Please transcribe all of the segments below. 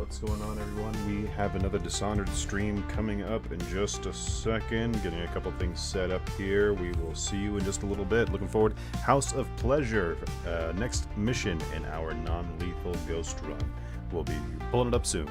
What's going on, everyone? We have another Dishonored stream coming up in just a second. Getting a couple things set up here. We will see you in just a little bit. Looking forward. House of Pleasure, next mission in our non-lethal ghost run. We'll be pulling it up soon.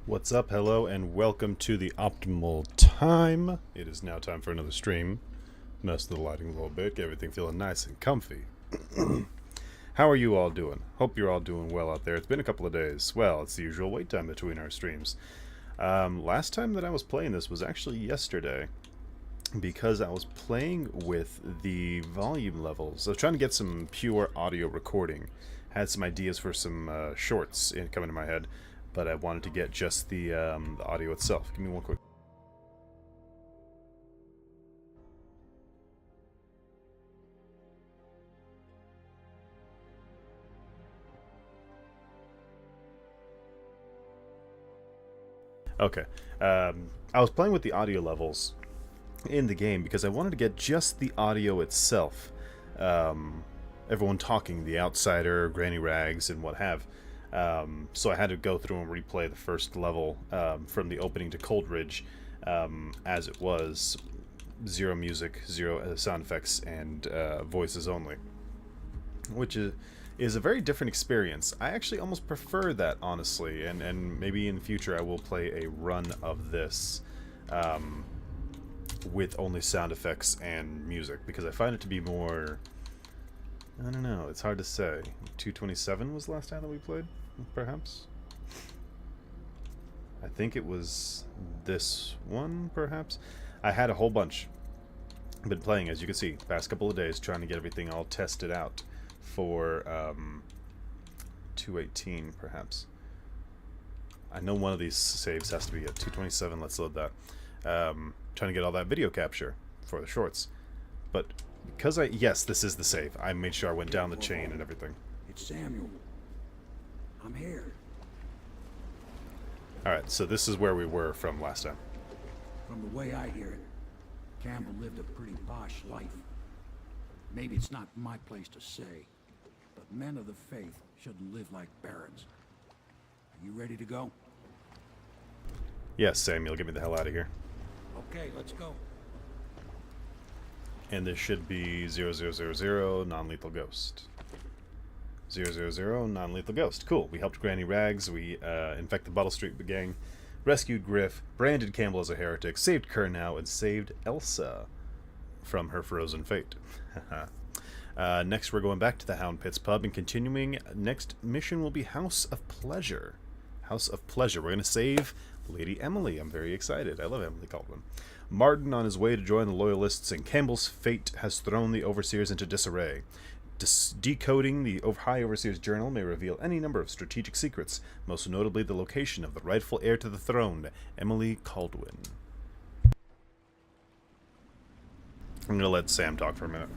What's up? Hello, and welcome to the optimal time. It is now time for another stream. Mess the lighting a little bit, get everything feeling nice and comfy. How are you all doing? Hope you're all doing well out there. It's been a couple of days. Well, it's the usual wait time between our streams. Last time that I was playing this was actually yesterday, because I was playing with the volume levels. I was trying to get some pure audio recording. Had some ideas for some shorts coming to my head, but I wanted to get just the audio itself. Give me one quick. Okay. I was playing with the audio levels in the game because I wanted to get just the audio itself. Everyone talking, the outsider, Granny Rags, and what have. So I had to go through and replay the first level from the opening to Coldridge as it was. Zero music, zero sound effects, and voices only. Which is a very different experience. I actually almost prefer that, honestly, and maybe in the future I will play a run of this with only sound effects and music, because I find it to be more... I don't know, it's hard to say. 227 was the last time that we played, perhaps? I think it was this one, perhaps? I had a whole bunch. I've been playing, as you can see, the past couple of days, trying to get everything all tested out for 218, perhaps. I know one of these saves has to be at 227, let's load that. Trying to get all that video capture for the shorts. But... because yes, this is the save. I made sure I went down the chain and everything. It's Samuel. I'm here. Alright, so this is where we were from last time. From the way I hear it, Campbell lived a pretty posh life. Maybe it's not my place to say, but men of the faith shouldn't live like barons. Are you ready to go? Yes, Samuel, get me the hell out of here. Okay, let's go. And this should be 0000 non-lethal ghost. 000 non-lethal ghost. Cool. We helped Granny Rags. We infect the Bottle Street gang. rescued Griff, branded Campbell as a heretic, saved Kurnow, and saved Elsa from her frozen fate. Next, we're going back to the Hound Pits pub and continuing. Next mission will be House of Pleasure. House of Pleasure. We're going to save Lady Emily. I'm very excited. I love Emily Kaldwin. Martin on his way to join the Loyalists, and Campbell's fate has thrown the Overseers into disarray. Decoding the High Overseer's journal may reveal any number of strategic secrets, most notably the location of the rightful heir to the throne, Emily Kaldwin. I'm going to let Sam talk for a minute.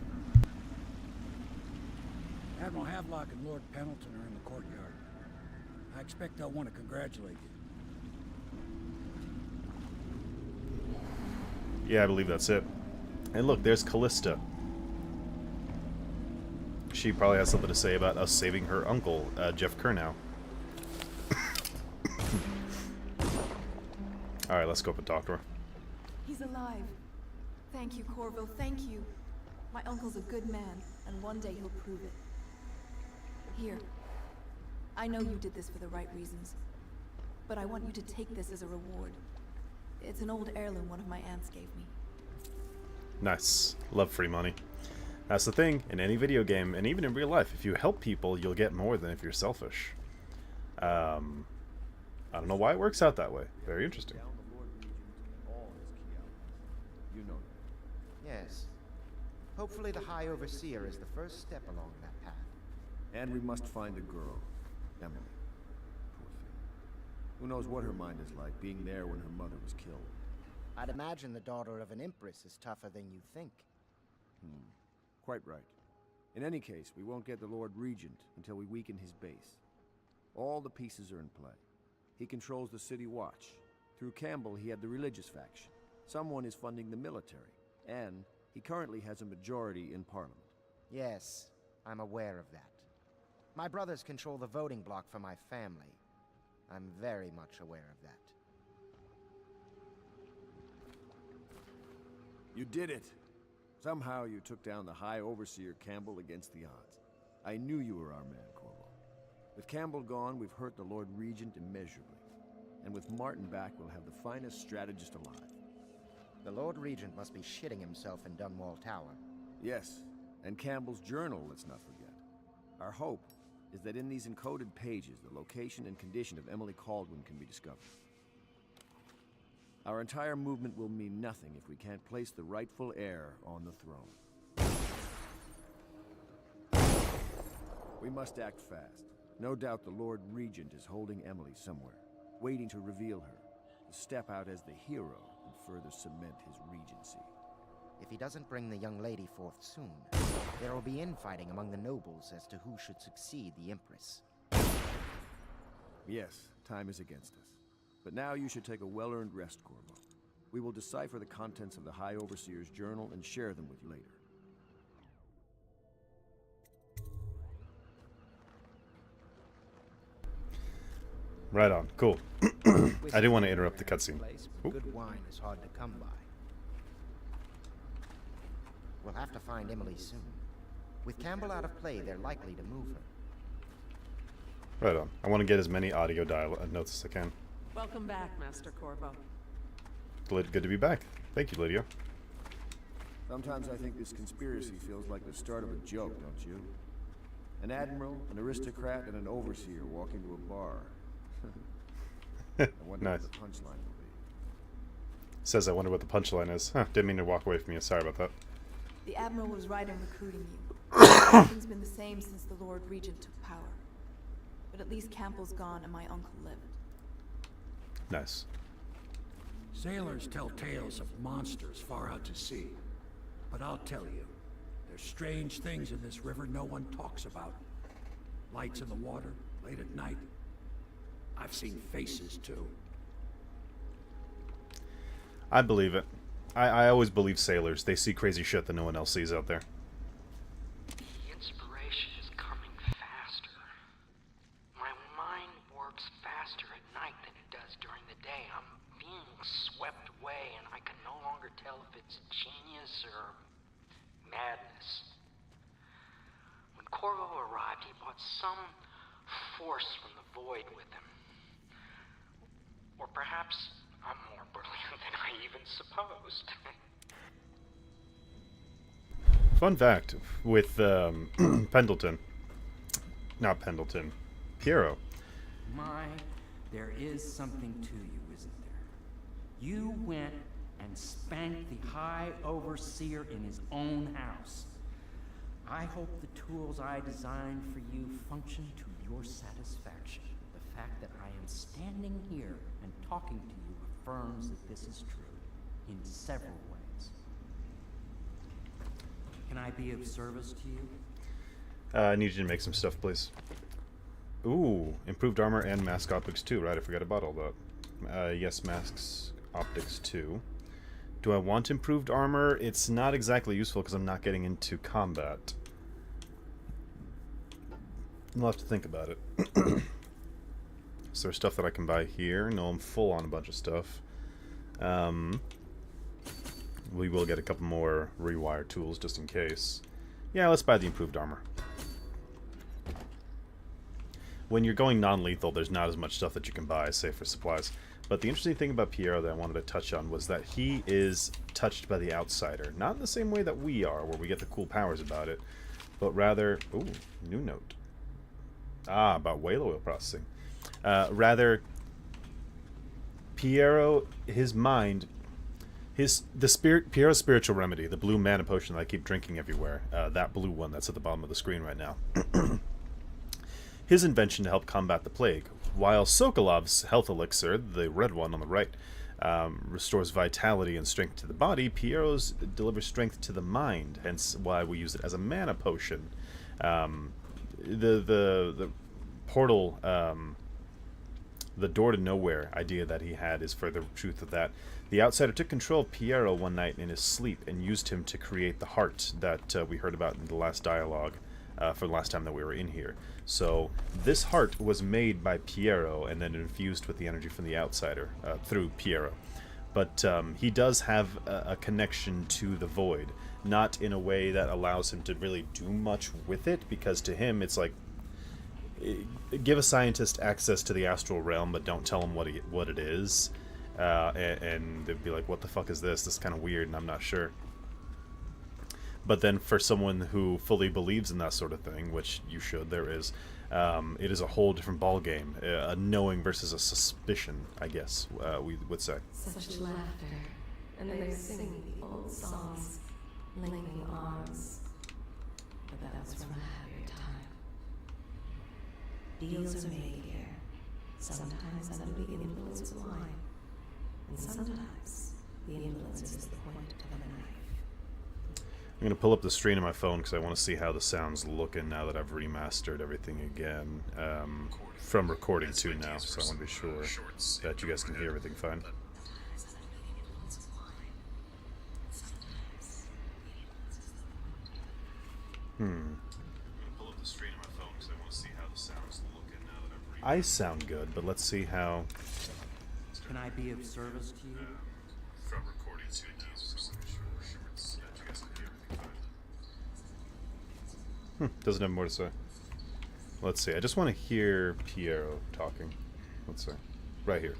Admiral Havelock and Lord Pendleton are in the courtyard. I expect they'll want to congratulate you. Yeah, I believe that's it. And look, there's Callista. She probably has something to say about us saving her uncle, Jeff Kurnow. Alright, let's go up and talk to her. He's alive. Thank you, Corvo, thank you. My uncle's a good man, and one day he'll prove it. Here. I know you did this for the right reasons, but I want you to take this as a reward. It's an old heirloom one of my aunts gave me. Nice. Love free money. That's the thing, in any video game, and even in real life, if you help people, you'll get more than if you're selfish. I don't know why it works out that way. Very interesting. Yes. Hopefully the High Overseer is the first step along that path. And we must find the girl, Emily. Poor thing. Who knows what her mind is like, being there when her mother was killed. I'd imagine the daughter of an empress is tougher than you think. Quite right. In any case, we won't get the Lord Regent until we weaken his base. All the pieces are in play. He controls the City Watch. Through Campbell, he had the religious faction. Someone is funding the military. And he currently has a majority in Parliament. Yes, I'm aware of that. My brothers control the voting bloc for my family. I'm very much aware of that. You did it! Somehow you took down the High Overseer Campbell against the odds. I knew you were our man, Corvo. With Campbell gone, we've hurt the Lord Regent immeasurably. And with Martin back, we'll have the finest strategist alive. The Lord Regent must be shitting himself in Dunwall Tower. Yes, and Campbell's journal, let's not forget. Our hope is that in these encoded pages, the location and condition of Emily Kaldwin can be discovered. Our entire movement will mean nothing if we can't place the rightful heir on the throne. We must act fast. No doubt the Lord Regent is holding Emily somewhere, waiting to reveal her, to step out as the hero and further cement his regency. If he doesn't bring the young lady forth soon, there will be infighting among the nobles as to who should succeed the Empress. Yes, time is against us. But now you should take a well-earned rest, Corvo. We will decipher the contents of the High Overseer's journal and share them with you later. Right on. Cool. I didn't want to interrupt the cutscene. Good wine is hard to come by. We'll have to find Emily soon. With Campbell out of play, they're likely to move her. Right on. I want to get as many audio notes as I can. Welcome back, Master Corvo. Good to be back. Thank you, Lydia. Sometimes I think this conspiracy feels like the start of a joke, don't you? An admiral, an aristocrat, and an overseer walk into a bar. I wonder Nice. what the punchline will be. Says I wonder what the punchline is. Huh, didn't mean to walk away from you. Sorry about that. The Admiral was right in recruiting you. Everything's been the same since the Lord Regent took power. But at least Campbell's gone and my uncle lived. Nice. Sailors tell tales of monsters far out to sea. But I'll tell you, there's strange things in this river no one talks about. Lights in the water, late at night. I've seen faces, too. I believe it. I always believe sailors. They see crazy shit that no one else sees out there. The inspiration is coming faster. My mind works faster at night than it does during the day. I'm being swept away, and I can no longer tell if it's genius or madness. When Corvo arrived, he brought some force from the void with him. Or perhaps I'm more brilliant than I even supposed. Fun fact with Pendleton. Not Pendleton. Piero. My, there is something to you, isn't there? You went and spanked the High Overseer in his own house. I hope the tools I designed for you function to your satisfaction. The fact that I am standing here and talking to you affirms that this is true in several ways. Can I be of service to you? I need you to make some stuff, please. Ooh, improved armor and mask optics 2. Right, I forgot about all that. Yes, masks optics 2. Do I want improved armor? It's not exactly useful because I'm not getting into combat. I'll have to think about it. Is there stuff that I can buy here? No, I'm full on a bunch of stuff. We will get a couple more rewire tools just in case. Yeah, let's buy the improved armor. When you're going non-lethal, there's not as much stuff that you can buy, say for supplies. But the interesting thing about Piero that I wanted to touch on was that he is touched by the outsider. Not in the same way that we are, where we get the cool powers about it, but rather... Ooh, new note. Ah, about whale oil processing. Rather, Piero, his mind... Piero's spiritual remedy, the blue mana potion that I keep drinking everywhere, that blue one that's at the bottom of the screen right now. His invention to help combat the plague, while Sokolov's health elixir, the red one on the right, restores vitality and strength to the body, Piero's delivers strength to the mind, hence why we use it as a mana potion. The portal, the door to nowhere idea that he had is further truth of that. The outsider took control of Piero one night in his sleep and used him to create the heart that we heard about in the last dialogue for the last time that we were in here. So this heart was made by Piero and then infused with the energy from the outsider through Piero. But he does have a connection to the void, not in a way that allows him to really do much with it, because to him it's like, give a scientist access to the astral realm, but don't tell him what it is, and they'd be like, what the fuck is this? This is kind of weird, and I'm not sure. But then for someone who fully believes in that sort of thing, which you should, there is, it is a whole different ball game. A knowing versus a suspicion, I guess, we would say. Such laughter, and they sing the old songs, linking arms. But that was from a happier time. Deals are made here, sometimes under the influence of wine, and sometimes the influence is the point of a knife. I'm going to pull up the screen on my phone because I want to see how the sound's looking now that I've remastered everything again from recording 2 now, so I want to be sure that you guys can hear everything fine. I sound good, but let's see how... Can I be of service to you? From recording 2 now, so I'm sure that you guys can hear everything fine. Doesn't have more to say. Let's see, I just want to hear Piero talking. Let's see. Right here.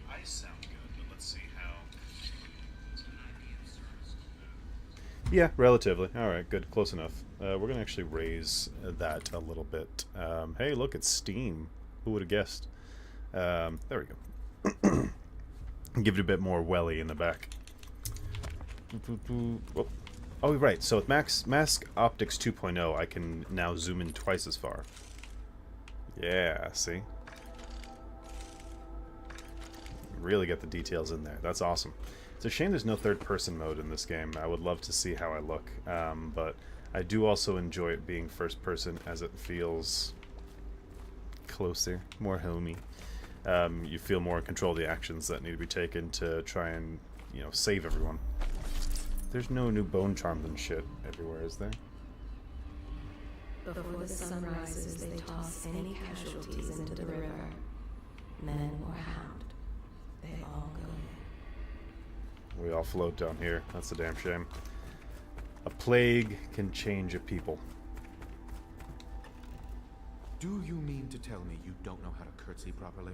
I sound good, but let's see how... Yeah, relatively. Alright, good. Close enough. We're going to actually raise that a little bit. Hey, look, it's Steam. Who would have guessed? There we go. Give it a bit more welly in the back. Whoop. Oh, right. So with Mask Optics 2.0, I can now zoom in twice as far. Yeah, see? Really get the details in there. That's awesome. It's a shame there's no third-person mode in this game. I would love to see how I look, but I do also enjoy it being first-person, as it feels closer, more homey. You feel more in control of the actions that need to be taken to try and, you know, save everyone. There's no new bone charms and shit everywhere, is there? Before the sun rises, they toss any casualties into the river. Men or hound, they all go in. We all float down here. That's a damn shame. A plague can change a people. Do you mean to tell me you don't know how to curtsy properly?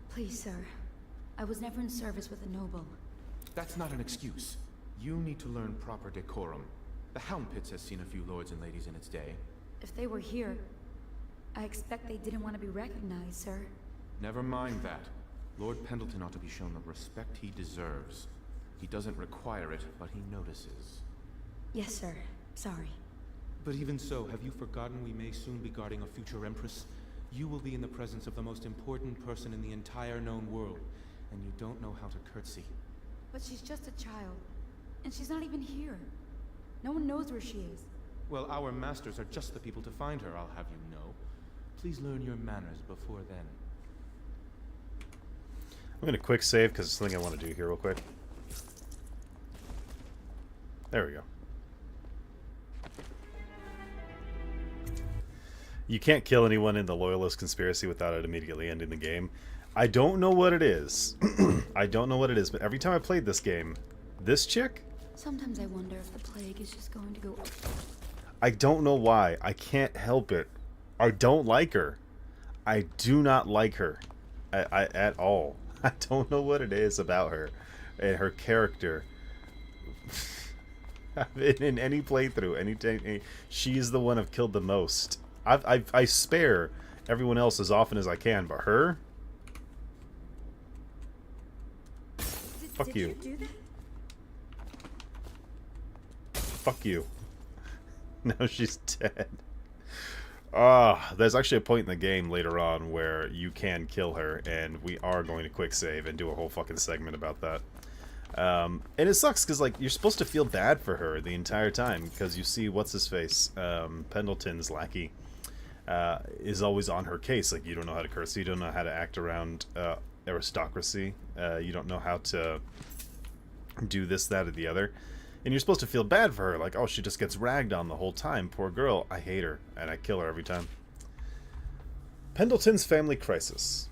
Please, sir. I was never in service with a noble. That's not an excuse. You need to learn proper decorum. The Hound Pits has seen a few lords and ladies in its day. If they were here, I expect they didn't want to be recognized, sir. Never mind that. Lord Pendleton ought to be shown the respect he deserves. He doesn't require it, but he notices. Yes, sir. Sorry. But even so, have you forgotten we may soon be guarding a future Empress? You will be in the presence of the most important person in the entire known world, and you don't know how to curtsy. But she's just a child, and she's not even here. No one knows where she is. Well, our masters are just the people to find her, I'll have you know. Please learn your manners before then. I'm going to quick save because it's something I want to do here real quick. There we go. You can't kill anyone in the Loyalist conspiracy without it immediately ending the game. I don't know what it is. I don't know what it is, but every time I played this game, this chick? Sometimes I wonder if the plague is just going to go... I don't know why. I can't help it. I don't like her. I do not like her at all. I don't know what it is about her and her character. In any playthrough, she's the one I've killed the most. I spare everyone else as often as I can, but her? Fuck you. Did you do that? Fuck you. Now she's dead. There's actually a point in the game later on where you can kill her, and we are going to quick save and do a whole fucking segment about that. And it sucks because, like, you're supposed to feel bad for her the entire time because you see what's-his-face, Pendleton's lackey, is always on her case. Like, you don't know how to curtsy, you don't know how to act around aristocracy, you don't know how to do this, that, or the other. And you're supposed to feel bad for her, like, oh, she just gets ragged on the whole time. Poor girl. I hate her, and I kill her every time. Pendleton's family crisis.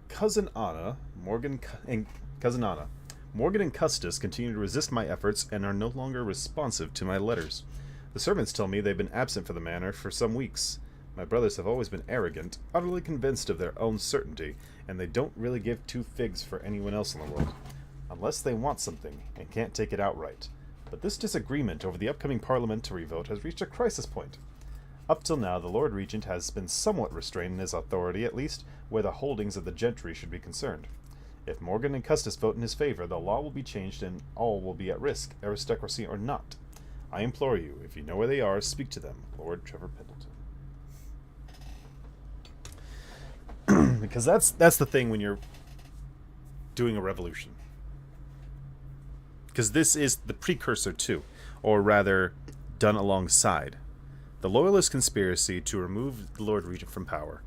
Cousin Anna, Morgan and Custis continue to resist my efforts and are no longer responsive to my letters. The servants tell me they've been absent from the manor for some weeks. My brothers have always been arrogant, utterly convinced of their own certainty, and they don't really give two figs for anyone else in the world, unless they want something and can't take it outright. But this disagreement over the upcoming parliamentary vote has reached a crisis point. Up till now, the Lord Regent has been somewhat restrained in his authority, at least where the holdings of the gentry should be concerned. If Morgan and Custis vote in his favor, the law will be changed and all will be at risk, aristocracy or not. I implore you, if you know where they are, speak to them. Lord Trevor Pendleton. Because that's the thing when you're doing a revolution. Because this is the precursor to, or rather, done alongside, the Loyalist conspiracy to remove the Lord Regent from power.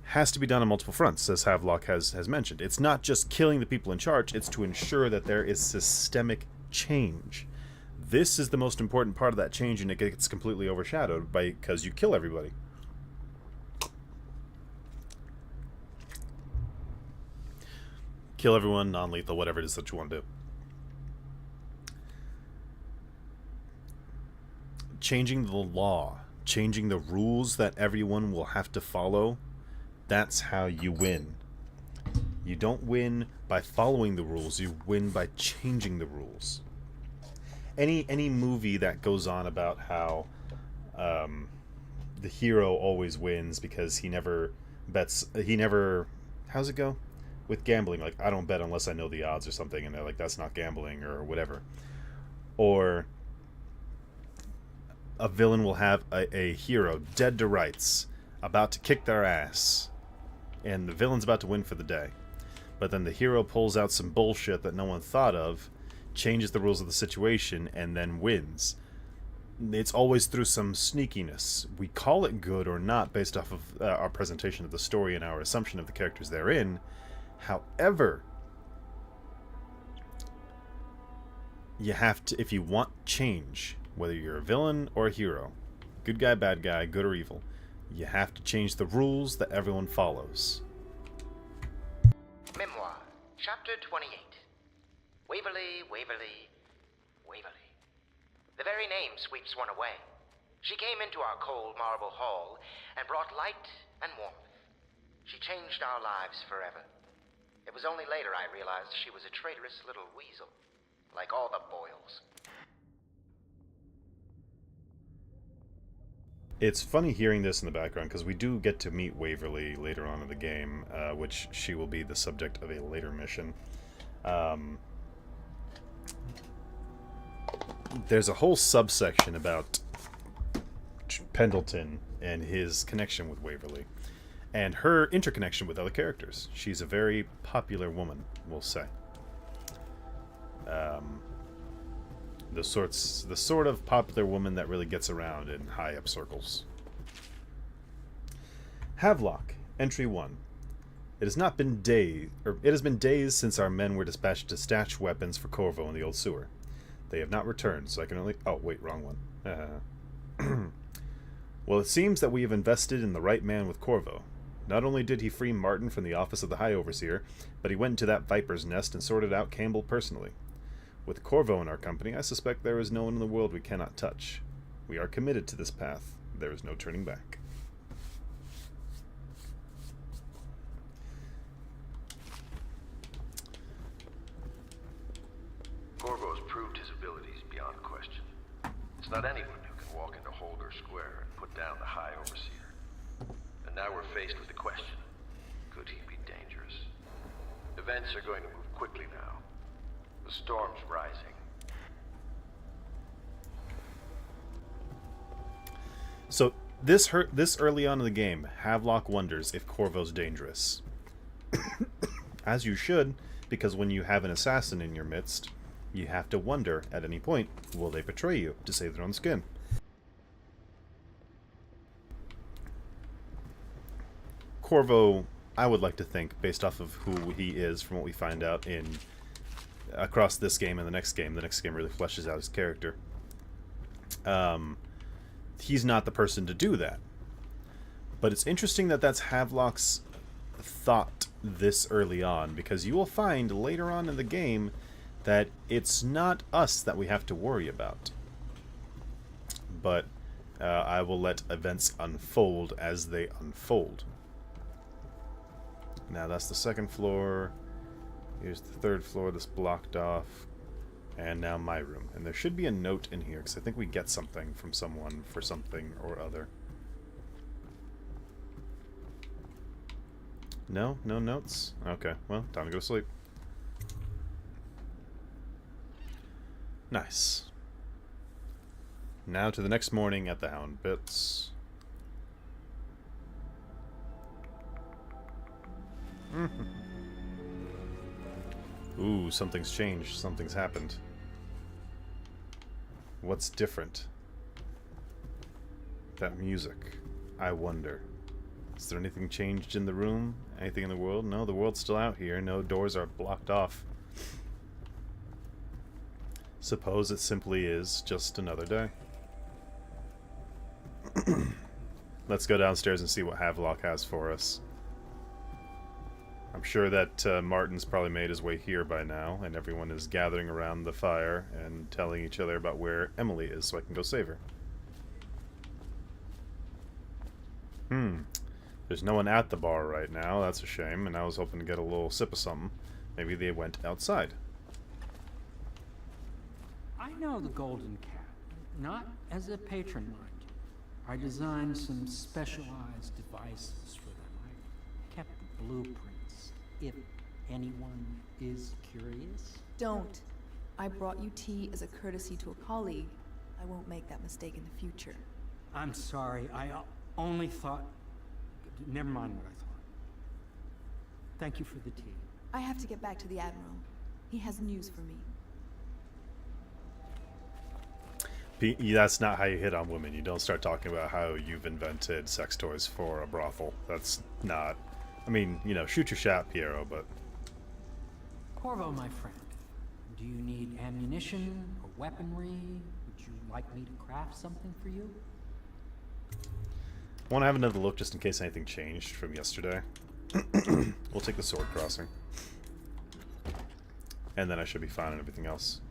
Has to be done on multiple fronts, as Havelock has mentioned. It's not just killing the people in charge, it's to ensure that there is systemic change. This is the most important part of that change, and it gets completely overshadowed because you kill everybody. Kill everyone, non-lethal, whatever it is that you want to do. Changing the law, changing the rules that everyone will have to follow, that's how you win. You don't win by following the rules, you win by changing the rules. Any movie that goes on about how the hero always wins because he never bets, how's it go? With gambling, like, I don't bet unless I know the odds or something, and they're like, that's not gambling, or whatever. Or a villain will have a hero dead to rights, about to kick their ass, and the villain's about to win for the day. But then the hero pulls out some bullshit that no one thought of, changes the rules of the situation, and then wins. It's always through some sneakiness. We call it good or not based off of our presentation of the story and our assumption of the characters therein. However, you have to, if you want change, whether you're a villain or a hero, good guy, bad guy, good or evil, you have to change the rules that everyone follows. Memoir, Chapter 28. Waverly, Waverly, Waverly. The very name sweeps one away. She came into our cold marble hall and brought light and warmth. She changed our lives forever. It was only later I realized she was a traitorous little weasel, like all the Boyles. It's funny hearing this in the background because we do get to meet Waverly later on in the game, which she will be the subject of a later mission. There's a whole subsection about Pendleton and his connection with Waverly and her interconnection with other characters. She's a very popular woman, we'll say. The sort of popular woman that really gets around in high up circles. Havelock, Entry 1. It has been days since our men were dispatched to stash weapons for Corvo in the old sewer. They have not returned, so I can only... Oh, wait, wrong one. Well, it seems that we have invested in the right man with Corvo. Not only did he free Martin from the office of the High Overseer, but he went into that viper's nest and sorted out Campbell personally. With Corvo in our company, I suspect there is no one in the world we cannot touch. We are committed to this path. There is no turning back. Corvo has proved his abilities beyond question. It's not anyone who can walk into Holder Square and put down the High Overseer. And now we're faced with the question, could he be dangerous? Events are going to move quickly now. The storm's rising. So, this early on in the game, Havelock wonders if Corvo's dangerous. As you should, because when you have an assassin in your midst, you have to wonder, at any point, will they betray you to save their own skin? Corvo, I would like to think, based off of who he is from what we find out across this game and the next game really fleshes out his character. He's not the person to do that. But it's interesting that that's Havelock's thought this early on, because you will find later on in the game that it's not us that we have to worry about. But I will let events unfold as they unfold. Now that's the second floor. Here's the third floor that's blocked off. And now my room. And there should be a note in here, because I think we get something from someone for something or other. No? No notes? Okay, well, time to go to sleep. Nice. Now to the next morning at the Hound Pits. Ooh, something's changed. Something's happened. What's different? That music. I wonder. Is there anything changed in the room? Anything in the world? No, the world's still out here. No doors are blocked off. Suppose it simply is just another day. Let's go downstairs and see what Havelock has for us. I'm sure that Martin's probably made his way here by now, and everyone is gathering around the fire and telling each other about where Emily is so I can go save her. There's no one at the bar right now. That's a shame, and I was hoping to get a little sip of something. Maybe they went outside. I know the Golden Cat, not as a patron, mind you. I designed some specialized devices for them. I kept the blueprints, if anyone is curious. Don't. I brought you tea as a courtesy to a colleague. I won't make that mistake in the future. I'm sorry, I only thought... Never mind what I thought. Thank you for the tea. I have to get back to the Admiral. He has news for me. That's not how you hit on women. You don't start talking about how you've invented sex toys for a brothel. That's not... I mean, you know, shoot your shot, Piero, but... Corvo, my friend. Do you need ammunition or weaponry? Would you like me to craft something for you? I want to have another look just in case anything changed from yesterday. We'll take the sword crossing. And then I should be fine on everything else.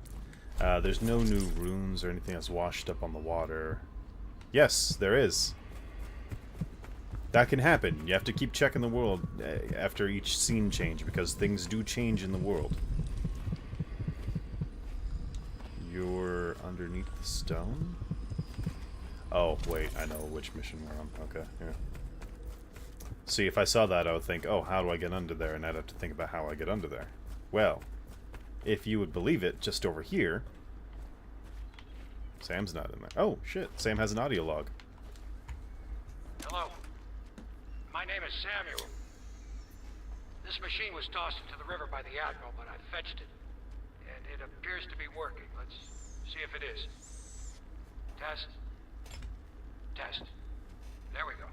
There's no new runes or anything that's washed up on the water. Yes, there is. That can happen. You have to keep checking the world after each scene change, because things do change in the world. You're underneath the stone? Oh, wait, I know which mission we're on. Okay, yeah. See, if I saw that, I would think, oh, how do I get under there? And I'd have to think about how I get under there. Well, if you would believe it, just over here... Sam's not in there. Oh, shit. Sam has an audio log. Hello. My name is Samuel. This machine was tossed into the river by the Admiral, but I fetched it. And it appears to be working. Let's see if it is. Test. Test. There we go.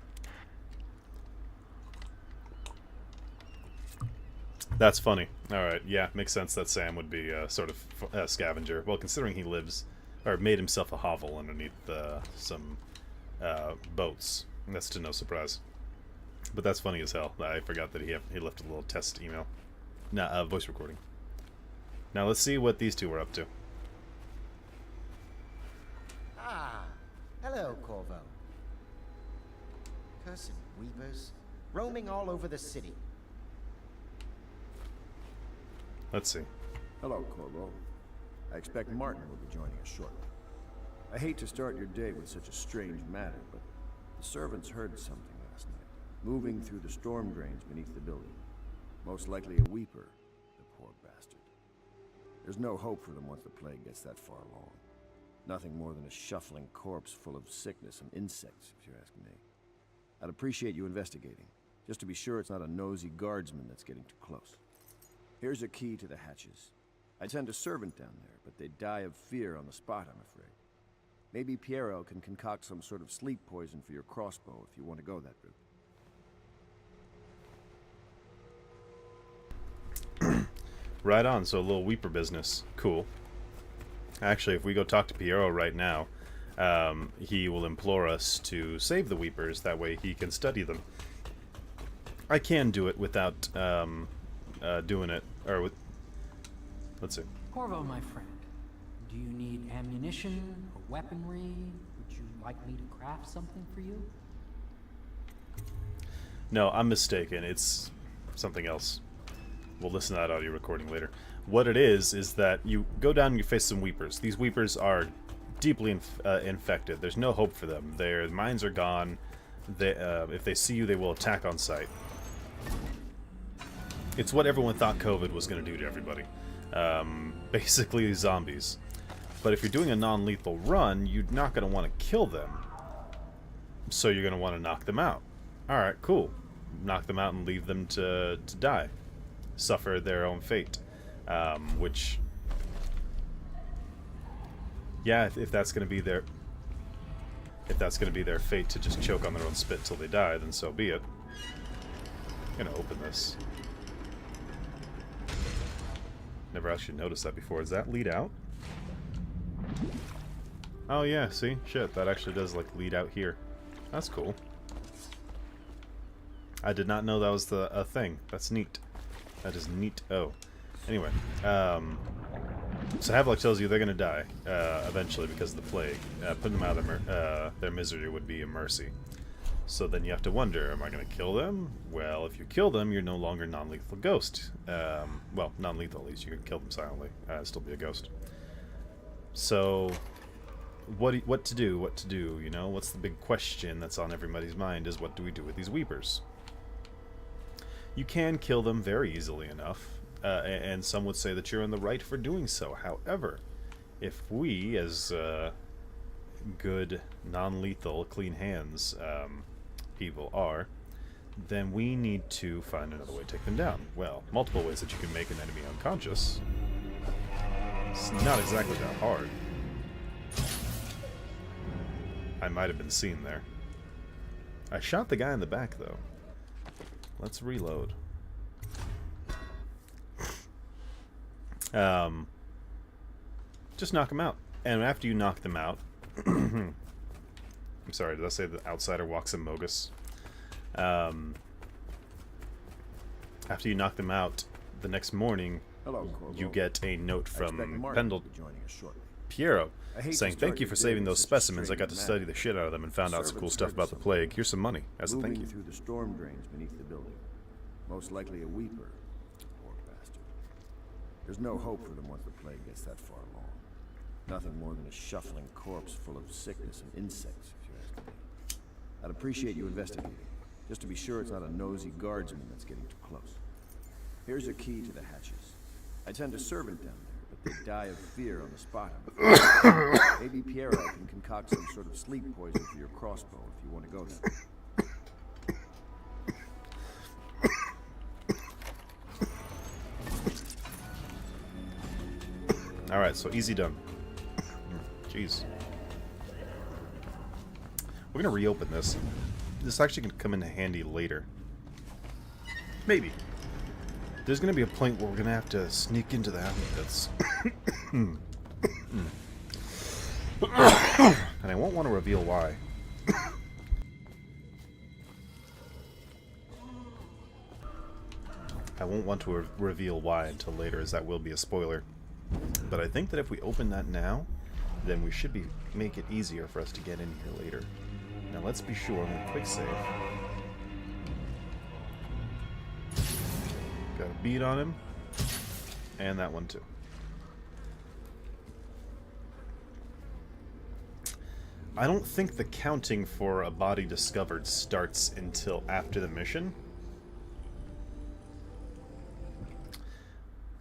That's funny. Alright, yeah, makes sense that Sam would be sort of a scavenger. Well, considering he lives, or made himself a hovel underneath some boats. That's to no surprise. But that's funny as hell. I forgot that he left a little test email. Nah, voice recording. Now let's see what these two were up to. Ah, hello, Corvo. Cursed weepers, roaming all over the city. Let's see. Hello, Corvo. I expect Martin will be joining us shortly. I hate to start your day with such a strange matter, but the servants heard something last night, moving through the storm drains beneath the building. Most likely a weeper, the poor bastard. There's no hope for them once the plague gets that far along. Nothing more than a shuffling corpse full of sickness and insects, if you ask me. I'd appreciate you investigating, just to be sure it's not a nosy guardsman that's getting too close. Here's a key to the hatches. I'd send a servant down there, but they'd die of fear on the spot, I'm afraid. Maybe Piero can concoct some sort of sleep poison for your crossbow if you want to go that route. Right on, so a little weeper business. Cool. Actually, if we go talk to Piero right now, he will implore us to save the weepers, that way he can study them. I can do it without doing it, or with... Let's see. Corvo, my friend, do you need ammunition or weaponry? Would you like me to craft something for you? No, I'm mistaken. It's something else. We'll listen to that audio recording later. What it is that you go down and you face some weepers. These weepers are deeply infected. There's no hope for them. Their minds are gone. They, if they see you, they will attack on sight. It's what everyone thought COVID was going to do to everybody. Basically zombies. But if you're doing a non-lethal run, you're not going to want to kill them. So you're going to want to knock them out. Alright, cool. Knock them out and leave them to die. Suffer their own fate. Which... Yeah, if that's going to be their... If that's going to be their fate to just choke on their own spit till they die, then so be it. I'm going to open this. Never actually noticed that before. Does that lead out? Oh yeah, see? Shit, that actually does like lead out here. That's cool. I did not know that was a thing. That's neat. That is neat. Oh. Anyway, so Havelock tells you they're gonna die eventually because of the plague. Putting them out of their misery would be a mercy. So then you have to wonder, am I going to kill them? Well, if you kill them, you're no longer non-lethal ghost. Well, non-lethal at least. You can kill them silently. Still be a ghost. So, what to do? What to do? You know, what's the big question that's on everybody's mind is what do we do with these weepers? You can kill them very easily enough, and some would say that you're in the right for doing so. However, if we, as good, non-lethal, clean hands people are, then we need to find another way to take them down. Well, multiple ways that you can make an enemy unconscious. It's not exactly that hard. I might have been seen there. I shot the guy in the back, though. Let's reload. Just knock them out. And after you knock them out... I'm sorry, did I say the outsider walks in Mogus? After you knock them out, the next morning, Hello, Corvo. you get a note from Piero, I hate to saying, start thank you your for day saving with those such a specimens. I got to strange study matter. the shit out of them and found out some cool Servants stuff heard about the something. plague. Here's some money as a thank Moving you. through the storm drains beneath the building. Most likely a weeper. Poor bastard. There's no hope for them once the plague gets that far along. Nothing more than a shuffling corpse full of sickness and insects, if you ask me. I'd appreciate you investigating, just to be sure it's not a nosy guardsman that's getting too close. Here's a key to the hatches. I'd send a servant down there, but they die of fear on the spot. Maybe Piero can concoct some sort of sleep poison for your crossbow if you want to go there. Alright, so easy done. Jeez. We're gonna reopen this. This actually can come in handy later. Maybe. There's gonna be a point where we're gonna have to sneak into the outfits. And I won't want to reveal why. I won't want to reveal why until later, as that will be a spoiler. But I think that if we open that now, then we should make it easier for us to get in here later. Now let's be sure. I'm going to quick save. Got a bead on him. And that one too. I don't think the counting for a body discovered starts until after the mission.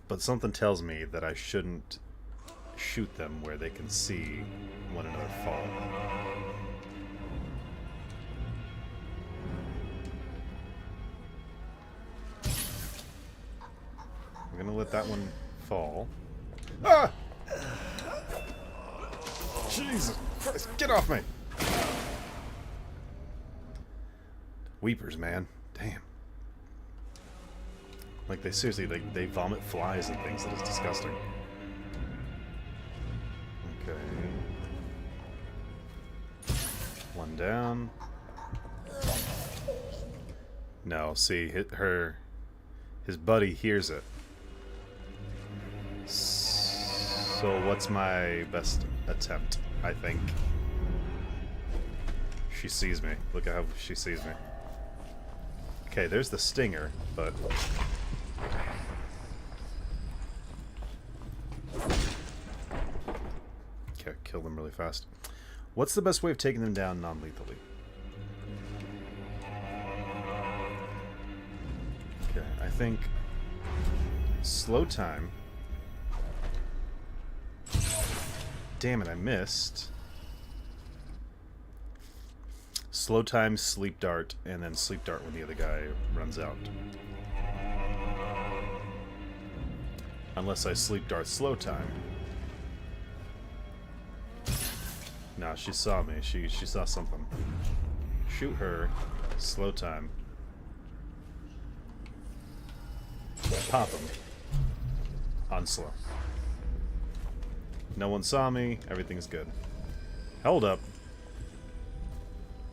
But something tells me that I shouldn't shoot them where they can see one another fall. I'm gonna let that one fall. Ah! Jesus Christ, get off me! Weepers, man. Damn. Like, they seriously, they vomit flies and things. That is disgusting. Okay. One down. No, see, his buddy hears it. So what's my best attempt, I think? She sees me. Look at how she sees me. Okay, there's the stinger, but... Okay, kill them really fast. What's the best way of taking them down non-lethally? Okay, I think... slow time. Damn it, I missed. Slow time, sleep dart, and then sleep dart when the other guy runs out. Unless I sleep dart slow time. Nah, she saw me. She saw something. Shoot her. Slow time. Pop him. On slow. No one saw me. Everything's good. Hold up.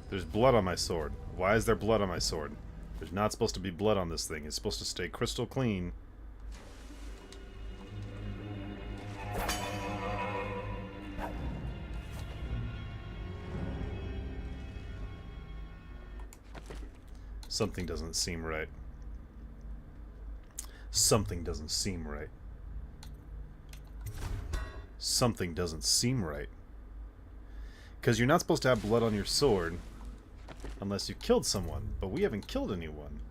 There's blood on my sword. Why is there blood on my sword? There's not supposed to be blood on this thing. It's supposed to stay crystal clean. Something doesn't seem right. Something doesn't seem right. Something doesn't seem right. Because you're not supposed to have blood on your sword unless you killed someone, but we haven't killed anyone.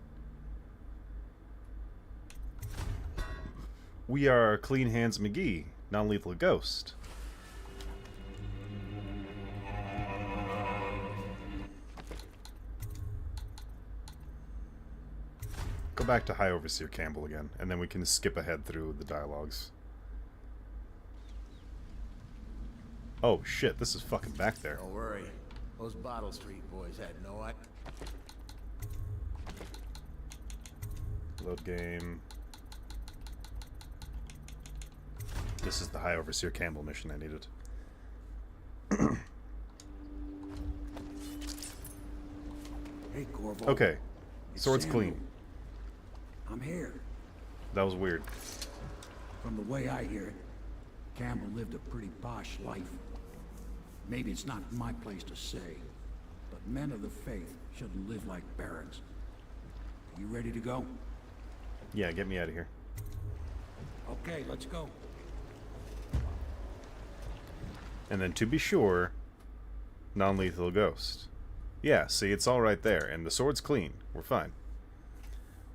We are Clean Hands McGee, non-lethal ghost. Go back to High Overseer Campbell again, and then we can skip ahead through the dialogues. Oh shit, this is fucking back there. Don't worry. Those Bottle Street boys had no idea. Load game. This is the High Overseer Campbell mission I needed. Hey, Corvo. Okay. It's Sword's Samuel. clean. I'm here. That was weird. From the way I hear it, Campbell lived a pretty posh life. Maybe it's not my place to say, but men of the faith shouldn't live like barons. You ready to go? Yeah, get me out of here. Okay, let's go. And then to be sure, non-lethal ghost. Yeah, see, it's all right there, and the sword's clean. We're fine.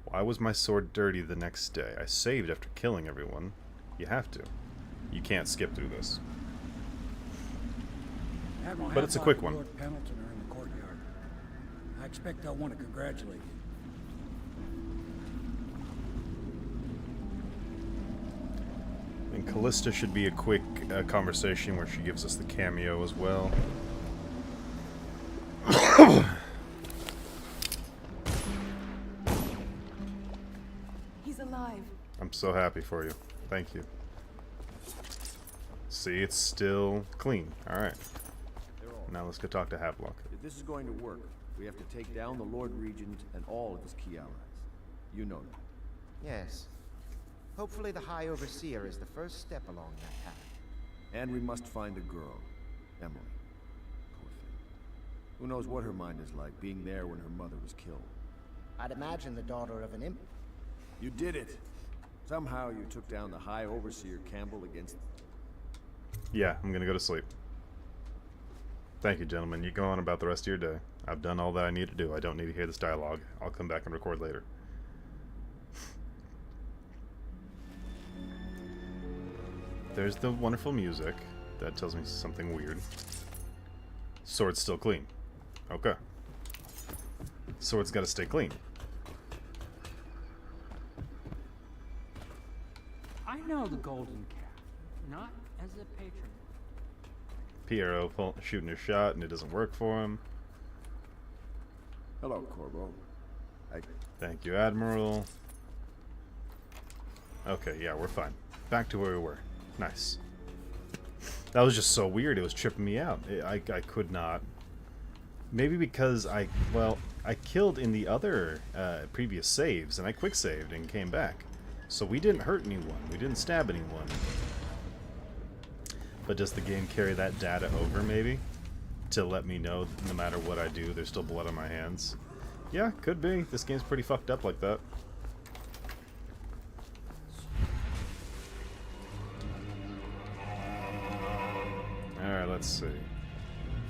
Why was my sword dirty the next day? I saved after killing everyone. You have to. You can't skip through this. Admiral But it's a Hadlock quick and one. Lord Pendleton are in the courtyard. I expect they'll want to congratulate you. And Callista should be a quick conversation where she gives us the cameo as well. He's alive. I'm so happy for you. Thank you. See, it's still clean. Alright. Now let's go talk to Havelock. If this is going to work, we have to take down the Lord Regent and all of his key allies. You know that. Yes. Hopefully the High Overseer is the first step along that path. And we must find the girl, Emily. Poor thing. Who knows what her mind is like, being there when her mother was killed. I'd imagine the daughter of an imp. You did it! Somehow you took down the High Overseer Campbell against... Yeah, I'm gonna go to sleep. Thank you, gentlemen. You go on about the rest of your day. I've done all that I need to do. I don't need to hear this dialogue. I'll come back and record later. There's the wonderful music. That tells me something weird. Sword's still clean. Okay. Sword's gotta stay clean. I know the Golden Cat, not as a patron. Piero shooting a shot and it doesn't work for him. Hello, Corvo. Thank you, Admiral. Okay, yeah, we're fine. Back to where we were. Nice. That was just so weird. It was tripping me out. I could not. Maybe because I killed in the other previous saves, and I quick saved and came back. So we didn't hurt anyone. We didn't stab anyone. But does the game carry that data over, maybe? To let me know no matter what I do, there's still blood on my hands? Yeah, could be. This game's pretty fucked up like that. Alright, let's see.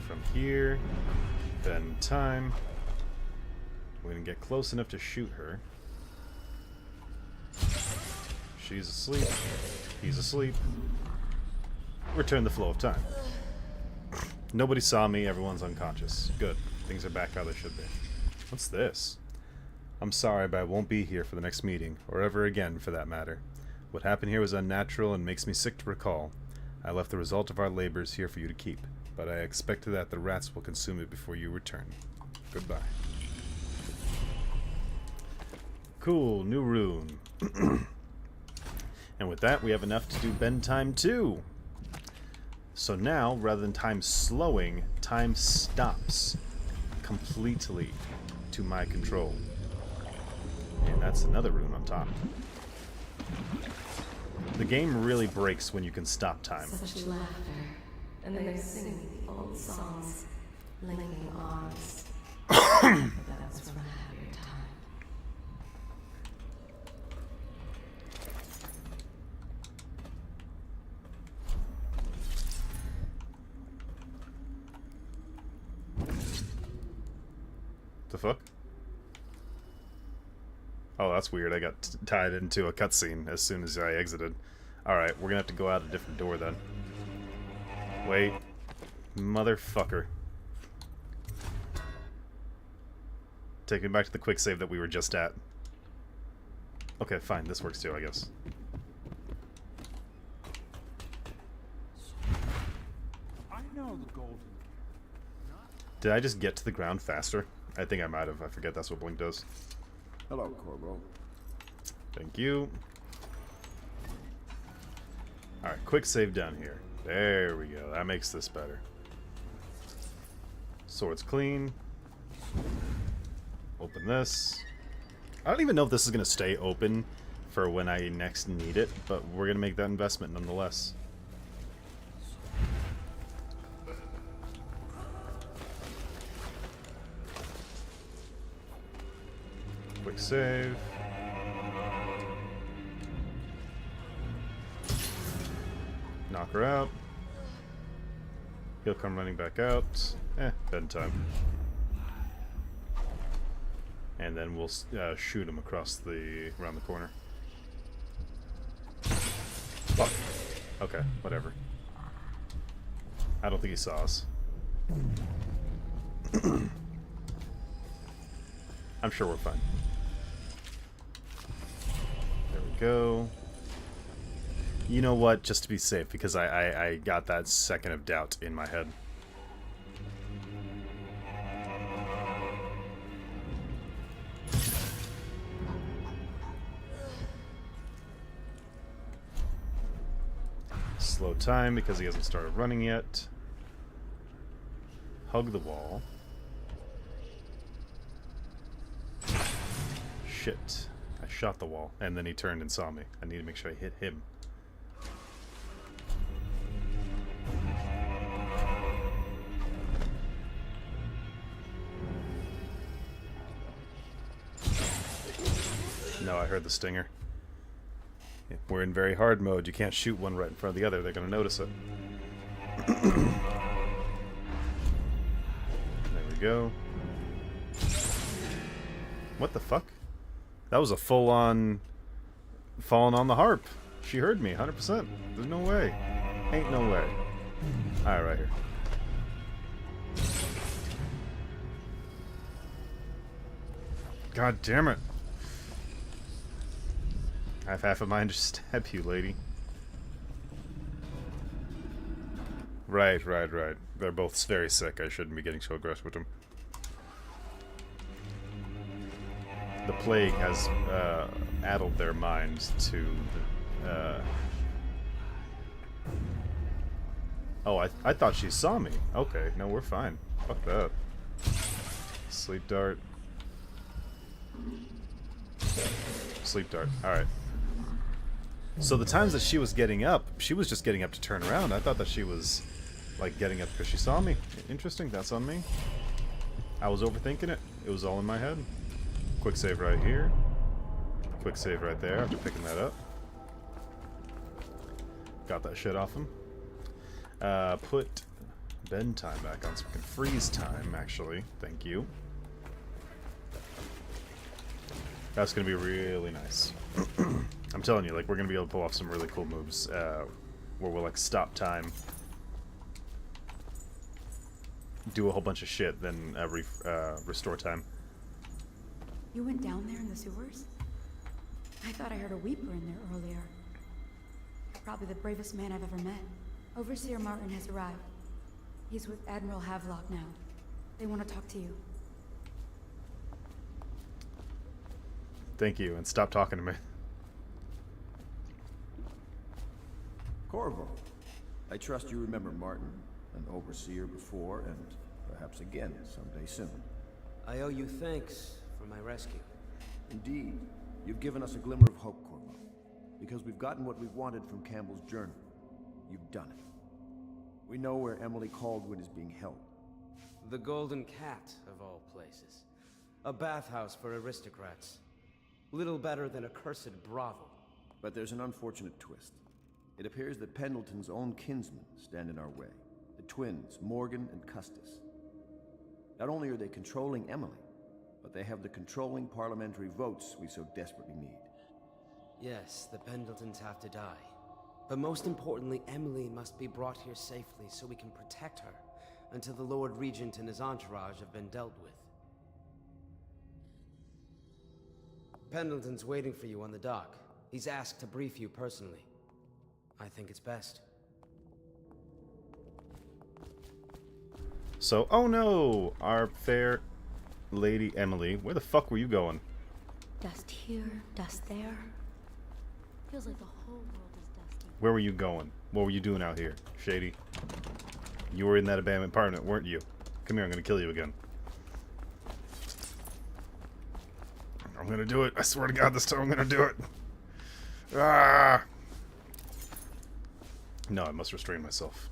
From here, then time. We're gonna get close enough to shoot her. She's asleep. He's asleep. Return the flow of time. Nobody saw me, everyone's unconscious. Good. Things are back how they should be. What's this? I'm sorry, but I won't be here for the next meeting, or ever again for that matter. What happened here was unnatural and makes me sick to recall. I left the result of our labors here for you to keep, but I expect that the rats will consume it before you return. Goodbye. Cool, new rune. And with that, we have enough to do bend time 2. So now, rather than time slowing, time stops completely to my control. And that's another rune on top. The game really breaks when you can stop time. Such laughter, and they're singing the old songs, linking arms. That's from a happier time. The fuck? Oh, that's weird. I got tied into a cutscene as soon as I exited. Alright, we're gonna have to go out a different door then. Wait. Motherfucker. Take me back to the quick save that we were just at. Okay, fine. This works too, I guess. I know the Golden Did I just get to the ground faster? I think I might have. I forget that's what Blink does. Hello, Corvo. Thank you. Alright, quick save down here. There we go. That makes this better. Sword's clean. Open this. I don't even know if this is going to stay open for when I next need it, but we're going to make that investment nonetheless. Quick save. Knock her out. He'll come running back out. Bedtime. And then we'll shoot him around the corner. Fuck. Okay, whatever. I don't think he saw us. I'm sure we're fine. There we go. You know what? Just to be safe, because I got that second of doubt in my head. Slow time because he hasn't started running yet. Hug the wall. Shit. I shot the wall, and then he turned and saw me. I need to make sure I hit him. No, I heard the stinger. We're in very hard mode. You can't shoot one right in front of the other. They're going to notice it. There we go. What the fuck? That was a full-on falling on the harp. She heard me, 100%. There's no way. Ain't no way. Alright, right here. God damn it. I have half a mind to stab you, lady. Right. They're both very sick. I shouldn't be getting so aggressive with them. The plague has addled their minds to... Oh, I thought she saw me. Okay, no, we're fine. Fuck that. Sleep dart. Sleep dart. Alright. So the times that she was getting up, she was just getting up to turn around. I thought that she was, like, getting up because she saw me. Interesting, that's on me. I was overthinking it. It was all in my head. Quick save right here. Quick save right there after picking that up. Got that shit off him. Put bend time back on so we can freeze time, actually. Thank you. That's going to be really nice. I'm telling you, like, we're going to be able to pull off some really cool moves where we'll, like, stop time, do a whole bunch of shit, then restore time. You went down there in the sewers? I thought I heard a weeper in there earlier. You're probably the bravest man I've ever met. Overseer Martin has arrived. He's with Admiral Havelock now. They want to talk to you. Thank you, and stop talking to me. Corvo, I trust you remember Martin, an overseer before, and perhaps again someday soon. I owe you thanks for my rescue. Indeed. You've given us a glimmer of hope, Corvo. Because we've gotten what we've wanted from Campbell's journal. You've done it. We know where Emily Kaldwin is being held. The Golden Cat, of all places. A bathhouse for aristocrats. Little better than a cursed brothel. But there's an unfortunate twist. It appears that Pendleton's own kinsmen stand in our way. The twins, Morgan and Custis. Not only are they controlling Emily, but they have the controlling parliamentary votes we so desperately need. Yes, the Pendletons have to die. But most importantly, Emily must be brought here safely so we can protect her until the Lord Regent and his entourage have been dealt with. Pendleton's waiting for you on the dock. He's asked to brief you personally. I think it's best. So, oh no! Our fair lady Emily. Where the fuck were you going? Dust here, dust there. Feels like the whole world is dusty. Where were you going? What were you doing out here, Shady? You were in that abandoned apartment, weren't you? Come here, I'm gonna kill you again. I'm gonna do it. I swear to God, this time I'm gonna do it. Ah! No, I must restrain myself.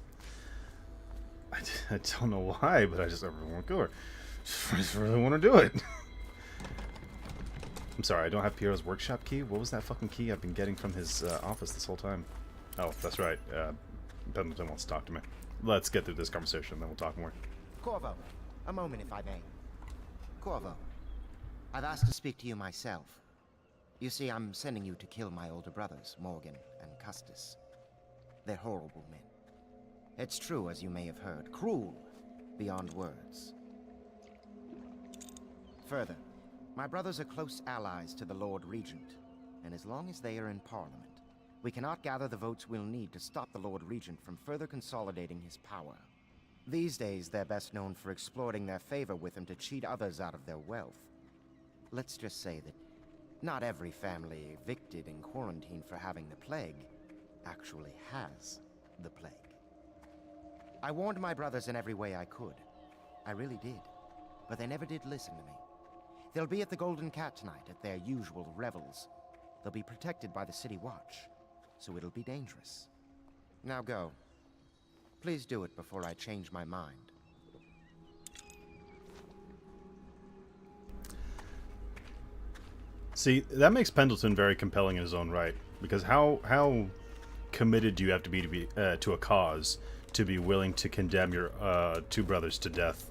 I don't know why, but I just really want to kill her. I just really want to do it. I'm sorry, I don't have Piero's workshop key. What was that fucking key I've been getting from his office this whole time? Oh, that's right. Pendleton wants to talk to me. Let's get through this conversation, then we'll talk more. Corvo, a moment if I may. Corvo, I've asked to speak to you myself. You see, I'm sending you to kill my older brothers, Morgan and Custis. They're horrible men. It's true, as you may have heard, cruel beyond words. Further, my brothers are close allies to the Lord Regent, and as long as they are in Parliament, we cannot gather the votes we'll need to stop the Lord Regent from further consolidating his power. These days, they're best known for exploiting their favor with him to cheat others out of their wealth. Let's just say that not every family evicted and quarantined for having the plague actually has the plague. I warned my brothers in every way I could. I really did. But they never did listen to me. They'll be at the Golden Cat tonight at their usual revels. They'll be protected by the City Watch, so it'll be dangerous. Now go. Please do it before I change my mind. See, that makes Pendleton very compelling in his own right, because how committed do you have to be to a cause to be willing to condemn your two brothers to death?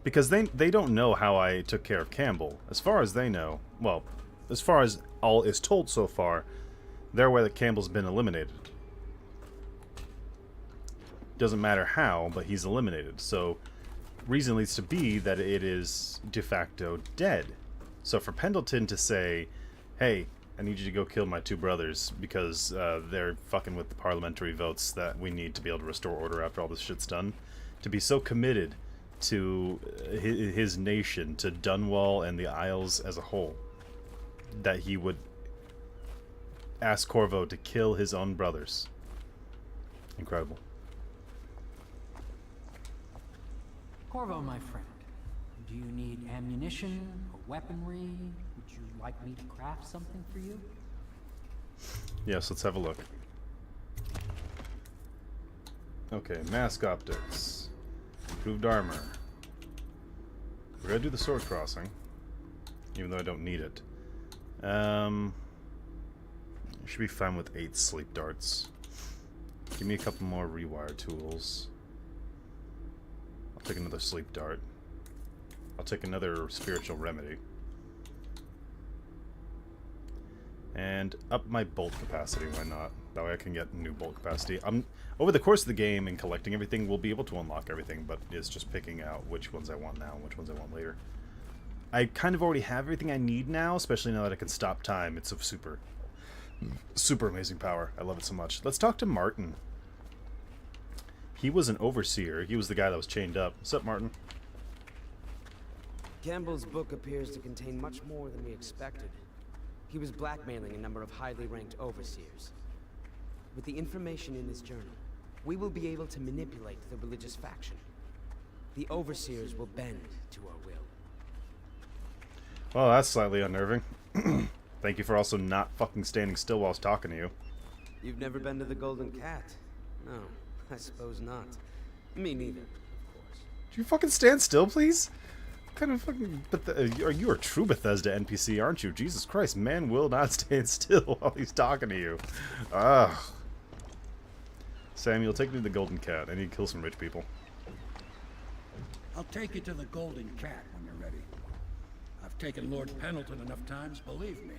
Because they don't know how I took care of Campbell. As far as they know, well, as far as all is told so far, they're aware that Campbell's been eliminated. Doesn't matter how, but he's eliminated. So, reason leads to be that it is de facto dead. So for Pendleton to say, hey, I need you to go kill my two brothers because they're fucking with the parliamentary votes that we need to be able to restore order after all this shit's done, to be so committed to his nation, to Dunwall and the Isles as a whole, that he would ask Corvo to kill his own brothers. Incredible. Corvo, my friend, do you need ammunition or weaponry? Would you like me to craft something for you? Yes, let's have a look. Okay, mask optics. Improved armor. We're gonna do the sword crossing, even though I don't need it. Should be fine with 8 sleep darts. Give me a couple more rewire tools. I'll take another sleep dart. I'll take another spiritual remedy. And up my bolt capacity, why not? That way I can get new bolt capacity. Over the course of the game and collecting everything, we'll be able to unlock everything, but it's just picking out which ones I want now and which ones I want later. I kind of already have everything I need now, especially now that I can stop time. It's of super amazing power. I love it so much. Let's talk to Martin. He was an overseer. He was the guy that was chained up. What's up, Martin? Campbell's book appears to contain much more than we expected. He was blackmailing a number of highly ranked overseers. With the information in this journal, we will be able to manipulate the religious faction. The overseers will bend to our will. Well, that's slightly unnerving. Thank you for also not fucking standing still while I was talking to you. You've never been to the Golden Cat? No, I suppose not. Me neither, of course. Do you fucking stand still, please? What kind of fucking... you are a true Bethesda NPC, aren't you? Jesus Christ, man will not stand still while he's talking to you. Ugh. Samuel, take me to the Golden Cat. I need to kill some rich people. I'll take you to the Golden Cat when you're ready. I've taken Lord Pendleton enough times, believe me.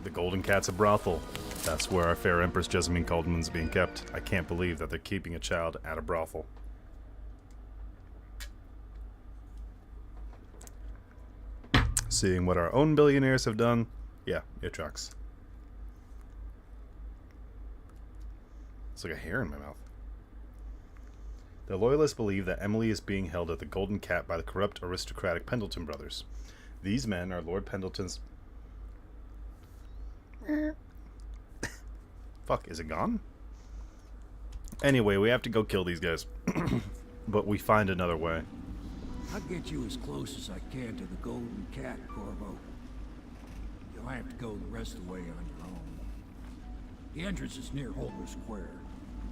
The Golden Cat's a brothel. That's where our fair Empress Emily Kaldwin's being kept. I can't believe that they're keeping a child at a brothel. Seeing what our own billionaires have done, yeah, it tracks. It's like a hair in my mouth. The Loyalists believe that Emily is being held at the Golden Cat by the corrupt aristocratic Pendleton brothers. These men are Lord Pendleton's... Fuck, is it gone? Anyway, we have to go kill these guys. But we find another way. I'll get you as close as I can to the Golden Cat, Corvo. You'll have to go the rest of the way on your own. The entrance is near Holder Square.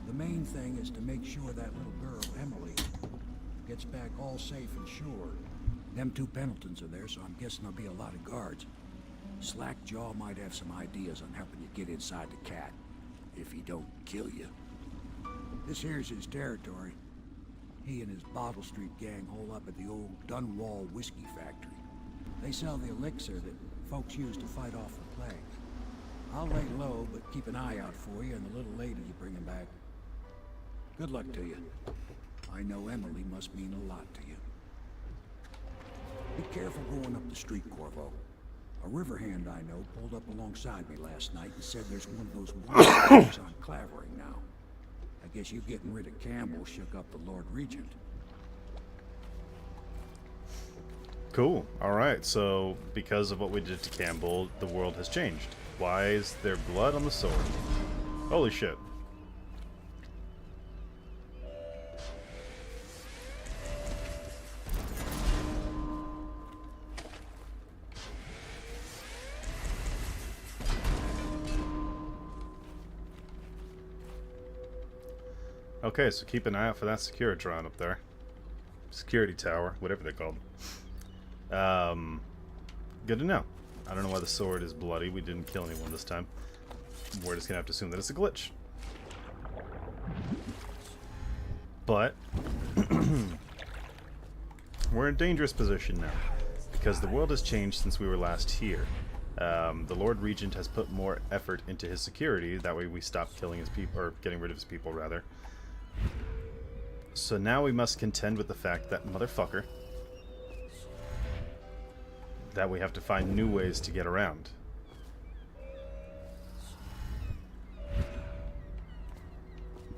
The main thing is to make sure that little girl, Emily, gets back all safe and sure. Them two Pendletons are there, so I'm guessing there'll be a lot of guards. Slackjaw might have some ideas on helping you get inside the cat, if he don't kill you. This here's his territory. He and his Bottle Street gang hole up at the old Dunwall whiskey factory. They sell the elixir that folks use to fight off the plague. I'll lay low, but keep an eye out for you and the little lady you bring him back. Good luck to you. I know Emily must mean a lot to you. Be careful going up the street, Corvo. A river hand I know pulled up alongside me last night and said there's one of those wonders on Clavering now. I guess you getting rid of Campbell shook up the Lord Regent. Cool. Alright, so because of what we did to Campbell, the world has changed. Why is there blood on the sword? Holy shit. Okay, so keep an eye out for that Securitron up there. Security tower, whatever they're called. Good to know. I don't know why the sword is bloody. We didn't kill anyone this time. We're just gonna have to assume that it's a glitch. But we're in a dangerous position now because the world has changed since we were last here. The Lord Regent has put more effort into his security. That way we stop killing his people, or getting rid of his people, rather. So now we must contend with the fact that motherfucker, that we have to find new ways to get around.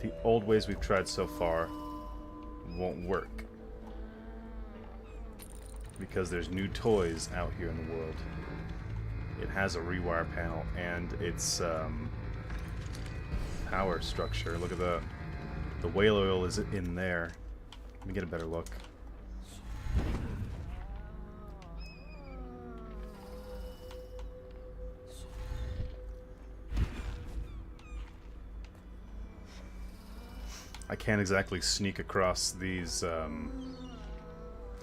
The old ways we've tried so far won't work because there's new toys out here in the world. It has a rewire panel and its power structure. Look at that. The whale oil is in there. Let me get a better look. I can't exactly sneak across these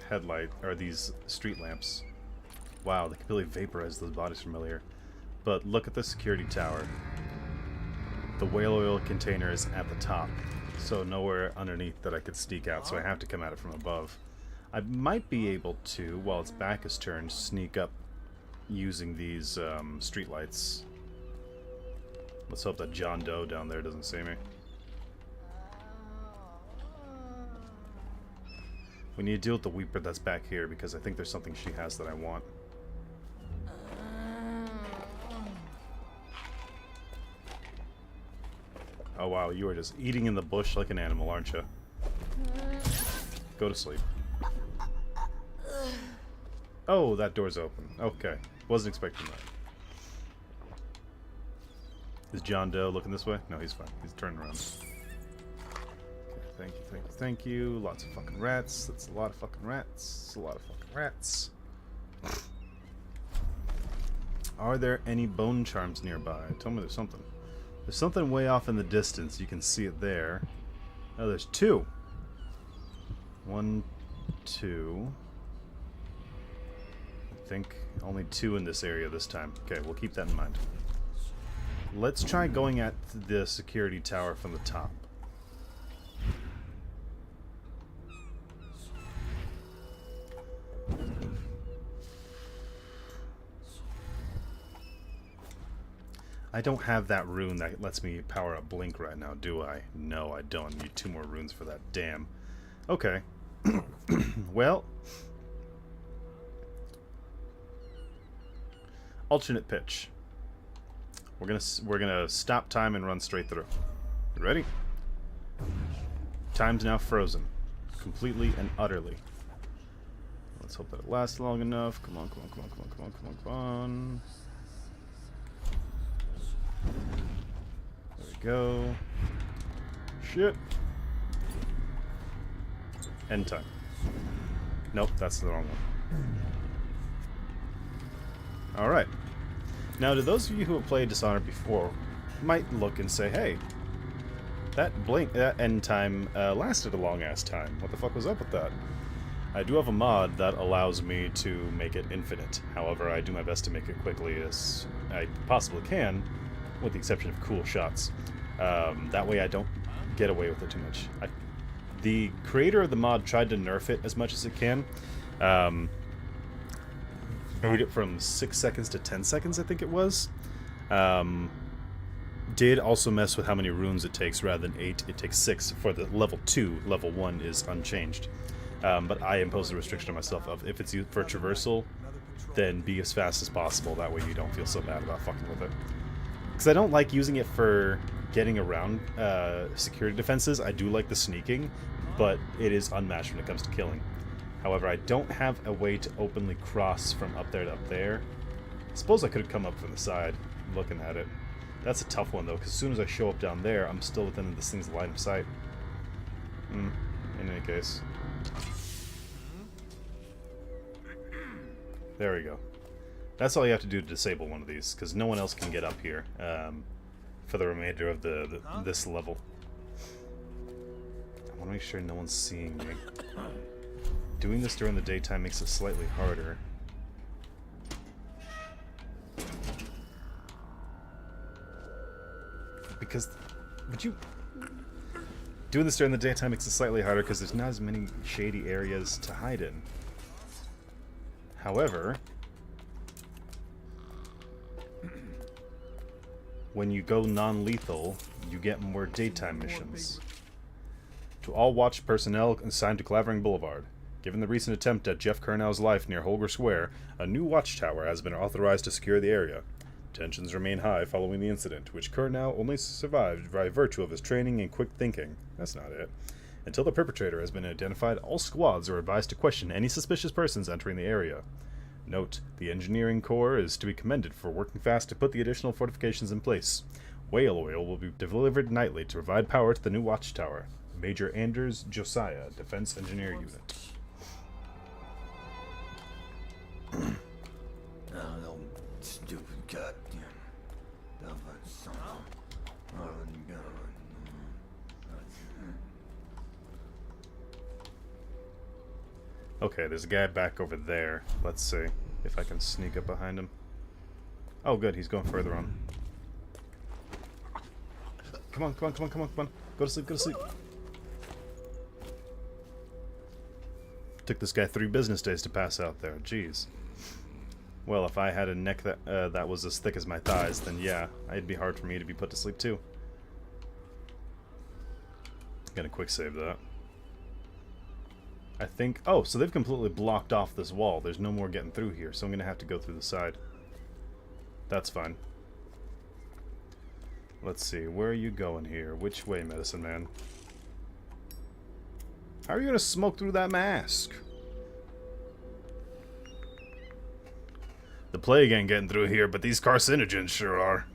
headlight or these street lamps. Wow, they completely vaporized those bodies from earlier. But look at the security tower. The whale oil container is at the top, so nowhere underneath that I could sneak out, so I have to come at it from above. I might be able to, while its back is turned, sneak up using these street lights. Let's hope that John Doe down there doesn't see me. We need to deal with the Weeper that's back here because I think there's something she has that I want. Oh wow, you are just eating in the bush like an animal, aren't you? Go to sleep. Oh, that door's open. Okay. Wasn't expecting that. Is John Doe looking this way? No, he's fine. He's turning around. Thank you, thank you, thank you. Lots of fucking rats. That's a lot of fucking rats. That's a lot of fucking rats. Are there any bone charms nearby? Tell me there's something. There's something way off in the distance. You can see it there. Oh, there's two. 1, 2. I think only 2 in this area this time. Okay, we'll keep that in mind. Let's try going at the security tower from the top. I don't have that rune that lets me power up Blink right now, do I? No, I don't. I need 2 more runes for that. Damn. Okay. Well. Alternate pitch. We're gonna stop time and run straight through. You ready? Time's now frozen. Completely and utterly. Let's hope that it lasts long enough. Come on, come on, come on, come on, come on, come on, come on. There we go. Shit. End time. Nope, that's the wrong one. Alright. Now, to those of you who have played Dishonored before, might look and say, hey, that end time lasted a long ass time. What the fuck was up with that? I do have a mod that allows me to make it infinite. However, I do my best to make it quickly as I possibly can, with the exception of cool shots. That way I don't get away with it too much. The creator of the mod tried to nerf it as much as it can. Moved it from 6 seconds to 10 seconds, I think it was. Did also mess with how many runes it takes. Rather than 8, it takes 6 for the level 2. Level 1 is unchanged. But I imposed a restriction on myself of if it's used for traversal, then be as fast as possible. That way you don't feel so bad about fucking with it. Because I don't like using it for getting around security defenses. I do like the sneaking, but it is unmatched when it comes to killing. However, I don't have a way to openly cross from up there to up there. I suppose I could have come up from the side, looking at it. That's a tough one, though, because as soon as I show up down there, I'm still within this thing's line of sight. In any case. There we go. That's all you have to do to disable one of these, because no one else can get up here for the remainder of this level. I want to make sure no one's seeing me. Doing this during the daytime makes it slightly harder. Because, doing this during the daytime makes it slightly harder because there's not as many shady areas to hide in. However, when you go non-lethal, you get more daytime missions. To all watch personnel assigned to Clavering Boulevard. Given the recent attempt at Jeff Kernow's life near Holger Square, a new watchtower has been authorized to secure the area. Tensions remain high following the incident, which Kernow only survived by virtue of his training and quick thinking. That's not it. Until the perpetrator has been identified, all squads are advised to question any suspicious persons entering the area. Note, the engineering corps is to be commended for working fast to put the additional fortifications in place. Whale oil will be delivered nightly to provide power to the new watchtower. Major Anders Josiah, Defense Engineer Unit. Oh, stupid goddamn. Okay, there's a guy back over there. Let's see if I can sneak up behind him. Oh, good, he's going further on. Come on, come on, come on, come on, come on. Go to sleep, go to sleep. Took this guy 3 business days to pass out there. Jeez. Well, if I had a neck that was as thick as my thighs, then yeah, it'd be hard for me to be put to sleep too. Gonna quick save that. I think... Oh, so they've completely blocked off this wall. There's no more getting through here, so I'm gonna have to go through the side. That's fine. Let's see, where are you going here? Which way, Medicine Man? How are you gonna smoke through that mask? The plague ain't getting through here, but these carcinogens sure are.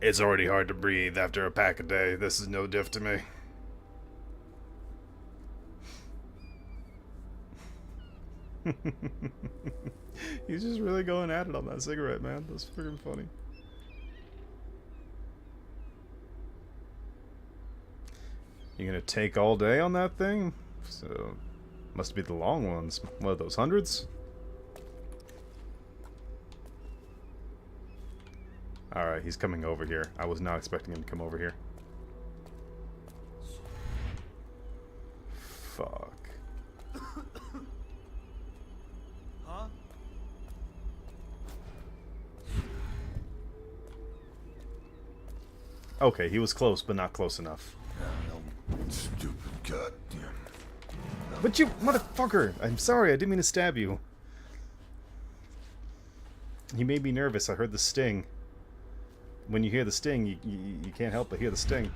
It's already hard to breathe after a pack a day. This is no diff to me. He's just really going at it on that cigarette, man. That's freaking funny. You gonna take all day on that thing? So, must be the long ones. What are those, hundreds? Alright, he's coming over here. I was not expecting him to come over here. Fuck. Huh? Okay, he was close, but not close enough. Stupid goddamn. But you motherfucker! I'm sorry, I didn't mean to stab you. He made me nervous. I heard the sting. When you hear the sting, you can't help but hear the sting.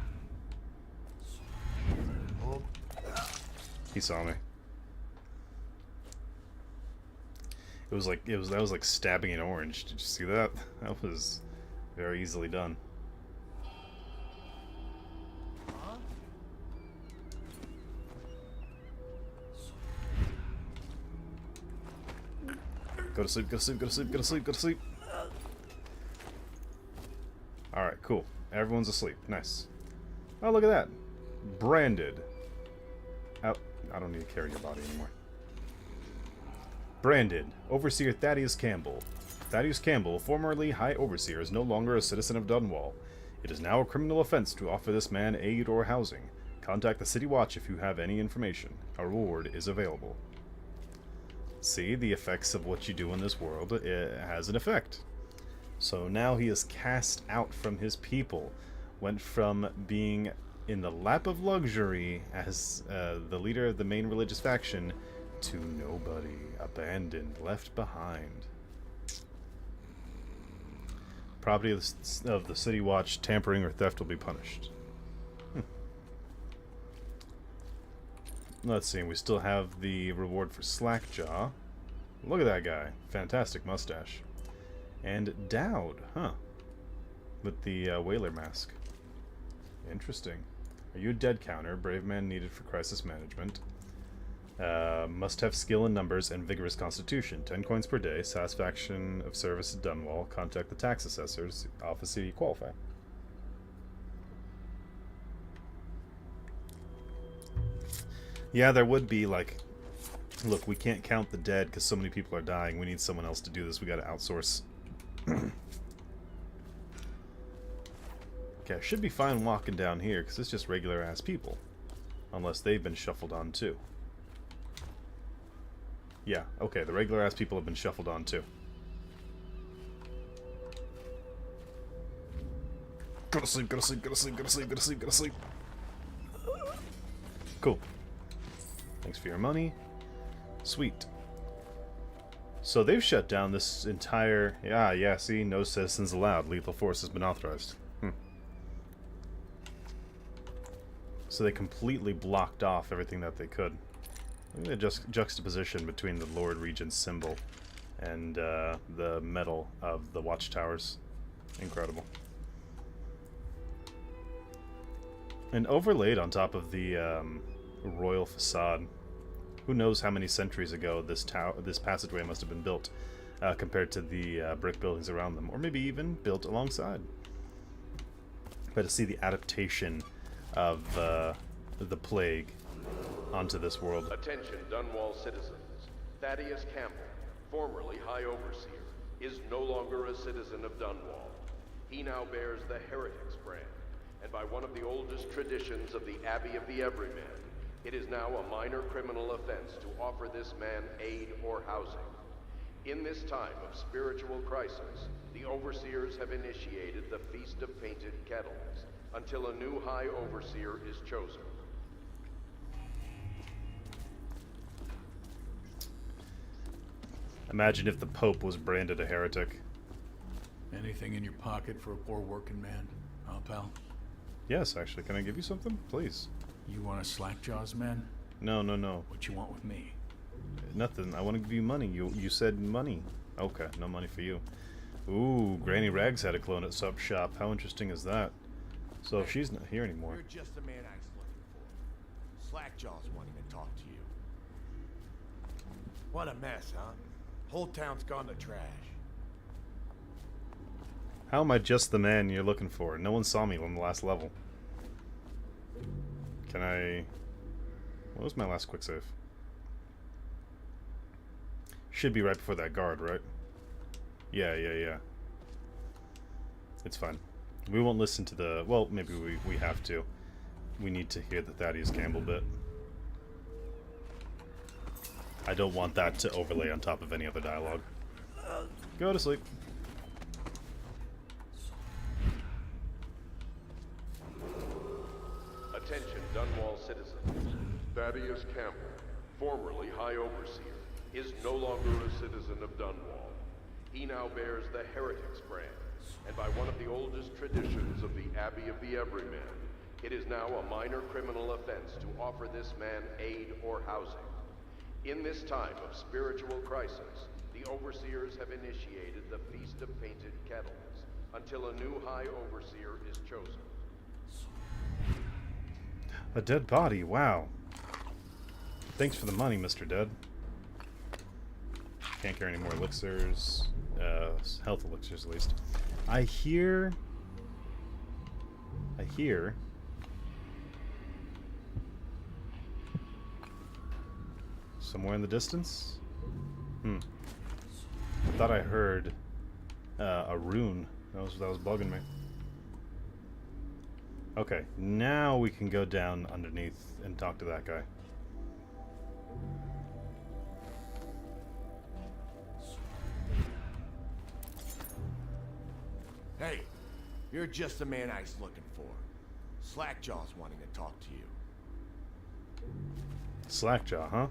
He saw me. That was like stabbing an orange. Did you see that? That was very easily done. Go to sleep, go to sleep, go to sleep, go to sleep, go to sleep. Alright, cool. Everyone's asleep. Nice. Oh, look at that. Branded. Oh, I don't need to carry your body anymore. Branded. Overseer Thaddeus Campbell. Thaddeus Campbell, formerly High Overseer, is no longer a citizen of Dunwall. It is now a criminal offense to offer this man aid or housing. Contact the City Watch if you have any information. A reward is available. See, the effects of what you do in this world, it has an effect. So now he is cast out from his people. Went from being in the lap of luxury as the leader of the main religious faction to nobody, abandoned, left behind. Property of the City Watch tampering or theft will be punished. Let's see, we still have the reward for Slackjaw. Look at that guy. Fantastic mustache. And Dowd, huh? With the whaler mask. Interesting. Are you a dead counter? Brave man needed for crisis management. Must have skill in numbers and vigorous constitution. 10 coins per day. Satisfaction of service at Dunwall. Contact the tax assessors. Office city qualify. Yeah, there would be like, look, we can't count the dead because so many people are dying. We need someone else to do this. We got to outsource. Okay, I should be fine walking down here because it's just regular ass people, unless they've been shuffled on too. Yeah, okay, the regular ass people have been shuffled on too. Go to sleep, go to sleep, go to sleep, go to sleep, go to sleep, go to sleep. Cool. Thanks for your money. Sweet. So they've shut down this entire... Yeah, see? No citizens allowed. Lethal force has been authorized. So they completely blocked off everything that they could. Look at the juxtaposition between the Lord Regent's symbol and the metal of the watchtowers. Incredible. And overlaid on top of the royal facade. Who knows how many centuries ago this passageway must have been built compared to the brick buildings around them, or maybe even built alongside. But to see the adaptation of the plague onto this world. Attention, Dunwall citizens. Thaddeus Campbell, formerly High Overseer, is no longer a citizen of Dunwall. He now bears the Heretics brand, and by one of the oldest traditions of the Abbey of the Everyman, it is now a minor criminal offense to offer this man aid or housing. In this time of spiritual crisis, the Overseers have initiated the Feast of Painted Kettles until a new High Overseer is chosen. Imagine if the Pope was branded a heretic. Anything in your pocket for a poor working man, huh, pal? Yes, actually. Can I give you something? Please. You want a slackjaws, man? No. What you want with me? Nothing. I want to give you money. You said money. Okay, no money for you. Ooh, Granny Rags had a clone at Sub Shop. How interesting is that? So if she's not here anymore. You're just the man I was looking for. Slackjaws wanting to talk to you. What a mess, huh? Whole town's gone to trash. How am I just the man you're looking for? No one saw me on the last level. Can I... What was my last quick save? Should be right before that guard, right? Yeah. It's fine. We won't listen to the... Well, maybe we have to. We need to hear the Thaddeus Campbell bit. I don't want that to overlay on top of any other dialogue. Go to sleep. Attention, Dunwall citizens. Thaddeus Campbell, formerly High Overseer, is no longer a citizen of Dunwall. He now bears the Heretics brand, and by one of the oldest traditions of the Abbey of the Everyman, it is now a minor criminal offense to offer this man aid or housing. In this time of spiritual crisis, the Overseers have initiated the Feast of Painted Kettles until a new High Overseer is chosen. A dead body, wow. Thanks for the money, Mr. Dead. Can't carry any more elixirs. Health elixirs, at least. I hear I hear... somewhere in the distance? I thought I heard a rune. That was bugging me. Okay, now we can go down underneath and talk to that guy. Hey, you're just the man I was looking for. Slackjaw's wanting to talk to you. Slackjaw, huh?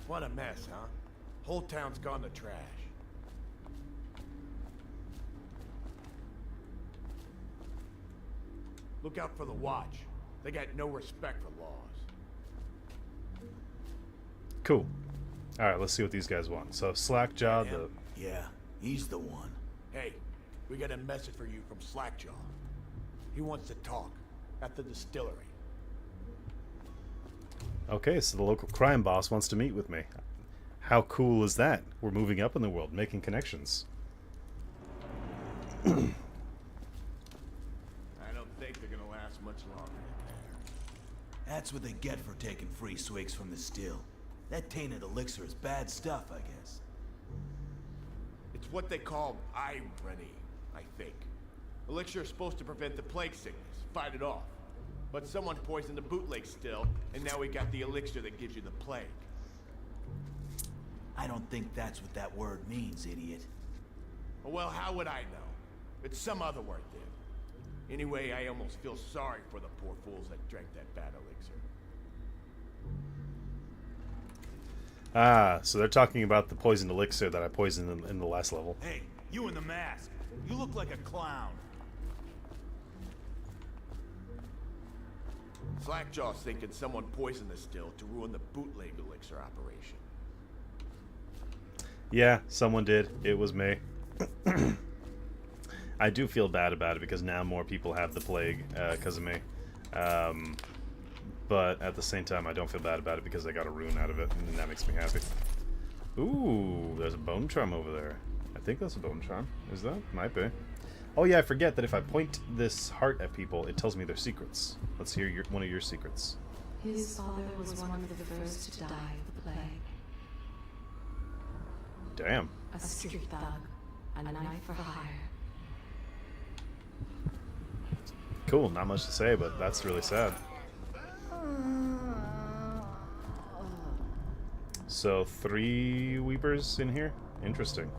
What a mess, huh? Whole town's gone to trash. Look out for the Watch. They got no respect for laws. Cool. Alright, let's see what these guys want. So, Slackjaw, the... Yeah, he's the one. Hey, we got a message for you from Slackjaw. He wants to talk at the distillery. Okay, so the local crime boss wants to meet with me. How cool is that? We're moving up in the world, making connections. I don't think they're gonna last much longer. That's what they get for taking free swigs from the still. That tainted elixir is bad stuff, I guess. It's what they call irony, I think. Elixir is supposed to prevent the plague sickness, fight it off. But someone poisoned the bootleg still, and now we got the elixir that gives you the plague. I don't think that's what that word means, idiot. Well, how would I know? It's some other word then. Anyway, I almost feel sorry for the poor fools that drank that bad elixir. Ah, so they're talking about the poisoned elixir that I poisoned in the last level. Hey, you in the mask. You look like a clown. Slackjaw's thinking someone poisoned the still to ruin the bootleg elixir operation. Yeah, someone did. It was me. I do feel bad about it because now more people have the plague because of me. But at the same time, I don't feel bad about it because I got a rune out of it, and that makes me happy. Ooh, there's a bone charm over there. I think that's a bone charm. Is that? Might be. Oh yeah, I forget that if I point this heart at people, it tells me their secrets. Let's hear one of your secrets. His father was one of the first to die of the plague. Damn. A street thug, a knife for hire. Cool, not much to say, but that's really sad. So 3 weepers in here? Interesting.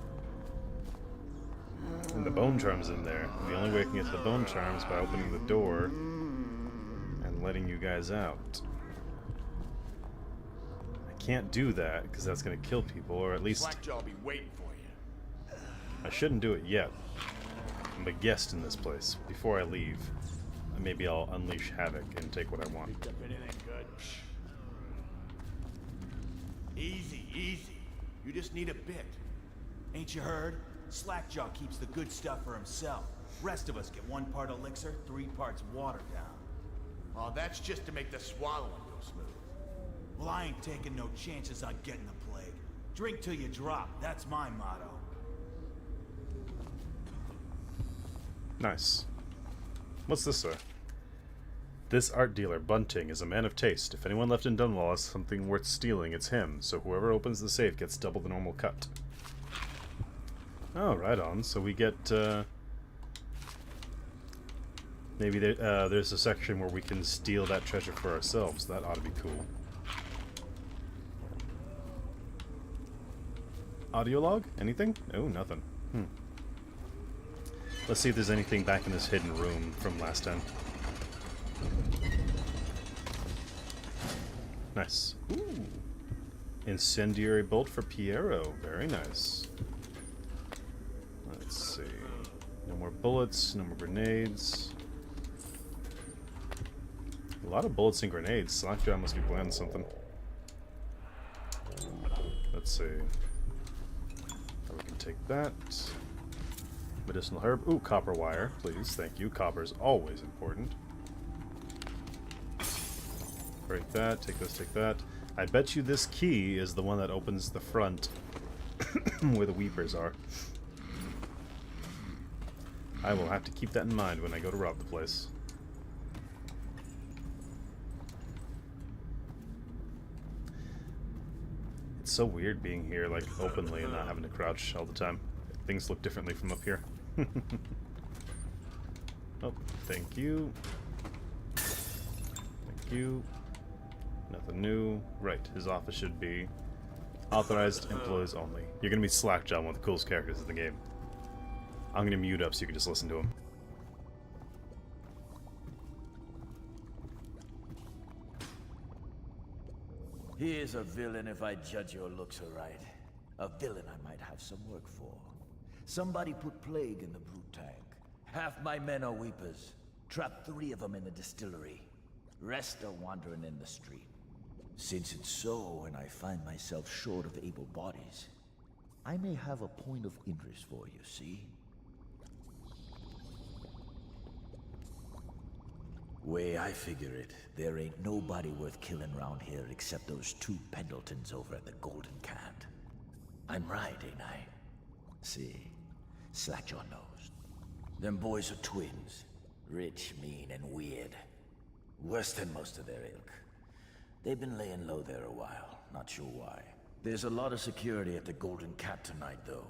And the bone charm's in there. The only way I can get to the bone charm is by opening the door and letting you guys out. I can't do that because that's going to kill people, or at least Slackjaw'll be waiting for you. I shouldn't do it yet. I'm a guest in this place. Before I leave, maybe I'll unleash havoc and take what I want. Picked up anything good? Easy, easy. You just need a bit. Ain't you heard? Slackjaw keeps the good stuff for himself. Rest of us get 1 part elixir, 3 parts watered down. Oh, that's just to make the swallowing go smooth. Well, I ain't taking no chances on getting the plague. Drink till you drop. That's my motto. Nice. What's this, sir? This art dealer, Bunting, is a man of taste. If anyone left in Dunwall has something worth stealing, it's him, so whoever opens the safe gets double the normal cut. Oh, right on. So we get, maybe there's a section where we can steal that treasure for ourselves. That ought to be cool. Audio log? Anything? Oh, nothing. Let's see if there's anything back in this hidden room from last time. Nice. Ooh. Incendiary bolt for Piero. Very nice. Let's see. No more bullets, no more grenades. A lot of bullets and grenades. Slackjaw must be planning something. Let's see. Now we can take that. Medicinal herb. Ooh, copper wire, please. Thank you. Copper is always important. Break that. Take this, take that. I bet you this key is the one that opens the front where the weepers are. I will have to keep that in mind when I go to rob the place. It's so weird being here, like, openly and not having to crouch all the time. Things look differently from up here. Oh, thank you. Thank you. Nothing new. Right, his office should be authorized employees only. You're gonna be Slackjaw, one of the coolest characters in the game. I'm gonna mute up so you can just listen to him. He is a villain if I judge your looks aright. A villain I might have some work for. Somebody put plague in the brute tank. Half my men are weepers. Trapped 3 of them in the distillery. Rest are wandering in the street. Since it's so, and I find myself short of able bodies, I may have a point of interest for you, see? Way I figure it, there ain't nobody worth killing around here except those 2 Pendletons over at the Golden Cat. I'm right, ain't I? See, Slackjaw knows. Them boys are twins. Rich, mean, and weird. Worse than most of their ilk. They've been laying low there a while, not sure why. There's a lot of security at the Golden Cat tonight, though.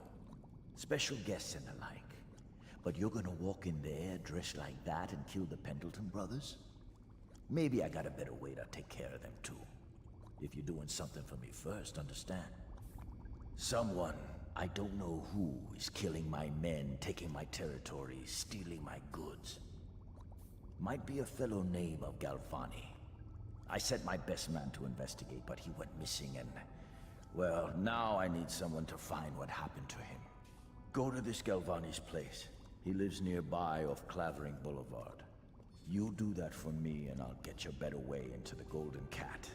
Special guests and the like. But you're gonna walk in there dressed like that and kill the Pendleton brothers? Maybe I got a better way to take care of them, too. If you're doing something for me first, understand? Someone, I don't know who, is killing my men, taking my territory, stealing my goods. Might be a fellow named of Galvani. I sent my best man to investigate, but he went missing and... well, now I need someone to find what happened to him. Go to this Galvani's place. He lives nearby off Clavering Boulevard. You do that for me and I'll get you a better way into the Golden Cat.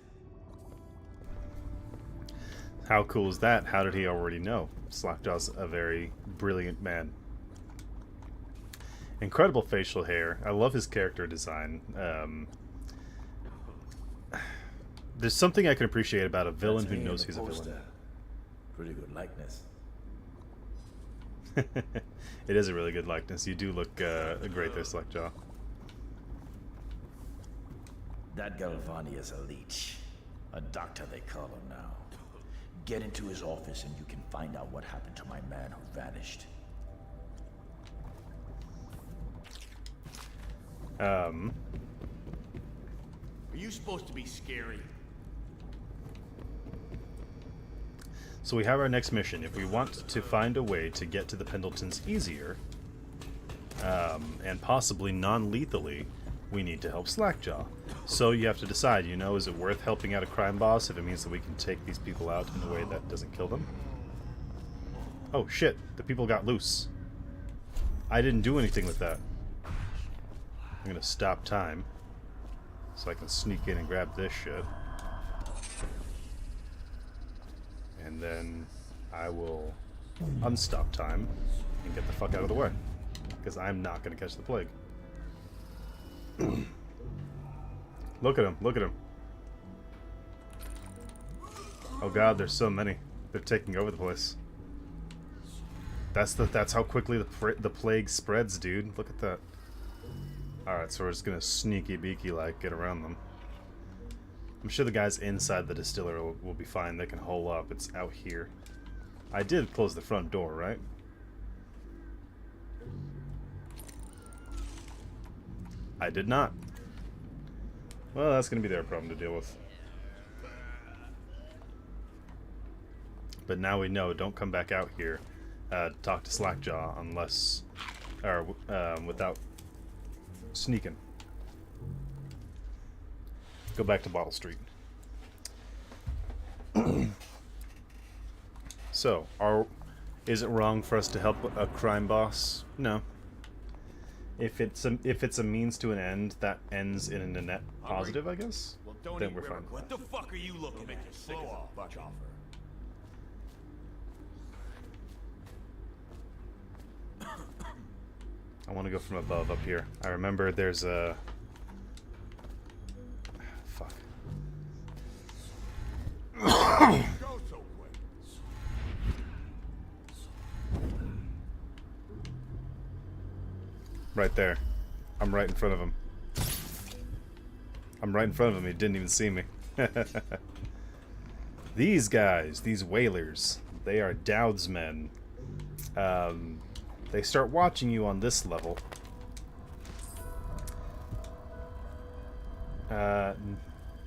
How cool is that? How did he already know? Slackjaw's a very brilliant man. Incredible facial hair. I love his character design. There's something I can appreciate about a villain who knows he's a villain. Pretty good likeness. It is a really good likeness. You do look great there, Slackjaw. That Galvani is a leech. A doctor, they call him now. Get into his office and you can find out what happened to my man who vanished. Are you supposed to be scary? So we have our next mission. If we want to find a way to get to the Pendletons easier, and possibly non-lethally, we need to help Slackjaw. So you have to decide, you know, is it worth helping out a crime boss if it means that we can take these people out in a way that doesn't kill them? Oh shit, the people got loose. I didn't do anything with that. I'm gonna stop time so I can sneak in and grab this shit. And then I will unstop time and get the fuck out of the way. Because I'm not going to catch the plague. Look at him, look at him. Oh god, there's so many. They're taking over the place. That's how quickly the plague spreads, dude. Look at that. Alright, so we're just going to sneaky beaky like get around them. I'm sure the guys inside the distillery will be fine. They can hole up. It's out here. I did close the front door, right? I did not. Well, that's going to be their problem to deal with. But now we know. Don't come back out here to talk to Slackjaw unless... or without sneaking. Go back to Bottle Street. So, is it wrong for us to help a crime boss? No. If it's a means to an end that ends in a net positive, I guess, Well, then we're fine. What the fuck are you looking at? Blow off, fuck off. I want to go from above up here. I remember there's a... Fuck. Go so quick. Right there. I'm right in front of him. I'm right in front of him. He didn't even see me. These guys, these whalers, they are Dowd's men. They start watching you on this level.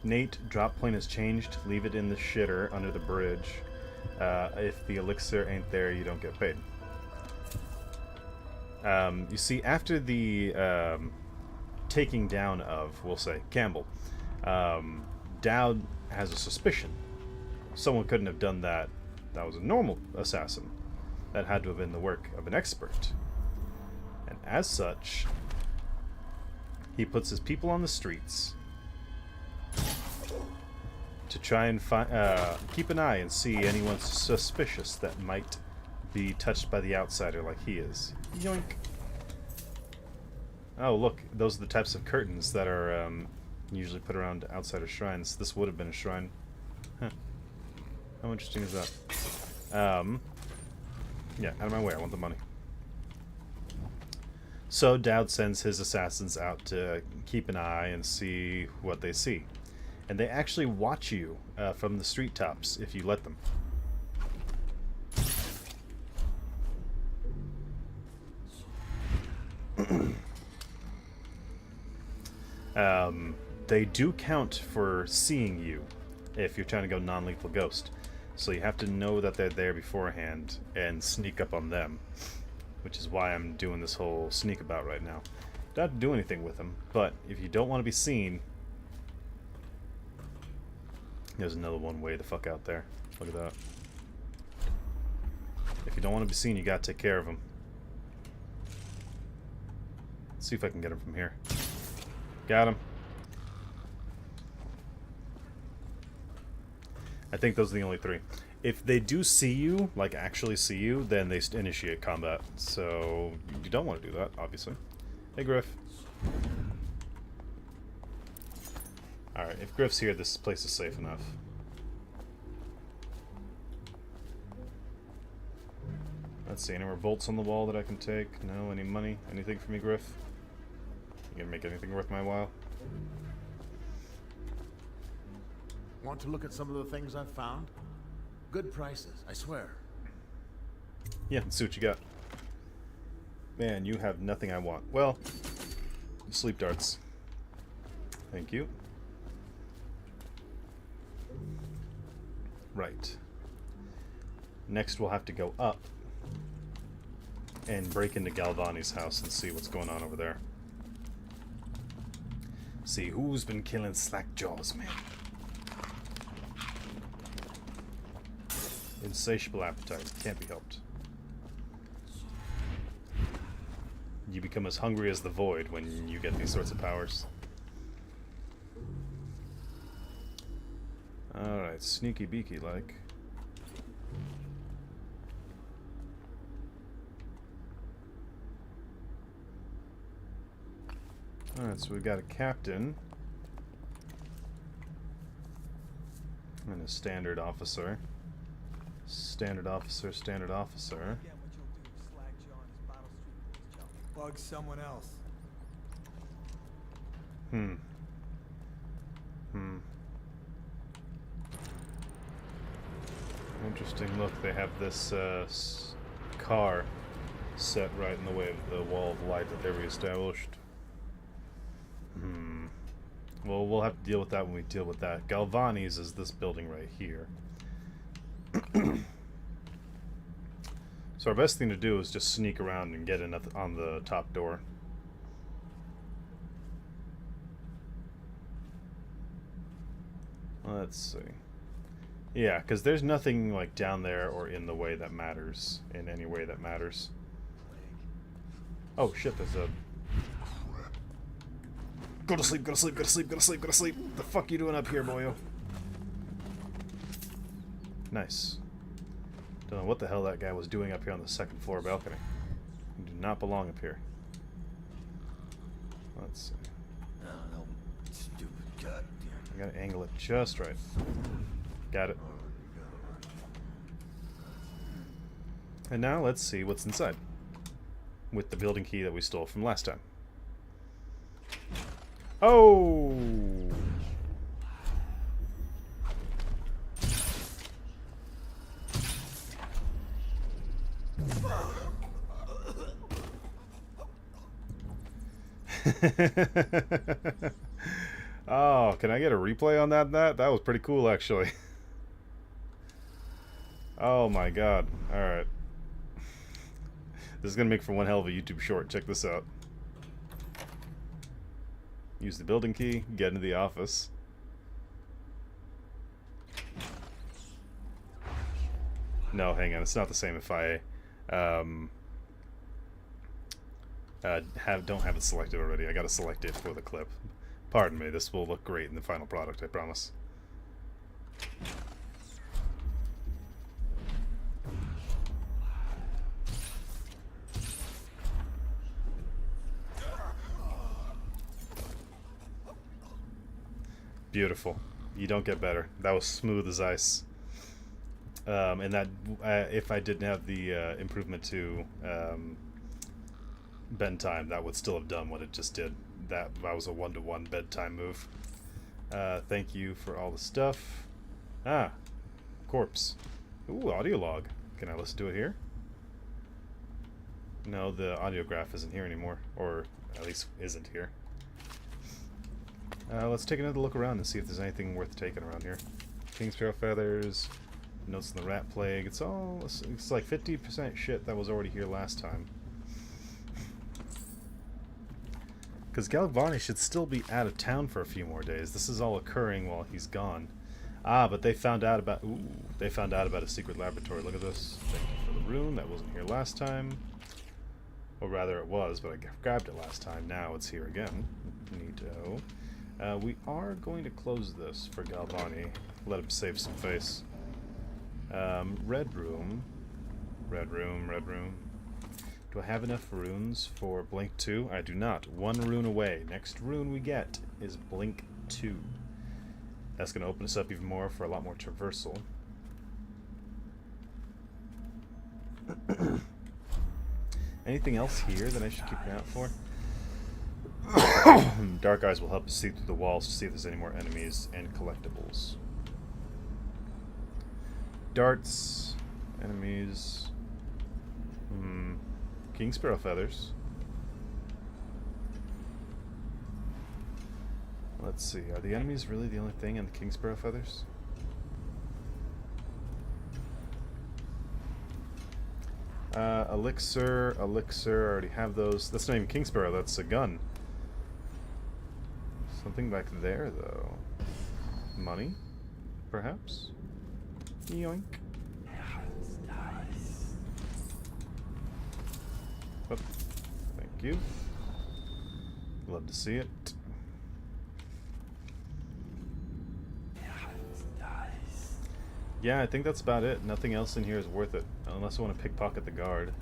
Nate, drop point has changed. Leave it in the shitter under the bridge. If the elixir ain't there, you don't get paid. You see, after the taking down of, we'll say, Campbell, Dowd has a suspicion. Someone couldn't have done that. That was a normal assassin. That had to have been the work of an expert. And as such, he puts his people on the streets to try and keep an eye and see anyone suspicious that might be touched by the outsider like he is. Yoink. Oh, look, those are the types of curtains that are usually put around outsider shrines. This would have been a shrine. Huh. How interesting is that? Yeah, out of my way, I want the money. So Dowd sends his assassins out to keep an eye and see what they see. And they actually watch you from the street tops if you let them. They do count for seeing you if you're trying to go non-lethal ghost. So you have to know that they're there beforehand and sneak up on them. Which is why I'm doing this whole sneak about right now. Don't have to do anything with them, but if you don't want to be seen... There's another one way the fuck out there. Look at that. If you don't want to be seen, you gotta take care of them. Let's see if I can get him from here. Got him. I think those are the only three. If they do see you, like actually see you, then they initiate combat. So you don't want to do that, obviously. Hey, Griff. Alright, if Griff's here, this place is safe enough. Let's see, any more bolts on the wall that I can take? No? Any money? Anything for me, Griff? You gonna make anything worth my while? Want to look at some of the things I've found? Good prices, I swear. Yeah, let's see what you got. Man, you have nothing I want. Well, sleep darts. Thank you. Right. Next we'll have to go up and break into Galvani's house and see what's going on over there. See who's been killing Slackjaw's man. Insatiable appetite. Can't be helped. You become as hungry as the void when you get these sorts of powers. Alright, sneaky beaky like. Alright, so we've got a captain. And a standard officer. Standard officer, standard officer. Bug someone else. Interesting. Look, they have this car set right in the way of the wall of light that they reestablished. Well, we'll have to deal with that when we deal with that. Galvani's is this building right here. So our best thing to do is just sneak around and get in on the top door. Let's see. Yeah, because there's nothing like down there or in the way that matters. In any way that matters. Oh shit, there's a... Go to sleep, go to sleep, go to sleep, go to sleep, go to sleep. What the fuck you doing up here, boyo? Nice. Don't know what the hell that guy was doing up here on the second floor balcony. You do not belong up here. Let's see. No, stupid goddamn. I gotta angle it just right. Got it. And now let's see what's inside. with the building key that we stole from last time. Oh! Oh, can I get a replay on that? That was pretty cool, actually. Oh my god. Alright. This is gonna make for one hell of a YouTube short. Check this out. Use the building key, get into the office. No, hang on. It's not the same if I don't have it selected already. I gotta select it for the clip. Pardon me, this will look great in the final product, I promise. Beautiful. You don't get better. That was smooth as ice. And that, if I didn't have the improvement to bend time, that would still have done what it just did. That was a 1-to-1 bedtime move. Thank you for all the stuff. Ah, corpse. Ooh, audio log. Can I listen to it here? No, the audiograph isn't here anymore, or at least isn't here. Let's take another look around and see if there's anything worth taking around here. King's Sparrow feathers, notes on the rat plague. It's like 50% shit that was already here last time. Because Galvani should still be out of town for a few more days. This is all occurring while he's gone. Ah, but they found out about a secret laboratory. Look at this. Thank you for the rune. That wasn't here last time. Or rather it was, but I grabbed it last time. Now it's here again. Neato. We are going to close this for Galvani. Let him save some face. Red room. Red room, red room. Do I have enough runes for Blink 2? I do not. One rune away. Next rune we get is Blink 2. That's going to open us up even more for a lot more traversal. Anything else here that I should keep an eye out for? Dark eyes will help us see through the walls to see if there's any more enemies and collectibles. Darts, enemies. King Sparrow feathers. Let's see, are the enemies really the only thing in the King Sparrow feathers? Elixir, I already have those. That's not even King Sparrow, that's a gun. Something back there, though. Money? Perhaps? Yoink. Oh, thank you. Love to see it. Yeah, I think that's about it. Nothing else in here is worth it. Unless I want to pickpocket the guard.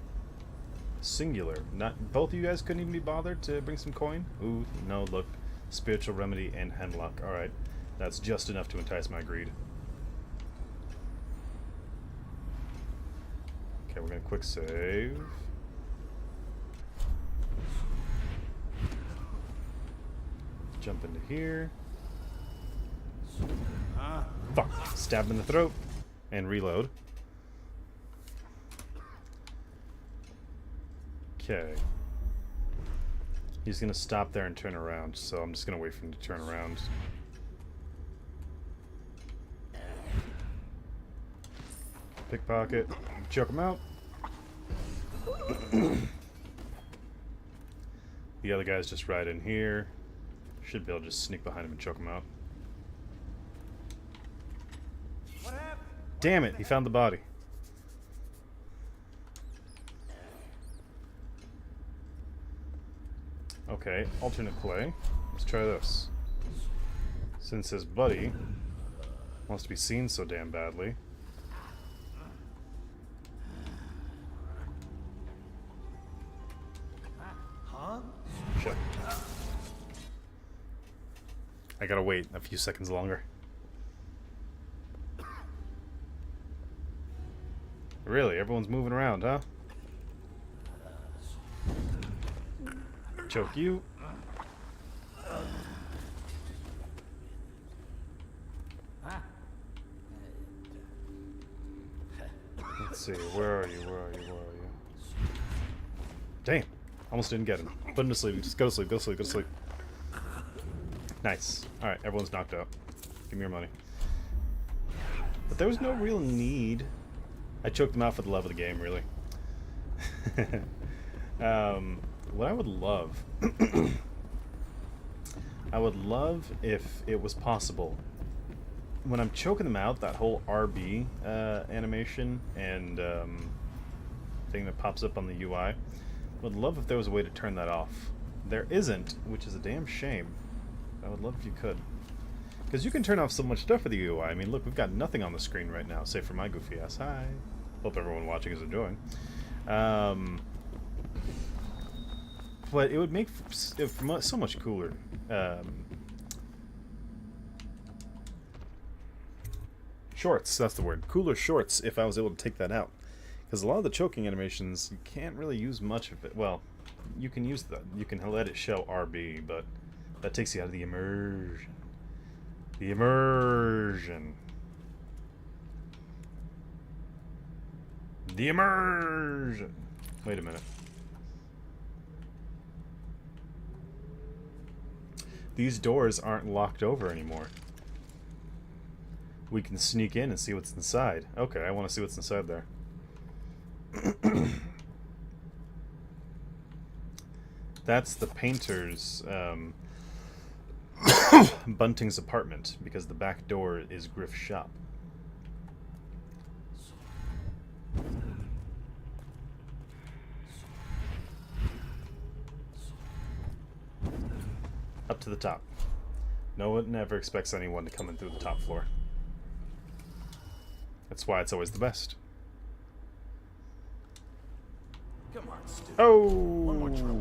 Singular. Not both of you guys couldn't even be bothered to bring some coin? Ooh, no, look. Spiritual remedy and hemlock. Alright. That's just enough to entice my greed. Okay, we're gonna quick save. Jump into here. Fuck. Stab him in the throat. And reload. Okay. He's gonna stop there and turn around, so I'm just gonna wait for him to turn around. Pickpocket. Choke him out. The other guy's just right in here. Should be able to just sneak behind him and choke him out. Damn it, he found the body. Okay, alternate play. Let's try this. Since his buddy wants to be seen so damn badly. Huh? Shit. I gotta wait a few seconds longer. Really? Everyone's moving around, huh? Choke you. Let's see, where are you? Where are you? Where are you? Damn! Almost didn't get him. Put him to sleep. Just go to sleep. Go to sleep. Go to sleep. Nice. Alright, everyone's knocked out. Give me your money. But there was no real need. I choked them out for the love of the game, really. What I would love... I would love if it was possible, when I'm choking them out, that whole RB animation and thing that pops up on the UI, would love if there was a way to turn that off. There isn't, which is a damn shame. I would love if you could. Because you can turn off so much stuff with the UI. I mean, look, we've got nothing on the screen right now, save for my goofy ass. Hi. Hope everyone watching is enjoying. But it would make it so much cooler. Shorts, that's the word. Cooler shorts if I was able to take that out. Because a lot of the choking animations, you can't really use much of it. Well, you can use that. You can let it show RB, but that takes you out of the immersion. The immersion. The immersion. Wait a minute. These doors aren't locked over anymore. We can sneak in and see what's inside. Okay, I want to see what's inside there. That's the painter's Bunting's apartment, because the back door is Griff's shop. Up to the top. No one ever expects anyone to come in through the top floor. That's why it's always the best. Come on, Stu. Oh! One more try.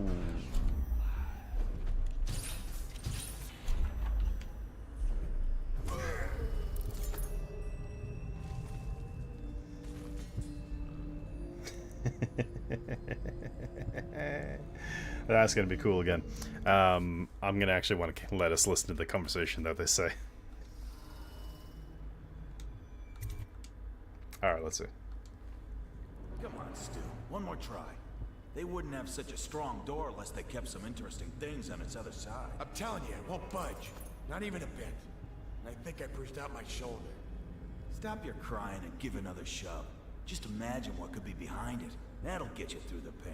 That's gonna be cool again. I'm gonna actually want to let us listen to the conversation that they say. Alright, let's see. Come on, Stu. One more try. They wouldn't have such a strong door unless they kept some interesting things on its other side. I'm telling you, it won't budge. Not even a bit. I think I pushed out my shoulder. Stop your crying and give another shove. Just imagine what could be behind it. That'll get you through the pain.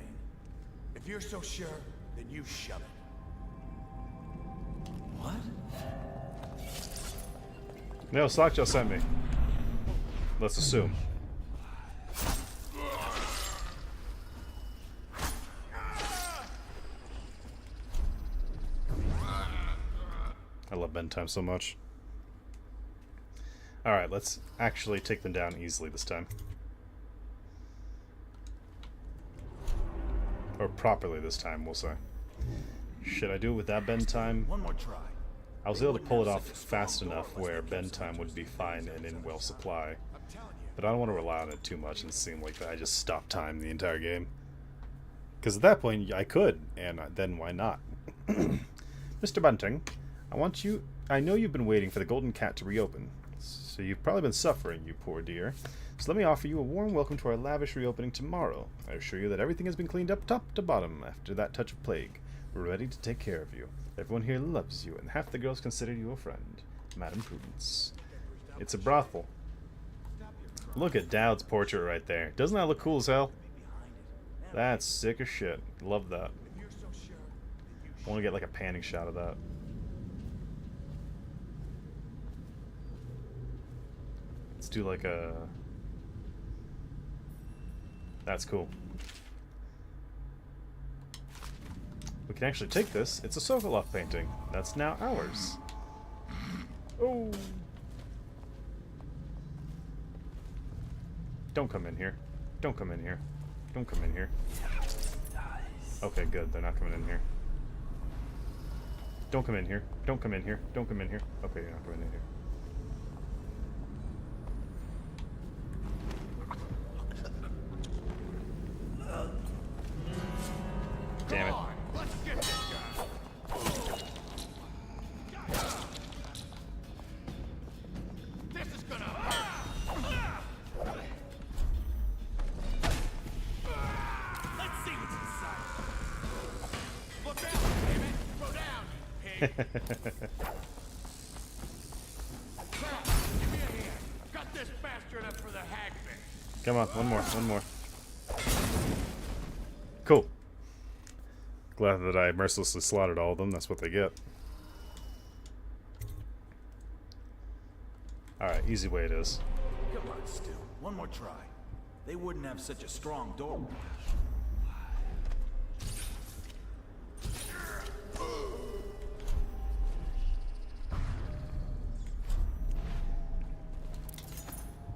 If you're so sure, then you shove it. What? No, Slackjaw sent me. Let's assume. I love bedtime so much. Alright, let's actually take them down easily this time. Or properly this time, we'll say. Should I do it with that bend time? One more try. I was able to pull it off fast enough where bend time would be fine and in well supply. But I don't want to rely on it too much and seem like I just stop time the entire game. Because at that point, I could, and then why not? Mr. Bunting, I know you've been waiting for the Golden Cat to reopen. So you've probably been suffering, you poor dear. So let me offer you a warm welcome to our lavish reopening tomorrow. I assure you that everything has been cleaned up top to bottom after that touch of plague. We're ready to take care of you. Everyone here loves you, and half the girls consider you a friend. Madam Prudence. It's a brothel. Look at Dowd's portrait right there. Doesn't that look cool as hell? That's sick as shit. Love that. I want to get like a panning shot of that. Let's do like a... That's cool. We can actually take this. It's a Sokolov painting. That's now ours. Oh! Don't come in here. Don't come in here. Don't come in here. Okay, good. They're not coming in here. Don't come in here. Don't come in here. Don't come in here. Okay, you're not coming in here. Damn it. Let's get this me a hand. Cut this bastard up for the hagman. Come on, one more, one more. Cool. Glad that I mercilessly slaughtered all of them. That's what they get. Alright, easy way it is. Come on, Stu. One more try. They wouldn't have such a strong door.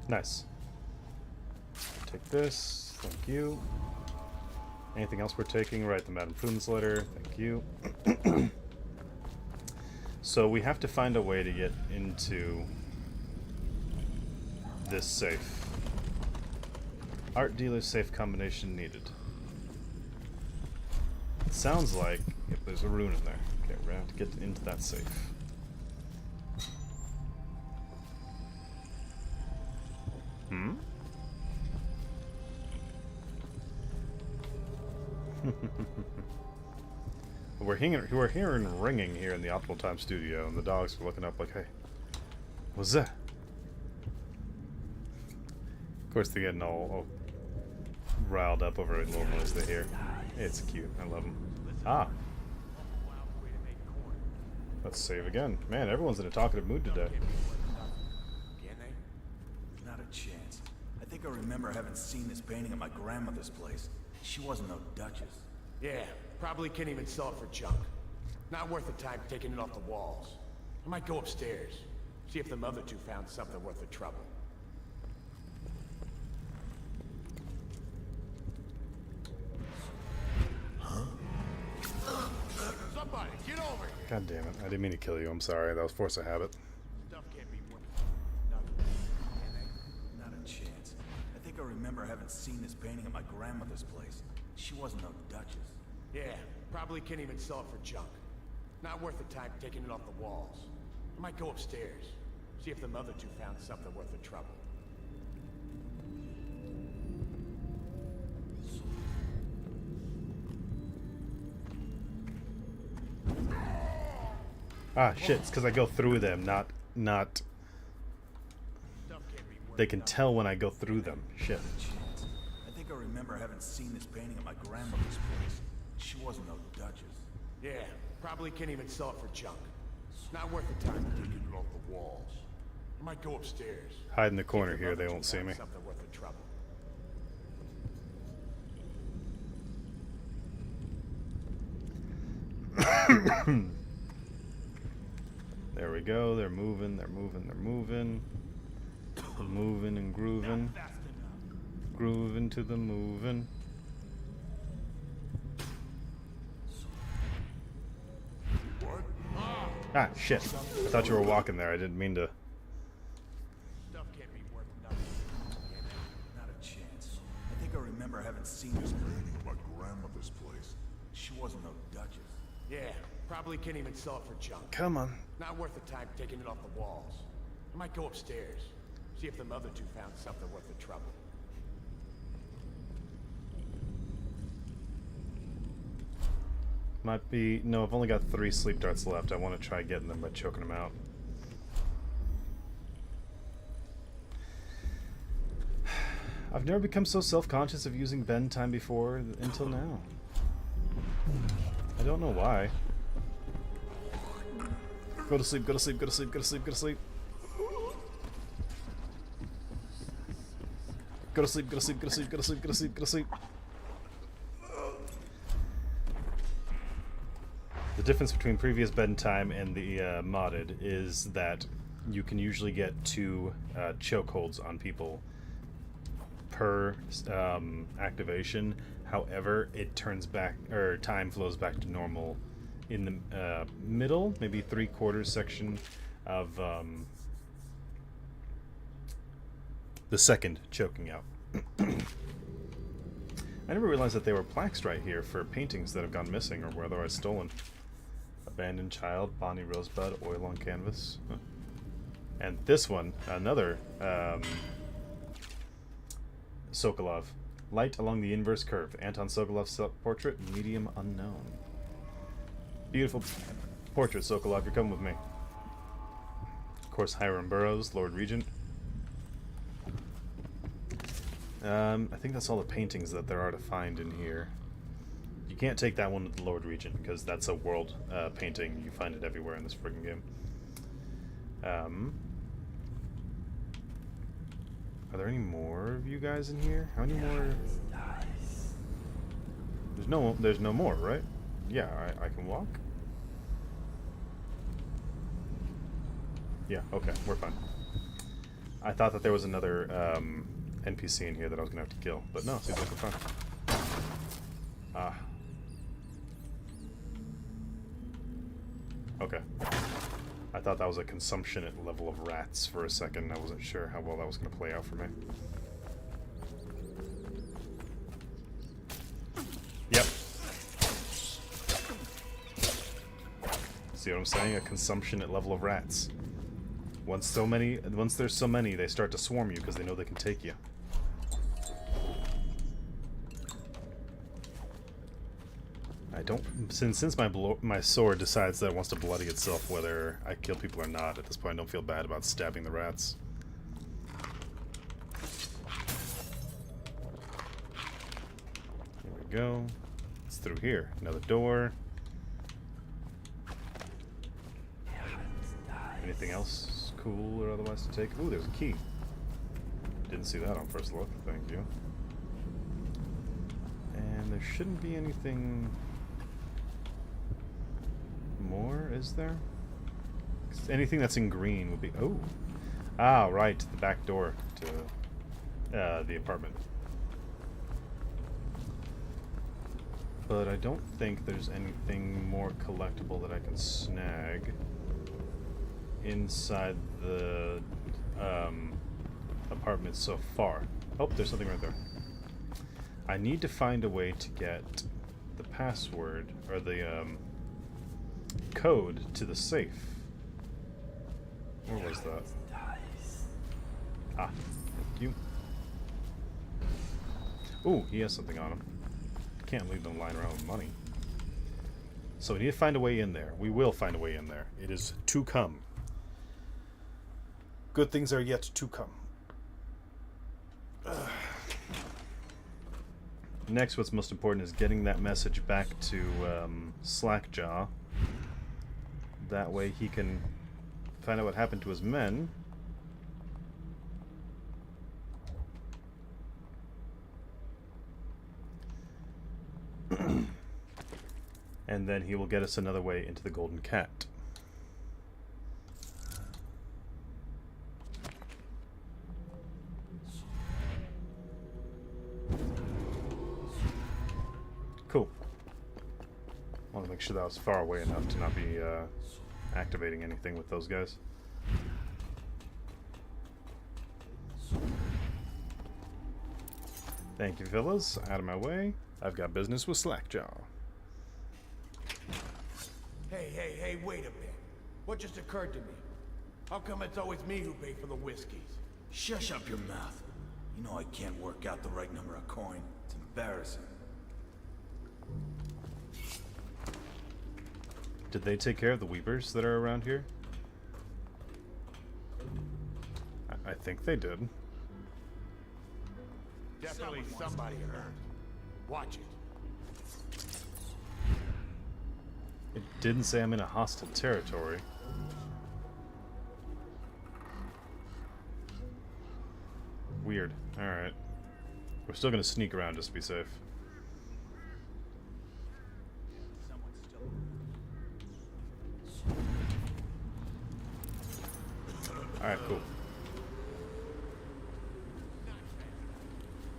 Nice. Take this. Thank you. Anything else we're taking? Right, the Madame Prudence letter. Thank you. So we have to find a way to get into this safe. Art dealer safe combination needed. It sounds like if there's a rune in there. Okay, we're gonna have to get into that safe. Hmm? We're hearing ringing here in the Optimal Time studio, and the dogs are looking up like, hey, what's that? Of course, they're getting all riled up over a little noise they hear. It's cute. I love them. Ah. Let's save again. Man, everyone's in a talkative mood today. Can they? Not a chance. I think I remember having seen this painting at my grandmother's place. She wasn't no duchess. Yeah, probably can't even sell it for junk. Not worth the time taking it off the walls. I might go upstairs, see if them other two found something worth the trouble. Somebody, get over here! God damn it. I didn't mean to kill you. I'm sorry. That was force of habit. Stuff can't be worth nothing. Can they? Not a chance. I think I remember having seen this painting at my grandmother's place. She wasn't no duchess. Yeah, probably can't even sell it for junk. Not worth the time taking it off the walls. I might go upstairs, see if them other two found something worth the trouble. Ah, shit. It's because I go through them, not... They can tell when I go through them. Shit. I think I remember having seen this painting at my grandmother's place. She wasn't no duchess. Yeah, probably can't even sell it for junk. Not worth the time taking it off the walls. I might go upstairs. Hide in the corner here. They won't see me. Something worth the trouble. There we go. They're moving. They're moving. They're moving. Moving and grooving. Grooving to the moving. Ah, shit. I thought you were walking there. I didn't mean to. Stuff can't be worth nothing. Not a chance. I think I remember having seen this painting at my grandmother's place. She wasn't no duchess. Yeah, probably can't even sell it for junk. Come on. Not worth the time taking it off the walls. I might go upstairs, see if them other two found something worth the trouble. Might be... No, I've only got 3 sleep darts left. I want to try getting them by choking them out. I've never become so self-conscious of using bend time before until now. I don't know why. Go to sleep, go to sleep, go to sleep, go to sleep, go to sleep. Go to sleep, go to sleep, go to sleep, go to sleep, go to sleep, go to sleep. The difference between previous bedtime and the modded is that you can usually get 2 chokeholds on people per activation. However, it turns back, or time flows back to normal in the middle, maybe 3/4 section of the second choking out. I never realized that there were plaques right here for paintings that have gone missing or were otherwise stolen. Abandoned Child, Bonnie Rosebud, Oil on Canvas. Huh. And this one, another Sokolov. Light along the inverse curve. Anton Sokolov's portrait, medium unknown. Beautiful. Portrait, Sokolov, you're coming with me. Of course, Hiram Burroughs, Lord Regent. I think that's all the paintings that there are to find in here. You can't take that one to the Lord Regent, because that's a world painting. You find it everywhere in this friggin' game. Are there any more of you guys in here? How many more? There's no more, right? Yeah, I can walk? Yeah, okay, we're fine. I thought that there was another NPC in here that I was gonna have to kill, but no, seems like we're fine. Ah. Okay. I thought that was a consumption level of rats for a second. I wasn't sure how well that was gonna play out for me. Yep. See what I'm saying? A consumption level of rats. Once there's so many, they start to swarm you because they know they can take you. I don't. Since my sword decides that it wants to bloody itself, whether I kill people or not, at this point I don't feel bad about stabbing the rats. Here we go. It's through here. Another door. Anything else cool or otherwise to take? Ooh, there's a key. Didn't see that on first look. Thank you. And there shouldn't be anything more, is there? 'Cause anything that's in green would be... Oh! Ah, right. The back door to the apartment. But I don't think there's anything more collectible that I can snag inside the apartment so far. Oh, there's something right there. I need to find a way to get the password, or the code to the safe. Where was that? Ah, thank you. Ooh, he has something on him. Can't leave them lying around with money. So we need to find a way in there. We will find a way in there. It is to come. Good things are yet to come. Next, what's most important is getting that message back to Slackjaw. That way he can find out what happened to his men. And then he will get us another way into the Golden Cat. Cool. I want to make sure that was far away enough to not be activating anything with those guys. Thank you, fellas. Out of my way. I've got business with Slackjaw. Hey, wait a bit. What just occurred to me? How come it's always me who pay for the whiskeys? Shush up your mouth. You know I can't work out the right number of coin. It's embarrassing. Did they take care of the weepers that are around here? I think they did. Definitely somebody hurt. Watch it. It didn't say I'm in a hostile territory. Weird. Alright. We're still gonna sneak around just to be safe. Alright, cool.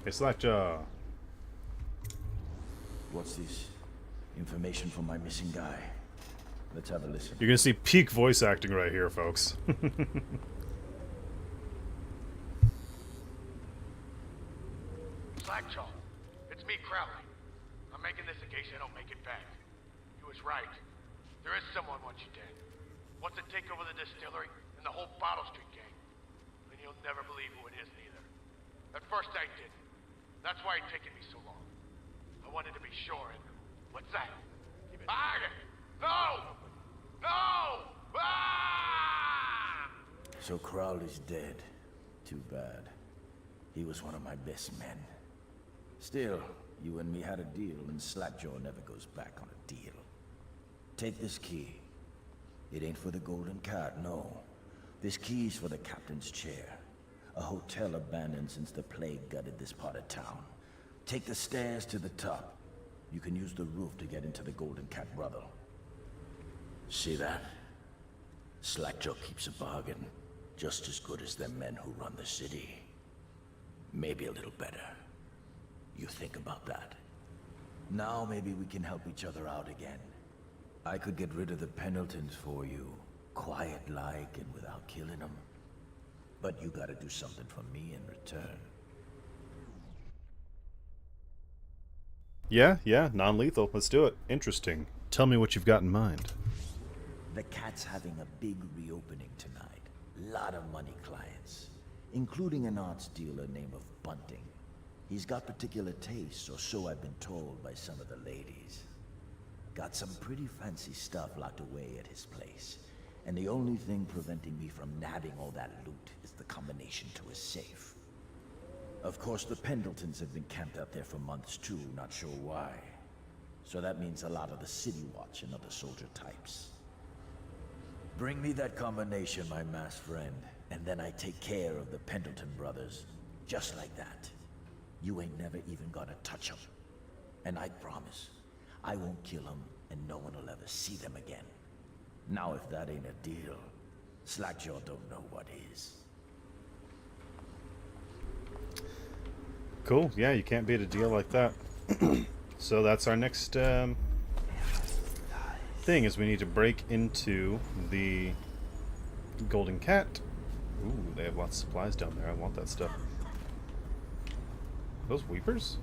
Hey, Slackjaw. What's this? Information from my missing guy. Let's have a listen. You're gonna see peak voice acting right here, folks. Slackjaw, it's me, Crowley. I'm making this in case I don't make it back. You was right. There is someone wants you dead. Wants to take over the distillery and the whole Bottle Street gang. And you'll never believe who it is, neither. At first I didn't. That's why it's taken me so long. I wanted to be sure, and what's that? Keep it hiding! No! No! So Crowley's dead. Too bad. He was one of my best men. Still, you and me had a deal, and Slackjaw never goes back on a deal. Take this key. It ain't for the Golden Cat, no. This key's for the captain's chair. A hotel abandoned since the plague gutted this part of town. Take the stairs to the top. You can use the roof to get into the Golden Cat brothel. See that? Slackjaw keeps a bargain. Just as good as the men who run the city. Maybe a little better. You think about that. Now maybe we can help each other out again. I could get rid of the Pendletons for you. Quiet-like and without killing them. But you gotta do something for me in return. Yeah, non-lethal. Let's do it. Interesting. Tell me what you've got in mind. The Cat's having a big reopening tonight. Lot of money clients, including an arts dealer named of Bunting. He's got particular tastes, or so I've been told by some of the ladies. Got some pretty fancy stuff locked away at his place, and the only thing preventing me from nabbing all that loot is the combination to his safe. Of course, the Pendletons have been camped out there for months too, not sure why. So that means a lot of the City Watch and other soldier types. Bring me that combination, my masked friend, and then I take care of the Pendleton brothers. Just like that. You ain't never even gotta touch them. And I promise, I won't kill them, and no one will ever see them again. Now if that ain't a deal, Slackjaw don't know what is. Cool. Yeah, you can't beat a deal like that. So that's our next thing, is we need to break into the Golden Cat. Ooh, they have lots of supplies down there. I want that stuff. Those weepers?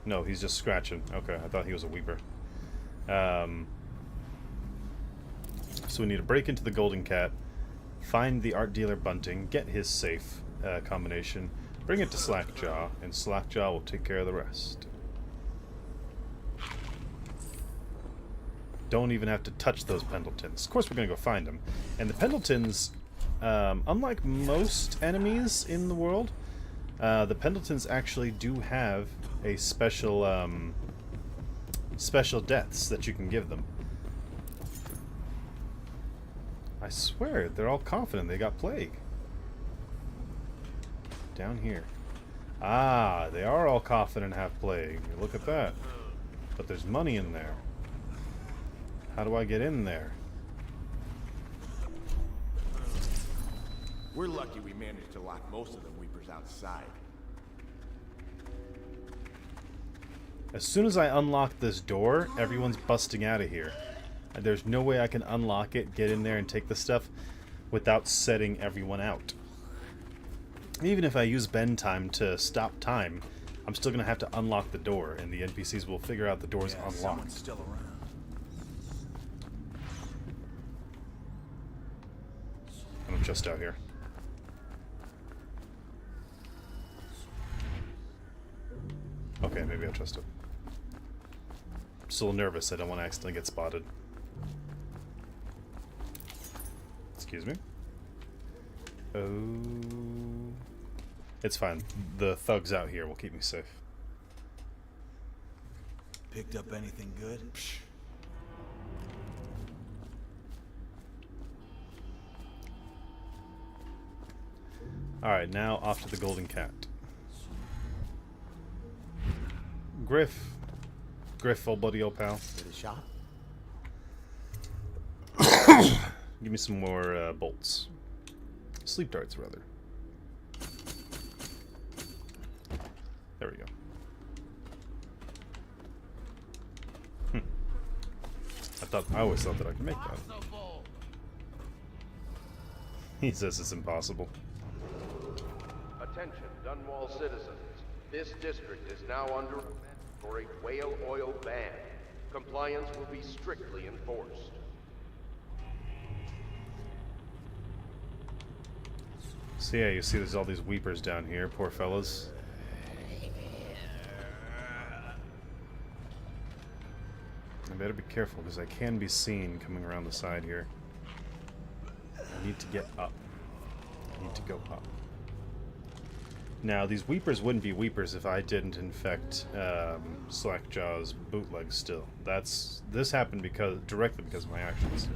No, he's just scratching. Okay, I thought he was a weeper. So we need to break into the Golden Cat, find the art dealer Bunting, get his safe combination, bring it to Slackjaw, and Slackjaw will take care of the rest. Don't even have to touch those Pendletons. Of course we're going to go find them. And the Pendletons, unlike most enemies in the world, the Pendletons actually do have a special deaths that you can give them. I swear, they're all confident they got plague. Down here. Ah, they are all confident have plague. Look at that. But there's money in there. How do I get in there? We're lucky we managed to lock most of the Weepers outside. As soon as I unlock this door, everyone's busting out of here. There's no way I can unlock it, get in there, and take the stuff without setting everyone out. Even if I use bend time to stop time, I'm still going to have to unlock the door, and the NPCs will figure out the door's unlocked. Someone's still around. I'm just out here. Okay, maybe I'll trust it. I'm still nervous. I don't want to accidentally get spotted. Excuse me. Oh, it's fine. The thugs out here will keep me safe. Picked up anything good? Psh. Alright, now off to the Golden Cat. Griff, old buddy, old pal. To the shop? Give me some more bolts. Sleep darts, rather. There we go. I always thought that I could make that. He says it's impossible. Attention, Dunwall citizens. This district is now under a mandatory whale oil ban. Compliance will be strictly enforced. So yeah, you see there's all these weepers down here, poor fellas. I better be careful because I can be seen coming around the side here. I need to get up. I need to go up. Now, these Weepers wouldn't be Weepers if I didn't infect Slackjaw's bootleg still. This happened directly because of my actions.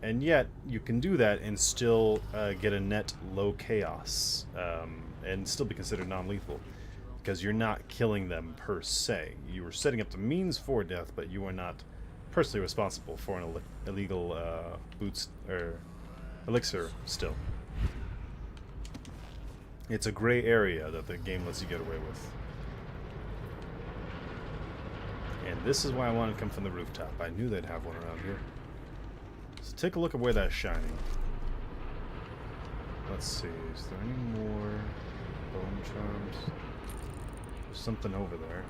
And yet, you can do that and still get a net low chaos, and still be considered non-lethal, because you're not killing them per se. You were setting up the means for death, but you are not personally responsible for an illegal elixir still. It's a gray area that the game lets you get away with. And this is why I wanted to come from the rooftop. I knew they'd have one around here. So take a look at where that's shining. Let's see, is there any more bone charms? There's something over there.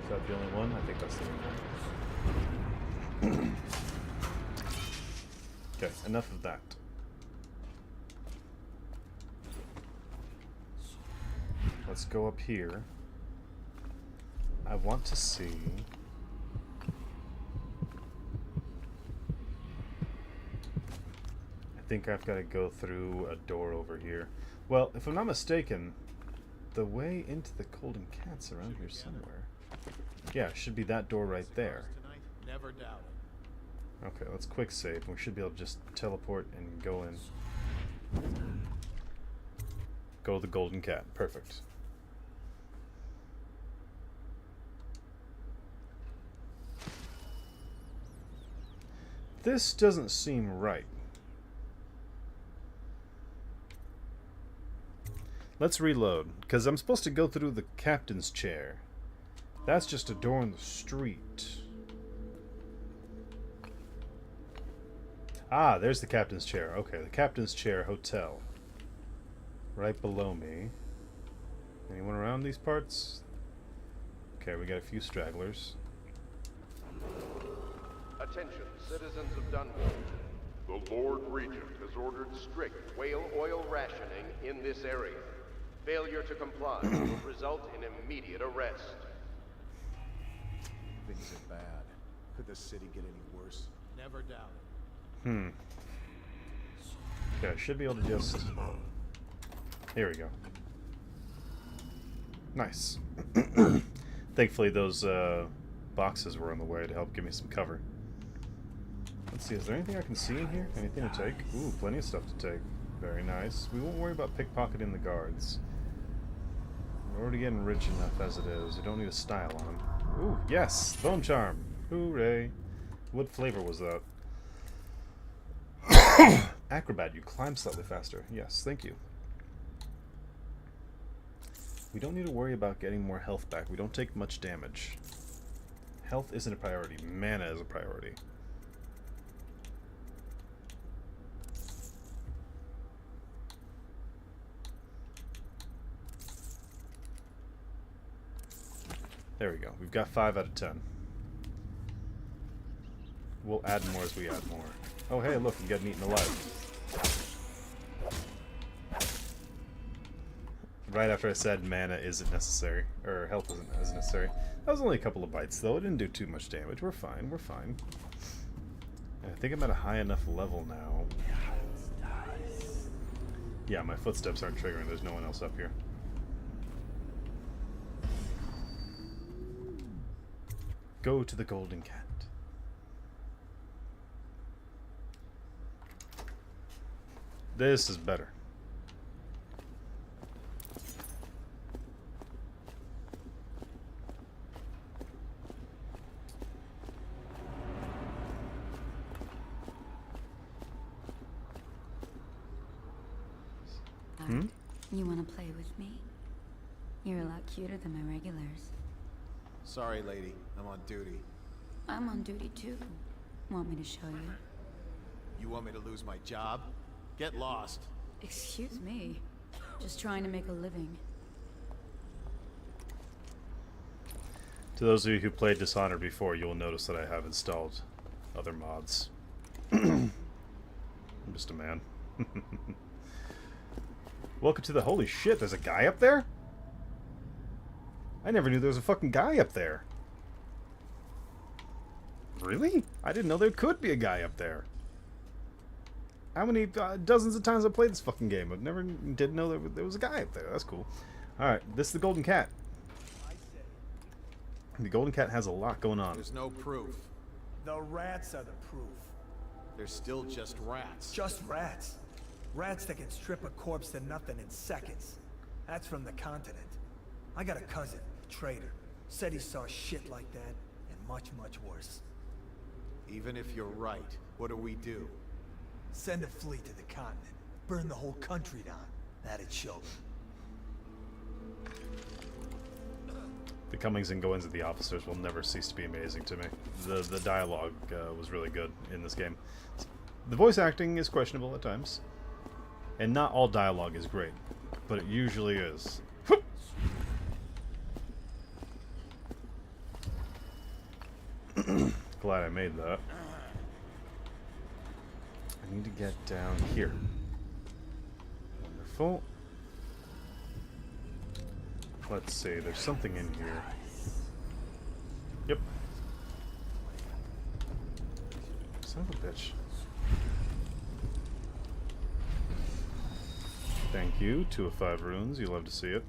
Is that the only one? I think that's the only one. Okay, enough of that. Let's go up here. I want to see... I think I've got to go through a door over here. Well, if I'm not mistaken, the way into the Golden Cat's around here somewhere. Yeah, it should be that door right there. Never doubt it. Okay, let's quick save. We should be able to just teleport and go in. Go to the Golden Cat. Perfect. This doesn't seem right. Let's reload, because I'm supposed to go through the captain's chair. That's just a door in the street. Ah, there's the captain's chair. Okay, the captain's chair hotel. Right below me. Anyone around these parts? Okay, we got a few stragglers. Attention, citizens of Dunwall. The Lord Regent has ordered strict whale oil rationing in this area. Failure to comply will result in immediate arrest. Things are bad. Could the city get any worse? Never doubt it. Okay, I should be able to just... Here we go. Nice. Thankfully those boxes were on the way to help give me some cover. Let's see, is there anything I can see in here? Anything to take? Ooh, plenty of stuff to take. Very nice. We won't worry about pickpocketing the guards. We're already getting rich enough as it is. We don't need a style on them. Ooh, yes! Bone charm! Hooray! What flavor was that? Acrobat, you climb slightly faster. Yes, thank you. We don't need to worry about getting more health back. We don't take much damage. Health isn't a priority. Mana is a priority. There we go. We've got 5 out of 10. We'll add more as we add more. Oh, hey, look, I'm getting eaten alive. Right after I said mana isn't necessary, or health isn't as necessary. That was only a couple of bites, though. It didn't do too much damage. We're fine. We're fine. And I think I'm at a high enough level now. Yeah, my footsteps aren't triggering. There's no one else up here. Go to the Golden Cat. This is better. You want to play with me? You're a lot cuter than my regulars. Sorry, lady. I'm on duty. I'm on duty too. Want me to show you? You want me to lose my job? Get lost. Excuse me. Just trying to make a living. To those of you who played Dishonored before, you'll notice that I have installed other mods. I'm just a man. Welcome to the... Holy shit, there's a guy up there? I never knew there was a fucking guy up there. Really? I didn't know there could be a guy up there. How many dozens of times I've played this fucking game? I've never didn't know there was a guy up there. That's cool. Alright, this is the Golden Cat. The Golden Cat has a lot going on. There's no proof. The rats are the proof. They're still just rats. Just rats. Rats that can strip a corpse to nothing in seconds. That's from the continent. I got a cousin, traitor. Said he saw shit like that, and much, much worse. Even if you're right, what do we do? Send a fleet to the continent. Burn the whole country down. That'd show them. The comings and goings of the officers will never cease to be amazing to me. The dialogue was really good in this game. The voice acting is questionable at times. And not all dialogue is great, but it usually is. Glad I made that. I need to get down here. Wonderful. Let's see, there's something in here. Yep. Son of a bitch. Thank you. 2 of 5 runes. You love to see it.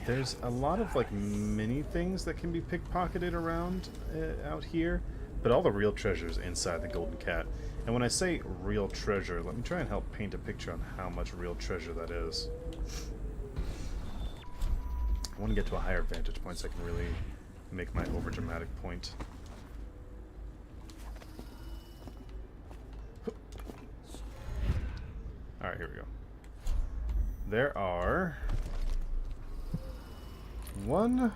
There's a lot of like mini things that can be pickpocketed around out here, but all the real treasures inside the Golden Cat. And when I say real treasure, let me try and help paint a picture on how much real treasure that is. I want to get to a higher vantage point so I can really make my overdramatic point. Alright, here we go. There are 1,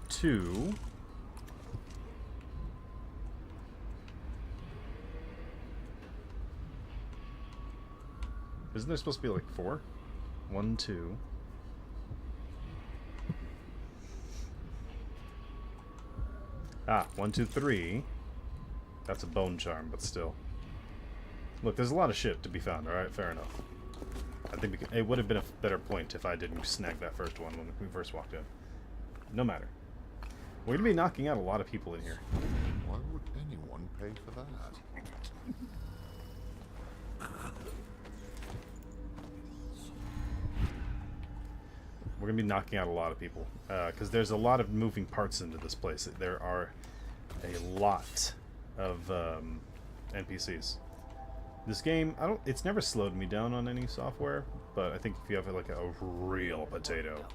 2, isn't there supposed to be like 4? 1, 2. Ah, 1, 2, 3. That's a bone charm, but still. Look, there's a lot of shit to be found, alright? Fair enough. I think it would have been a better point if I didn't snag that first one when we first walked in. No matter. We're going to be knocking out a lot of people in here. Why would anyone pay for that? We're going to be knocking out a lot of people. Because there's a lot of moving parts into this place. There are a lot of NPCs. This game, it's never slowed me down on any software, but I think if you have like a real potato.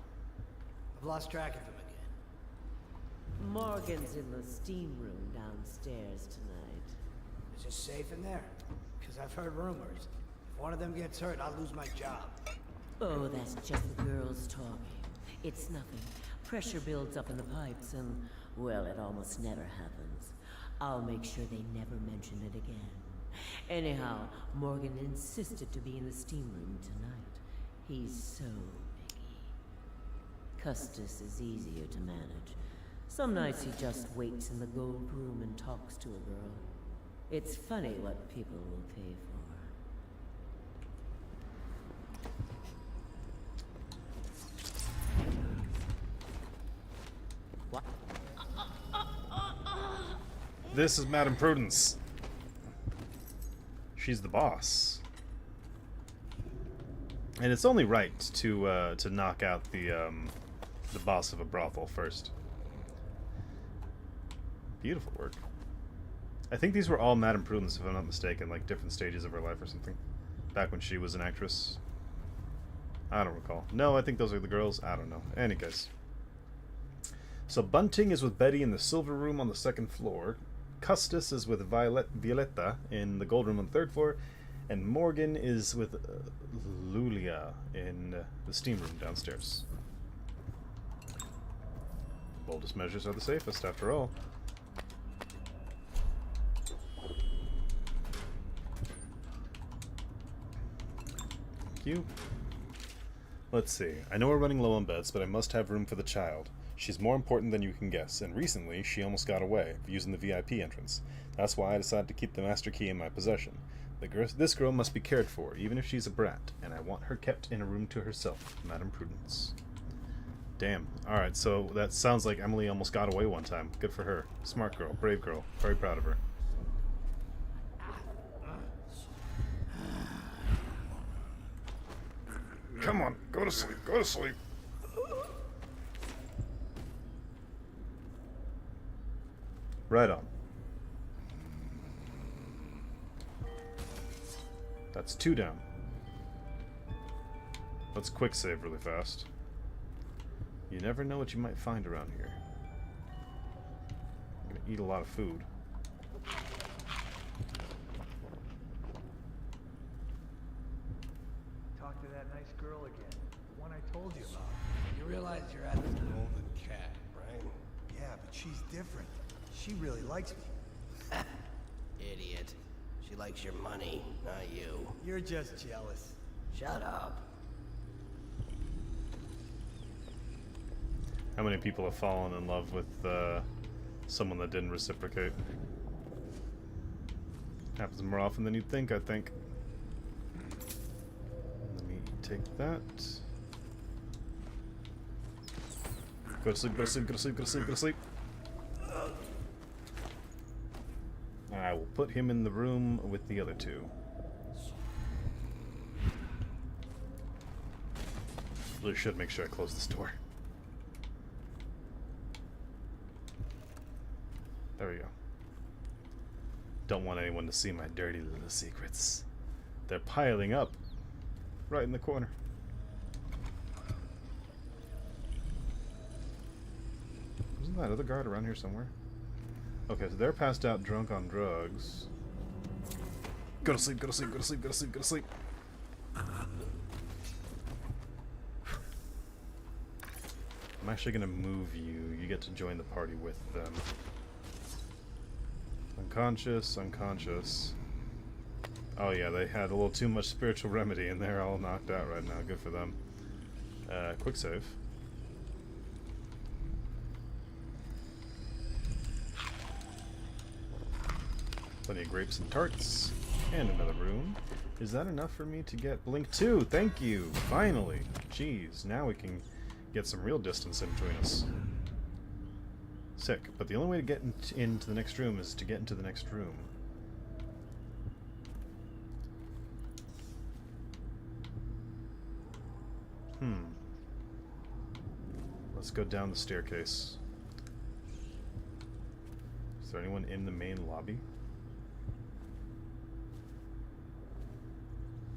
I've lost track of him again. Morgan's in the steam room downstairs tonight. Is it safe in there? Because I've heard rumors. If one of them gets hurt, I'll lose my job. Oh, that's just the girls talking. It's nothing. Pressure builds up in the pipes and, well, it almost never happens. I'll make sure they never mention it again. Anyhow, Morgan insisted to be in the steam room tonight. He's so picky. Custis is easier to manage. Some nights he just waits in the gold room and talks to a girl. It's funny what people will pay for. What? This is Madame Prudence. She's the boss. And it's only right to knock out the boss of a brothel first. Beautiful work. I think these were all Madame Prudence, if I'm not mistaken, like different stages of her life or something. Back when she was an actress. I don't recall. No, I think those are the girls. I don't know. Any case. So Bunting is with Betty in the silver room on the 2nd floor. Custis is with Violetta in the gold room on the 3rd floor. And Morgan is with Lulia in the steam room downstairs. Boldest measures are the safest, after all. Thank you. Let's see. I know we're running low on beds, but I must have room for the child. She's more important than you can guess, and recently she almost got away, using the VIP entrance. That's why I decided to keep the master key in my possession. This girl must be cared for, even if she's a brat, and I want her kept in a room to herself, Madame Prudence. Damn. Alright, so that sounds like Emily almost got away one time. Good for her. Smart girl. Brave girl. Very proud of her. Come on. Go to sleep. Go to sleep. Right on. That's 2 down. Let's quick save really fast. You never know what you might find around here. I'm gonna eat a lot of food. Talk to that nice girl again. The one I told you about. You realize you're at the Golden cat, right? Yeah, but she's different. She really likes me. idiot. She likes your money, not you. You're just jealous. Shut up. How many people have fallen in love with someone that didn't reciprocate? Happens more often than you'd think, I think. Let me take that. Go to sleep, go to sleep, go to sleep, go to sleep, go to sleep. I will put him in the room with the other 2. Really should make sure I close this door. There we go. Don't want anyone to see my dirty little secrets. They're piling up right in the corner. Isn't that other guard around here somewhere? Okay, so they're passed out drunk on drugs. Go to sleep, go to sleep, go to sleep, go to sleep, go to sleep. I'm actually gonna move you. You get to join the party with them. Unconscious, unconscious. Oh yeah, they had a little too much spiritual remedy and they're all knocked out right now. Good for them. Quick save. Plenty of grapes and tarts. And another room. Is that enough for me to get Blink 2? Thank you! Finally! Jeez, now we can get some real distance in between us. Sick. But the only way to get into the next room is to get into the next room. Let's go down the staircase. Is there anyone in the main lobby?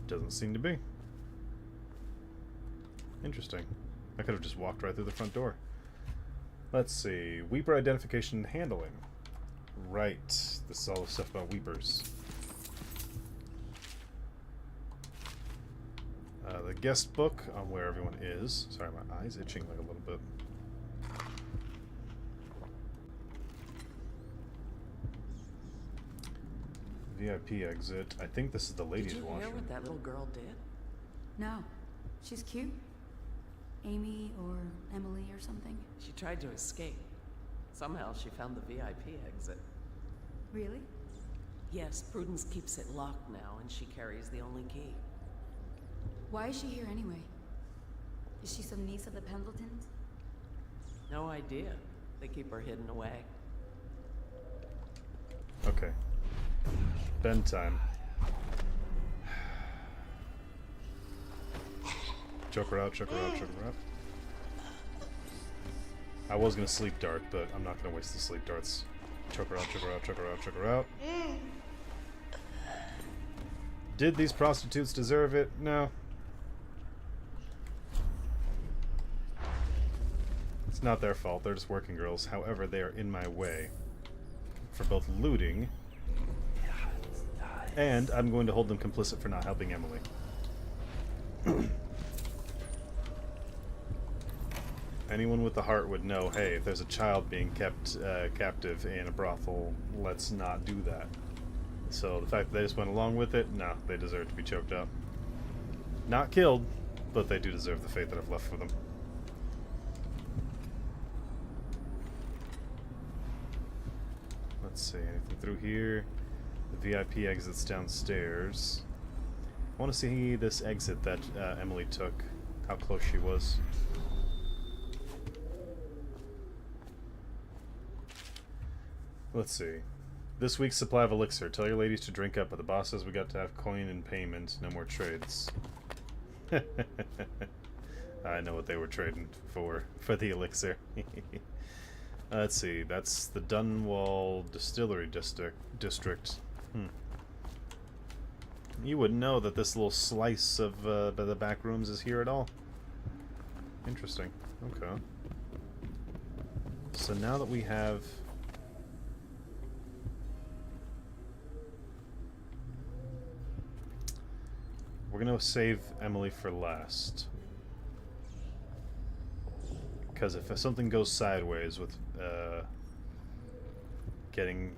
Doesn't seem to be. Interesting. I could have just walked right through the front door. Let's see. Weeper identification and handling. Right. This is all the stuff about Weepers. The guest book on where everyone is. Sorry, my eye's itching like a little bit. VIP exit. I think this is the ladies' Did you washroom. hear what that little girl did? No. She's cute. Amy or Emily or something. She tried to escape. Somehow she found the VIP exit. Really? Yes, Prudence keeps it locked now, and she carries the only key. Why is she here anyway? Is she some niece of the Pendletons? No idea. They keep her hidden away. Okay. Bedtime. Choke her out, choke her out, choke her out. I was gonna sleep dart, but I'm not gonna waste the sleep darts. Choke her out, choke her out, choke her out, choke her out. Did these prostitutes deserve it? No. It's not their fault, they're just working girls. However, they are in my way for both looting, and I'm going to hold them complicit for not helping Emily. Anyone with the heart would know, hey, if there's a child being kept captive in a brothel, let's not do that. So the fact that they just went along with it, no, they deserve to be choked up. Not killed, but they do deserve the fate that I've left for them. Let's see, anything through here? The VIP exit's downstairs. I want to see this exit that Emily took, how close she was. Let's see. This week's supply of elixir. Tell your ladies to drink up, but the boss says we got to have coin in payment. No more trades. I know what they were trading for the elixir. Let's see. That's the Dunwall Distillery District. You wouldn't know that this little slice of the back rooms is here at all. Interesting. Okay. So now that we have... We're going to save Emily for last. Because if something goes sideways with getting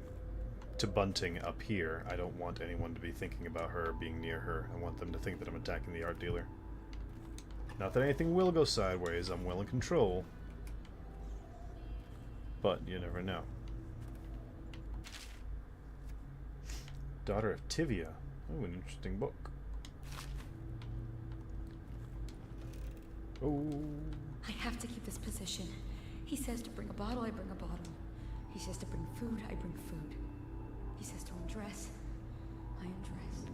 to Bunting up here, I don't want anyone to be thinking about her being near her. I want them to think that I'm attacking the art dealer. Not that anything will go sideways, I'm well in control. But you never know. Daughter of Tivia. Oh, an interesting book. Oh. I have to keep this position. He says to bring a bottle, I bring a bottle. He says to bring food, I bring food. He says to undress, I undress.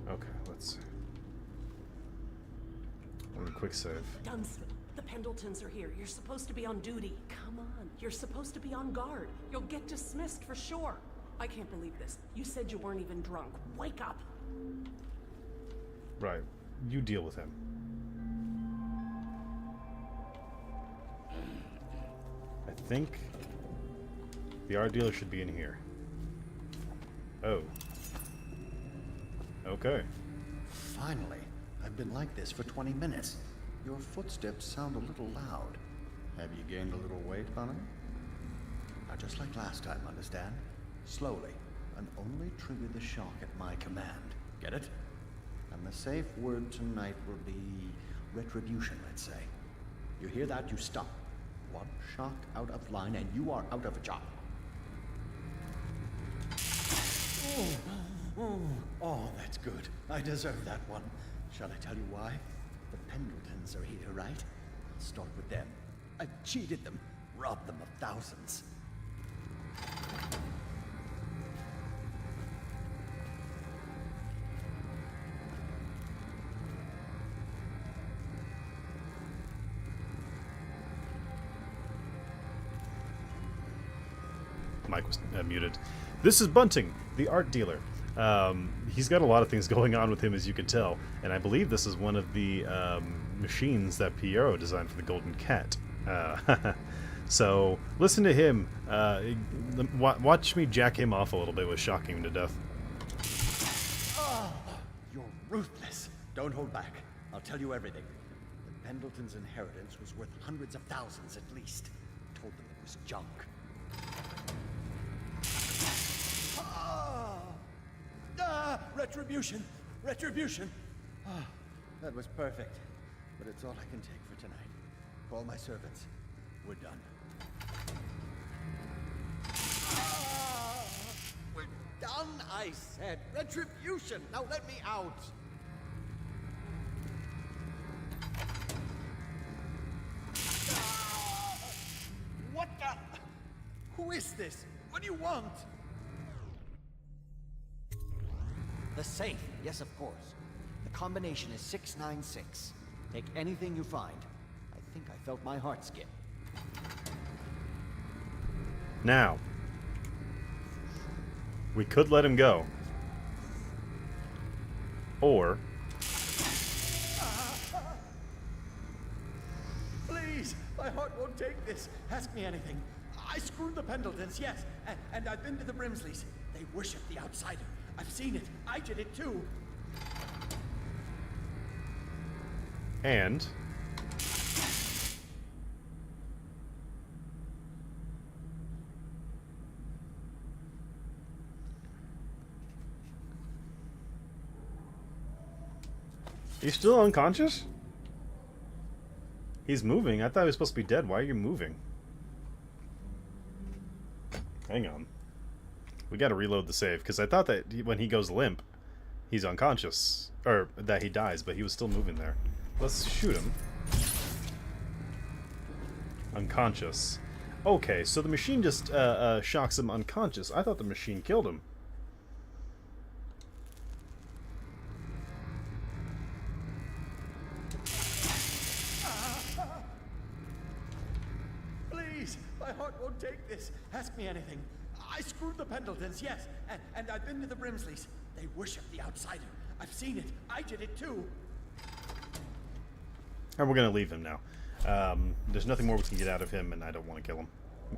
Okay, let's see. Quick save. Dunstan, the Pendletons are here. You're supposed to be on duty. Come on, you're supposed to be on guard. You'll get dismissed for sure. I can't believe this. You said you weren't even drunk. Wake up. Right. You deal with him. I think the art dealer should be in here. Oh. Okay. Finally. I've been like this for 20 minutes. Your footsteps sound a little loud. Have you gained a little weight, Bonham? Now, just like last time, understand? Slowly, and only trigger the shock at my command. Get it? And the safe word tonight will be retribution, let's say. You hear that, you stop. One shock out of line, and you are out of a job. Oh, that's good. I deserve that one. Shall I tell you why? The Pendletons are here, right? I'll start with them. I've cheated them, robbed them of thousands. Mike was muted. This is Bunting, the art dealer. He's got a lot of things going on with him, as you can tell, and I believe this is one of the machines that Piero designed for the Golden Cat. So listen to him. Watch me jack him off a little bit with shocking him to death. Oh, you're ruthless. Don't hold back. I'll tell you everything. The Pendleton's inheritance was worth hundreds of thousands at least. Told them it was junk. Retribution! Retribution! Ah, that was perfect. But it's all I can take for tonight. Call my servants. We're done. We're done, I said. Retribution! Now let me out! What the? Who is this? What do you want? The safe. Yes, of course. The combination is 696. Take anything you find. I think I felt my heart skip. Now, we could let him go. Or... Please! My heart won't take this. Ask me anything. I screwed the Pendletons, yes. And I've been to the Brimsleys. They worship the outsider. I've seen it. I did it too. And... He's still unconscious? He's moving. I thought he was supposed to be dead. Why are you moving? Hang on. We gotta reload the save, because I thought that when he goes limp, he's unconscious. Or that he dies, but he was still moving there. Let's shoot him. Unconscious. Okay, so the machine just shocks him unconscious. I thought the machine killed him. Please, my heart won't take this. Ask me anything. I screwed the Pendletons, yes, and I've been to the Brimsleys. They worship the outsider. I've seen it. I did it too. And we're gonna leave him now. There's nothing more we can get out of him, and I don't want to kill him.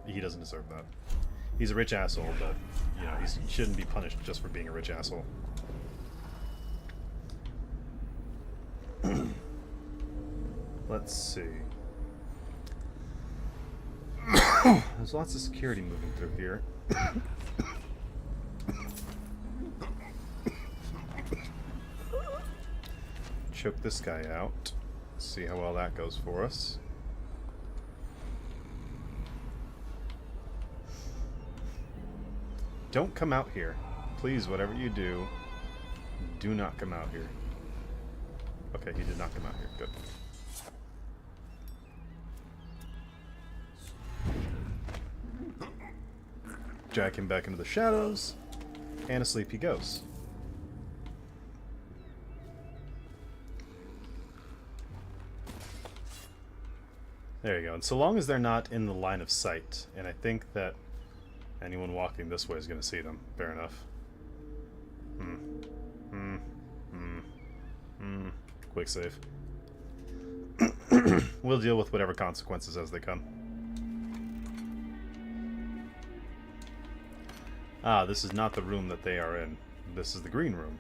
He doesn't deserve that. He's a rich asshole, but you know he shouldn't be punished just for being a rich asshole. Let's see. There's lots of security moving through here. Choke this guy out. See how well that goes for us. Don't come out here. Please, whatever you do, do not come out here. Okay, he did not come out here. Good. Jack him back into the shadows, and asleep he goes. There you go. And so long as they're not in the line of sight, and I think that anyone walking this way is going to see them. Fair enough. Quick save. We'll deal with whatever consequences as they come. Ah, this is not the room that they are in. This is the green room.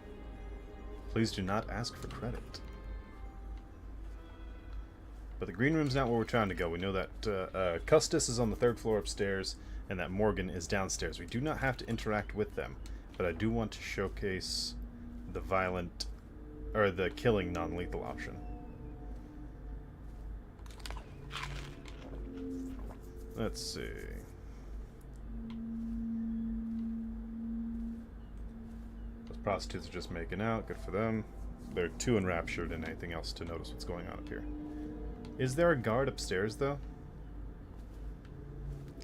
Please do not ask for credit. But the green room's not where we're trying to go. We know that Custis is on the 3rd floor upstairs, and that Morgan is downstairs. We do not have to interact with them, but I do want to showcase the violent, or the killing non-lethal option. Let's see. Those prostitutes are just making out. Good for them. They're too enraptured in anything else to notice what's going on up here. Is there a guard upstairs, though?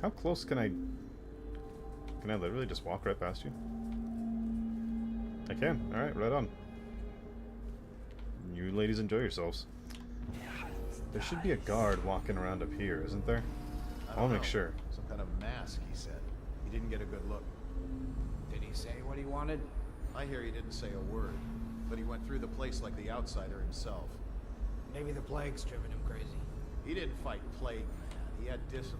How close can I... Can I literally just walk right past you? I can. Alright, right on. You ladies enjoy yourselves. There should be a guard walking around up here, isn't there? I want to make sure. Some kind of mask, he said. He didn't get a good look. Did he say what he wanted? I hear he didn't say a word, but he went through the place like the outsider himself. Maybe the plague's driven him crazy. He didn't fight plague, man. He had discipline.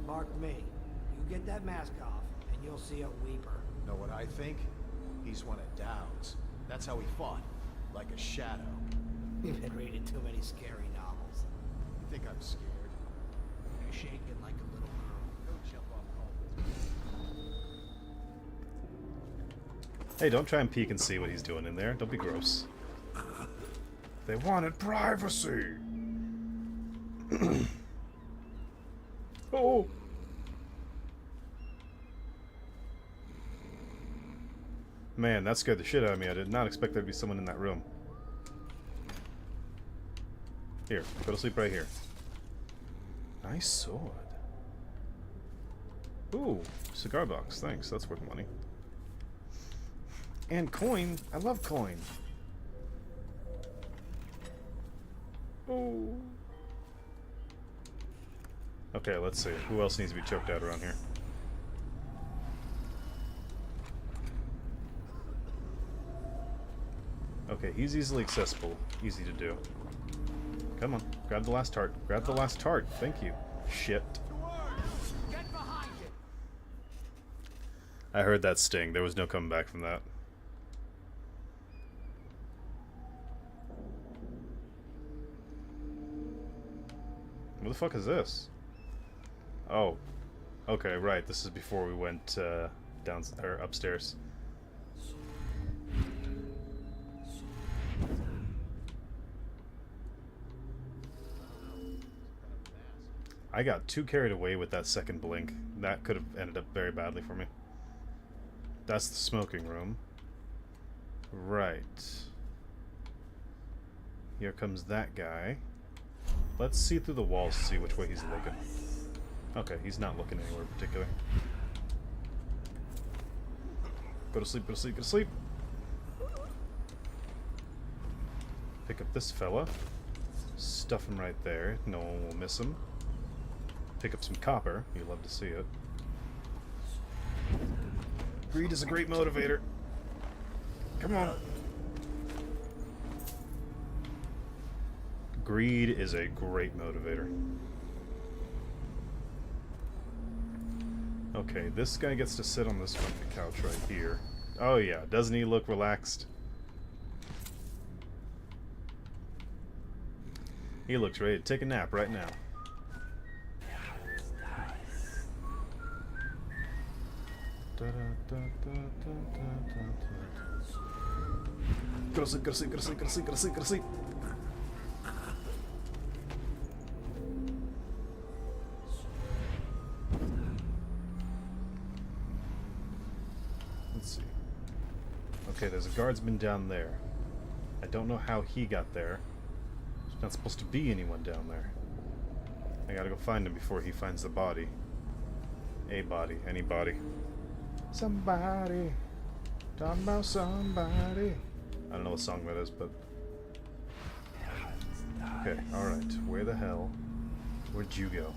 Mark me. You get that mask off, and you'll see a weeper. Know what I think? He's one of Dowd's. That's how he fought. Like a shadow. You've been reading too many scary novels. You think I'm scared? You're shaking like a little girl. Don't jump off all this. Hey, don't try and peek and see what he's doing in there. Don't be gross. They wanted privacy. Oh. Man, that scared the shit out of me. I did not expect there'd be someone in that room. Here, go to sleep right here. Nice sword. Ooh, cigar box. Thanks. That's worth money. And coin. I love coin. Oh. Okay, let's see. Who else needs to be choked out around here? Okay, he's easily accessible. Easy to do. Come on. Grab the last tart. Grab the last tart. Thank you. Shit. I heard that sting. There was no coming back from that. What the fuck is this? Oh. Okay, right. This is before we went down or upstairs. I got too carried away with that second blink. That could have ended up very badly for me. That's the smoking room. Right. Here comes that guy. Let's see through the walls to see which way he's looking. Okay, he's not looking anywhere particular. Go to sleep, go to sleep, go to sleep. Pick up this fella. Stuff him right there. No one will miss him. Pick up some copper. You love to see it. Greed is a great motivator. Come on. Greed is a great motivator. Okay, this guy gets to sit on this comfy couch right here. Oh yeah, doesn't he look relaxed? He looks ready to take a nap right now. Go to sleep, go to sleep, go to sleep, go to sleep, go to sleep, go to sleep. Let's see. Okay, there's a guardsman down there. I don't know how he got there. There's not supposed to be anyone down there. I gotta go find him before he finds the body. A body, any body. Somebody, talking about somebody. I don't know what song that is, but... Okay, alright. Where the hell? Where'd you go?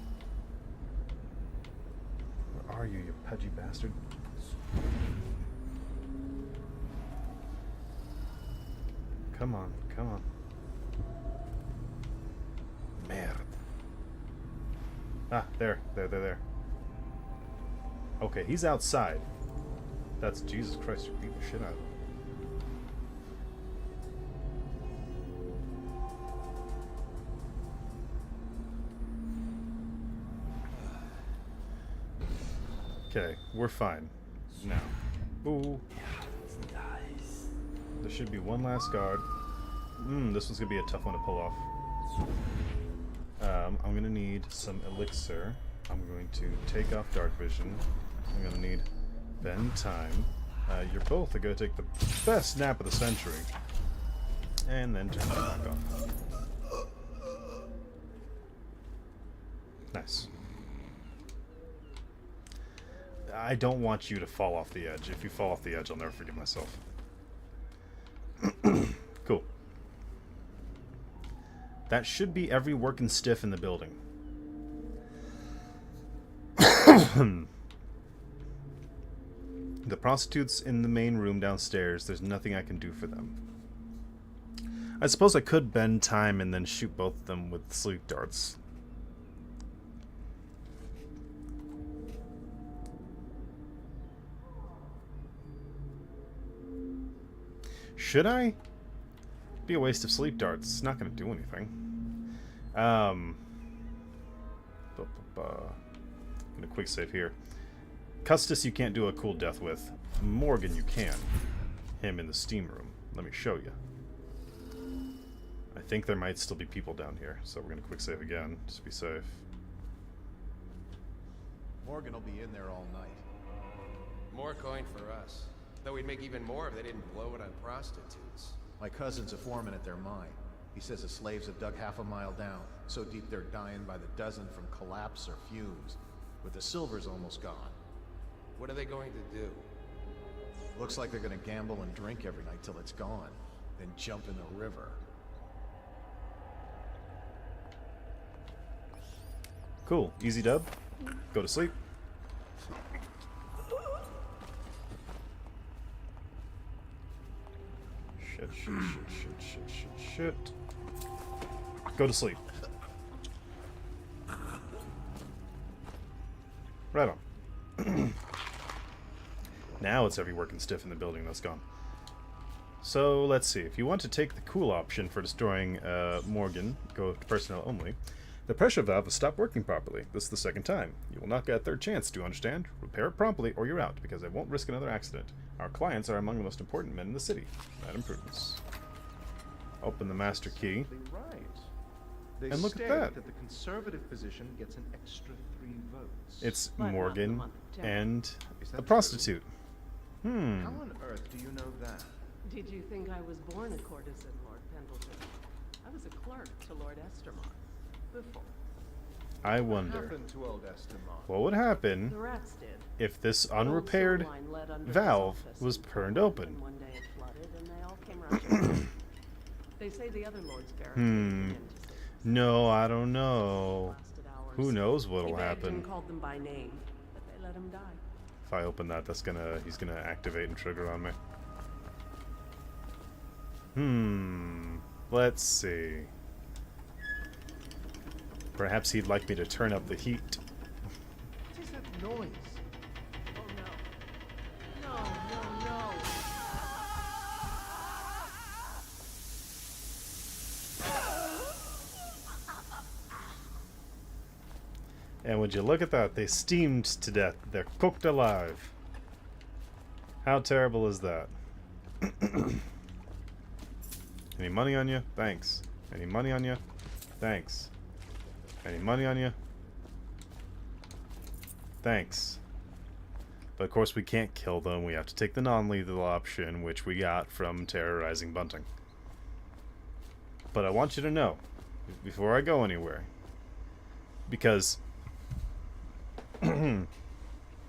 Where are you, you pudgy bastard? Come on, come on. Merde. Ah, there. Okay, he's outside. That's Jesus Christ, you're beating the shit out of him. Okay, we're fine. Now. Ooh. There should be one last guard. This one's gonna be a tough one to pull off. I'm gonna need some elixir. I'm going to take off dark vision. I'm gonna need bend time. You're both gonna take the best nap of the century. And then turn it back off. Nice. I don't want you to fall off the edge. If you fall off the edge, I'll never forgive myself. Cool. That should be every working stiff in the building. The prostitutes in the main room downstairs, there's nothing I can do for them. I suppose I could bend time and then shoot both of them with sleep darts. Should I? Be a waste of sleep darts. It's not going to do anything. I'm gonna quick save here. Custis you can't do a cool death with. Morgan you can. Him in the steam room. Let me show you. I think there might still be people down here, so we're gonna quick save again, just to be safe. Morgan will be in there all night. More coin for us. Though we'd make even more if they didn't blow it on prostitutes. My cousin's a foreman at their mine. He says the slaves have dug half a mile down, so deep they're dying by the dozen from collapse or fumes. But the silver's almost gone. What are they going to do? Looks like they're gonna gamble and drink every night till it's gone, then jump in the river. Cool. Easy dub. Go to sleep. Shit. Go to sleep. Right on. Now it's every working stiff in the building that's gone. So let's see. If you want to take the cool option for destroying Morgan, go to personnel only. The pressure valve has stopped working properly. This is the second time. You will not get a third chance, do you understand? Repair it promptly or you're out, because I won't risk another accident. Our clients are among the most important men in the city. Madam Prudence. Open the master key. Right. They And look at state that. The conservative position gets an extra 3 votes. It's But not Morgan the month of and Is that a true? prostitute. How on earth do you know that? Did you think I was born a courtesan, Lord Pendleton? I was a clerk to Lord Estermont. Before. I wonder happened to old Esteban? what would happen The rats did. if this An old unrepaired sewer line led under his valve office, was and turned open. one day it flooded, and they all came rushing. They say the other lords barricaded No, I don't know. hours. Who knows what'll He begged happen? and called them by name, but they let him die. If I open that, he's gonna activate and trigger on me. Let's see. Perhaps he'd like me to turn up the heat. What is that noise? Oh no. No, no, no. And would you look at that? They steamed to death. They're cooked alive. How terrible is that? Any money on you? Thanks. Any money on you? Thanks. Any money on you? Thanks. But of course we can't kill them. We have to take the non-lethal option, which we got from terrorizing Bunting. But I want you to know, before I go anywhere, because in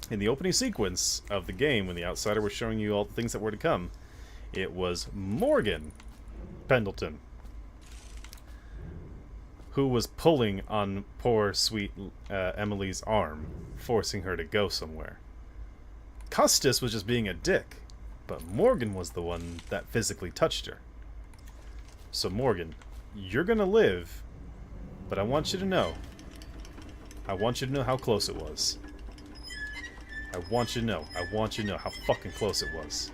the opening sequence of the game, when the Outsider was showing you all the things that were to come, it was Morgan Pendleton who was pulling on poor, sweet Emily's arm, forcing her to go somewhere. Custis was just being a dick, but Morgan was the one that physically touched her. So Morgan, you're gonna live, but I want you to know how close it was. I want you to know how fucking close it was.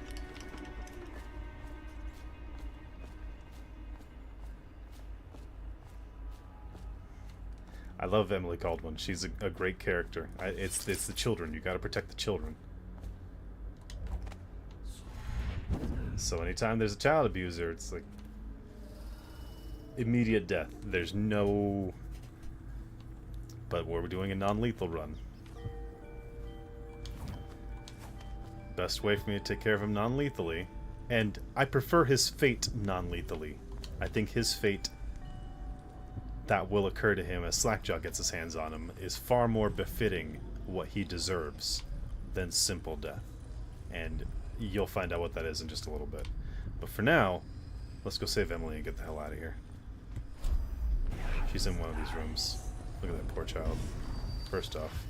I love Emily Kaldwin. She's a great character. It's the children. You gotta protect the children. So anytime there's a child abuser, it's like immediate death. There's no... But we're doing a non-lethal run. Best way for me to take care of him non-lethally. And I prefer his fate non-lethally. I think his fate that will occur to him as Slackjaw gets his hands on him is far more befitting what he deserves than simple death. And you'll find out what that is in just a little bit. But for now, let's go save Emily and get the hell out of here. She's in one of these rooms. Look at that poor child. First off.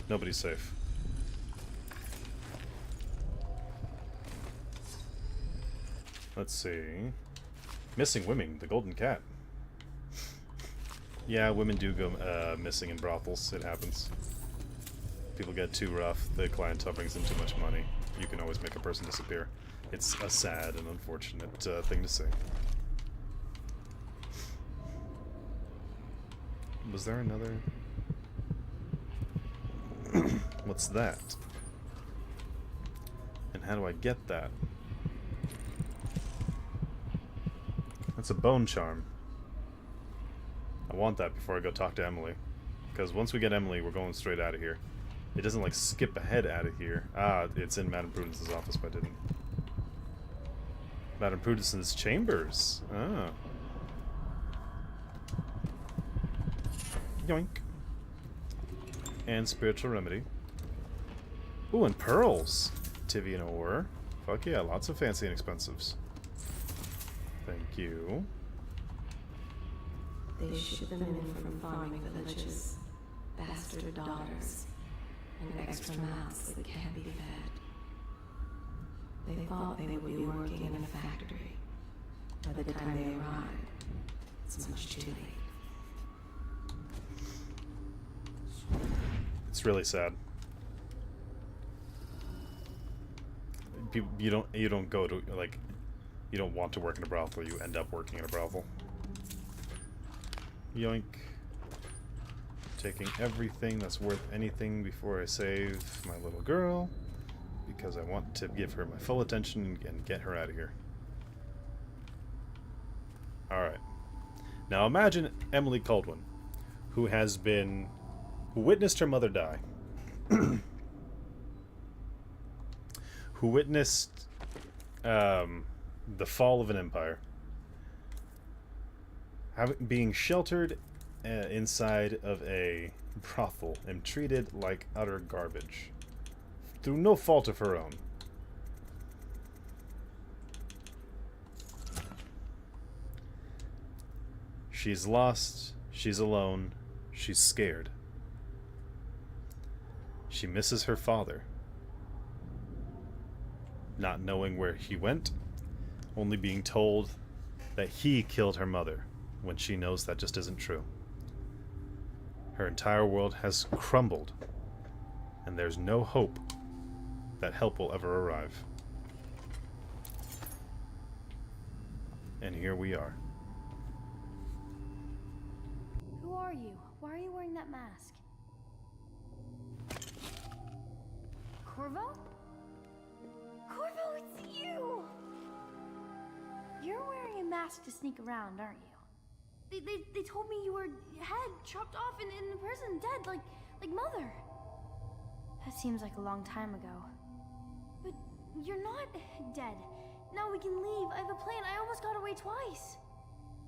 Nobody's safe. Let's see. Missing women, the Golden Cat. Yeah, women do go missing in brothels. It happens. People get too rough. The clientele brings in too much money. You can always make a person disappear. It's a sad and unfortunate thing to say. Was there another... What's that? And how do I get that? That's a bone charm. I want that before I go talk to Emily. Because once we get Emily, we're going straight out of here. It doesn't, like, skip ahead out of here. Ah, it's in Madame Prudence's office, but I didn't. Madame Prudence's chambers. Ah. Yoink. And spiritual remedy. Ooh, and pearls. Tivian ore. Fuck yeah, lots of fancy and expensives. Thank you. They ship them in from farming villages, bastard daughters, and extra mouths that can't be fed. They thought they would be working in a factory. By the time they arrived, it's much too late. It's really sad. You don't go to, like, you don't want to work in a brothel, you end up working in a brothel. Yoink. Taking everything that's worth anything before I save my little girl, because I want to give her my full attention and get her out of here. Alright. Now imagine Emily Kaldwin, who witnessed her mother die. Who witnessed the fall of an empire. being sheltered inside of a brothel and treated like utter garbage through no fault of her own. She's lost, she's alone, she's scared. She misses her father, not knowing where he went, only being told that he killed her mother when she knows that just isn't true. Her entire world has crumbled, and there's no hope that help will ever arrive. And here we are. Who are you? Why are you wearing that mask? Corvo? Corvo, it's you! You're wearing a mask to sneak around, aren't you? They told me you were head chopped off in the prison, dead, like Mother. That seems like a long time ago. But you're not dead. Now we can leave. I have a plan. I almost got away twice.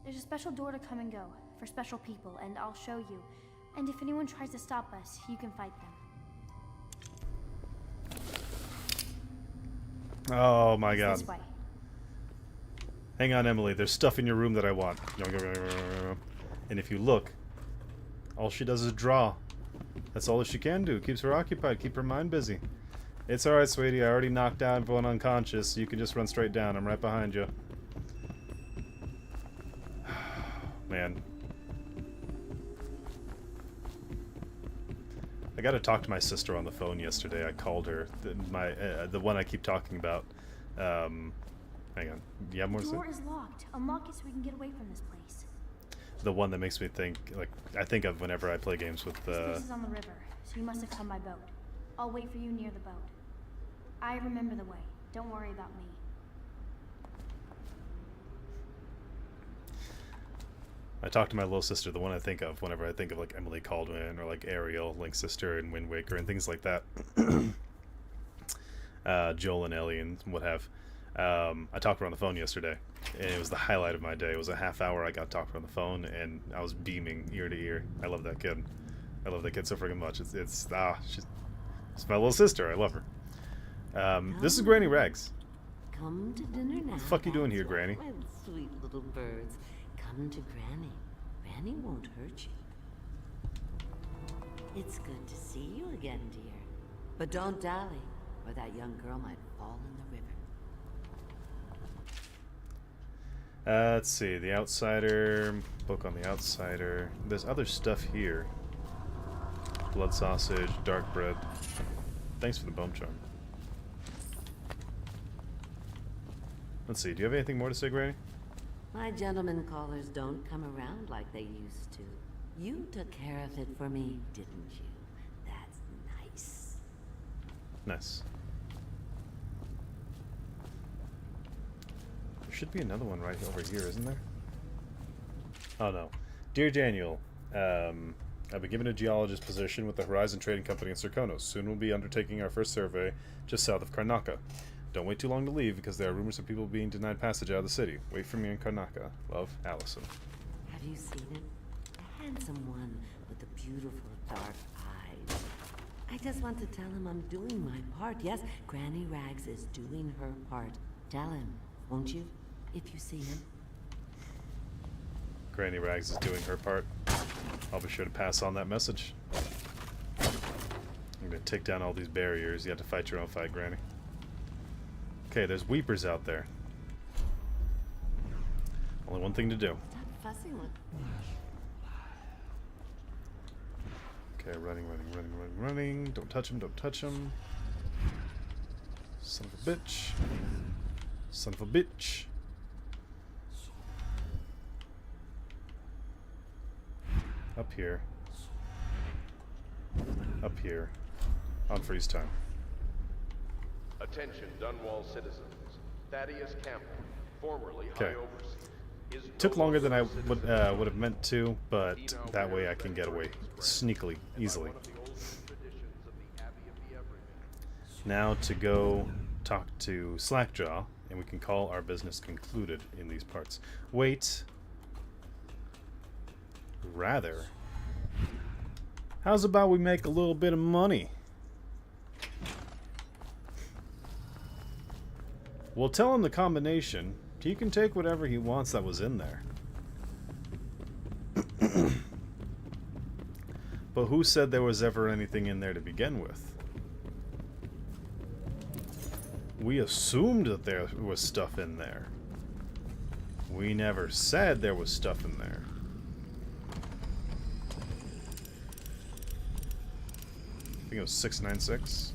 There's a special door to come and go for special people, and I'll show you. And if anyone tries to stop us, you can fight them. Oh my god. This way. Hang on, Emily. There's stuff in your room that I want. And if you look, all she does is draw. That's all that she can do. Keeps her occupied. Keep her mind busy. It's alright, sweetie. I already knocked down everyone unconscious. You can just run straight down. I'm right behind you. Man. I got to talk to my sister on the phone yesterday. I called her. The one I keep talking about. Hang on. You have more to say? The door is locked. Unlock it so we can get away from this place. The one that makes me think, like, I think of whenever I play games with This place is on the river, so you must have come by boat. I'll wait for you near the boat. I remember the way. Don't worry about me. I talk to my little sister, the one I think of whenever I think of, like, Emily Kaldwin or, like, Ariel, Link's sister, and Wind Waker, and things like that. Joel and Ellie and what have. I talked to her on the phone yesterday, and it was the highlight of my day. It was a half hour I got to talk to her on the phone, and I was beaming ear to ear. I love that kid. I love that kid so freaking much. It's my little sister. I love her. This is Granny Rags. Come to dinner now. What the fuck you doing here, Granny? Well, sweet little birds. Come to Granny. Granny won't hurt you. It's good to see you again, dear. But don't dally, or that young girl might fall in the river. Let's see. The Outsider. Book on the Outsider. There's other stuff here. Blood sausage, dark bread. Thanks for the bone charm. Let's see. Do you have anything more to say, Granny? My gentlemen callers don't come around like they used to. You took care of it for me, didn't you? That's nice. Nice. There should be another one right over here, isn't there? Oh no. Dear Daniel, I've been given a geologist position with the Horizon Trading Company in Serkonos. Soon we'll be undertaking our first survey just south of Karnaca. Don't wait too long to leave, because there are rumors of people being denied passage out of the city. Wait for me in Karnaca. Love, Allison. Have you seen him? The handsome one with the beautiful dark eyes. I just want to tell him I'm doing my part. Yes, Granny Rags is doing her part. Tell him, won't you? If you see him. Granny Rags is doing her part. I'll be sure to pass on that message. I'm gonna take down all these barriers. You have to fight your own fight, Granny. Okay, there's weepers out there. Only one thing to do. Stop fussing with. Okay, running. Don't touch him, don't touch him. Son of a bitch. Son of a bitch. Up here. Up here. On freeze time. Attention, Dunwall citizens. Thaddeus Campbell, formerly Okay. High Overseer, is Took longer than I would have meant to, but that way I can get away sneakily, easily. Now to go talk to Slackjaw, and we can call our business concluded in these parts. Wait. Rather, how's about we make a little bit of money? We'll tell him the combination. He can take whatever he wants that was in there. But who said there was ever anything in there to begin with? We assumed that there was stuff in there. We never said there was stuff in there. I think it was 696.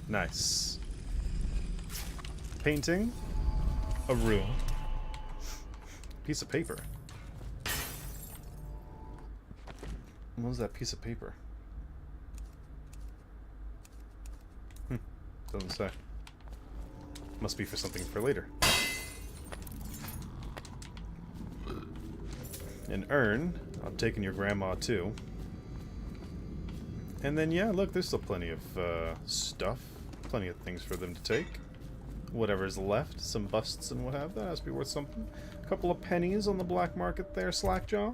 Nice. Painting. A room. Piece of paper. What was that piece of paper? Doesn't say. Must be for something for later. An urn. I'm taking your grandma too. And then, yeah, look, there's still plenty of stuff. Plenty of things for them to take. Whatever's left, some busts and what have that has to be worth something. A couple of pennies on the black market there, Slackjaw.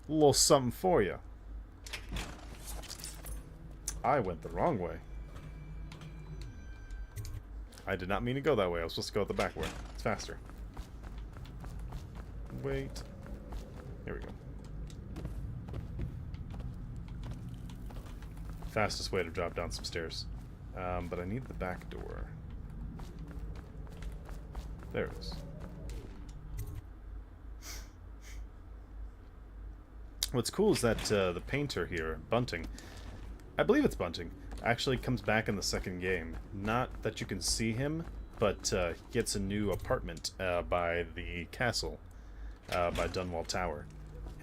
A little something for you. I went the wrong way. I did not mean to go that way. I was supposed to go the back way. It's faster. Wait. Here we go. Fastest way to drop down some stairs. But I need the back door. There it is. What's cool is that the painter here, Bunting, I believe it's Bunting, actually comes back in the second game. Not that you can see him, but he gets a new apartment by the castle, by Dunwall Tower.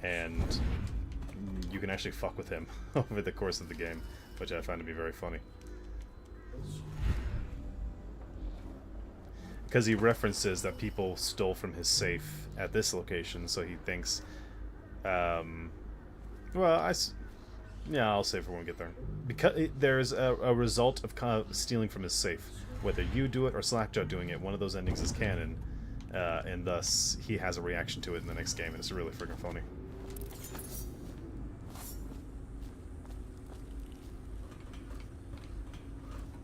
And you can actually fuck with him over the course of the game, which I find to be very funny. Because he references that people stole from his safe at this location, so he thinks, well, yeah, I'll save for when we get there. Because there's a result of stealing from his safe. Whether you do it or Slackjaw doing it, one of those endings is canon, and thus he has a reaction to it in the next game, and it's really freaking funny.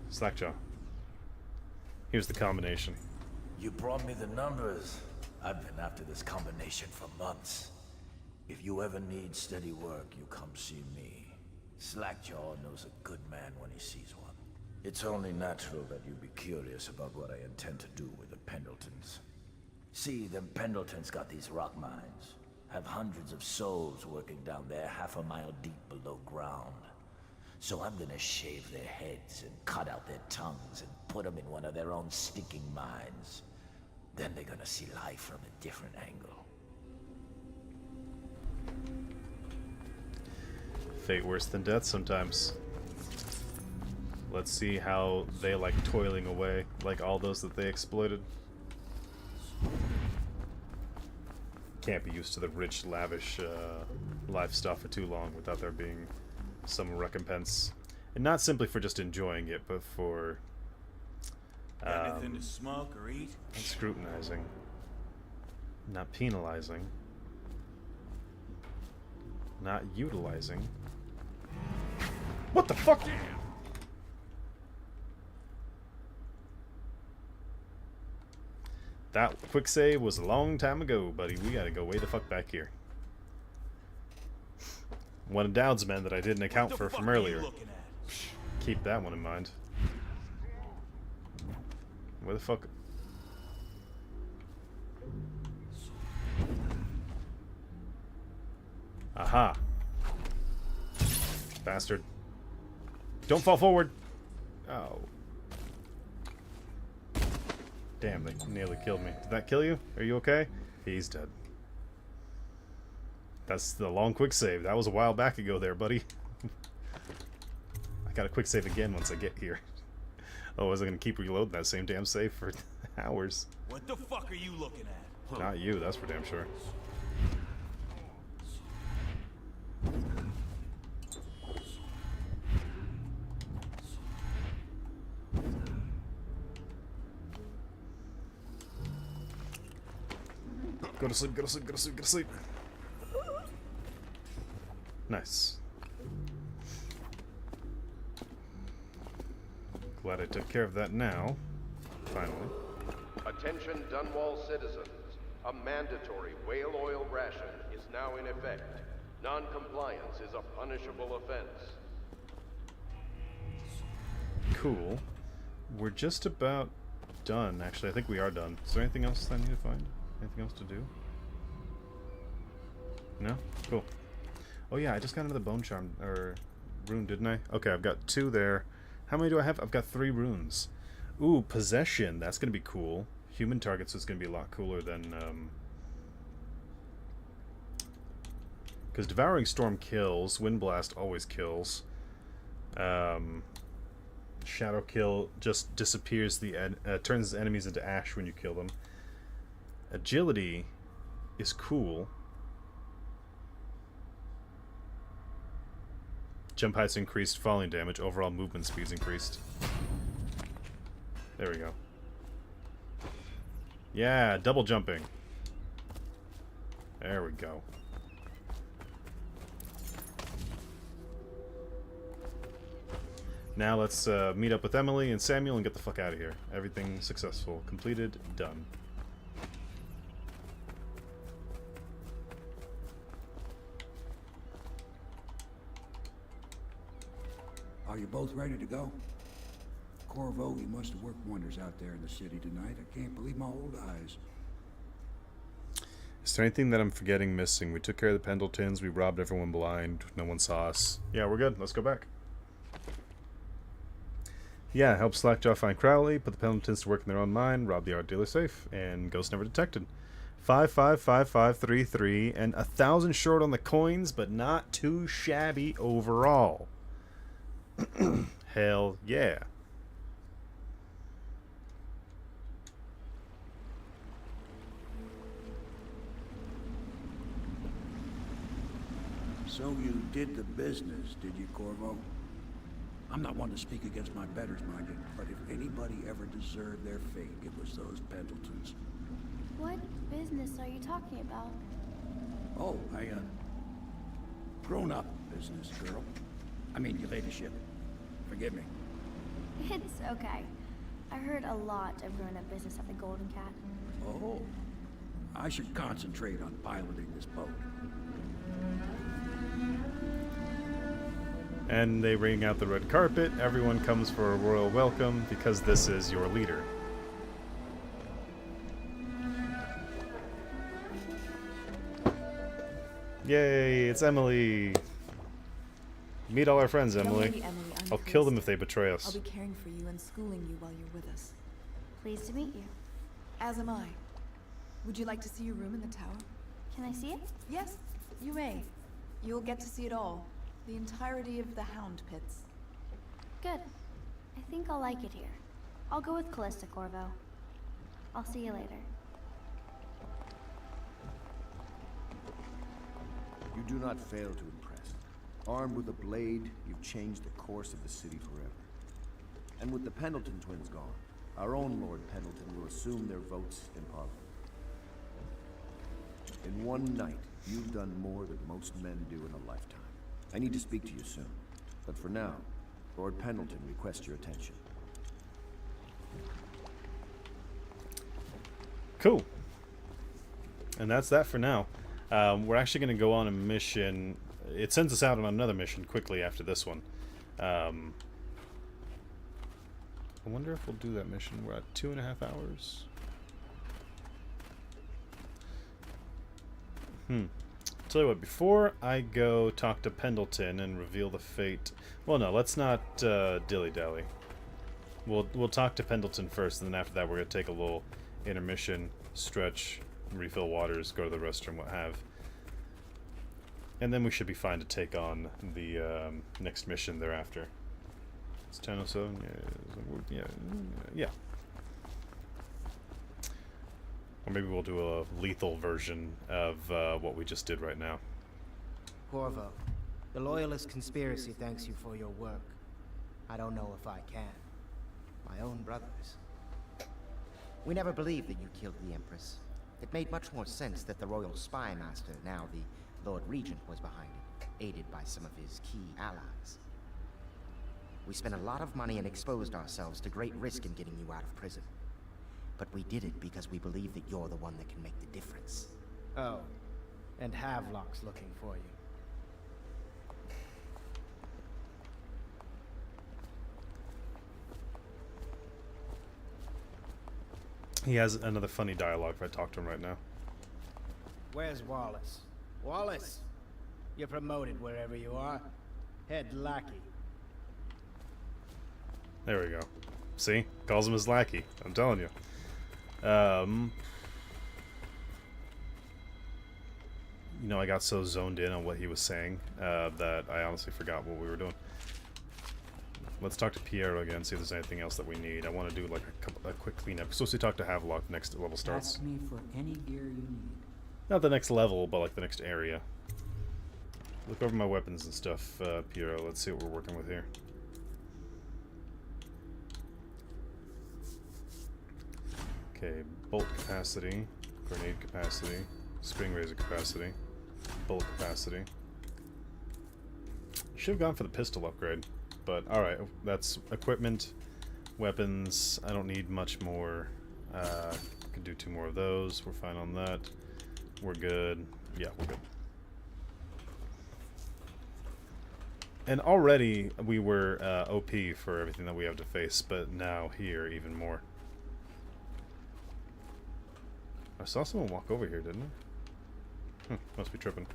Slackjaw. Here's the combination. You brought me the numbers. I've been after this combination for months. If you ever need steady work, you come see me. Slackjaw knows a good man when he sees one. It's only natural that you be curious about what I intend to do with the Pendletons. See, them Pendletons got these rock mines. Have hundreds of souls working down there 1/2 mile deep below ground. So I'm gonna shave their heads and cut out their tongues and put them in one of their own stinking mines. Then they're gonna see life from a different angle. Fate worse than death sometimes. Let's see how they like toiling away, like all those that they exploited. Can't be used to the rich, lavish lifestyle for too long without there being some recompense. And not simply for just enjoying it, but for anything to smoke or eat? not scrutinizing, not penalizing, not utilizing. What the fuck? That quick save was a long time ago, buddy. We gotta go way the fuck back here. One of Dowd's men that I didn't account for from earlier. Keep that one in mind. Where the fuck? Aha. Bastard. Don't fall forward. Oh. Damn, they nearly killed me. Did that kill you? Are you okay? He's dead. That's the long quick save. That was a while back ago there, buddy. I gotta quick save again once I get here. Otherwise I'm gonna keep reloading that same damn save for hours. What the fuck are you looking at? Not you, that's for damn sure. Go to sleep, go to sleep, go to sleep, go to sleep. Nice. Glad I took care of that now. Finally. Attention Dunwall citizens. A mandatory whale oil ration is now in effect. Non-compliance is a punishable offense. Cool. We're just about done, actually. I think we are done. Is there anything else I need to find? Anything else to do? No? Cool. Oh yeah, I just got another bone charm, or rune, didn't I? Okay, I've got 2 there. How many do I have? I've got 3 runes. Ooh, possession. That's gonna be cool. Human targets is gonna be a lot cooler than, because Devouring Storm kills. Wind Blast always kills. Shadow Kill just disappears turns enemies into ash when you kill them. Agility is cool. Jump height's increased, falling damage, overall movement speed's increased. There we go. Yeah, double jumping. There we go. Now let's meet up with Emily and Samuel and get the fuck out of here. Everything successful. Completed. Done. Are you both ready to go? Corvo, you must have worked wonders out there in the city tonight. I can't believe my old eyes. Is there anything that I'm forgetting, missing? We took care of the Pendletons. We robbed everyone blind. No one saw us. Yeah, we're good. Let's go back. Yeah, help Slackjaw find Crowley, put the Pendletons to work in their own mine, rob the art dealer safe, and ghost never detected. 555533 and 1,000 short on the coins, but not too shabby overall. Hell yeah. So you did the business, did you, Corvo? I'm not one to speak against my betters, mind you, but if anybody ever deserved their fate, it was those Pendletons. What business are you talking about? Oh, grown-up business, girl. I mean, your ladyship. Forgive me. It's okay. I heard a lot of grown-up business at the Golden Cat. Oh. I should concentrate on piloting this boat. And they ring out the red carpet. Everyone comes for a royal welcome because this is your leader. Yay, it's Emily. Meet all our friends, Emily. Lady Emily, I'm I'll kill them if they betray us. I'll be caring for you and schooling you while you're with us. Pleased to meet you. As am I. Would you like to see your room in the tower? Can I see it? Yes, you may. You'll get to see it all. The entirety of the Hound Pits. Good. I think I'll like it here. I'll go with Callista, Corvo. I'll see you later. You do not fail to impress. Armed with a blade, you've changed the course of the city forever. And with the Pendleton twins gone, our own Lord Pendleton will assume their votes in Parliament. In one night, you've done more than most men do in a lifetime. I need to speak to you soon. But for now, Lord Pendleton requests your attention. Cool. And that's that for now. We're actually going to go on a mission. It sends us out on another mission quickly after this one. I wonder if we'll do that mission. We're at 2.5 hours. Tell you what, before I go talk to Pendleton and reveal the fate... Well, no, let's not dilly-dally. We'll talk to Pendleton first, and then after that we're going to take a little intermission, stretch, refill waters, go to the restroom, what have. And then we should be fine to take on the next mission thereafter. It's 10:07. Yeah. Or maybe we'll do a lethal version of what we just did right now. Corvo, the Loyalist conspiracy thanks you for your work. I don't know if I can. My own brothers. We never believed that you killed the Empress. It made much more sense that the Royal Spy Master, now the Lord Regent, was behind it, aided by some of his key allies. We spent a lot of money and exposed ourselves to great risk in getting you out of prison. But we did it because we believe that you're the one that can make the difference. Oh, and Havelock's looking for you. He has another funny dialogue if I talk to him right now. Where's Wallace? Wallace! You're promoted wherever you are. Head lackey. There we go. See? Calls him his lackey. I'm telling you. You know, I got so zoned in on what he was saying that I honestly forgot what we were doing. Let's talk to Piero again, see if there's anything else that we need. I want to do like a quick cleanup. So we talk to Havelock next level starts. Ask me for any gear you need. Not the next level, but like the next area. Look over my weapons and stuff, Piero. Let's see what we're working with here. Okay, bolt capacity, grenade capacity, spring razor capacity, bullet capacity. Should have gone for the pistol upgrade, but alright, that's equipment, weapons. I don't need much more. Can do 2 more of those. We're fine on that. We're good. Yeah, we're good. And already we were OP for everything that we have to face, but now here even more. I saw someone walk over here, didn't I? Must be tripping.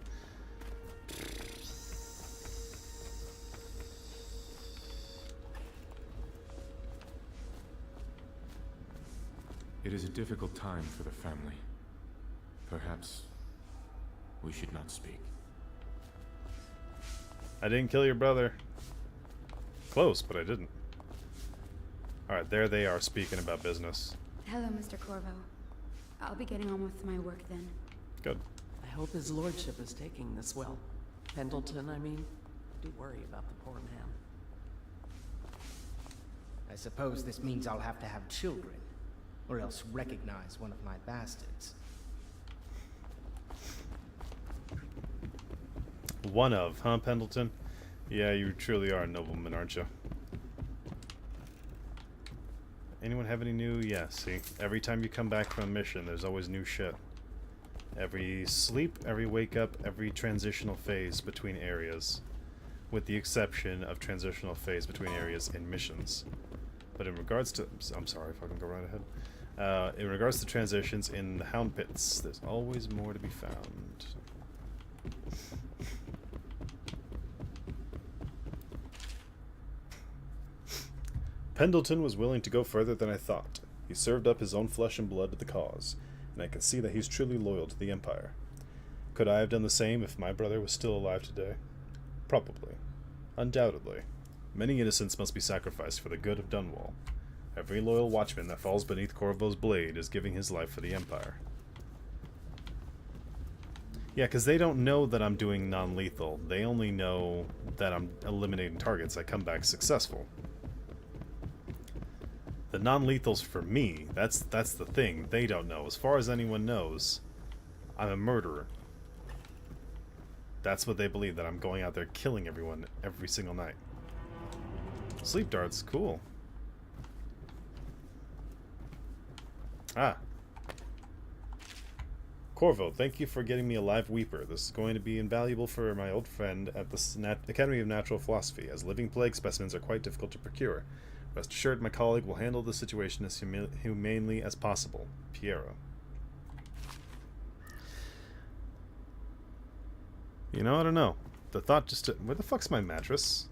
It is a difficult time for the family. Perhaps we should not speak. I didn't kill your brother. Close, but I didn't. Alright, there they are speaking about business. Hello, Mr. Corvo. I'll be getting on with my work then. Good. I hope his lordship is taking this well. Pendleton, I mean. Do worry about the poor man. I suppose this means I'll have to have children, or else recognize one of my bastards. One of, huh, Pendleton? Yeah, you truly are a nobleman, aren't you? Anyone have any new? Yeah, see? Every time you come back from a mission, there's always new shit. Every sleep, every wake up, every transitional phase between areas. With the exception of transitional phase between areas in missions. But in regards to... I'm sorry if I can go right ahead. In regards to transitions in the Hound Pits, there's always more to be found. Pendleton was willing to go further than I thought. He served up his own flesh and blood to the cause, and I can see that he's truly loyal to the Empire. Could I have done the same if my brother was still alive today? Probably. Undoubtedly. Many innocents must be sacrificed for the good of Dunwall. Every loyal watchman that falls beneath Corvo's blade is giving his life for the Empire. Yeah, because they don't know that I'm doing non-lethal. They only know that I'm eliminating targets. I come back successful. The non-lethal's for me. That's the thing. They don't know. As far as anyone knows, I'm a murderer. That's what they believe, that I'm going out there killing everyone every single night. Sleep darts, cool. Ah. Corvo, thank you for getting me a live weeper. This is going to be invaluable for my old friend at the Academy of Natural Philosophy, as living plague specimens are quite difficult to procure. Rest assured, my colleague will handle the situation as humanely as possible. Piero. You know, I don't know. The thought just... Where the fuck's my mattress?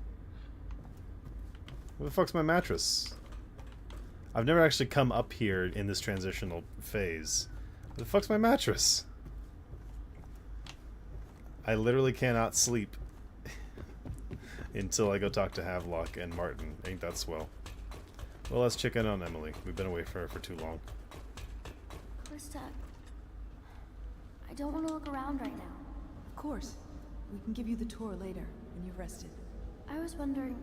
Where the fuck's my mattress? I've never actually come up here in this transitional phase. Where the fuck's my mattress? I literally cannot sleep until I go talk to Havelock and Martin. Ain't that swell? Well, let's check in on Emily. We've been away from her for too long. Krista, I don't want to look around right now. Of course. We can give you the tour later, when you've rested. I was wondering,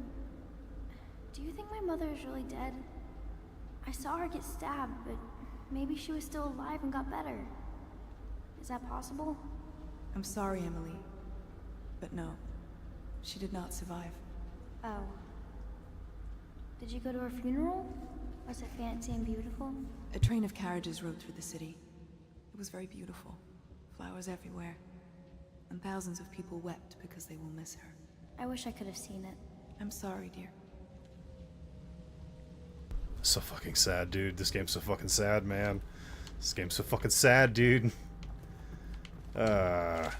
do you think my mother is really dead? I saw her get stabbed, but maybe she was still alive and got better. Is that possible? I'm sorry, Emily. But no, she did not survive. Oh. Did you go to her funeral? Was it fancy and beautiful? A train of carriages rode through the city. It was very beautiful. Flowers everywhere. And thousands of people wept because they will miss her. I wish I could have seen it. I'm sorry, dear. So fucking sad, dude. This game's so fucking sad, man. This game's so fucking sad, dude. But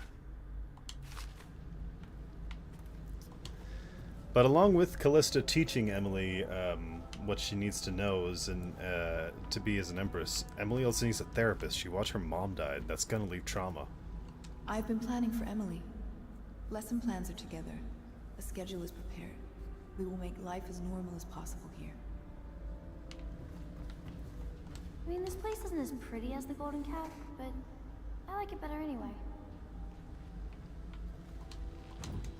along with Callista teaching Emily what she needs to know is to be as an empress, Emily also needs a therapist. She watched her mom die. That's gonna leave trauma. I've been planning for Emily. Lesson plans are together. A schedule is prepared. We will make life as normal as possible here. I mean, this place isn't as pretty as the Golden Cat, but I like it better anyway.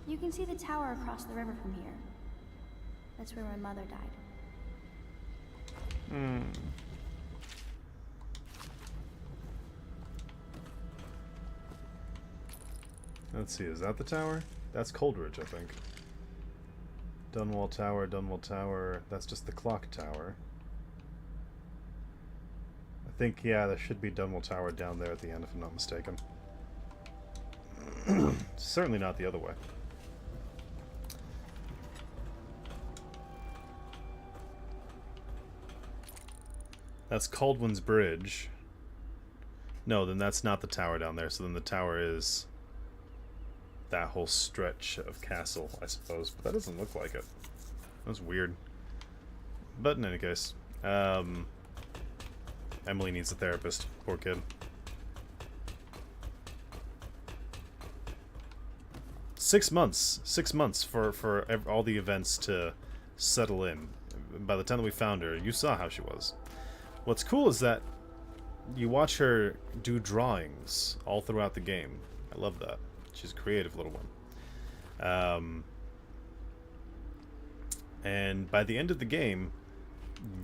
You can see the tower across the river from here. That's where my mother died. Let's see, is that the tower? That's Coldridge, I think. Dunwall Tower, Dunwall Tower. That's just the clock tower. I think, yeah, there should be Dunwall Tower down there at the end, if I'm not mistaken. Certainly not the other way. That's Kaldwin's Bridge. No, then that's not the tower down there. So then the tower is that whole stretch of castle, I suppose. But that doesn't look like it. That's weird. But in any case, Emily needs a therapist. Poor kid. 6 months. 6 months for all the events to settle in. By the time that we found her, you saw how she was. What's cool is that you watch her do drawings all throughout the game. I love that. She's a creative little one. And by the end of the game,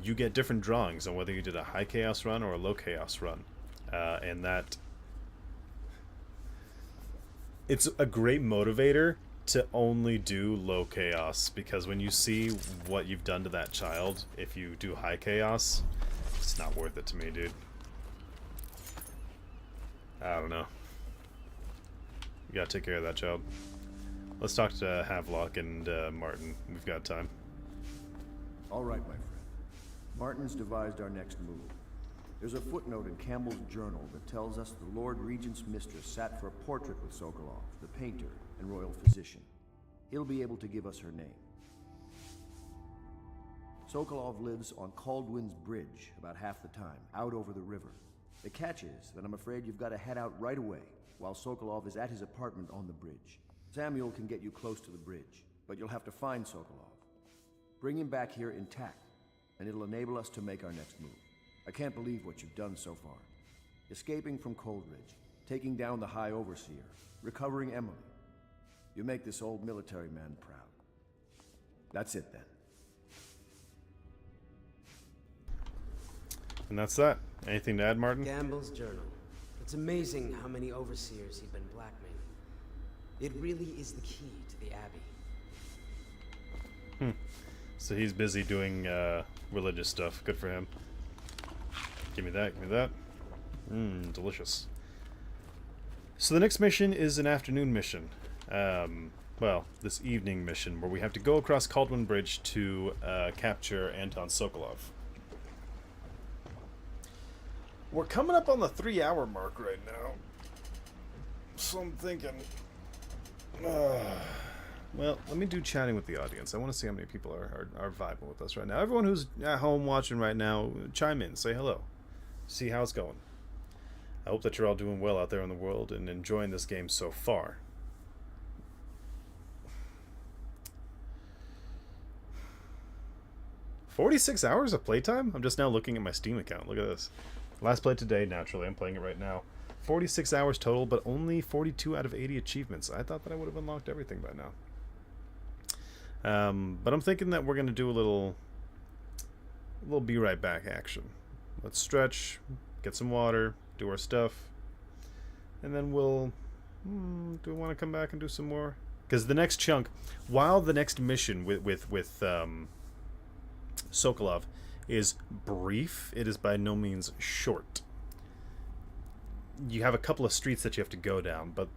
you get different drawings on whether you did a high chaos run or a low chaos run. And that... it's a great motivator to only do low chaos, because when you see what you've done to that child, if you do high chaos... it's not worth it to me, dude. I don't know. You gotta take care of that child. Let's talk to Havelock and Martin. We've got time. All right, my friend. Martin's devised our next move. There's a footnote in Campbell's journal that tells us the Lord Regent's mistress sat for a portrait with Sokolov, the painter and royal physician. He'll be able to give us her name. Sokolov lives on Kaldwin's Bridge about half the time, out over the river. The catch is that I'm afraid you've got to head out right away, while Sokolov is at his apartment on the bridge. Samuel can get you close to the bridge, but you'll have to find Sokolov. Bring him back here intact, and it'll enable us to make our next move. I can't believe what you've done so far. Escaping from Coldridge, taking down the High Overseer, recovering Emily. You make this old military man proud. That's it then. And that's that. Anything to add, Martin? Gamble's journal. It's amazing how many overseers he'd been blackmailing. It really is the key to the Abbey. So he's busy doing religious stuff. Good for him. Give me that, give me that. Delicious. So the next mission is an afternoon mission. Well, this evening mission where we have to go across Kaldwin Bridge to capture Anton Sokolov. We're coming up on the 3-hour mark right now. So I'm thinking... well, let me do chatting with the audience. I want to see how many people are vibing with us right now. Everyone who's at home watching right now, chime in, say hello. See how it's going. I hope that you're all doing well out there in the world and enjoying this game so far. $46 hours of playtime? I'm just now looking at my Steam account. Look at this. Last played today, naturally. I'm playing it right now. 46 hours total, but only 42 out of 80 achievements. I thought that I would have unlocked everything by now. But I'm thinking that we're going to do a little be right back action. Let's stretch, get some water, do our stuff, and then we'll... do we want to come back and do some more? Because the next chunk, while the next mission with Sokolov is brief, it is by no means short. You have a couple of streets that you have to go down, but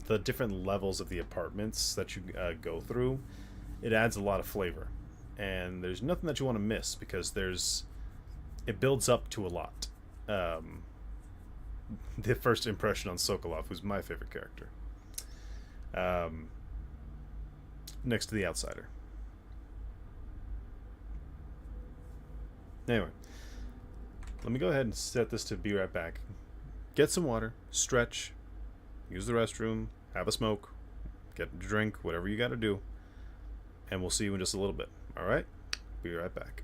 the different levels of the apartments that you go through, it adds a lot of flavor. And there's nothing that you want to miss, because it builds up to a lot. The first impression on Sokolov, who's my favorite character. Next to the Outsider. Anyway, let me go ahead and set this to be right back. Get some water, stretch, use the restroom, have a smoke, get a drink, whatever you got to do, and we'll see you in just a little bit. All right? Be right back.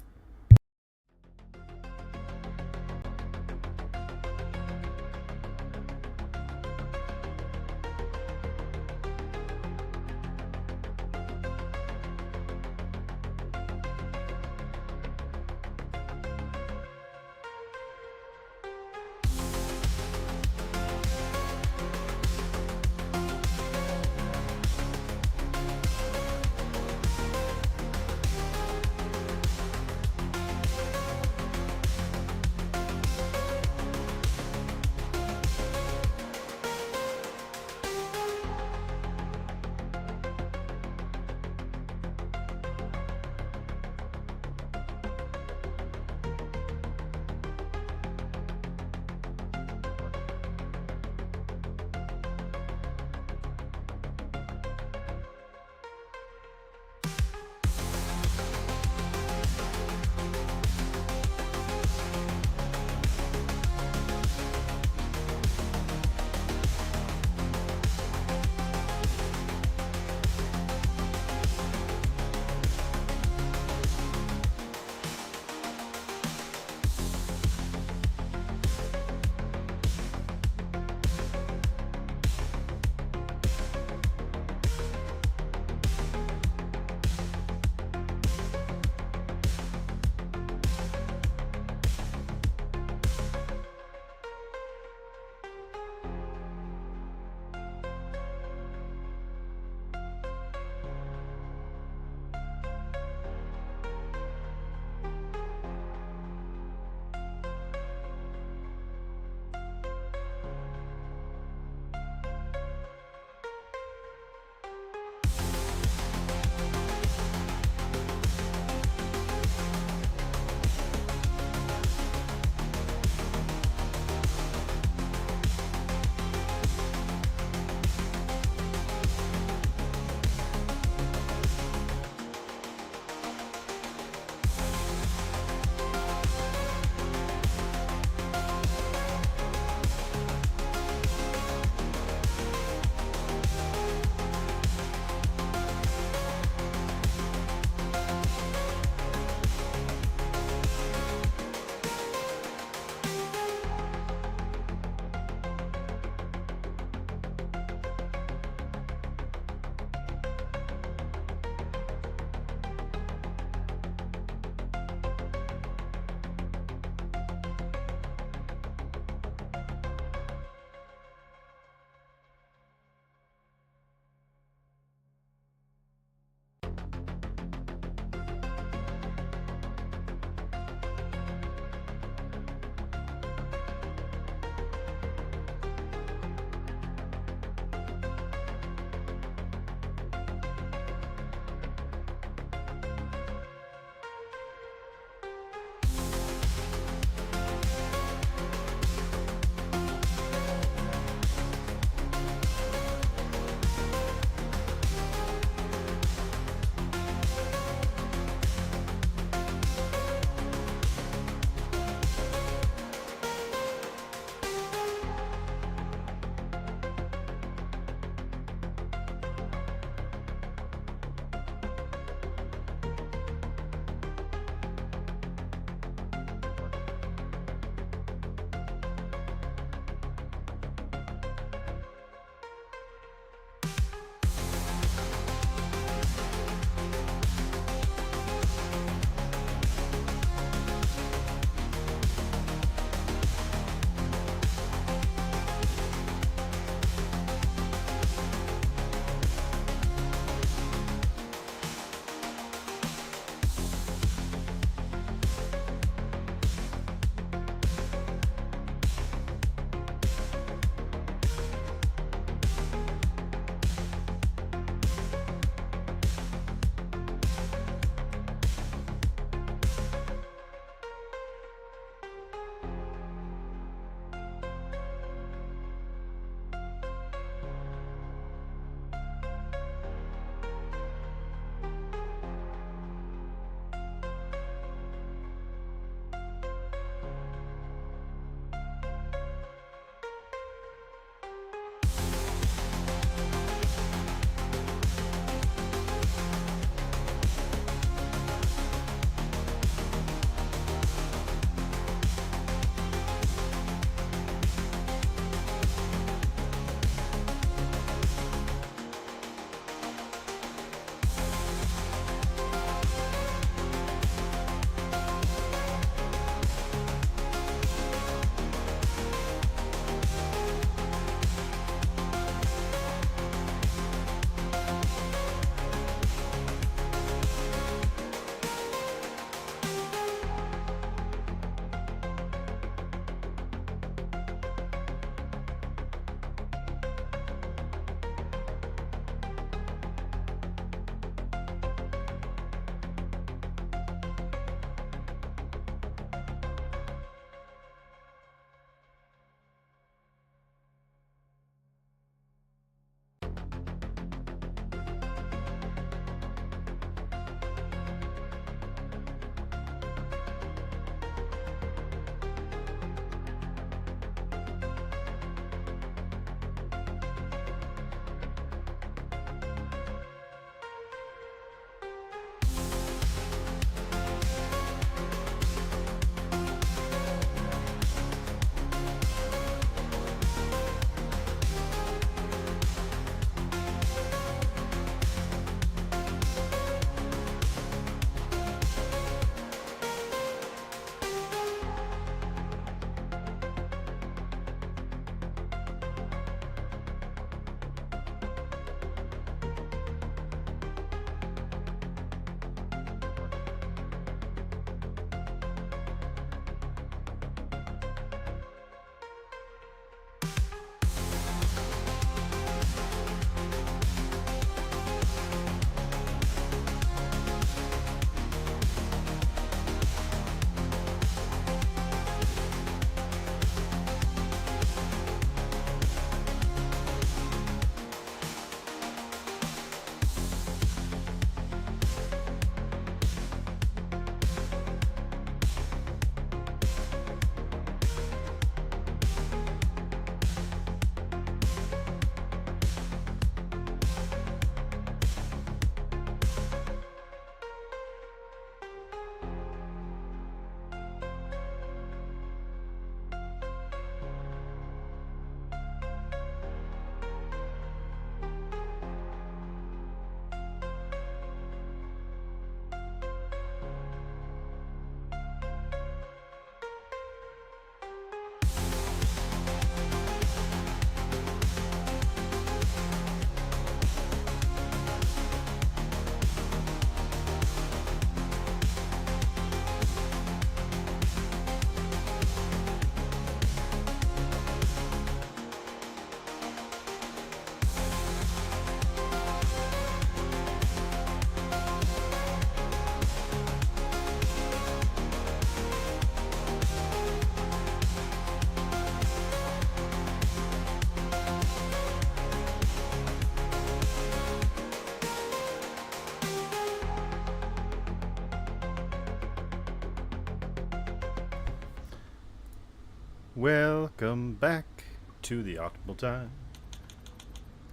Welcome back to the optimal time.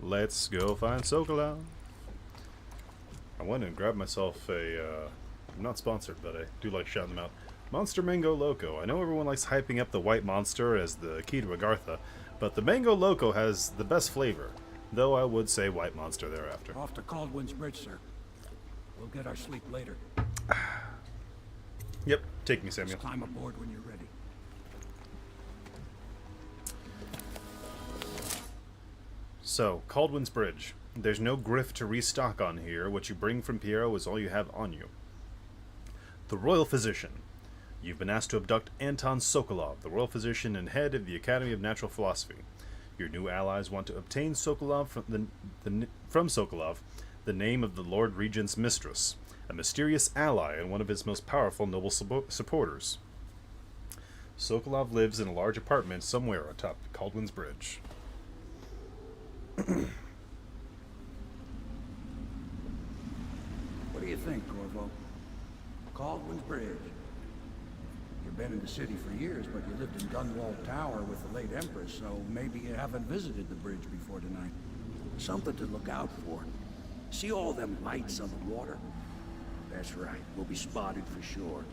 Let's go find Sokolov. I went and grabbed myself a, I'm not sponsored, but I do like shouting them out. Monster Mango Loco. I know everyone likes hyping up the white monster as the key to Agartha, but the Mango Loco has the best flavor, though I would say white monster thereafter. Off to Kaldwin's Bridge, sir. We'll get our sleep later. Yep, take me, Samuel. Just climb aboard when you're ready. So, Kaldwin's Bridge. There's no griff to restock on here. What you bring from Piero is all you have on you. The Royal Physician. You've been asked to abduct Anton Sokolov, the Royal Physician and head of the Academy of Natural Philosophy. Your new allies want to obtain Sokolov from Sokolov the name of the Lord Regent's mistress, a mysterious ally and one of his most powerful noble supporters. Sokolov lives in a large apartment somewhere atop Kaldwin's Bridge. What do you think, Corvo? Kaldwin's Bridge. You've been in the city for years, but you lived in Dunwall Tower with the late Empress, so maybe you haven't visited the bridge before tonight. Something to look out for. See all them lights on the water? That's right, we'll be spotted for sure.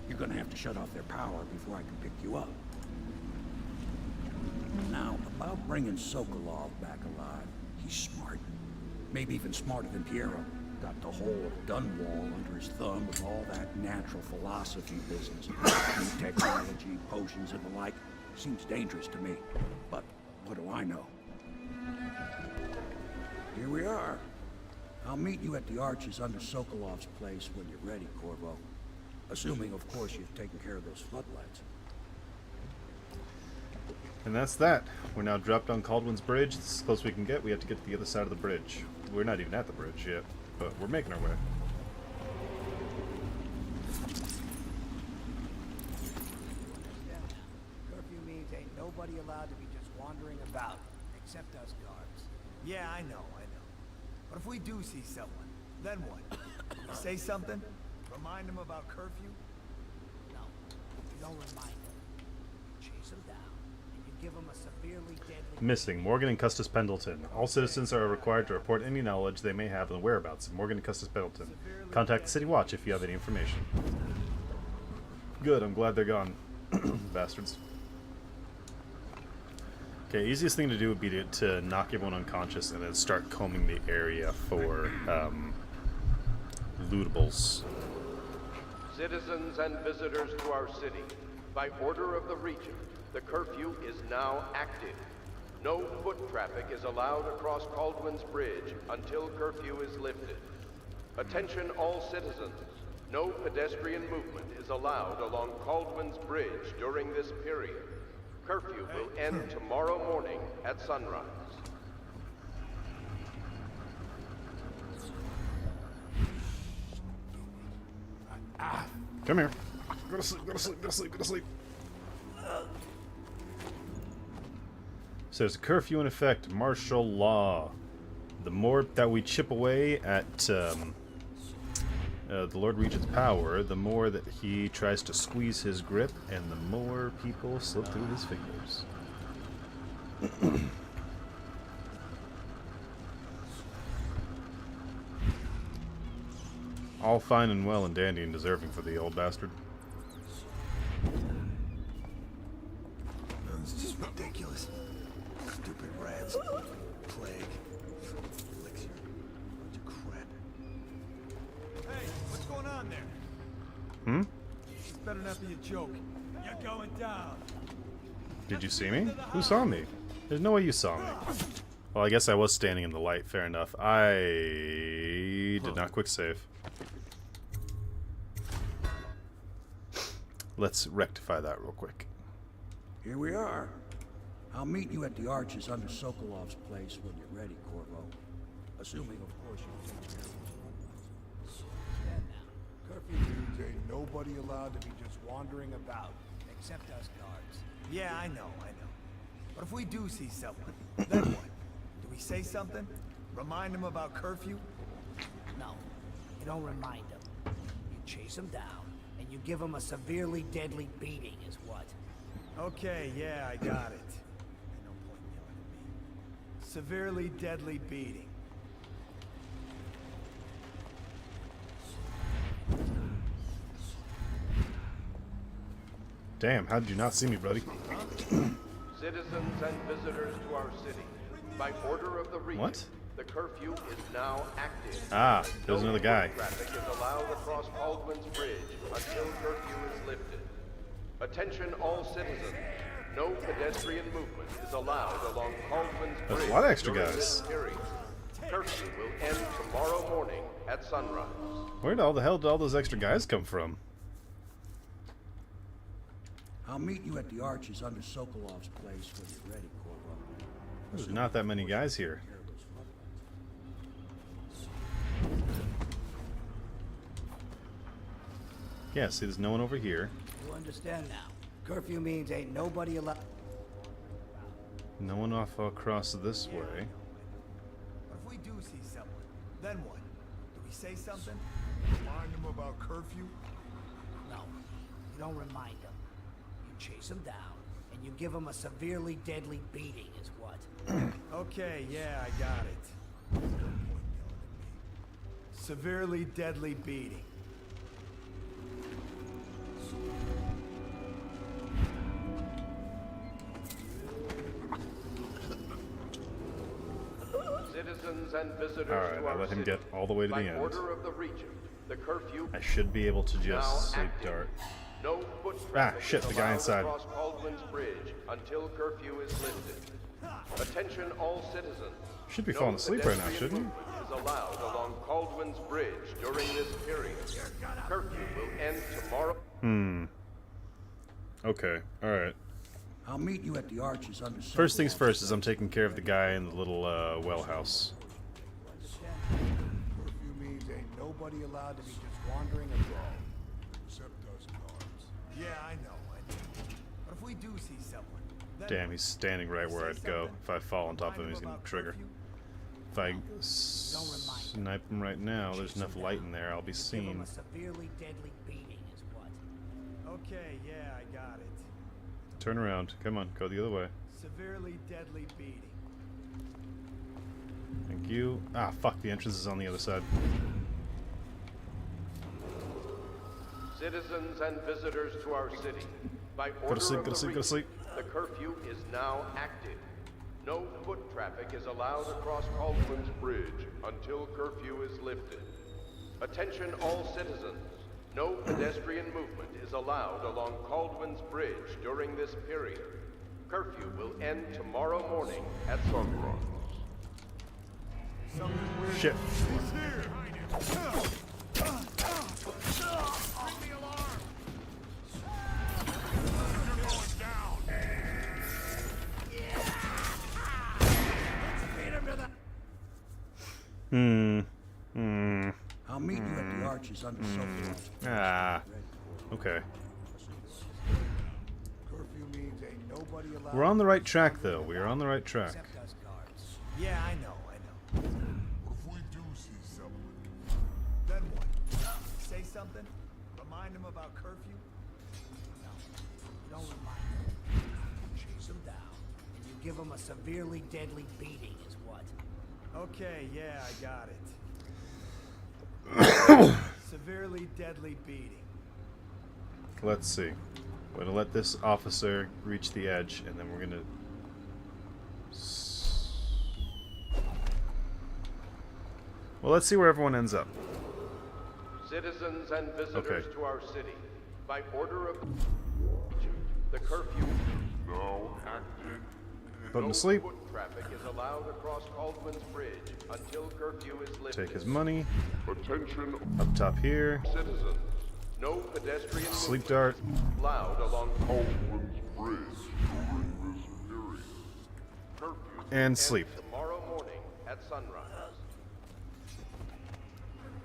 You're gonna have to shut off their power before I can pick you up. Now, about bringing Sokolov back alive, he's smart. Maybe even smarter than Piero. Got the whole of Dunwall under his thumb with all that natural philosophy business. New technology, potions, and the like. Seems dangerous to me. But what do I know? Here we are. I'll meet you at the arches under Sokolov's place when you're ready, Corvo. Assuming, of course, you've taken care of those floodlights. And that's that. We're now dropped on Kaldwin's Bridge. It's as close as we can get. We have to get to the other side of the bridge. We're not even at the bridge yet, but we're making our way. Curfew means ain't nobody allowed to be just wandering about, except us guards. Yeah, I know. But if we do see someone, then what? Do we say something? Remind them about curfew? No, you don't remind them. You chase them down, and you give them a severely deadly... Missing Morgan and Custis Pendleton. All citizens are required to report any knowledge they may have of the whereabouts of Morgan and Custis Pendleton. Contact the City Watch if you have any information. Good, I'm glad they're gone. Bastards. Okay, easiest thing to do would be to knock everyone unconscious and then start combing the area for lootables. Citizens and visitors to our city, by order of the Regent, the curfew is now active. No foot traffic is allowed across Kaldwin's Bridge until curfew is lifted. Attention all citizens. No pedestrian movement is allowed along Kaldwin's Bridge during this period. Curfew will end tomorrow morning at sunrise. Come here. Go to sleep, go to sleep, go to sleep, go to sleep. So there's a curfew in effect, martial law. The more that we chip away at the Lord Regent's power, the more that he tries to squeeze his grip, and the more people slip through his fingers. All fine and well and dandy and deserving for the old bastard. It's just ridiculous. Stupid rats. Plague. Elixir. Bunch of crap. Hey, what's going on there? Hmm? This better not be a joke. You're going down. Did you see me? Who saw me? There's no way you saw me. Well, I guess I was standing in the light. Fair enough. I did not quick save. Let's rectify that real quick. Here we are. I'll meet you at the arches under Sokolov's place when you're ready, Corvo. Assuming, of course, you take care of those floodlights. Curfew means ain't nobody allowed to be just wandering about, except us guards. Yeah, I know. But if we do see someone, then what? Do we say something? Remind them about curfew? No, you don't remind them. You chase them down, and you give them a severely deadly beating is what. Okay, yeah, I got it. Ain't no point yelling at me. Severely deadly beating. Damn, how did you not see me, buddy? Citizens and visitors to our city, by order of the region, What? the curfew is now active. Ah, there's another guy. Traffic is allowed across Baldwin's Bridge until curfew is lifted. Attention all citizens. No pedestrian movement is allowed along Baldwin's Bridge. There's a lot of extra during guys. this period. Curfew will end tomorrow morning at sunrise. Where the hell did all those extra guys come from? I'll meet you at the arches under Sokolov's place when you're ready, Corvo. There's not that many guys here. Yeah, see, there's no one over here. You understand now. Curfew means ain't nobody allowed. No one off across this way. But if we do see someone, then what? Do we say something? Remind them about curfew? No, you don't remind them. You chase them down, and you give them a severely deadly beating is what. Okay, yeah, I got it. Severely deadly beating. Citizens and visitors Alright, to I our let him city, get all the way to the by end. order of the region, the curfew I should be able to now just sleep active. dart. No foot Ah, traffic shit, is the guy allowed inside. across Baldwin's Bridge until curfew is lifted. Attention all citizens. Should be No falling asleep right now, pedestrian shouldn't he? movement is allowed along Baldwin's Bridge during this period. Curfew will end tomorrow. Okay, alright. I'll meet you at the arches under Sokolov's First things first is I'm taking care of the guy in the little well house. Curfew means ain't nobody allowed to be just wandering abroad. Except us guards. Yeah, I know. But if we do see someone, then Damn, he's standing right where I'd go. If I fall on top of him, he's gonna trigger. If I snipe him right now, there's enough light in there, I'll be give them seen. a severely deadly beating is what. Okay, yeah, I got it. Turn around. Come on, go the other way. Severely deadly beating. Thank you. Ah, fuck, the entrance is on the other side. Citizens and visitors to our city, by order Go to sleep, of go to the sleep, go to region, sleep. the curfew is now active. No foot traffic is allowed across Baldwin's Bridge until curfew is lifted. Attention all citizens. No pedestrian movement is allowed along Baldwin's Bridge during this period. Curfew will end tomorrow morning at sunrise. Shit. I'll meet you at the arches under Sokolov's place. Ah. Okay. Curfew means ain't nobody allowed. We're on the right track, though. We are on the right track. Except us guards. Yeah, I know. But if we do see someone, then what? Say something? Remind them about curfew? No, you don't remind them. You chase them down, and you give them a severely deadly beating is what. Okay, yeah, I got it. Severely deadly beating. Let's see. We're gonna let this officer reach the edge, and then we're gonna... Well, let's see where everyone ends up. Citizens and visitors Okay. to our city, by order of the curfew now active. Put him No to sleep. foot traffic is allowed across Baldwin's Bridge until curfew is lifted. Take his money. Attention Up top here. citizens. No pedestrian Sleep movement dart. is allowed along Baldwin's Bridge during this period. Curfew And ends sleep. tomorrow morning at sunrise.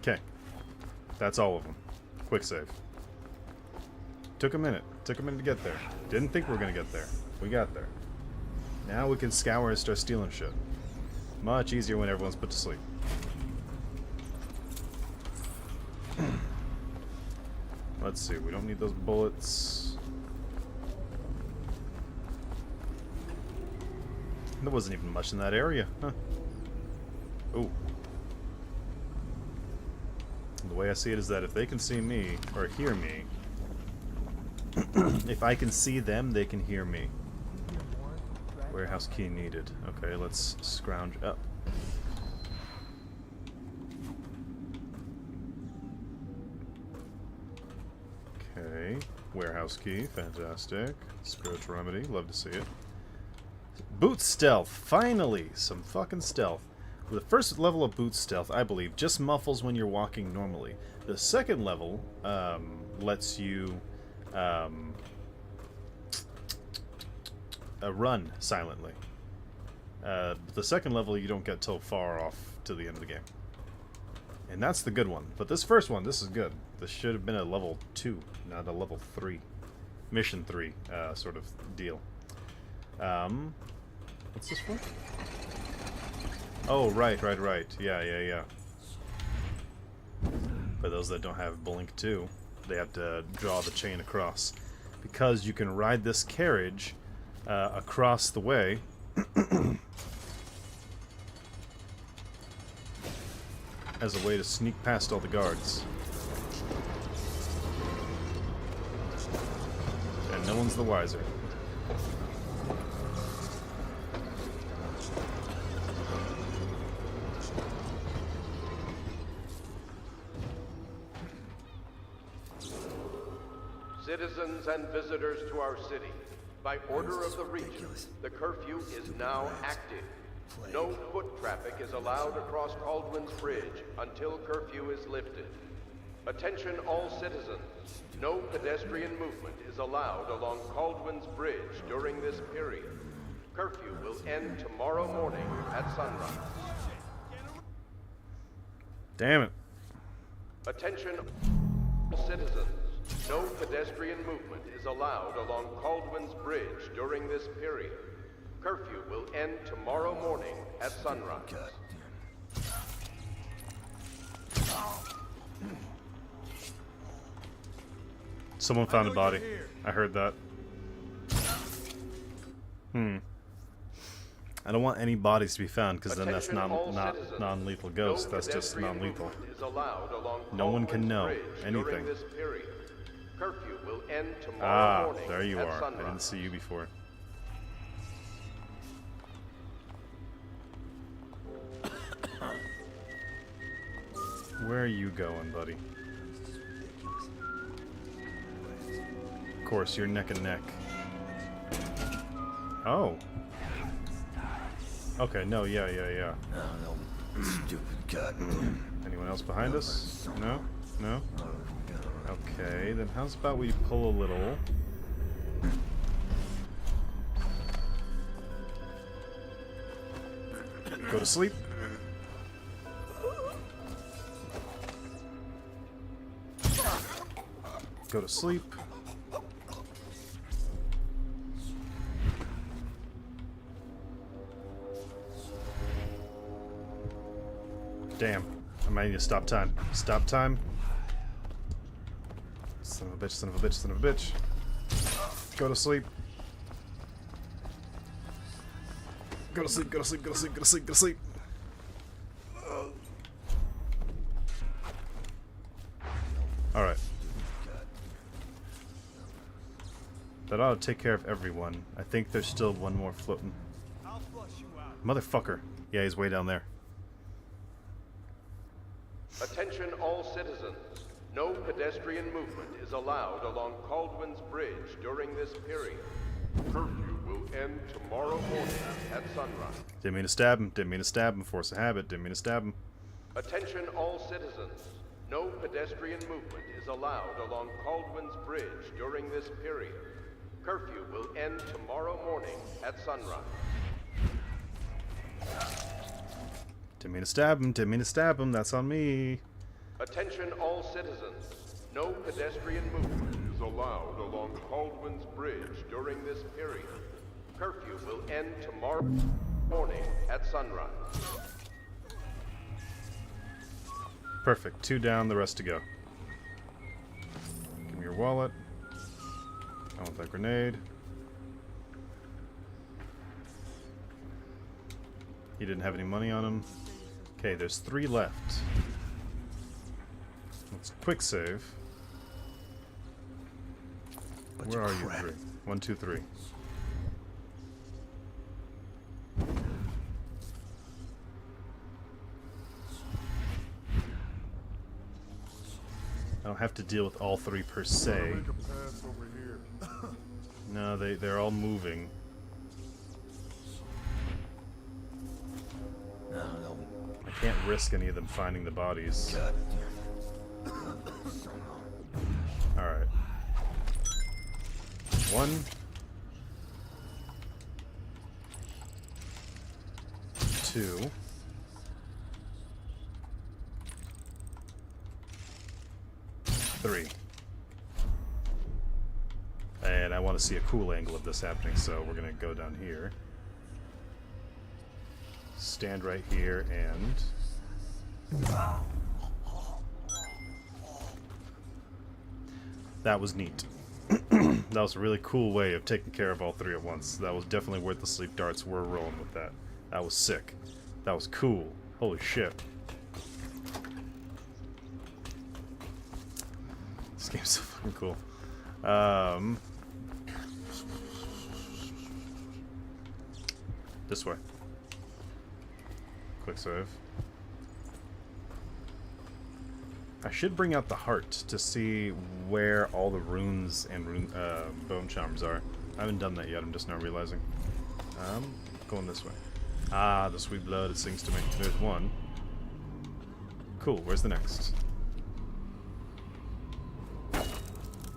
Okay. That's all of them. Quick save. Took a minute. Took a minute to get there. Didn't think we were gonna get there. We got there. Now we can scour and start stealing shit. Much easier when everyone's put to sleep. Let's see. We don't need those bullets. There wasn't even much in that area. Huh. Ooh. The way I see it is that if they can see me, or hear me, if I can see them, they can hear me. Warehouse key needed. Okay, let's scrounge up. Okay, warehouse key, fantastic. Spiritual remedy, love to see it. Boot stealth, finally! Some fucking stealth. The first level of boot stealth, I believe, just muffles when you're walking normally. The second level lets you run silently. The second level you don't get till far off to the end of the game. And that's the good one. But this first one, this is good. This should have been a level 2, not a level 3. Mission 3 sort of deal. What's this for? Oh, right. Yeah. For those that don't have Blink 2, they have to draw the chain across. Because you can ride this carriage across the way. As a way to sneak past all the guards. And no one's the wiser. Citizens and visitors to our city, by order of the Regent, the curfew is now active. No foot traffic is allowed across Kaldwin's Bridge until curfew is lifted. Attention all citizens. No pedestrian movement is allowed along Kaldwin's Bridge during this period. Curfew will end tomorrow morning at sunrise. Damn it. Attention all citizens. No pedestrian movement is allowed along Kaldwin's Bridge during this period. Curfew will end tomorrow morning at sunrise. Someone found a body. I heard that. I don't want any bodies to be found, because then that's not non-lethal ghost. That's just non-lethal. No one can know anything. Curfew will end tomorrow morning there you at are. sunrise. I didn't see you before. Where are you going, buddy? Of course, you're neck and neck. Oh. Okay, no, yeah. Stupid cut. Anyone else behind us? No? No? Okay, then how's about we pull a little? Go to sleep. Go to sleep. Damn. I might need to stop time. Stop time. Son of a bitch, son of a bitch, son of a bitch. Go to sleep. Go to sleep, go to sleep, go to sleep, go to sleep, go to sleep. Alright. That ought to take care of everyone. I think there's still one more floating. Motherfucker. Yeah, he's way down there. Attention all citizens. No pedestrian movement is allowed along Kaldwin's Bridge during this period. Curfew will end tomorrow morning at sunrise. Didn't mean to stab him. Didn't mean to stab him. Force of habit. Didn't mean to stab him. Attention all citizens. No pedestrian movement is allowed along Kaldwin's Bridge during this period. Curfew will end tomorrow morning at sunrise. Didn't mean to stab him. Didn't mean to stab him. That's on me. Attention all citizens. No pedestrian movement is allowed along Kaldwin's Bridge during this period. Curfew will end tomorrow morning at sunrise. Perfect. 2 down, the rest to go. Give me your wallet. I want that grenade. He didn't have any money on him. Okay, there's 3 left. Let's quick save. Where are you, 3? 1, 2, 3. I don't have to deal with all 3 per se. No, they're all moving. I can't risk any of them finding the bodies. Alright. 1. 2. 3. And I want to see a cool angle of this happening, so we're going to go down here. Stand right here and... That was neat. That was a really cool way of taking care of all 3 at once. That was definitely worth the sleep darts. We're rolling with that. That was sick. That was cool. Holy shit. This game's so fucking cool. This way. Quick save. I should bring out the heart to see where all the runes and bone charms are. I haven't done that yet, I'm just now realizing. Going this way. Ah, the sweet blood, it sings to me. There's 1. Cool, where's the next?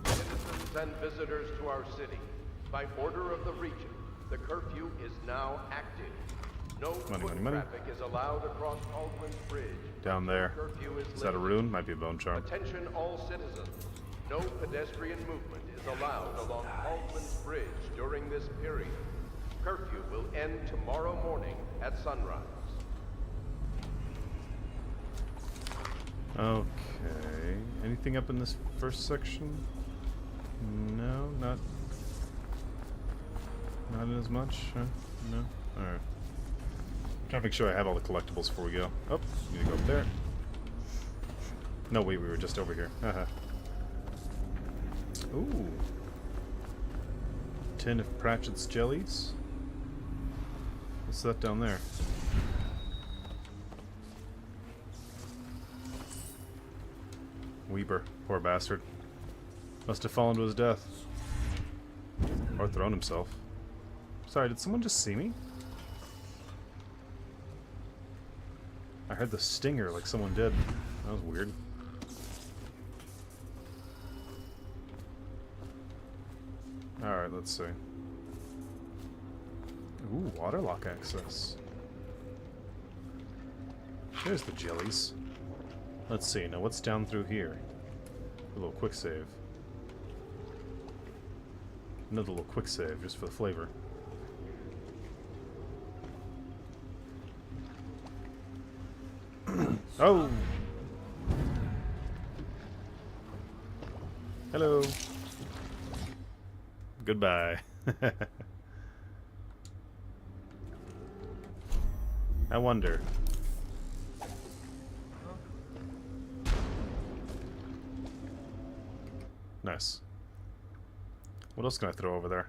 Citizens and visitors to our city, by order of the Regent, the curfew is now active. No foot traffic is allowed across Kaldwin's Bridge. Down there. Is that a rune? Might be a bone charm. Attention all citizens. No pedestrian movement is allowed along Kaldwin's Bridge during this period. Curfew will end tomorrow morning at sunrise. Okay. Anything up in this first section? No, not in as much. No. All right. Trying to make sure I have all the collectibles before we go. Oh, need to go up there. No, wait, we were just over here. Haha. Ooh. Tin of Pratchett's jellies. What's that down there? Weeper, poor bastard. Must have fallen to his death. Or thrown himself. Sorry, did someone just see me? I heard the stinger like someone did. That was weird. Alright, let's see. Ooh, waterlock access. There's the jellies. Let's see, now what's down through here? A little quick save. Another little quick save, just for the flavor. Oh! Hello! Goodbye. I wonder. Nice. What else can I throw over there?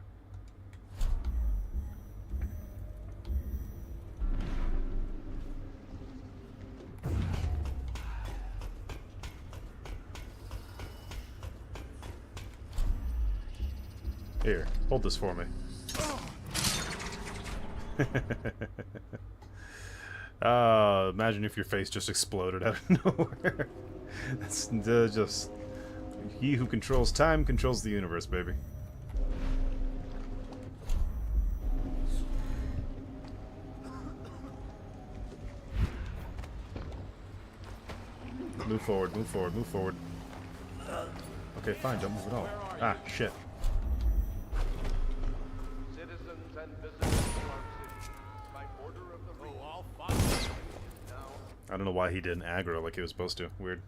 Here, hold this for me. Imagine if your face just exploded out of nowhere. That's just... He who controls time controls the universe, baby. Move forward, move forward, move forward. Okay, fine, don't move at all. Ah, shit. Citizens and visitors to our city, by order of the Regent, I don't know why he didn't aggro like he was supposed to. Weird.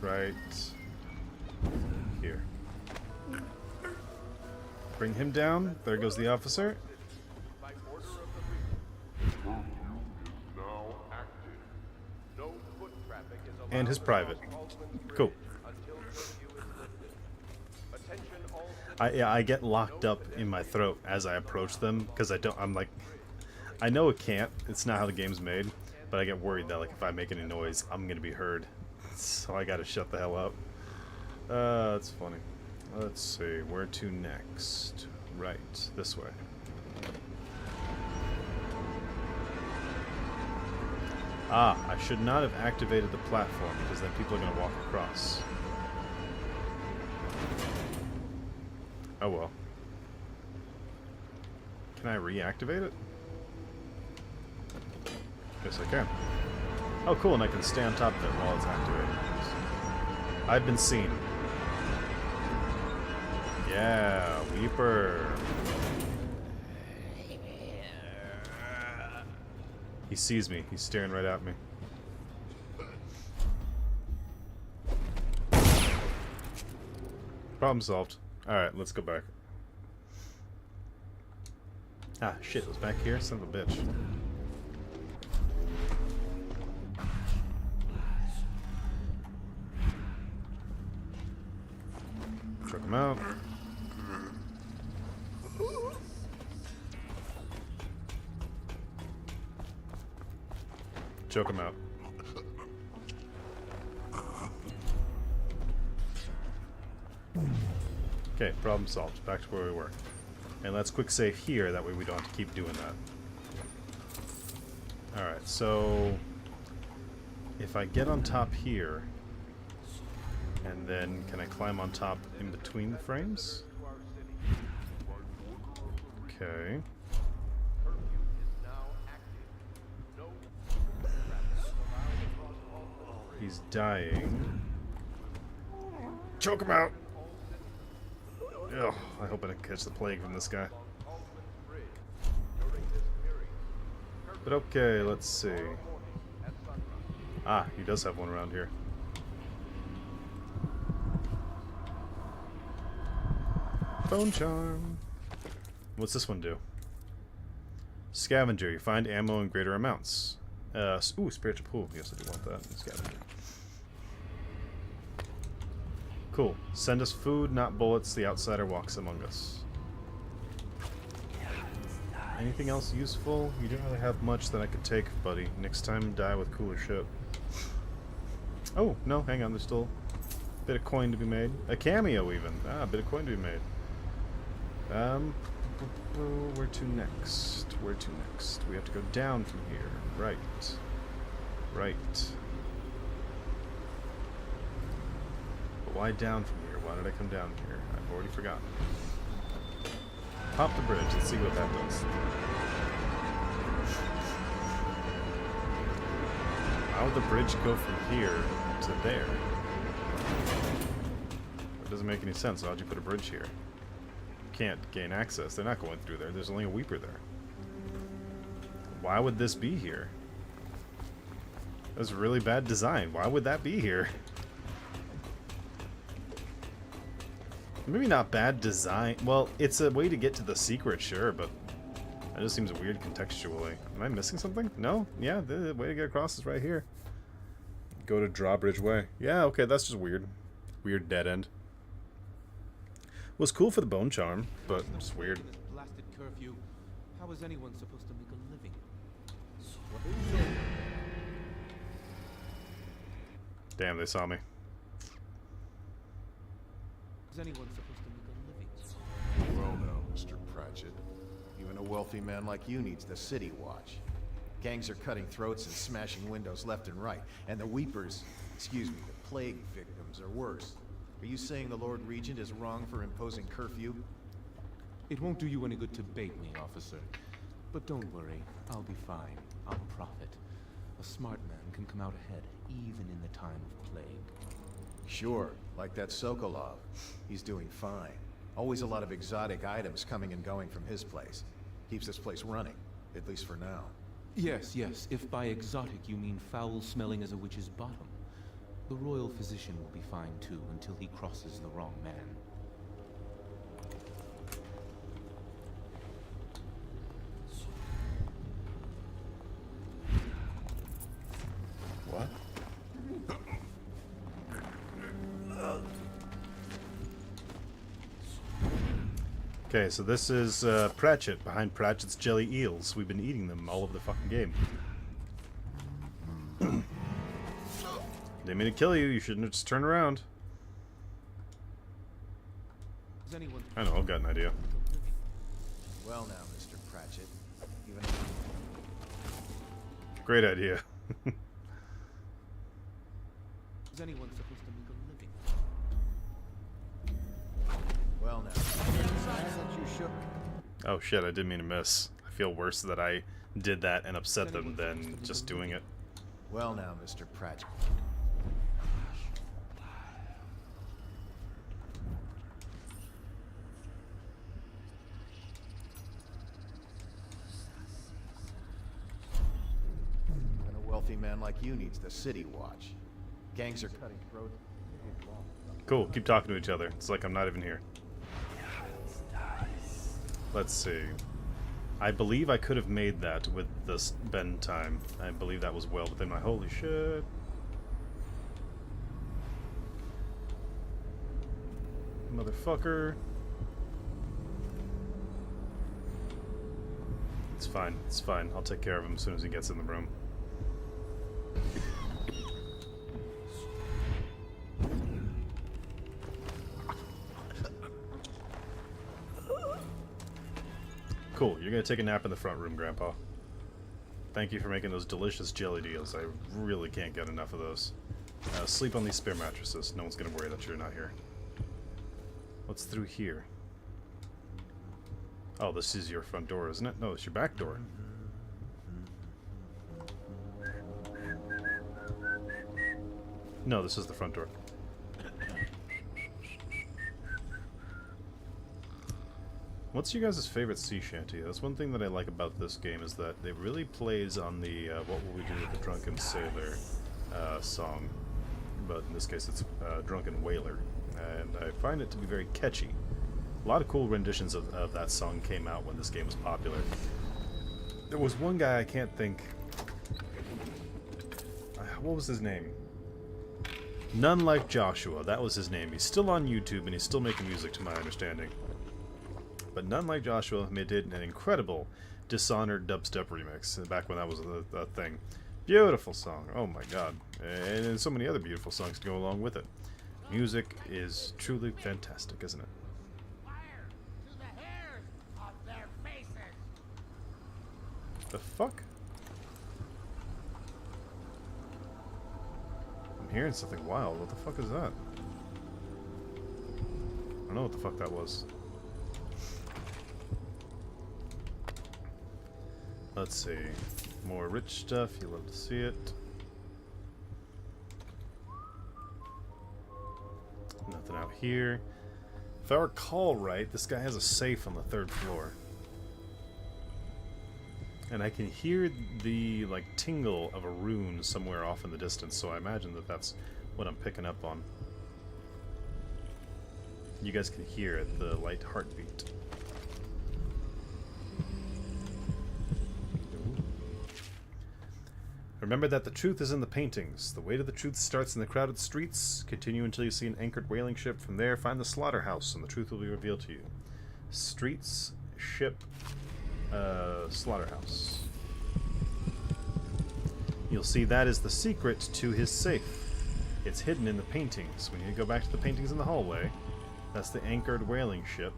right here. Bring him down. There goes the officer. And his private. Cool. I get locked up in my throat as I approach them because I'm like, I know it can't. It's not how the game's made, but I get worried that like if I make any noise, I'm gonna be heard. So I gotta shut the hell up. That's funny. Let's see, where to next? Right, this way. Ah, I should not have activated the platform because then people are gonna walk across. Oh well. Can I reactivate it? Yes, I can. Oh, cool, and I can stay on top of it while it's activated. I've been seen. Yeah, Weeper. He sees me. He's staring right at me. Problem solved. Alright, let's go back. Ah, shit, it was back here? Son of a bitch. Check him out. Choke him out. Okay, problem solved. Back to where we were. And let's quick save here, that way we don't have to keep doing that. Alright, so if I get on top here, and then can I climb on top in between the frames? Okay. He's dying. Choke him out! Ugh, I hope I didn't catch the plague from this guy. But okay, let's see. Ah, he does have one around here. Bone charm. What's this one do? Scavenger. You find ammo in greater amounts. Ooh, spiritual pool. Yes, I do want that. Scavenger. Cool. Send us food, not bullets. The outsider walks among us. Anything else useful? You don't really have much that I could take, buddy. Next time, die with cooler shit. Oh, no, hang on. There's still a bit of coin to be made. A cameo, even. Ah, a bit of coin to be made. Where to next? Where to next? We have to go down from here. Right. Right. But why down from here? Why did I come down here? I've already forgotten. Pop the bridge. Let's see what that does. How would the bridge go from here to there? That doesn't make any sense. How'd you put a bridge here? Can't gain access. They're not going through there. There's only a Weeper there. Why would this be here? That was really bad design. Why would that be here? Maybe not bad design. Well, it's a way to get to the secret, sure, but that just seems weird contextually. Am I missing something? No? Yeah, the way to get across is right here. Go to Drawbridge Way. Yeah, okay, that's just weird. Weird dead end. Was cool for the bone charm, but it's weird. Blasted curfew. How is anyone supposed to make a living? Damn, they saw me. Is anyone supposed to make a living? Well, no, Mr. Pratchett. Even a wealthy man like you needs the city watch. Gangs are cutting throats and smashing windows left and right, and the Weepers, excuse me, the plague victims are worse. Are you saying the Lord Regent is wrong for imposing curfew? It won't do you any good to bait me, officer. But don't worry, I'll be fine. I'll profit. A smart man can come out ahead, even in the time of plague. Sure, like that Sokolov. He's doing fine. Always a lot of exotic items coming and going from his place. Keeps this place running, at least for now. Yes, yes, if by exotic you mean foul-smelling as a witch's bottom. The royal physician will be fine too until he crosses the wrong man. What? Okay, so this is Pratchett. Behind Pratchett's jelly eels. We've been eating them all over the fucking game. Didn't mean to kill you. You shouldn't have just turned around. I know, I've got an idea. Well now, Mr. Pratchett. Even... Great idea. Is anyone supposed to make a living? Well now. Oh shit, I didn't mean to miss. I feel worse that I did that and upset them than just doing it. Well now, Mr. Pratchett. Even a wealthy man like you needs the city watch. Gangs are cutting throats. Cool, keep talking to each other. It's like I'm not even here. Let's see. I believe I could have made that with this bend time. I believe that was well within my... Holy shit. Motherfucker. It's fine, it's fine. I'll take care of him as soon as he gets in the room. Cool, you're gonna take a nap in the front room, Grandpa. Thank you for making those delicious jelly deals. I really can't get enough of those. Sleep on these spare mattresses. No one's gonna worry that you're not here. What's through here? Oh, this is your front door, isn't it? No, it's your back door. No, this is the front door. What's your guys' favorite sea shanty? That's one thing that I like about this game, is that it really plays on the What Will We Do with the Drunken Sailor song. But in this case it's Drunken Whaler. And I find it to be very catchy. A lot of cool renditions of that song came out when this game was popular. There was one guy, I can't think... what was his name? None Like Joshua, that was his name. He's still on YouTube and he's still making music to my understanding. But None Like Joshua did an incredible Dishonored dubstep remix back when that was a thing. Beautiful song, oh my god. And so many other beautiful songs to go along with it. Music is truly fantastic, isn't it? The fuck? I'm hearing something wild. What the fuck is that? I don't know what the fuck that was. Let's see. More rich stuff. You love to see it. Nothing out here. If I recall right, this guy has a safe on the 3rd floor. And I can hear the, like, tingle of a rune somewhere off in the distance, so I imagine that that's what I'm picking up on. You guys can hear it, the light heartbeat. Remember that the truth is in the paintings. The way to the truth starts in the crowded streets. Continue until you see an anchored whaling ship. From there, find the slaughterhouse, and the truth will be revealed to you. Streets, ship, slaughterhouse. You'll see that is the secret to his safe. It's hidden in the paintings. We need to go back to the paintings in the hallway. That's the anchored whaling ship.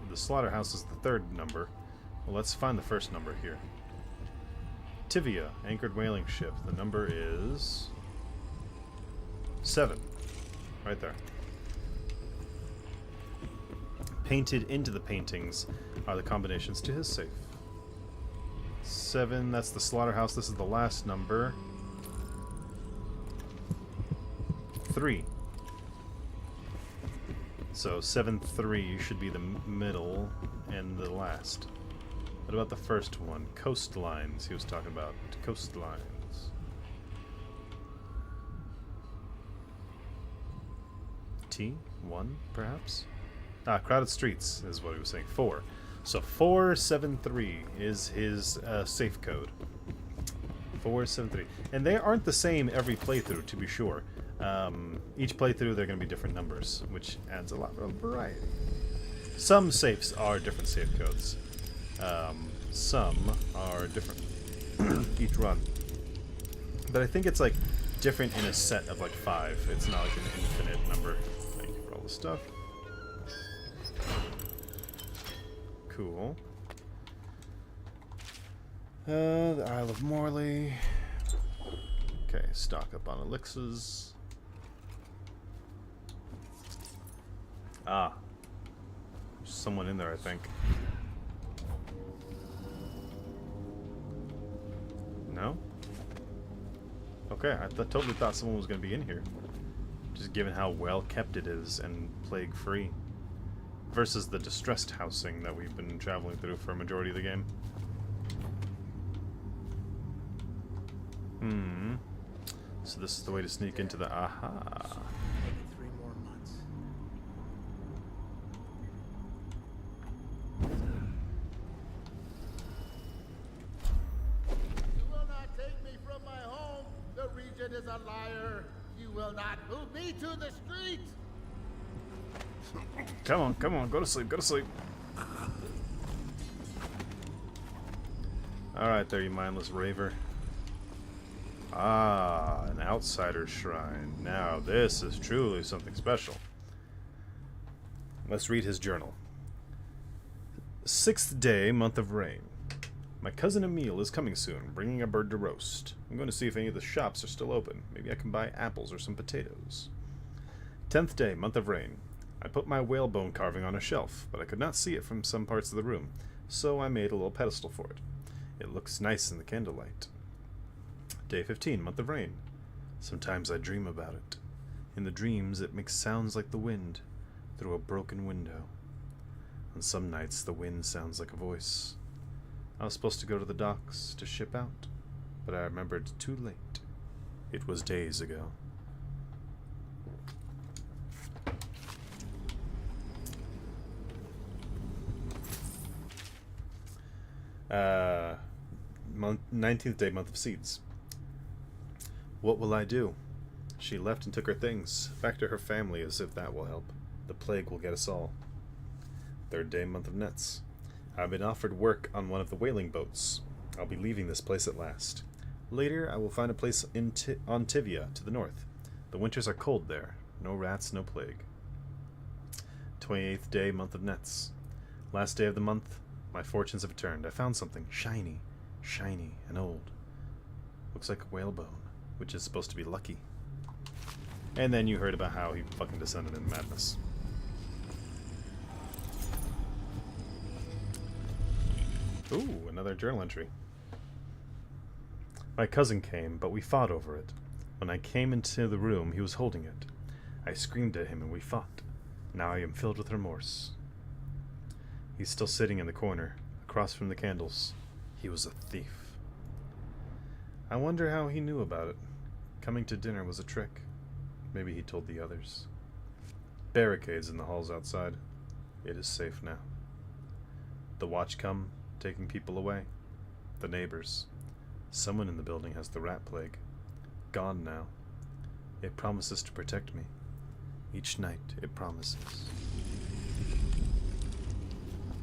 The slaughterhouse is the 3rd number. Well, let's find the 1st number here. Tivia, anchored whaling ship. The number is 7. Right there. Painted into the paintings are the combinations to his safe. 7, that's the slaughterhouse. This is the last number. 3. So 7-3 should be the middle and the last. What about the first one? Coastlines, he was talking about. Coastlines. 1, perhaps? Crowded streets is what he was saying. 4. So 473 is his safe code. 473. And they aren't the same every playthrough, to be sure. Each playthrough, they're going to be different numbers, which adds a lot of variety. Some safes are different safe codes. Some are different each run. But I think it's like different in a set of like 5. It's not like an infinite number. Thank you for all the stuff. Cool. The Isle of Morley. Okay, stock up on elixirs. There's someone in there, I think. No? Okay, I totally thought someone was going to be in here. Just given how well kept it is and plague-free. Versus the distressed housing that we've been traveling through for a majority of the game. So this is the way to sneak into the... Aha! Maybe 3 more months. You will not take me from my home. The Regent is a liar. You will not move me to the streets. Come on, come on, go to sleep, go to sleep. Alright there, you mindless raver. An outsider shrine. Now this is truly something special. Let's read his journal. 6th day, month of rain. My cousin Emile is coming soon, bringing a bird to roast. I'm going to see if any of the shops are still open. Maybe I can buy apples or some potatoes. 10th day, month of rain. I put my whalebone carving on a shelf, but I could not see it from some parts of the room, so I made a little pedestal for it. It looks nice in the candlelight. Day 15, month of rain. Sometimes I dream about it. In the dreams, it makes sounds like the wind through a broken window. On some nights, the wind sounds like a voice. I was supposed to go to the docks to ship out, but I remembered too late. It was days ago. Uh, 19th day, month of seeds. What will I do? She left and took her things, back to her family, as if that will help. The plague will get us all. 3rd day, month of nets. I've been offered work on one of the whaling boats. I'll be leaving this place at last. Later, I will find a place on Tivia, to the north. The winters are cold there. No rats, no plague. 28th day, month of nets. Last day of the month. My fortunes have turned. I found something shiny, and old. Looks like a whalebone, which is supposed to be lucky. And then you heard about how he fucking descended in madness. Ooh, another journal entry. My cousin came, but we fought over it. When I came into the room, he was holding it. I screamed at him and we fought. Now I am filled with remorse. He's still sitting in the corner, across from the candles. He was a thief. I wonder how he knew about it. Coming to dinner was a trick. Maybe he told the others. Barricades in the halls outside. It is safe now. The watch come, taking people away. The neighbors. Someone in the building has the rat plague. Gone now. It promises to protect me. Each night, it promises.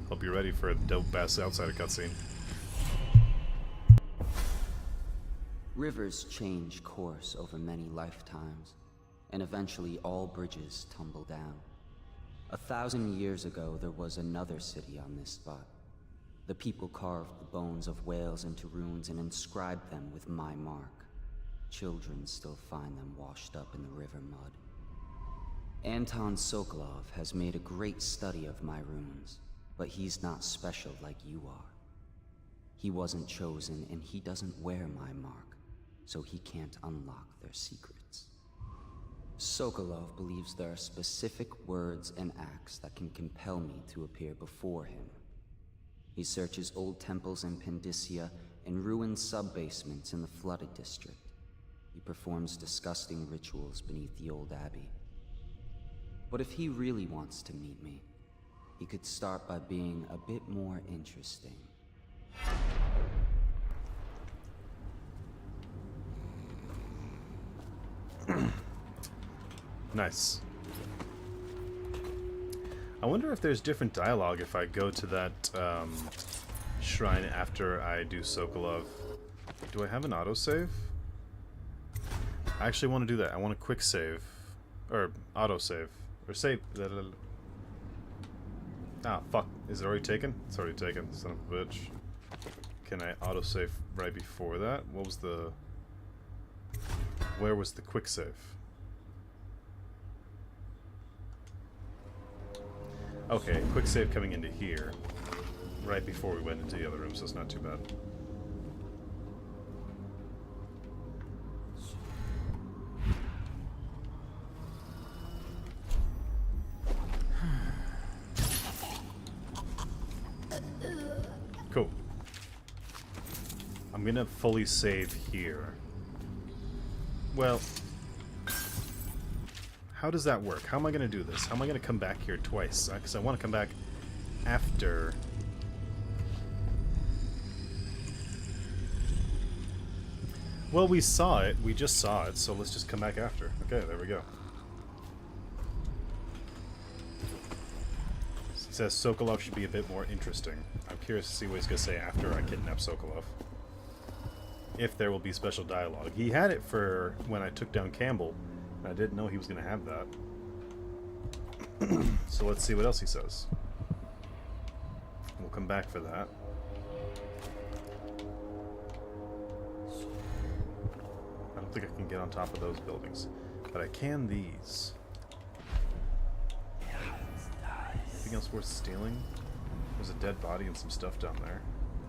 Hope you're ready for a dope-ass outsider cutscene. Rivers change course over many lifetimes, and eventually all bridges tumble down. 1,000 years ago, there was another city on this spot. The people carved the bones of whales into runes and inscribed them with my mark. Children still find them washed up in the river mud. Anton Sokolov has made a great study of my runes, but he's not special like you are. He wasn't chosen, and he doesn't wear my mark, so he can't unlock their secrets. Sokolov believes there are specific words and acts that can compel me to appear before him. He searches old temples in Pendicia and ruined sub-basements in the flooded district. He performs disgusting rituals beneath the old abbey. But if he really wants to meet me, he could start by being a bit more interesting. Nice. I wonder if there's different dialogue if I go to that shrine after I do Sokolov. Do I have an autosave? I actually want to do that. I want a quick save. Or autosave. Or save. Ah, fuck. Is it already taken? It's already taken, son of a bitch. Can I autosave right before that? What was the... Where was the quick save? Okay, quick save coming into here. Right before we went into the other room, so it's not too bad. Cool. I'm gonna fully save here. Well, how does that work? How am I gonna do this? How am I gonna come back here twice? Because I want to come back after. Well, we saw it. We just saw it, so let's just come back after. Okay, there we go. He says Sokolov should be a bit more interesting. I'm curious to see what he's going to say after I kidnap Sokolov. If there will be special dialogue. He had it for when I took down Campbell, and I didn't know he was going to have that. So let's see what else he says. We'll come back for that. I don't think I can get on top of those buildings, but I can these. Anything else worth stealing? There's a dead body and some stuff down there.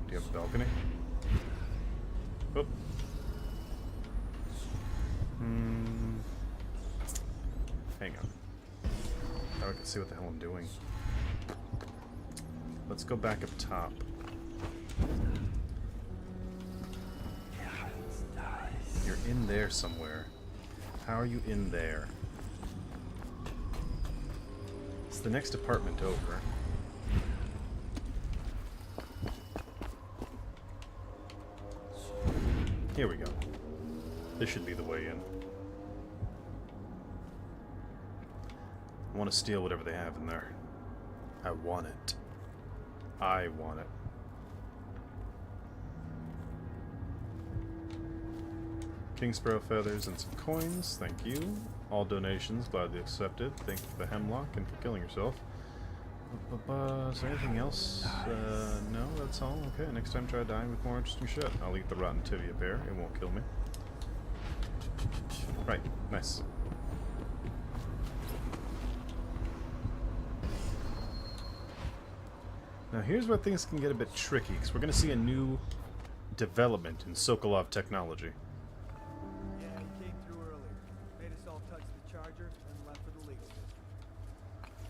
Do you have a balcony? Oh. Hang on. Now I can see what the hell I'm doing. Let's go back up top. You're in there somewhere. How are you in there? It's the next apartment over. Here we go. This should be the way in. I want to steal whatever they have in there. I want it. I want it. King Sparrow feathers and some coins, thank you. All donations gladly accepted. Thank you for the hemlock and for killing yourself. Is there anything else? No, that's all. Okay, next time try dying with more interesting shit. I'll eat the rotten tibia pear. It won't kill me. Right, nice. Now here's where things can get a bit tricky, because we're going to see a new development in Sokolov technology. Yeah, he came through earlier. Made us all touch the charger and left for the legal district.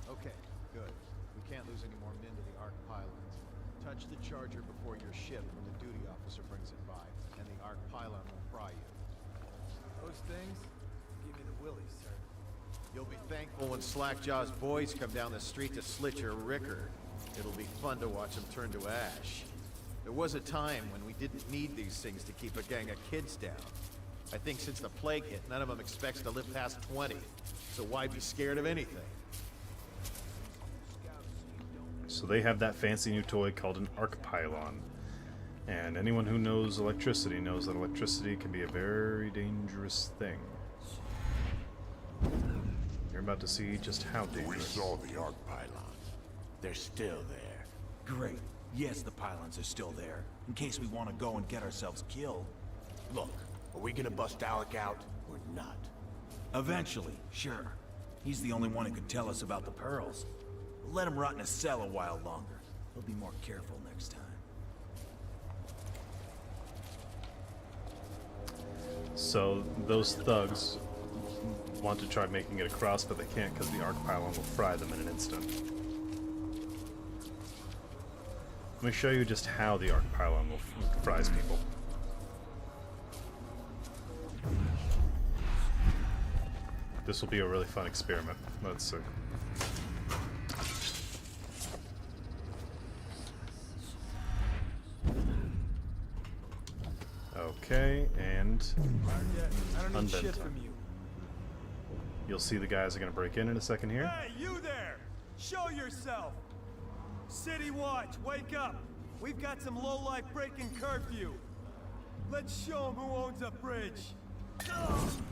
Okay, good. We can't lose any more men to the Arc pylons. Touch the charger before your ship when the duty officer brings it by, and the Arc pylon will fry you. Those things give me the willies, sir. You'll be thankful when Slackjaw's boys come down the street to slit your ricker. It'll be fun to watch them turn to ash. There was a time when we didn't need these things to keep a gang of kids down. I think since the plague hit, none of them expects to live past 20. So why be scared of anything? So they have that fancy new toy called an arc pylon. And anyone who knows electricity knows that electricity can be a very dangerous thing. You're about to see just how dangerous. We saw the arc pylons. They're still there. Great. Yes, the pylons are still there, in case we want to go and get ourselves killed. Look, are we gonna bust Alec out, or not? Eventually, sure. He's the only one who could tell us about the pearls. We'll let him rot in a cell a while longer. He'll be more careful next time. So those thugs want to try making it across, but they can't because the arc pylon will fry them in an instant. Let me show you just how the arc pylon will fries people. This will be a really fun experiment. Let's see. Okay, and I don't need unbend shit time. from you. You'll see the guys are going to break in a second here. Hey, you there! Show yourself! City Watch, wake up! We've got some lowlife breaking curfew. Let's show them who owns a bridge.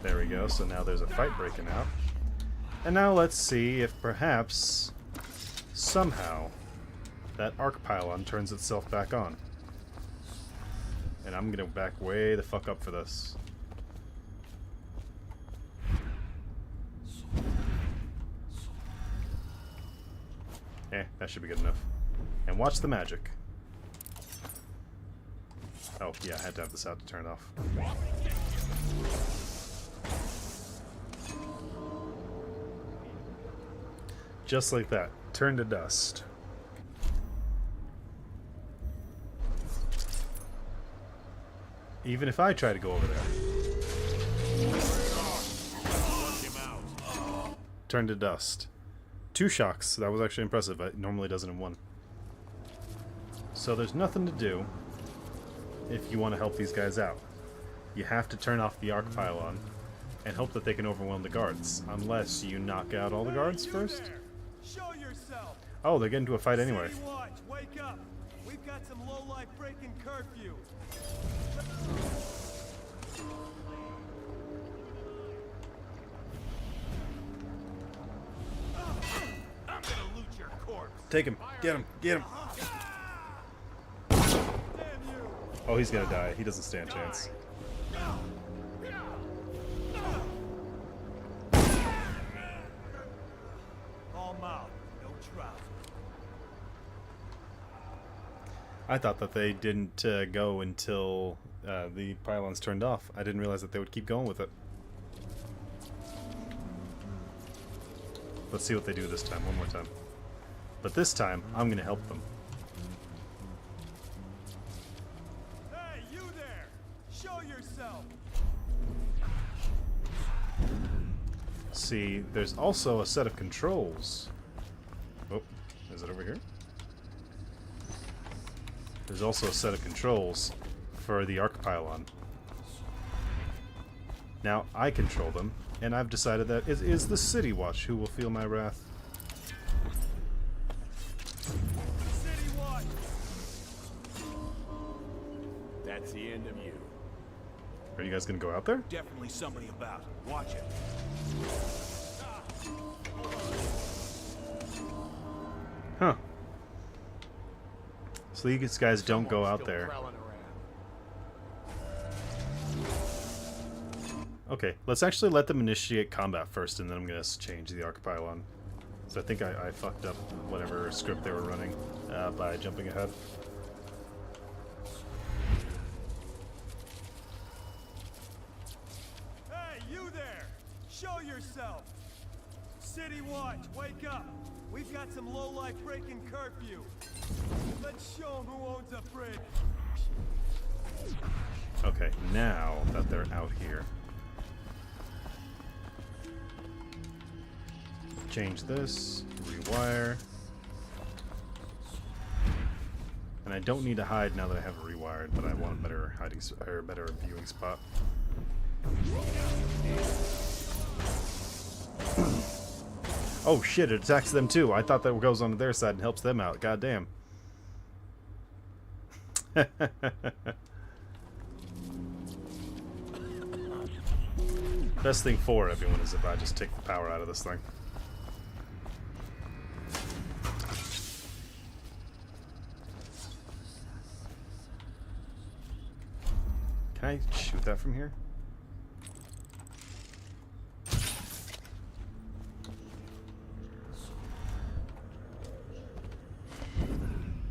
There we go, so now there's a fight breaking out. And now let's see if perhaps, somehow, that arc pylon turns itself back on. And I'm gonna back way the fuck up for this. That should be good enough. And watch the magic. Oh, yeah, I had to have this out to turn it off. Just like that. Turn to dust. Even if I try to go over there. Turn to dust. 2 shocks. That was actually impressive. It normally does it in 1. So there's nothing to do if you want to help these guys out. You have to turn off the arc pylon and hope that they can overwhelm the guards. Unless you knock out all the guards first. Show yourself. Oh, they're getting into a fight anyway. City Watch, wake up! We've got some lowlife breaking curfew. I'm gonna loot your corpse. Take him. Get him. Get him. Oh, he's gonna die. He doesn't stand a chance. All mouth, no trousers. I thought that they didn't go until the pylons turned off. I didn't realize that they would keep going with it. Let's see what they do this time. One more time. But this time, I'm going to help them. Hey, you there! Show yourself! See, there's also a set of controls. Oh, is it over here? There's also a set of controls for the arc pylon. Now, I control them, and I've decided that it is the City Watch who will feel my wrath. City Watch! That's the end of you. Are you guys gonna go out there? Definitely somebody about. Watch it. Huh. So these guys don't go out there. Okay, let's actually let them initiate combat first, and then I'm gonna change the arc pylon. So I think I fucked up whatever script they were running by jumping ahead. Hey, you there! Show yourself! City Watch, wake up! We've got some lowlife breaking curfew. Let's show them who owns a bridge. Okay, now that they're out here. Change this, rewire. And I don't need to hide now that I have it rewired, but I want a better hiding or a better viewing spot. Oh shit, it attacks them too. I thought that goes on their side and helps them out. God damn. Best thing for everyone is if I just take the power out of this thing. Can I shoot that from here?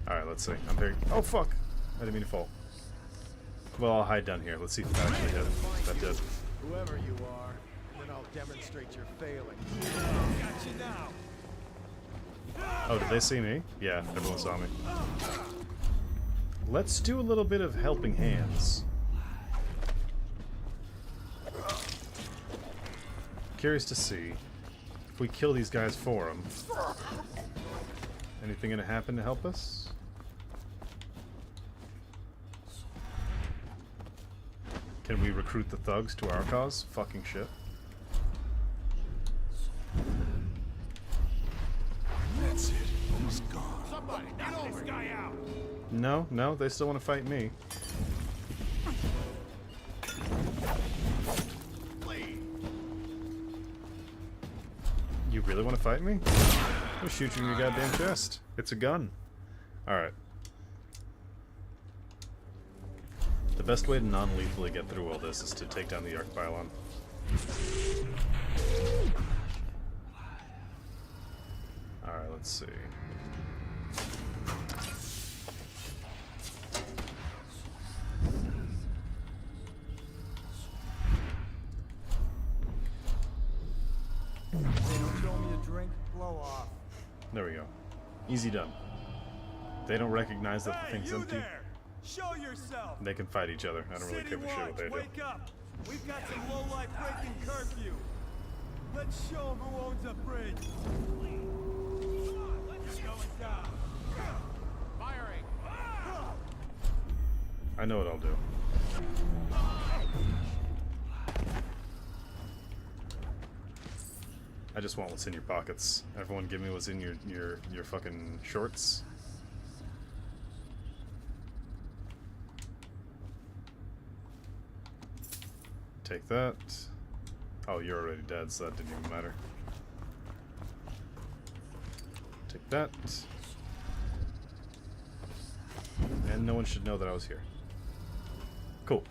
Alright, let's see. I'm very... Oh, fuck! I didn't mean to fall. Well, I'll hide down here. Let's see if that actually did. That did. Whoever you are, then I'll demonstrate your failing. Got you now. Oh, did they see me? Yeah, everyone saw me. Let's do a little bit of helping hands. curious to see if we kill these guys for them. Anything gonna happen to help us? Can we recruit the thugs to our cause? Fucking shit. That's it. He's gone. Somebody, get over this guy out. No, no, they still want to fight me. You really want to fight me? I'll shoot you in your goddamn chest. It's a gun. Alright. The best way to non-lethally get through all this is to take down the arc pylon. Alright, let's see. They don't show me a drink, blow off. There we go. Easy done. They don't recognize that the thing's empty. There. Show yourself. They can fight each other. I don't really give a shit what they do. Wake up. We've got some low-life breaking curfew. Let's show them who owns a bridge. Let's go down. Firing. I know what I'll do. I just want what's in your pockets. Everyone give me what's in your fucking shorts. Take that. Oh, you're already dead, so that didn't even matter. Take that. And no one should know that I was here. Cool.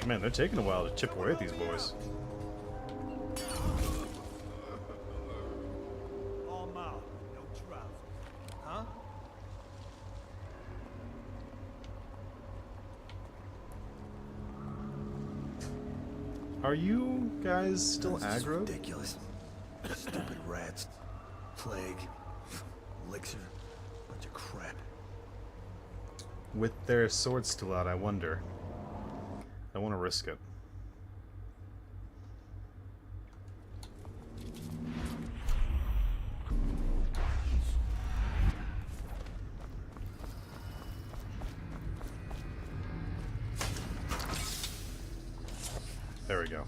Man, they're taking a while to chip away at these boys. All mouth, no trousers. Huh? Are you guys still aggro? Ridiculous. Stupid rats. Plague. Elixir. Bunch of crap. With their swords still out, I wonder. I want to risk it. There we go.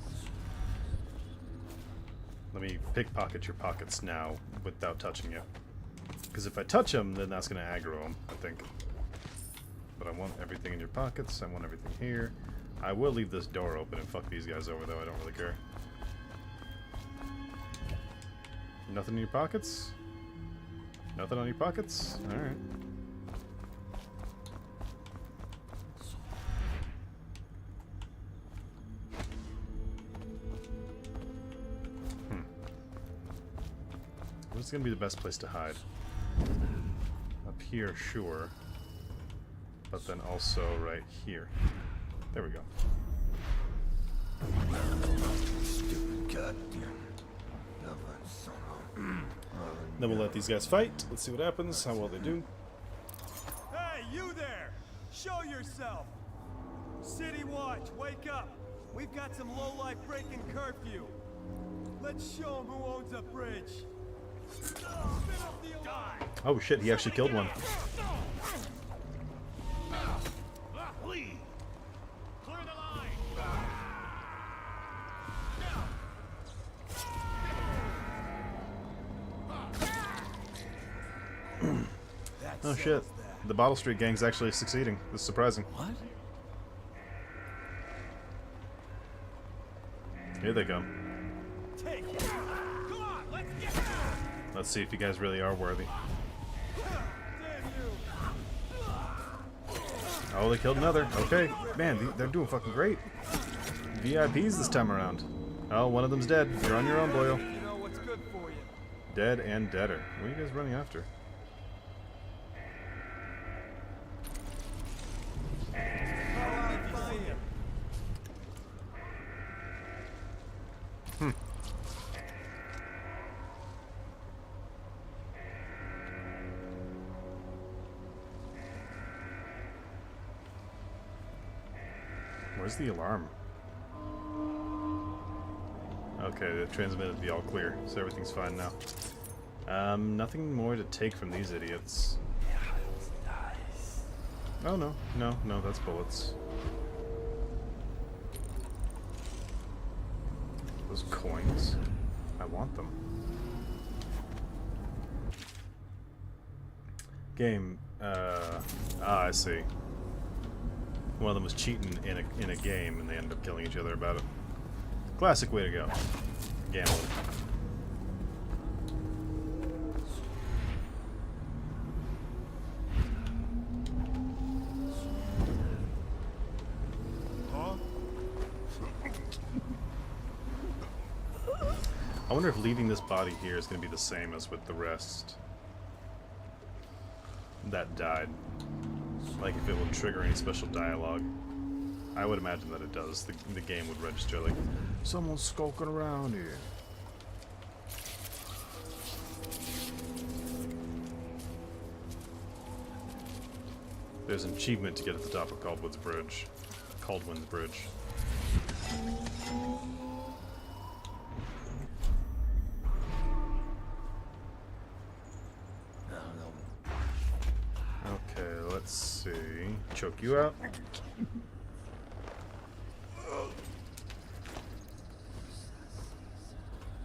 Let me pickpocket your pockets now without touching you. Because if I touch them, then that's going to aggro them, I think. But I want everything in your pockets. I want everything here. I will leave this door open and fuck these guys over, though. I don't really care. Nothing in your pockets? Nothing on your pockets? Alright. Where's gonna be the best place to hide? Up here, sure. But then also right here. There we go. Stupid goddamn. Then we'll let these guys fight. Let's see what happens, how well they do. Hey, you there! Show yourself! City Watch, wake up! We've got some low-life breaking curfew. Let's show them who owns a bridge. Oh shit, he actually killed one. Oh shit. The Bottle Street gang's actually succeeding. This is surprising. What? Here they come. Let's see if you guys really are worthy. Oh, they killed another. Okay. Man, they're doing fucking great. VIPs this time around. Oh, one of them's dead. You're on your own, Boyle. You know what's good for you. Dead and deader. What are you guys running after? Where's the alarm? Okay, it transmitted the all clear, so everything's fine now. Nothing more to take from these idiots. Oh no, no, that's bullets. Those coins. I want them. Game. I see. One of them was cheating in a game, and they ended up killing each other about it. Classic way to go. Gambling. I wonder if leaving this body here is going to be the same as with the rest that died. Like if it will trigger any special dialogue. I would imagine that it does. The game would register like, someone's skulking around here. There's an achievement to get at the top of Kaldwin's Bridge. Kaldwin's Bridge. Okay, let's see. Choke you out.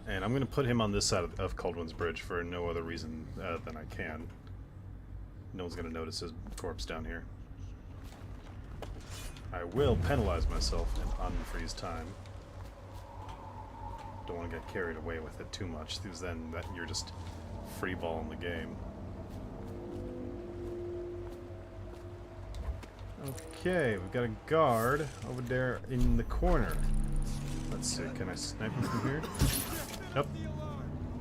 And I'm going to put him on this side of Kaldwin's Bridge for no other reason than I can. No one's going to notice his corpse down here. I will penalize myself and unfreeze time. Don't want to get carried away with it too much, because then you're just freeballing the game. Okay, we've got a guard over there in the corner. Let's see, can I snipe him from here? Yep.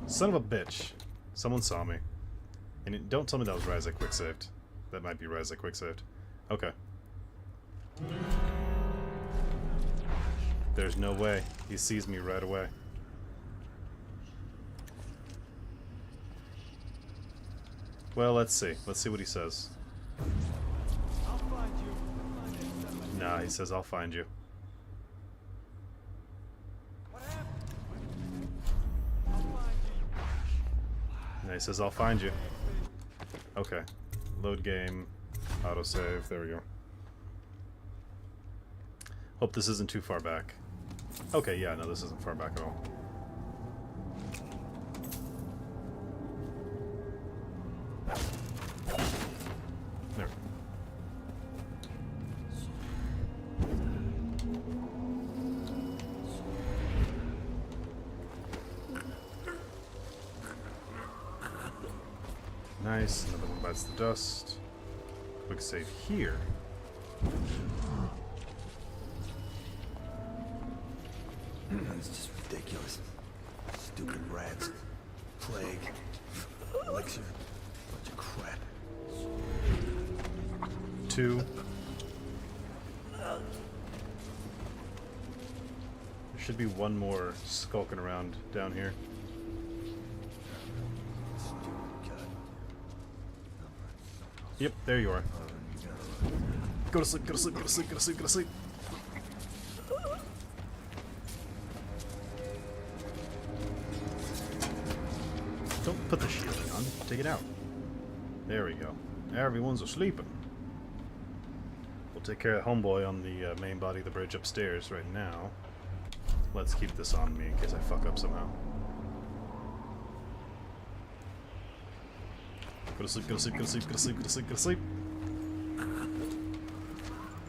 Son of a bitch. Someone saw me. And don't tell me that was Rise I quick saved. That might be Rise I quick saved. Okay. There's no way. He sees me right away. Well, let's see. Let's see what he says. Nah, he says, I'll find you. Nah, he says, I'll find you. Okay. Load game. Autosave. There we go. Hope this isn't too far back. Okay, yeah, no, this isn't far back at all. There. Nice, another one bites the dust. Quick save here. That's just ridiculous. Stupid rats. Plague. Elixir. Bunch of crap. 2. There should be one more skulking around down here. Yep, there you are. Go to sleep, go to sleep, go to sleep, go to sleep, go to sleep. Don't put the shielding on. Take it out. There we go. Everyone's asleep. We'll take care of homeboy on the main body of the bridge upstairs right now. Let's keep this on me in case I fuck up somehow. Go to sleep, go to sleep, go to sleep, go to sleep, go to sleep, go to sleep.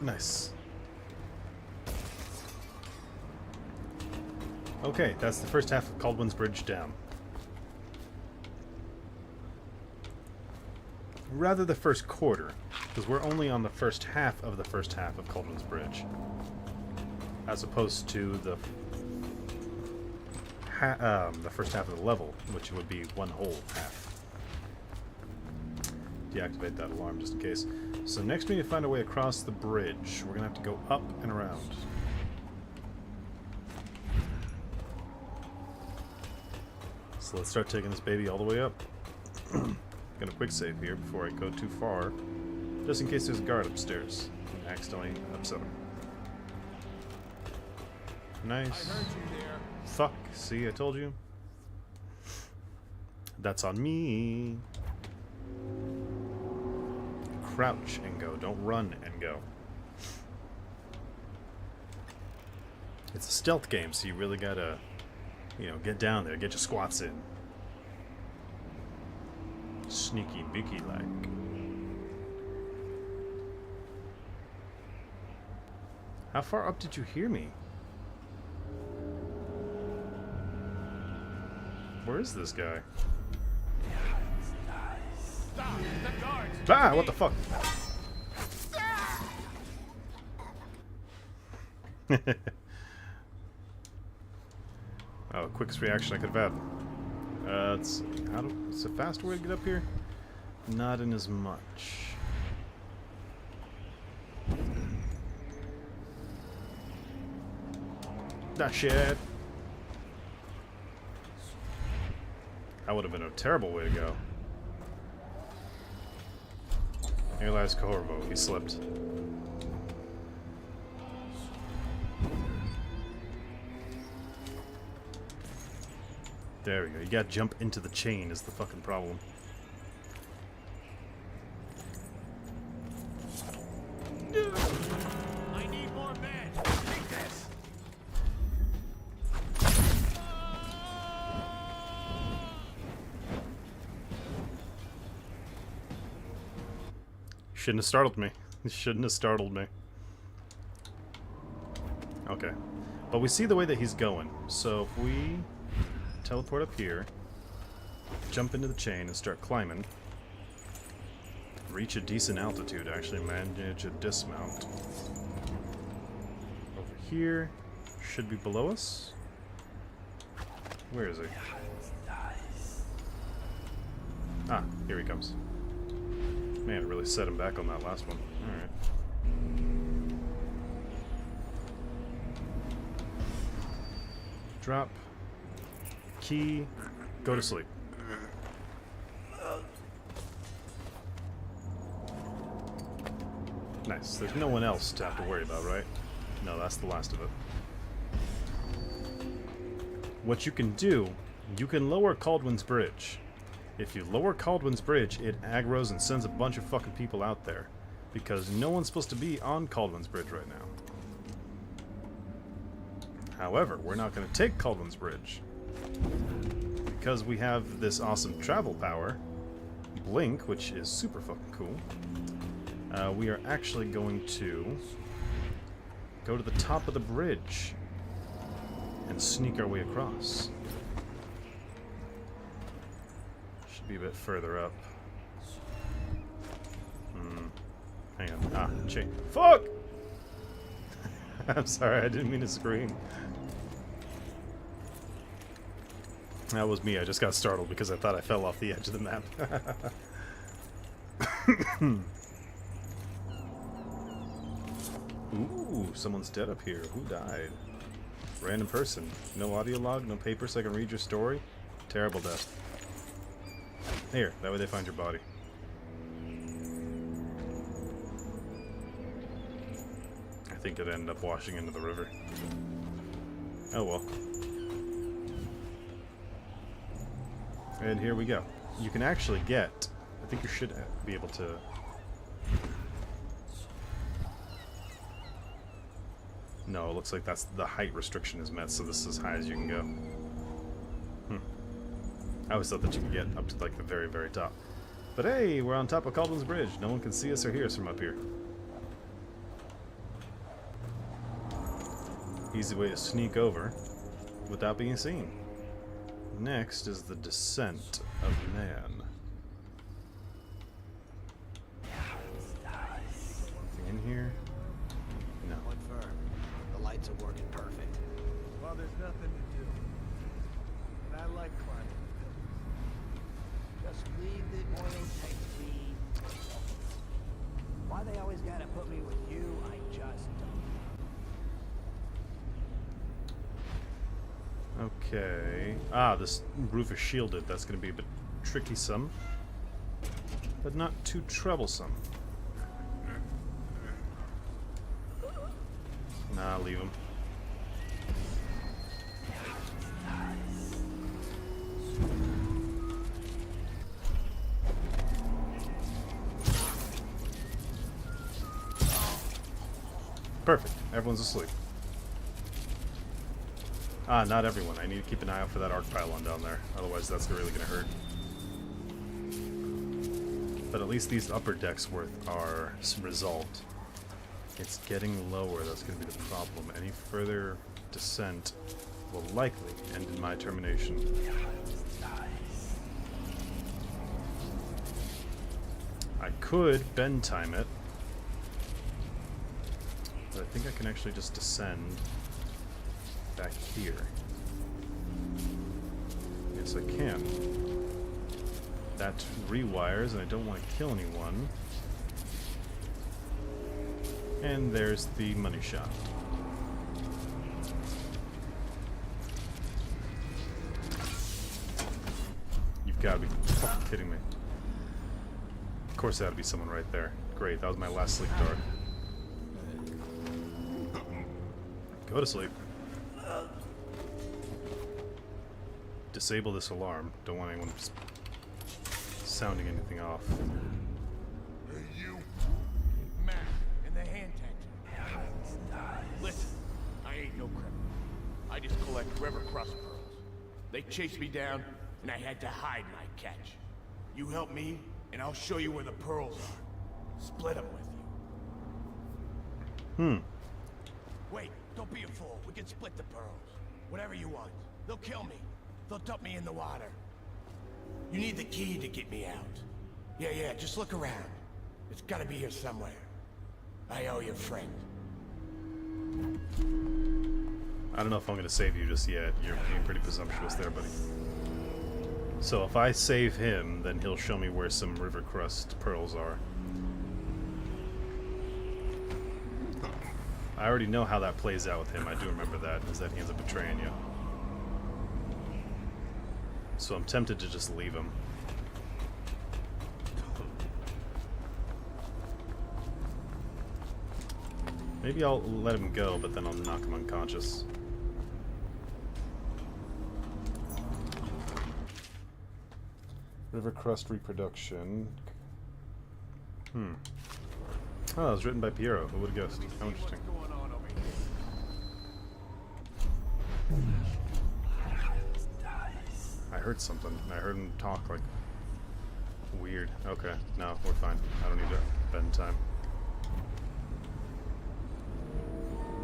Nice. Okay, that's the first half of Kaldwin's Bridge down. Rather the first quarter, because we're only on the first half of Kaldwin's Bridge, as opposed to the first half of the level, which would be one whole half. Deactivate that alarm just in case. So next we need to find a way across the bridge. We're gonna have to go up and around. So let's start taking this baby all the way up. Gonna quick save here before I go too far, just in case there's a guard upstairs and accidentally upset him. Nice. Fuck. See, I told you. That's on me. Crouch and go. Don't run and go. It's a stealth game, so you really gotta, you know, get down there, get your squats in. Sneaky beaky like. How far up did you hear me? Where is this guy? Ah, what the fuck? Oh, quickest reaction I could have had. Let's see. It's a fast way to get up here? Not in as much. That shit. That would have been a terrible way to go. Here lies Corvo. He slipped. There we go. You gotta jump into the chain is the fucking problem. I need more men. Take this. Shouldn't have startled me. Shouldn't have startled me. Okay. But we see the way that he's going. So if we teleport up here, jump into the chain and start climbing, reach a decent altitude, actually manage a dismount. Over here, should be below us. Where is he? Ah, here he comes. Man, it really set him back on that last one. Alright. Drop. Key. Go to sleep. Nice. There's no one else to have to worry about, right? No, that's the last of it. What you can do, you can lower Kaldwin's bridge. If you lower Kaldwin's bridge, it aggroes and sends a bunch of fucking people out there. Because no one's supposed to be on Kaldwin's bridge right now. However, we're not going to take Kaldwin's bridge. Because we have this awesome travel power, Blink, which is super fucking cool. We are actually going to go to the top of the bridge and sneak our way across. Should be a bit further up. Hang on. Ah, chain. Fuck! I'm sorry, I didn't mean to scream. That was me. I just got startled because I thought I fell off the edge of the map. Ooh, someone's dead up here. Who died? Random person. No audio log, no paper so I can read your story. Terrible death. Here, that way they find your body. I think it ended up washing into the river. Oh well. And here we go. You can actually get... I think you should be able to... No, it looks like that's the height restriction is met, so this is as high as you can go. I always thought that you could get up to like the very, very top. But hey, we're on top of Kaldwin's Bridge. No one can see us or hear us from up here. Easy way to sneak over without being seen. Next is the descent of man. Anything in here? No. Confirmed. The lights are working perfect. Well, there's nothing to do. And I like climbing the Just leave the oil tank be. Why they always gotta put me with you, I just don't. Okay. Ah, this roof is shielded. That's going to be a bit tricky-some. But not too troublesome. Nah, leave him. Perfect. Everyone's asleep. Ah, not everyone. I need to keep an eye out for that arc pylon down there. Otherwise, that's really going to hurt. But at least these upper decks are resolved. It's getting lower. That's going to be the problem. Any further descent will likely end in my termination. I could bend time it. But I think I can actually just descend back here. Yes, I can. That rewires, and I don't want to kill anyone. And there's the money shot. You've got to be fucking kidding me. Of course that would be someone right there. Great, that was my last sleep dart. Go to sleep. Disable this alarm. Don't want anyone sounding anything off. Hey, you. Matt, and the hand tank. Listen, I ain't no criminal. I just collect river crust pearls. They chased me down, and I had to hide my catch. You help me, and I'll show you where the pearls are. Split them with you. Wait, don't be a fool. We can split the pearls. Whatever you want. They'll kill me. They'll dump me in the water. You need the key to get me out. Yeah, just look around. It's gotta be here somewhere. I owe you a friend. I don't know if I'm going to save you just yet. You're being pretty presumptuous there, buddy. So if I save him, then he'll show me where some river crust pearls are. I already know how that plays out with him. I do remember that, is that he ends up betraying you. So I'm tempted to just leave him. Maybe I'll let him go, but then I'll knock him unconscious. River crust reproduction. Oh, it was written by Piero. Who would have guessed? How interesting. I heard something. I heard him talk like weird. Okay, no, we're fine. I don't need to bend time.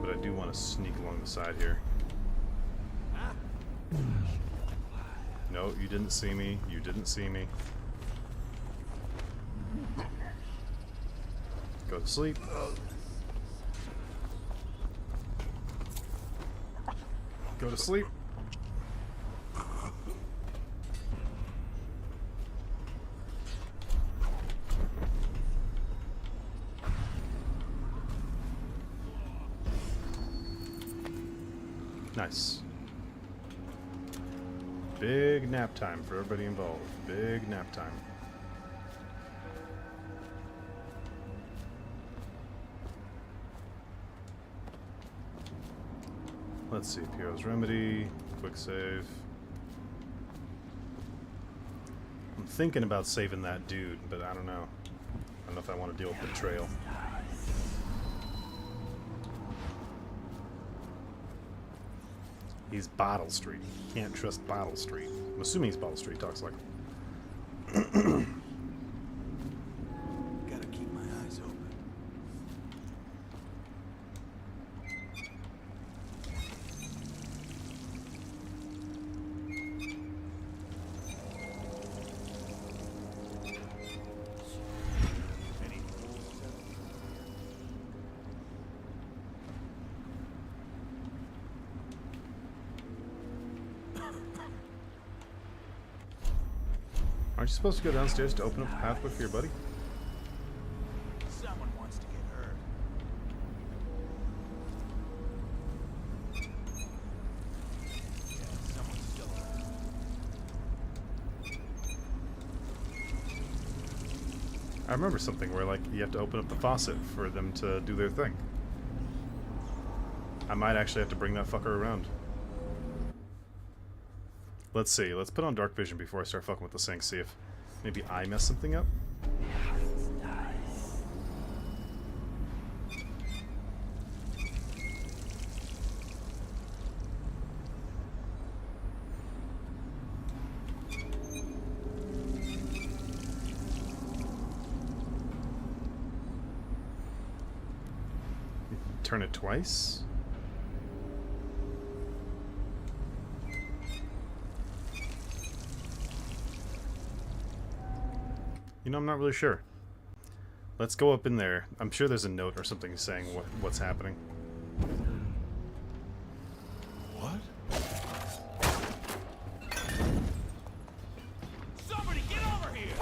But I do want to sneak along the side here. No, you didn't see me. You didn't see me. Go to sleep. Go to sleep. Nice. Big nap time for everybody involved. Big nap time. Let's see, Piero's Remedy, quick save. I'm thinking about saving that dude, but I don't know. I don't know if I want to deal with betrayal. He's Bottle Street. Can't trust Bottle Street. I'm assuming he's Bottle Street. Talks like him. Gotta keep my eyes open. Aren't you supposed to go downstairs to open up the pathway for your buddy? Someone wants to get hurt. Yeah, someone's still hurt. I remember something where, like, you have to open up the faucet for them to do their thing. I might actually have to bring that fucker around. Let's see. Let's put on dark vision before I start fucking with the sink. See if maybe I mess something up. turn it twice? You know, I'm not really sure. Let's go up in there. I'm sure there's a note or something saying what's happening. What? Somebody get over here!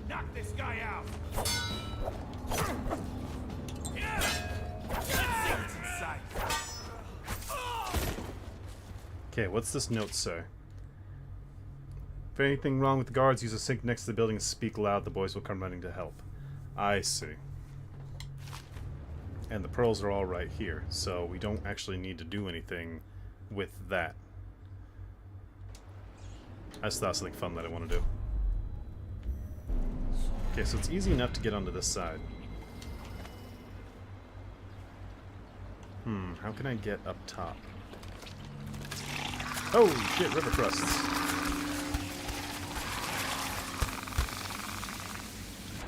Knock this guy out! Yeah! Let's see what's inside. Okay, what's this note say? If anything wrong with the guards, use a sink next to the building and speak loud. The boys will come running to help. I see. And the pearls are all right here, so we don't actually need to do anything with that. I just thought of something fun that I want to do. Okay, so it's easy enough to get onto this side. How can I get up top? Oh shit, river crusts.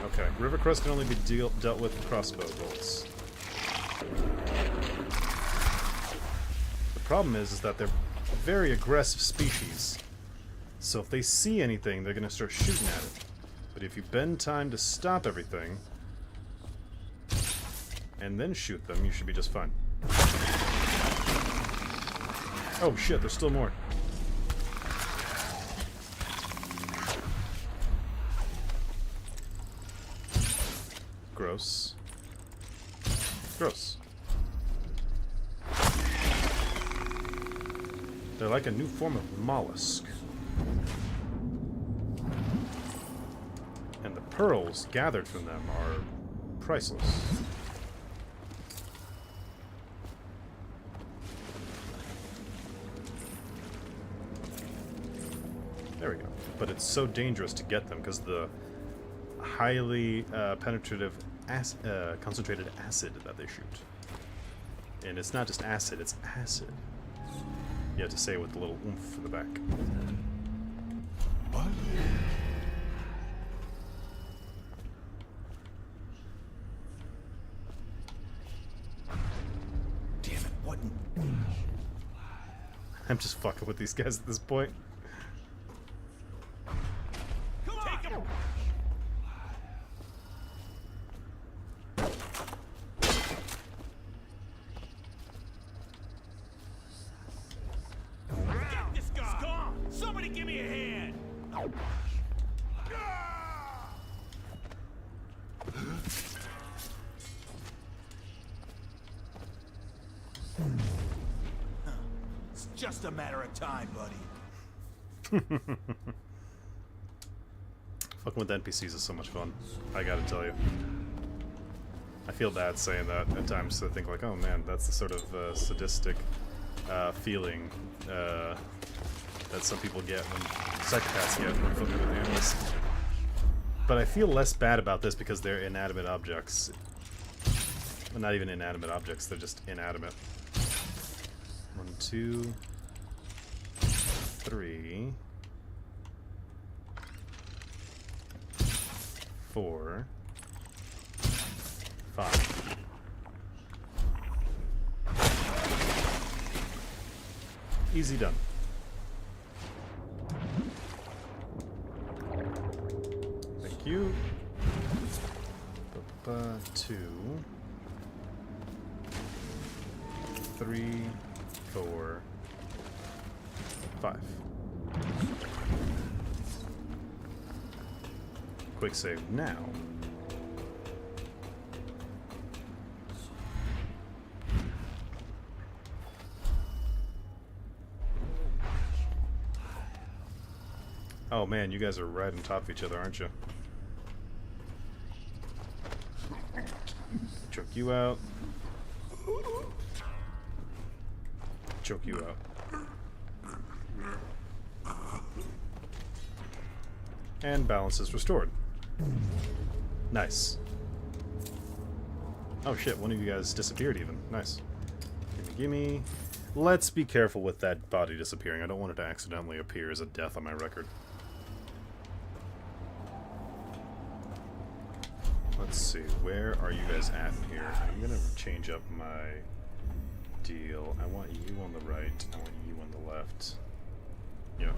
Okay, river crust can only be dealt with crossbow bolts. The problem is that they're very aggressive species. So if they see anything, they're gonna start shooting at it. But if you bend time to stop everything, and then shoot them, you should be just fine. Oh shit, there's still more. Gross. Gross. They're like a new form of mollusk. And the pearls gathered from them are priceless. There we go. But it's so dangerous to get them because the highly penetrative concentrated acid that they shoot. And it's not just acid, it's acid. You have to say it with a little oomph in the back. What? Damn it, what? I'm just fucking with these guys at this point. Take him! Get this guy! He's gone! Somebody give me a hand! It's just a matter of time, buddy. Fucking with NPCs is so much fun. I gotta tell you. I feel bad saying that at times. I think like, oh man, that's the sort of sadistic feeling that some people get when psychopaths get when fucking with animals. But I feel less bad about this because they're inanimate objects. Well, not even inanimate objects, they're just inanimate. 1, 2, 3, 4, 5. Easy done. Thank you. 2, 3, 4, 5. Quick save now. Oh man, you guys are right on top of each other, aren't you? Choke you out. Choke you out. And balance is restored. Nice. Oh shit, one of you guys disappeared even. Nice. Gimme, gimme. Let's be careful with that body disappearing. I don't want it to accidentally appear as a death on my record. let's see. Where are you guys at here? I'm gonna change up my deal. I want you on the right. I want you on the left. Yeah.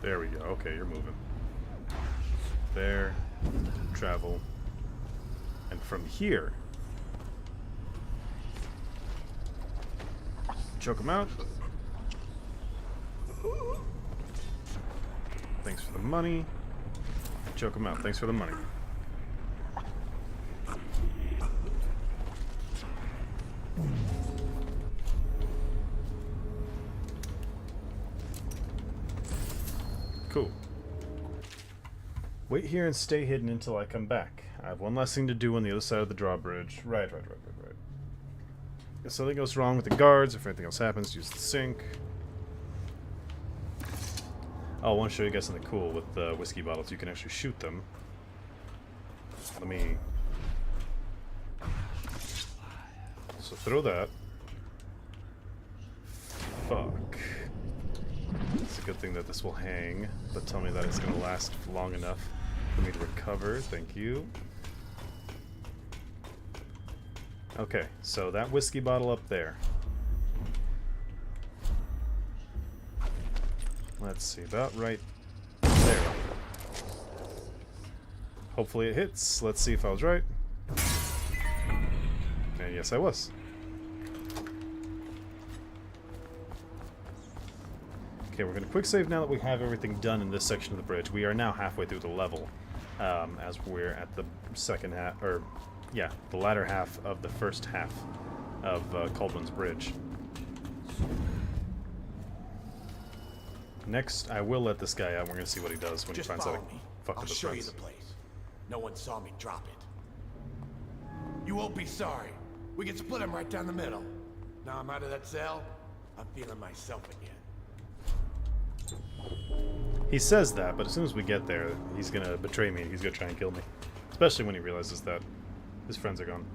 There we go. Okay, you're moving. There. Travel. And from here... choke him out. Thanks for the money. Choke him out. Thanks for the money. Cool. Wait here and stay hidden until I come back. I have one last thing to do on the other side of the drawbridge. Right. If something goes wrong with the guards, if anything else happens, use the sink. Oh, I want to show you guys something cool with the whiskey bottles. You can actually shoot them. Let me... so throw that. Fuck. It's a good thing that this will hang, but tell me that it's going to last long enough for me to recover. Thank you. Okay, so that whiskey bottle up there. Let's see, about right there. Hopefully it hits. Let's see if I was right. And yes, I was. Okay, we're going to quick save now that we have everything done in this section of the bridge. We are now halfway through the level, as we're at the second half, or yeah, the latter half of the first half of Kaldwin's Bridge. Next, I will let this guy out. We're going to see what he does when he finds out I fucked with his friends. I'll show you the place. No one saw me drop it. You won't be sorry. We can split him right down the middle. Now I'm out of that cell, I'm feeling myself again. He says that, but as soon as we get there, he's going to betray me and he's going to try and kill me. Especially when he realizes that his friends are gone.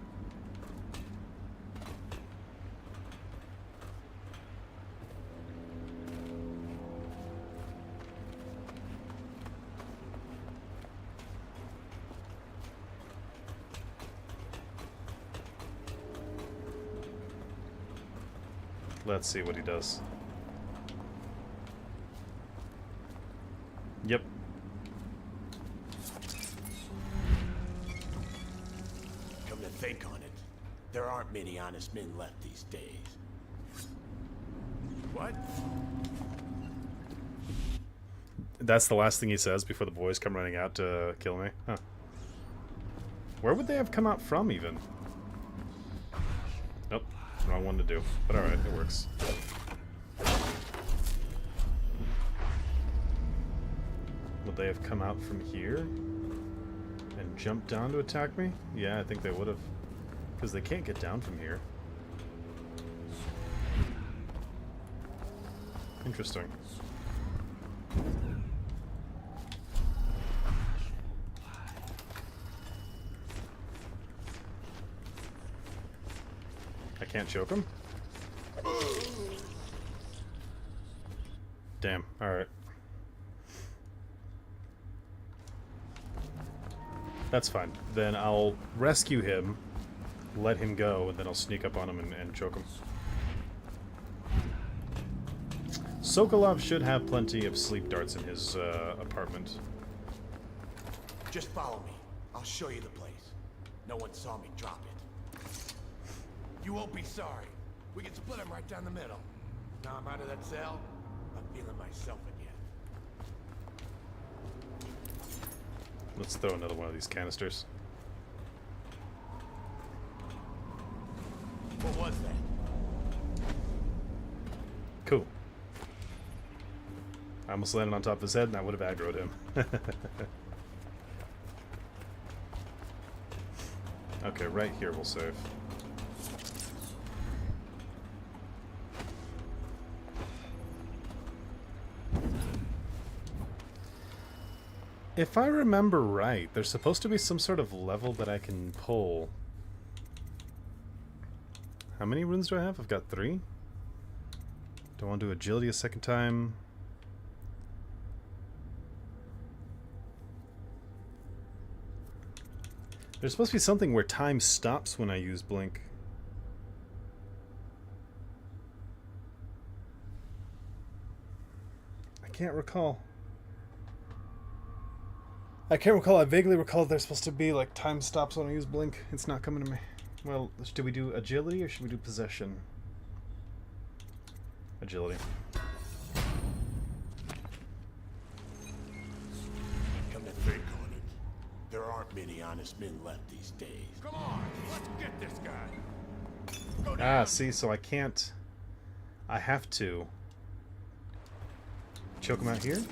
Let's see what he does. Yep. Come to think on it, there aren't many honest men left these days. What? That's the last thing he says before the boys come running out to kill me? Huh. Where would they have come out from, even? Nope. Wrong one to do. But alright, it works. Would they have come out from here? And jumped down to attack me? Yeah, I think they would have. Because they can't get down from here. Interesting. I can't choke him? Damn, alright. That's fine. Then I'll rescue him, let him go, and then I'll sneak up on him and choke him. Sokolov should have plenty of sleep darts in his apartment. Just follow me. I'll show you the place. No one saw me drop it. You won't be sorry. We can split him right down the middle. Now I'm out of that cell, I'm feeling myself again. Let's throw another one of these canisters. What was that? Cool. I almost landed on top of his head and I would have aggroed him. Okay, right here we'll save. If I remember right, there's supposed to be some sort of level that I can pull. How many runes do I have? I've got 3. Do I want to do agility a second time? There's supposed to be something where time stops when I use blink. I can't recall. I vaguely recall there's supposed to be like time stops when I use blink. It's not coming to me. Well, should we do agility or should we do possession? Agility. Come to think on it, there aren't many honest men left these days. Come on, let's get this guy. Ah, see, so I can't... I have to... choke him out here?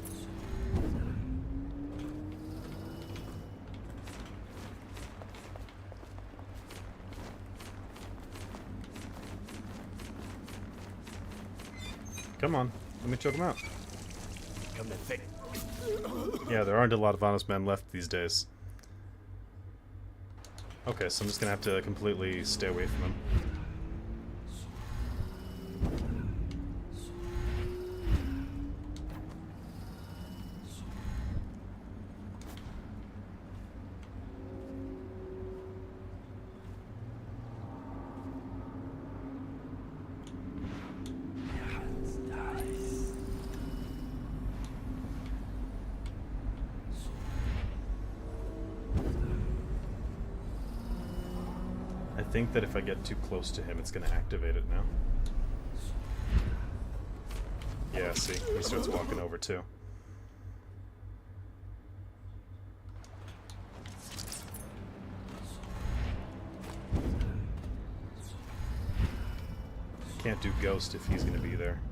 Come on, let me choke him out. Come to think. Yeah, there aren't a lot of honest men left these days. Okay, so I'm just gonna have to completely stay away from him. I think that if I get too close to him, it's going to activate it now. Yeah, see, he starts walking over too. Can't do ghost if he's going to be there.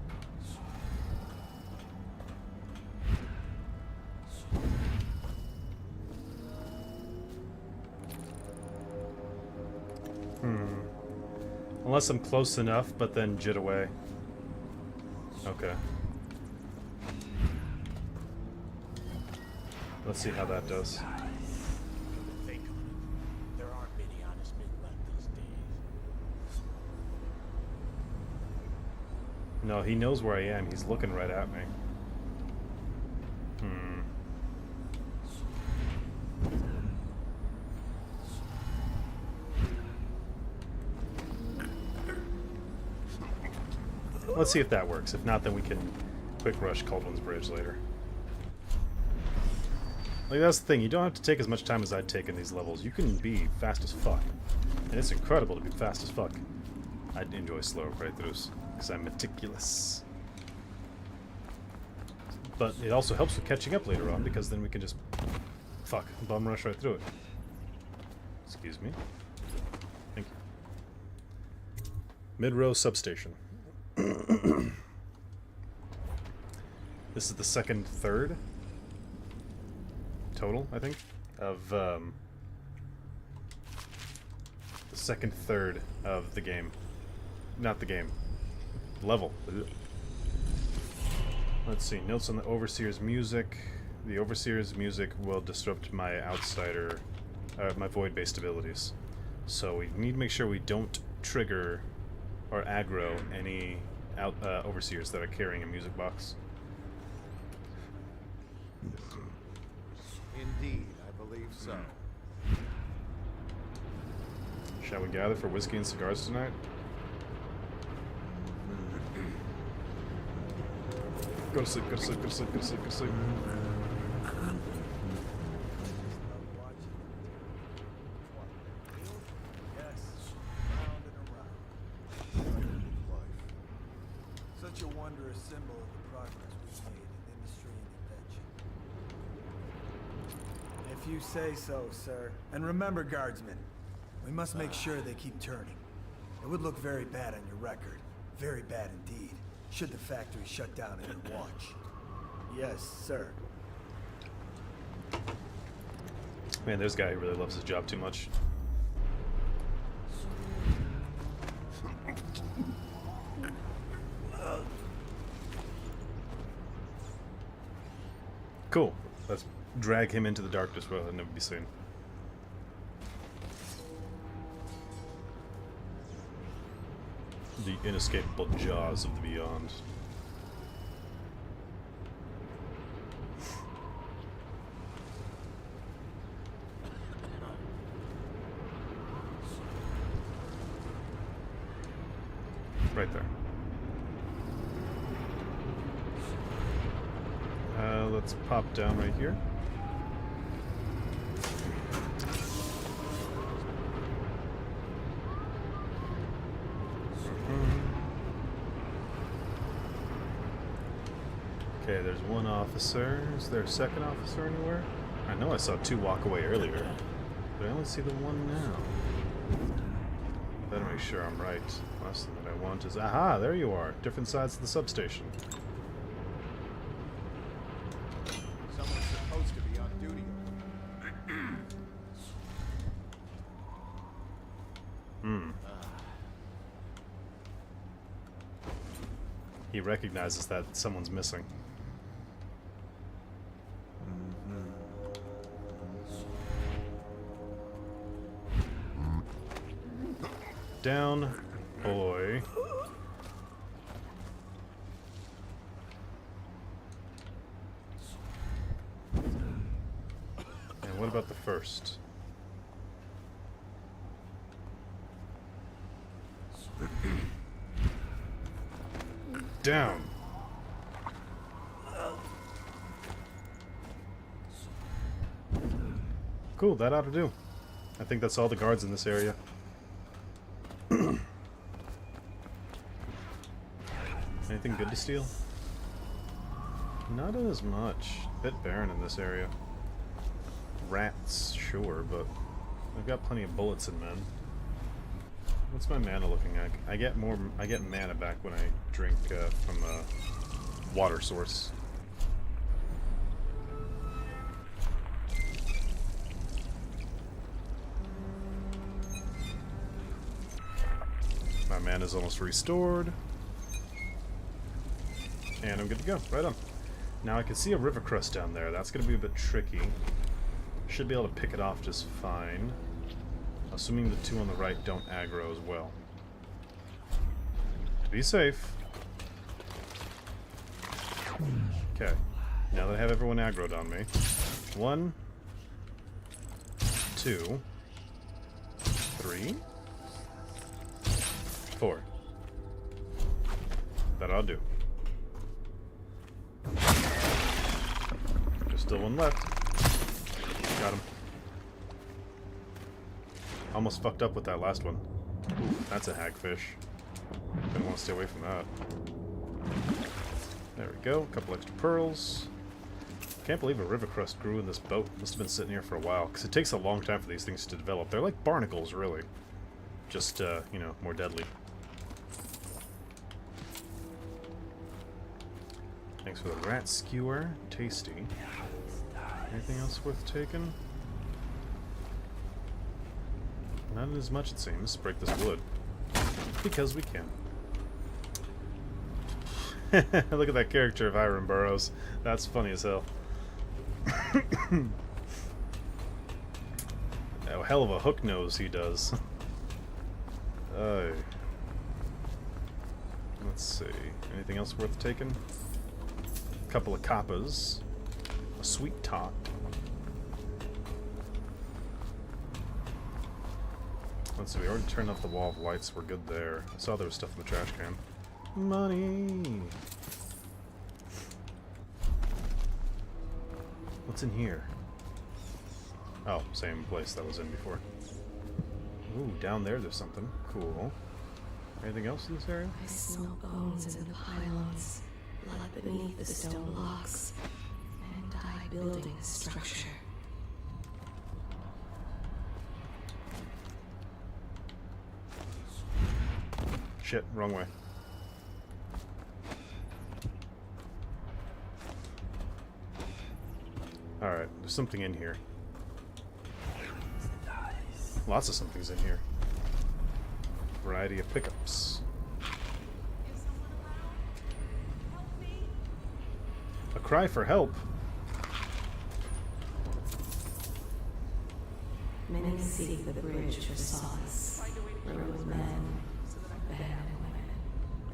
Unless I'm close enough, but then jit away. Okay. Let's see how that does. There aren't many honest men left these days. No, he knows where I am. He's looking right at me. Let's see if that works. If not, then we can quick rush Kaldwin's Bridge later. Like, that's the thing. You don't have to take as much time as I'd take in these levels. You can be fast as fuck. And it's incredible to be fast as fuck. I enjoy slow playthroughs because I'm meticulous. But it also helps with catching up later on because then we can just bum rush right through it. Excuse me. Thank you. Mid-row substation. This is the third total, I think, of the third of the game. Not the game. Level. Let's see. Notes on the Overseer's music. The Overseer's music will disrupt my outsider, my void-based abilities. So we need to make sure we don't trigger or aggro any Overseers that are carrying a music box. Indeed, I believe so. Shall we gather for whiskey and cigars tonight? Go to sleep, go to sleep, go to sleep, go to sleep, go to sleep. Such a wondrous symbol of the progress we've made in industry and invention. If you say so, sir. And remember, guardsmen, we must make sure they keep turning. It would look very bad on your record. Very bad indeed. Should the factory shut down in your watch. Yes, sir. Man, this guy really loves his job too much. Cool. Let's drag him into the darkness where he'll never be seen. The inescapable jaws of the beyond. right there. Let's pop down right here. Okay, there's one officer. Is there a second officer anywhere? I know I saw two walk away earlier, but I only see the one now. Better make sure I'm right. Last thing that I want is... Aha! There you are. Different sides of the substation. Someone's supposed to be on duty. He recognizes that someone's missing. Down, boy. And what about the first? Down. Cool, that ought to do. I think that's all the guards in this area. Anything good to steal? Not as much. Bit barren in this area. Rats, sure, but I've got plenty of bullets and men. What's my mana looking like? I get mana back when I drink from a water source. My mana's almost restored. And I'm good to go. Right on. Now I can see a river crust down there. That's going to be a bit tricky. Should be able to pick it off just fine. Assuming the two on the right don't aggro as well. To be safe. Okay. Now that I have everyone aggroed on me. 1, 2, 3, 4. That I'll do. There's still one left. Got him. Almost fucked up with that last one. Ooh, that's a hagfish. Didn't want to stay away from that. There we go. A couple extra pearls. Can't believe a river crust grew in this boat. Must have been sitting here for a while, because it takes a long time for these things to develop. They're like barnacles, really. Just, you know, more deadly. Thanks for the rat skewer. Tasty. Anything else worth taking? Not as much, it seems. Break this wood. Because we can. Look at that character of Hiram Burrows. That's funny as hell. Oh, hell of a hook nose he does. Let's see. Anything else worth taking? A couple of coppas. A sweet tot. Let's see, we already turned off the wall of lights. We're good there. I saw there was stuff in the trash can. Money! What's in here? Oh, same place that was in before. Ooh, down there's something. Cool. Anything else in this area? I smell bones in the pylons, blood beneath the stone blocks, and I building a structure. Shit, wrong way. Alright, there's something in here. Lots of something's in here. Variety of pickups. A cry for help. Many seek the bridge for solace. Heroic men, abandoned women,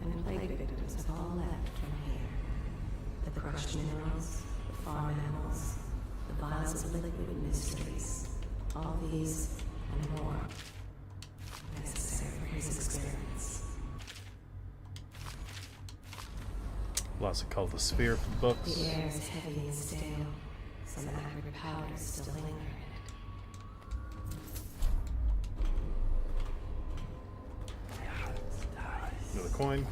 and plague victims have all left from here. The crushed minerals, the farm animals, the vials of liquid mysteries. All these and more necessary for his experience. Lots of call the sphere for books. The air is heavy and stale. Some acrid powders still linger in it. Another coin.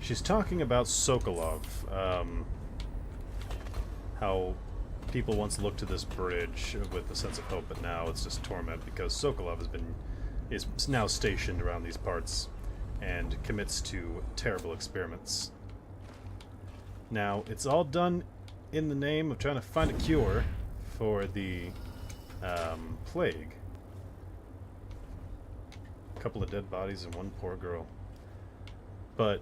She's talking about Sokolov. How people once looked to this bridge with a sense of hope, but now it's just torment because Sokolov is now stationed around these parts and commits to terrible experiments. Now, it's all done in the name of trying to find a cure for the plague. A couple of dead bodies and one poor girl. But,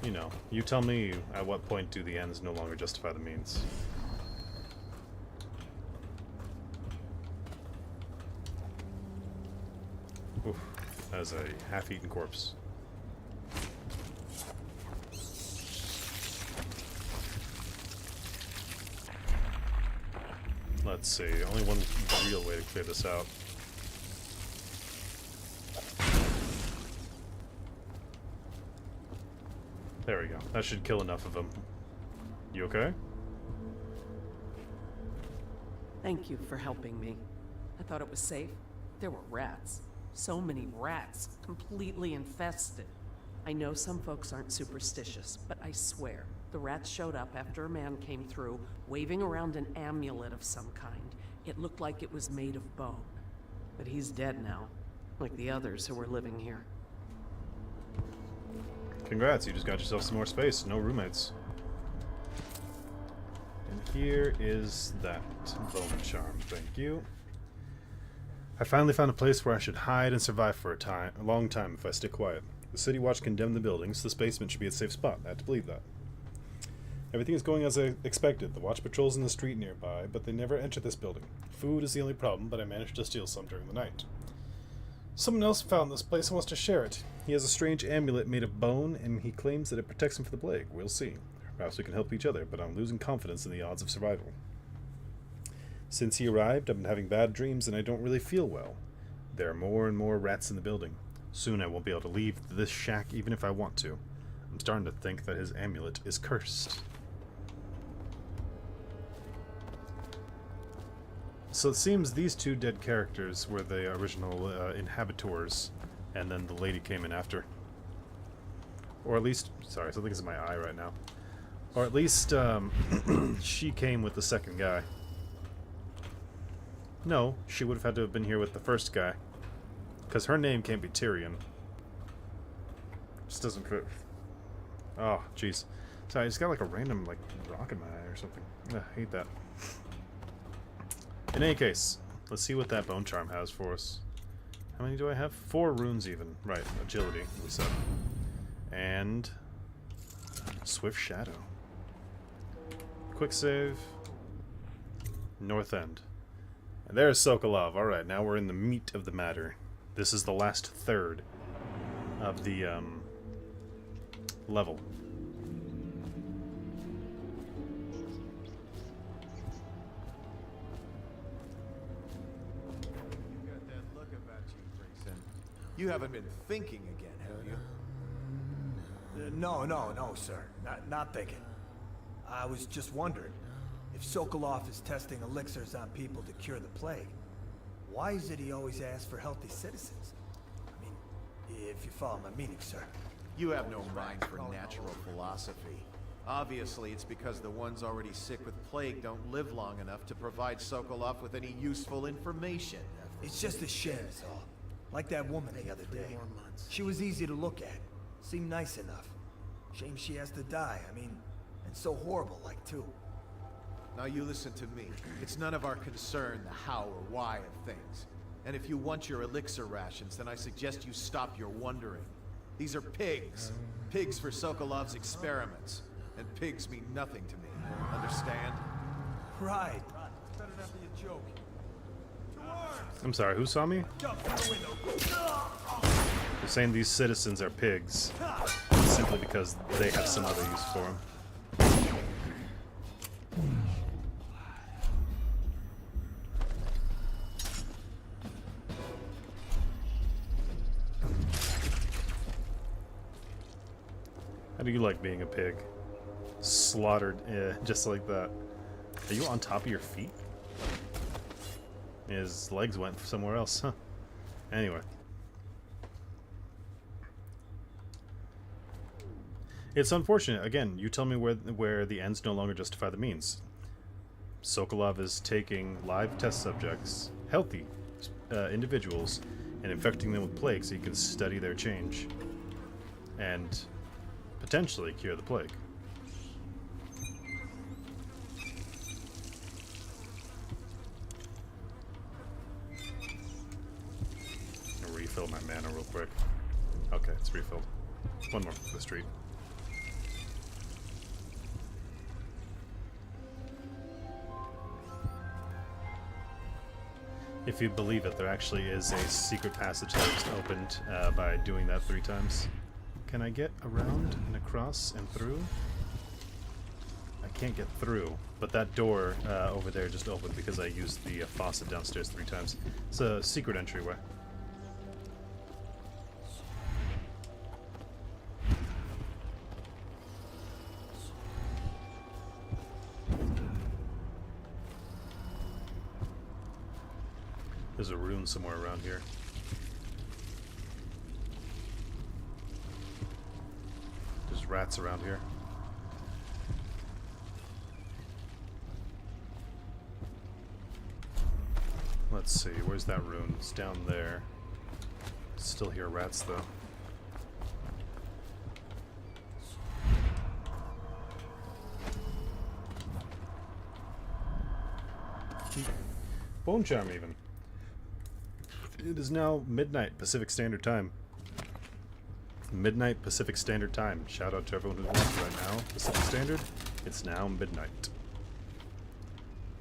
you know, you tell me at what point do the ends no longer justify the means. Oof, that is a half-eaten corpse. Let's see, only one real way to clear this out. There we go. That should kill enough of them. You okay? Thank you for helping me. I thought it was safe. There were rats. So many rats, completely infested. I know some folks aren't superstitious, but I swear, the rats showed up after a man came through, waving around an amulet of some kind. It looked like it was made of bone. But he's dead now, like the others who were living here. Congrats, you just got yourself some more space. No roommates. And here is that bone charm. Thank you. I finally found a place where I should hide and survive for a long time if I stay quiet. The City Watch condemned the buildings. This basement should be a safe spot. I had to believe that. Everything is going as I expected. The Watch patrols in the street nearby, but they never enter this building. Food is the only problem, but I managed to steal some during the night. Someone else found this place and wants to share it. He has a strange amulet made of bone, and he claims that it protects him from the plague. We'll see. Perhaps we can help each other, but I'm losing confidence in the odds of survival. Since he arrived, I've been having bad dreams, and I don't really feel well. There are more and more rats in the building. Soon I won't be able to leave this shack even if I want to. I'm starting to think that his amulet is cursed. So it seems these two dead characters were the original inhabitors, and then the lady came in after. Or at least, sorry, something is in my eye right now. Or at least she came with the second guy. No, she would have had to have been here with the first guy. Because her name can't be Tyrion. Just doesn't fit. Oh, jeez. Sorry, I just got like a random like rock in my eye or something. Ugh, I hate that. In any case, let's see what that bone charm has for us. How many do I have? 4 runes even. Right, agility, we said. And Swift Shadow. Quick save. North End. And there's Sokolov. Alright, now we're in the meat of the matter. This is the last third of the level. You got that look about you, Grayson. You haven't been thinking again, have you? No, sir. Not thinking. I was just wondering, if Sokolov is testing elixirs on people to cure the plague, why is it he always asks for healthy citizens? I mean, if you follow my meaning, sir. You have no mind for natural philosophy. Obviously, it's because the ones already sick with plague don't live long enough to provide Sokolov with any useful information. It's just a shame, is all. Like that woman the other day. She was easy to look at. Seemed nice enough. Shame she has to die, I mean, and so horrible, like, too. Now you listen to me. It's none of our concern the how or why of things. And if you want your elixir rations, then I suggest you stop your wondering. These are pigs. Pigs for Sokolov's experiments. And pigs mean nothing to me. Understand? Right. This better not be a joke. I'm sorry, who saw me? Jump through the window. They're saying these citizens are pigs. Simply because they have some other use for them. How do you like being a pig? slaughtered just like that. Are you on top of your feet? His legs went somewhere else, huh? Anyway. It's unfortunate. Again, you tell me where the ends no longer justify the means. Sokolov is taking live test subjects, healthy individuals, and infecting them with plague so he can study their change and potentially cure the plague. I'll refill my mana real quick. Okay, it's refilled. One more for the street. If you believe it, there actually is a secret passage that was opened by doing that 3 times. Can I get around and across and through? I can't get through, but that door over there just opened because I used the faucet downstairs 3 times. It's a secret entryway. There's a rune somewhere around here. There's rats around here. Let's see, where's that rune? It's down there. Still hear rats though. Bone charm even. It is now midnight Pacific Standard Time. Midnight Pacific Standard Time. Shout out to everyone who's watching right now. Pacific Standard. It's now midnight.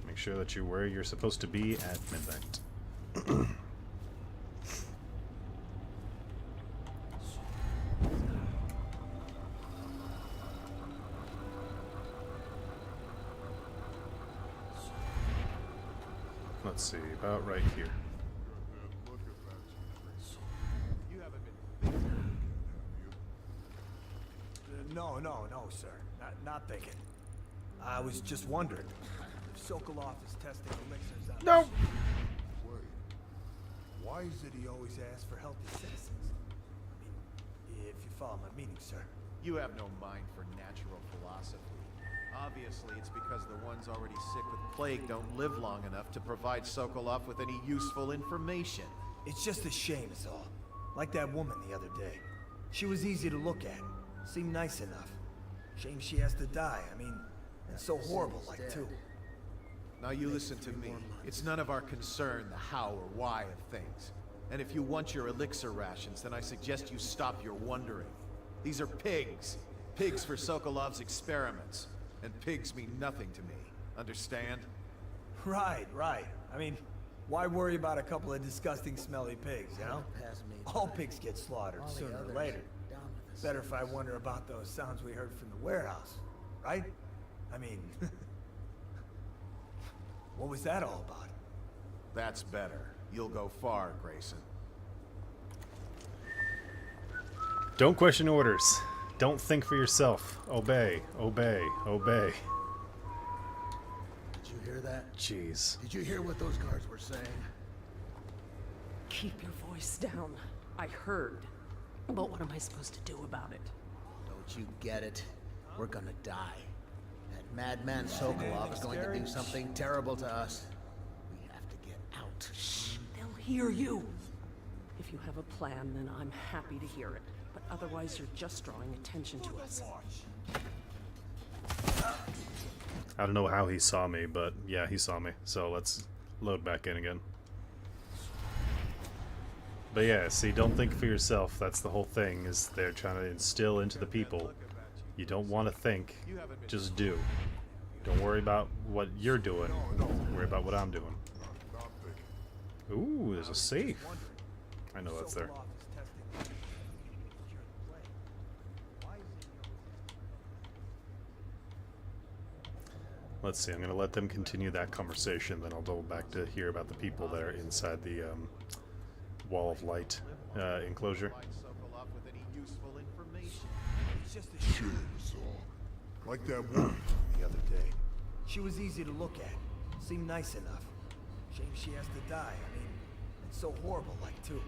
Make sure that you're where you're supposed to be at midnight. Let's see, about right here. No, sir. Not thinking. I was just wondering if Sokolov is testing elixirs on... No! Wait. Why is it he always asks for healthy citizens? I mean, if you follow my meaning, sir. You have no mind for natural philosophy. Obviously, it's because the ones already sick with plague don't live long enough to provide Sokolov with any useful information. It's just a shame is all. Like that woman the other day. She was easy to look at. Seemed nice enough. Shame she has to die. I mean, and so horrible like too. Now you listen to me. It's none of our concern the how or why of things. And if you want your elixir rations, then I suggest you stop your wondering. These are pigs. Pigs for Sokolov's experiments. And pigs mean nothing to me. Understand? Right. I mean, why worry about a couple of disgusting smelly pigs, you know? All pigs get slaughtered sooner or later. Better if I wonder about those sounds we heard from the warehouse, right? I mean, what was that all about? That's better. You'll go far, Grayson. Don't question orders. Don't think for yourself. Obey, obey, obey. Did you hear that? Jeez. Did you hear what those guards were saying? Keep your voice down. I heard. But what am I supposed to do about it? Don't you get it? We're gonna die. That madman Sokolov is going to do something terrible to us. We have to get out. Shh, they'll hear you. If you have a plan, then I'm happy to hear it. But otherwise, you're just drawing attention to us. I don't know how he saw me, but yeah, he saw me. So let's load back in again. But yeah, see, don't think for yourself. That's the whole thing, is they're trying to instill into the people. You don't want to think, just do. Don't worry about what you're doing. Worry about what I'm doing. Ooh, there's a safe. I know that's there. Let's see, I'm going to let them continue that conversation, then I'll double back to hear about the people that are inside the wall of light enclosure. Like that woman the other day. She was easy to look at. Seemed nice enough. Shame she has to die. I mean, it's so horrible, like, too.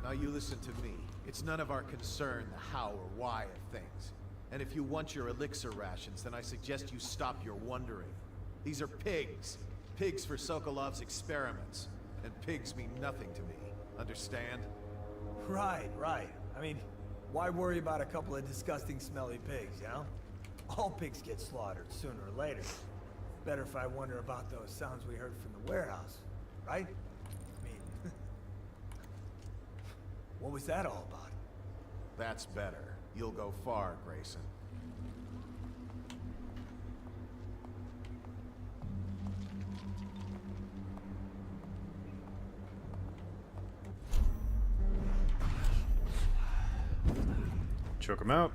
Now you listen to me. It's none of our concern the how or why of things. And if you want your elixir rations, then I suggest you stop your wondering. These are pigs. Pigs for Sokolov's experiments. And pigs mean nothing to me. Understand? Right. I mean, why worry about a couple of disgusting, smelly pigs, you know? All pigs get slaughtered sooner or later. Better if I wonder about those sounds we heard from the warehouse, right? I mean, what was that all about? That's better. You'll go far, Grayson. Choke him out.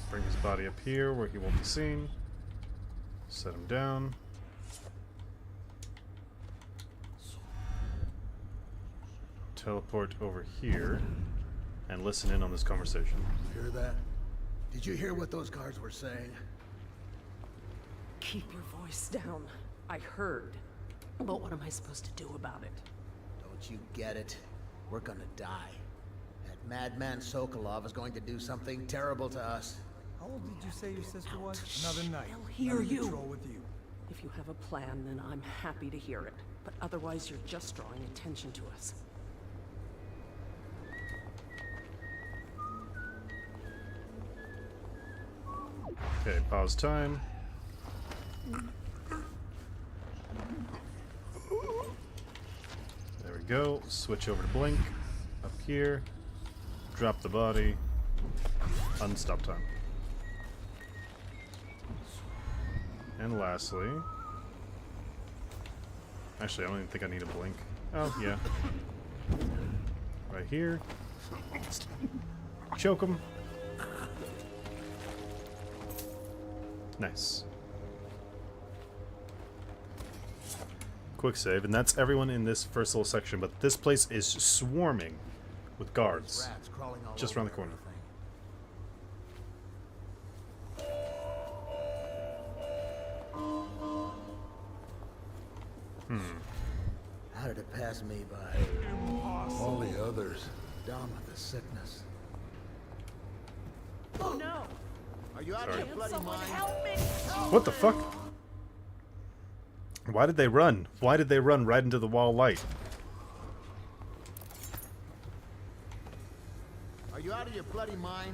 Bring his body up here where he won't be seen. Set him down. Teleport over here and listen in on this conversation. Hear that? Did you hear what those guards were saying? Keep your voice down. I heard. But what am I supposed to do about it? Don't you get it? We're gonna die. That madman Sokolov is going to do something terrible to us. How old did you say your sister was? Another night. They'll hear Another you. patrol with you. If you have a plan, then I'm happy to hear it. But otherwise, you're just drawing attention to us. Okay, pause time. There we go. Switch over to blink. Up here. Drop the body. Unstop time. And lastly... Actually, I don't even think I need a blink. Oh, yeah. Right here. Choke him. Nice. Quick save, and that's everyone in this first little section, but this place is swarming with guards. Rats crawling all Just over around the corner. How did it pass me by? Impossible. All the others. Dumb with the sickness. Oh no! Are you out of Sorry. your bloody Someone mind? help me! What the fuck? Why did they run? Why did they run right into the wall light? Are you out of your bloody mind?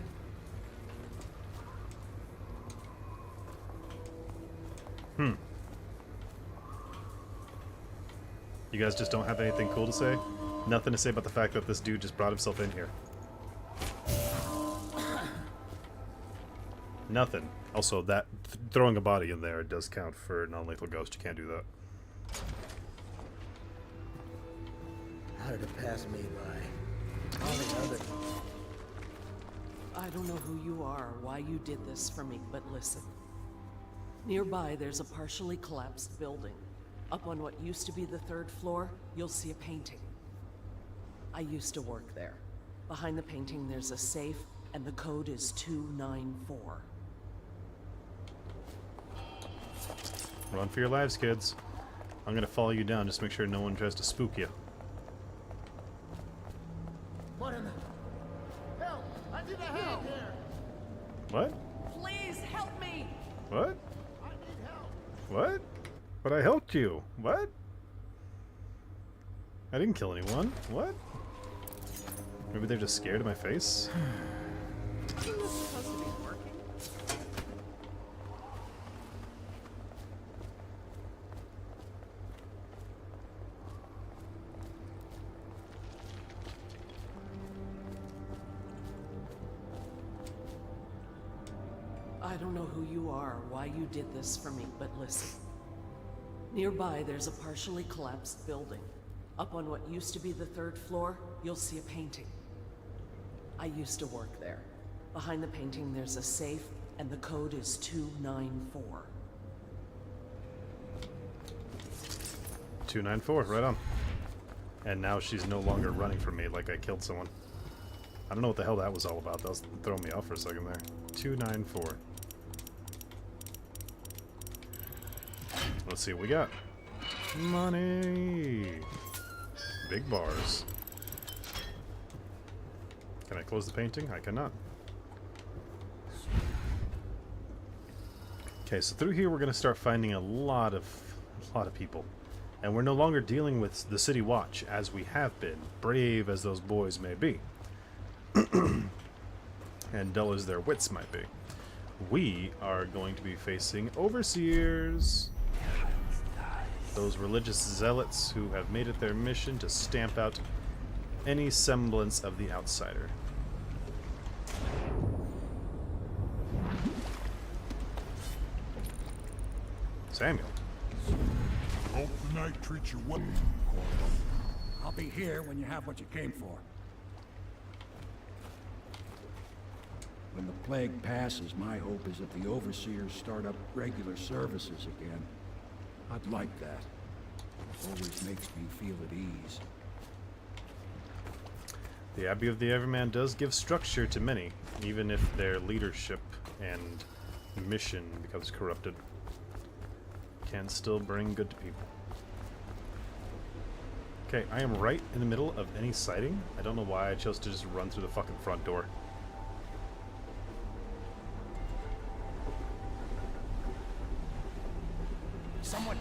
You guys just don't have anything cool to say? Nothing to say about the fact that this dude just brought himself in here. Nothing. Also, that throwing a body in there does count for non-lethal ghost. You can't do that. How did it pass me by? All the others. I don't know who you are or why you did this for me, but listen. Nearby, there's a partially collapsed building. Up on what used to be the 3rd floor, you'll see a painting. I used to work there. Behind the painting, there's a safe, and the code is 294. Run for your lives, kids. I'm gonna follow you down, just make sure no one tries to spook you. What in the... Help! I need a hand here! What? Please help me! What? I need help! What? But I helped you. What? I didn't kill anyone. What? Maybe they're just scared of my face? Isn't this supposed to be working? I don't know who you are or why you did this for me, but listen. Nearby, there's a partially collapsed building. Up on what used to be the 3rd floor, you'll see a painting. I used to work there. Behind the painting, there's a safe, and the code is 294. 294, right on. And now she's no longer running from me like I killed someone. I don't know what the hell that was all about. That was throwing me off for a second there. 294. Let's see what we got. Money! Big bars. Can I close the painting? I cannot. Okay, so through here we're going to start finding a lot of people. And we're no longer dealing with the City Watch as we have been, brave as those boys may be. And dull as their wits might be. We are going to be facing overseers. Those religious zealots who have made it their mission to stamp out any semblance of the outsider. Samuel. Hope the night treats you well, Corvo. I'll be here when you have what you came for. When the plague passes, my hope is that the overseers start up regular services again. I'd like that. It always makes me feel at ease. The Abbey of the Everyman does give structure to many, even if their leadership and mission becomes corrupted. Can still bring good to people. Okay, I am right in the middle of any sighting. I don't know why I chose to just run through the fucking front door. Someone.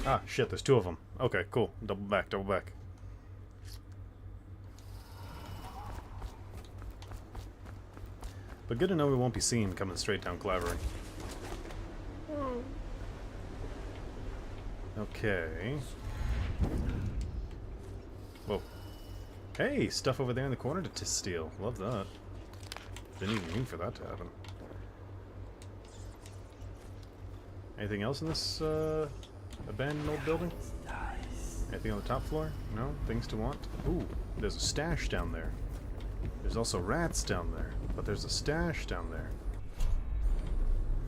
Ah, shit, there's two of them. Okay, cool. Double back, double back. But good to know we won't be seen coming straight down Clavering. Okay. Whoa. Hey, stuff over there in the corner to steal. Love that. Didn't even mean for that to happen. Anything else in this abandoned old building? Anything on the top floor? No? Things to want? Ooh, there's a stash down there. There's also rats down there, but there's a stash down there.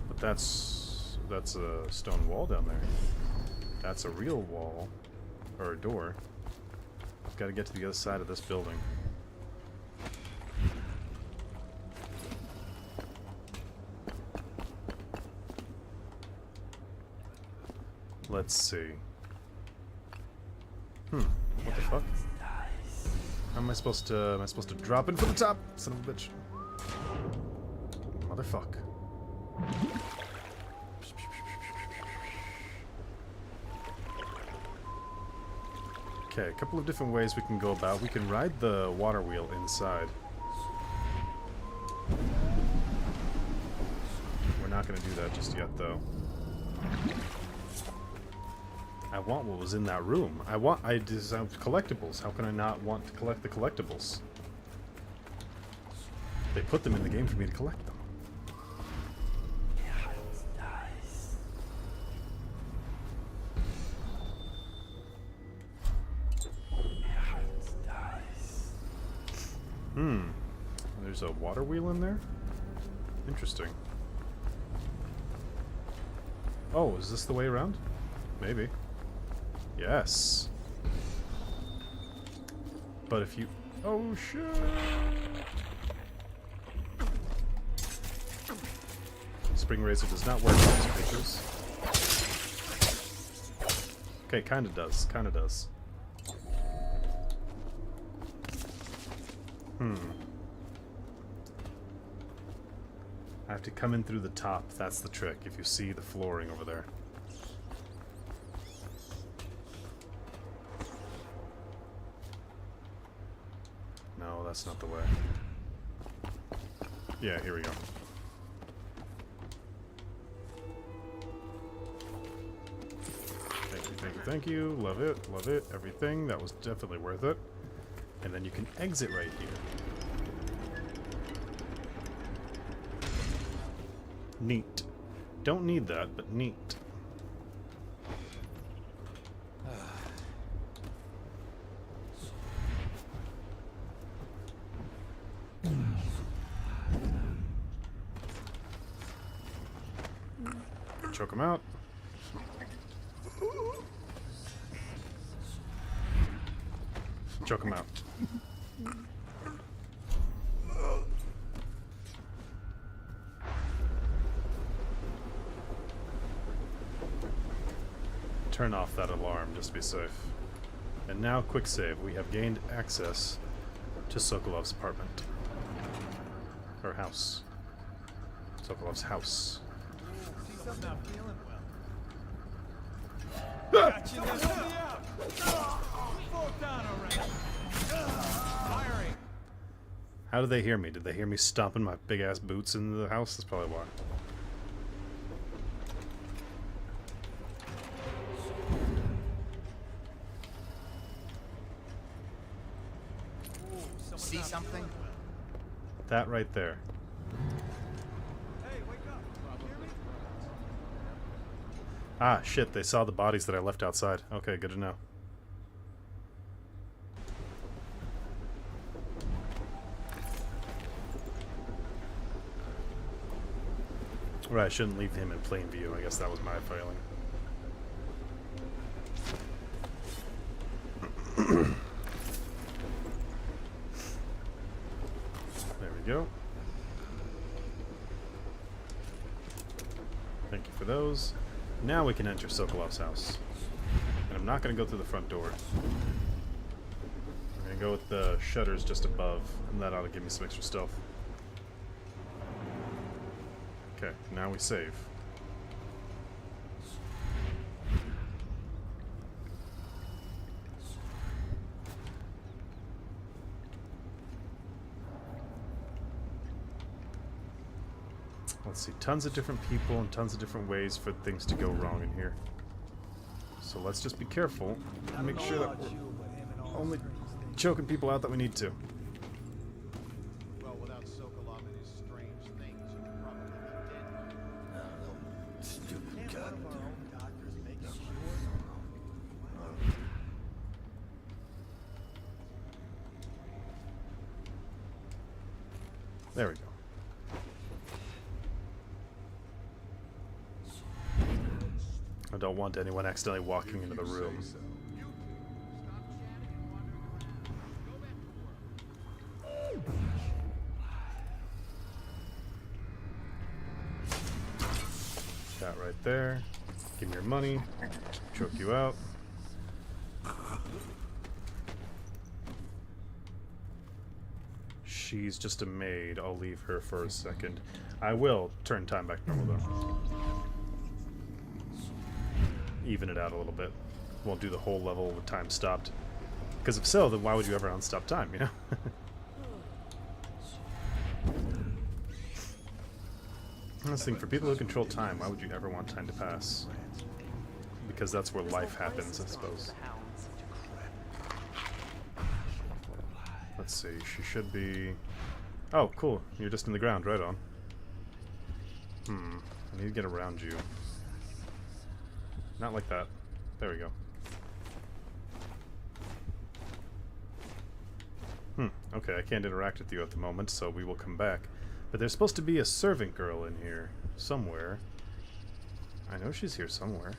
But that's a stone wall down there. That's a real wall, or a door. I've got to get to the other side of this building. Let's see. What the fuck? How am I supposed to drop in from the top? Son of a bitch. Motherfuck. Okay, a couple of different ways we can go about. We can ride the water wheel inside. We're not going to do that just yet, though. I want what was in that room. I designed collectibles. How can I not want to collect the collectibles? They put them in the game for me to collect them. There's a water wheel in there? Interesting. Oh, is this the way around? Maybe. Yes. But if you... Oh, shit! Spring Razor does not work on these creatures. Okay, kinda does. Kinda does. I have to come in through the top. That's the trick, if you see the flooring over there. No, that's not the way. Yeah, here we go. Thank you, thank you, thank you. Love it, everything. That was definitely worth it. And then you can exit right here. Neat. Don't need that, but neat. Choke him out. Choke him out. Turn off that alarm just to be safe. And now, quick save. We have gained access to Sokolov's apartment. Or house. Sokolov's house. See something I'm feeling well. Got you, let me out! Fall down already! Firing! How did they hear me? Did they hear me stomping my big ass boots into the house? That's probably why. See something? That right there. Hey, wake up! Hear me? Ah, shit, they saw the bodies that I left outside. Okay, good to know. Right, I shouldn't leave him in plain view. I guess that was my failing. There we go. Thank you for those. Now we can enter Sokolov's house. And I'm not going to go through the front door. I'm going to go with the shutters just above, and that ought to give me some extra stealth. Okay, now we save. Let's see, tons of different people and tons of different ways for things to go wrong in here. So let's just be careful and make sure that we're only choking people out that we need to. Well, without Sokolov and his strange things, you could probably be dead. Stupid god. There we go. I don't want anyone accidentally walking into the room. That right there. Give me your money. Choke you out. She's just a maid. I'll leave her for a second. I will turn time back normal though. Even it out a little bit. Won't do the whole level with time stopped. Because if so, then why would you ever unstop time, you know? This thing, for people who control time, why would you ever want time to pass? Because that's where life happens, I suppose. Let's see, she should be... Oh, cool. You're just in the ground, right on. I need to get around you. Not like that. There we go. Okay, I can't interact with you at the moment, so we will come back. But there's supposed to be a servant girl in here somewhere. I know she's here somewhere.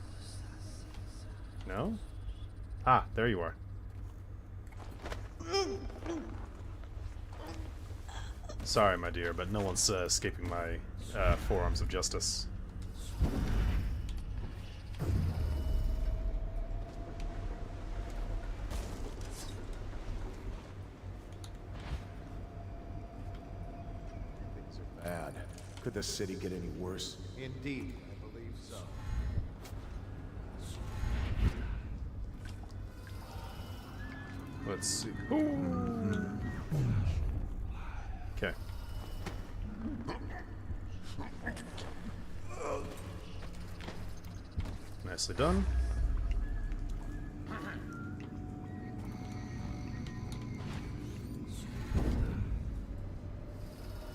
No? Ah, there you are. Sorry, my dear, but no one's escaping my forearms of justice. Bad. Could the city get any worse? Indeed, I believe so. Let's see. Okay. Nicely done.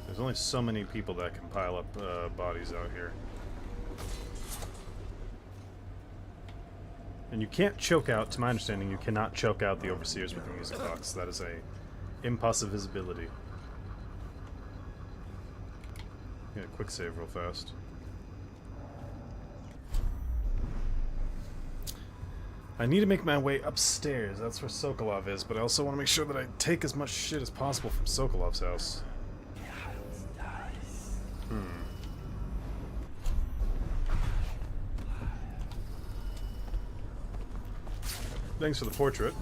There's only so many people that can pile up bodies out here. And you can't choke out, to my understanding, you cannot choke out the overseers with the music box. That is a impossibility. Yeah, quick save real fast. I need to make my way upstairs. That's where Sokolov is, but I also want to make sure that I take as much shit as possible from Sokolov's house. Thanks for the portrait.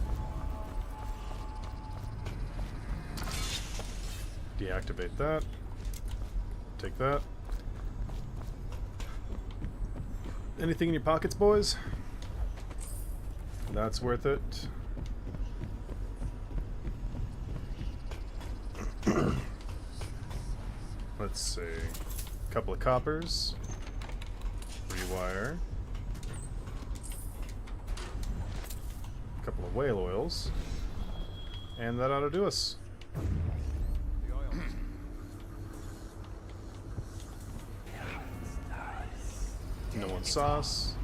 Deactivate that. Take that. Anything in your pockets, boys? That's worth it. Let's see. A couple of coppers. Rewire. A couple of whale oils. And that ought to do us. No one saw us.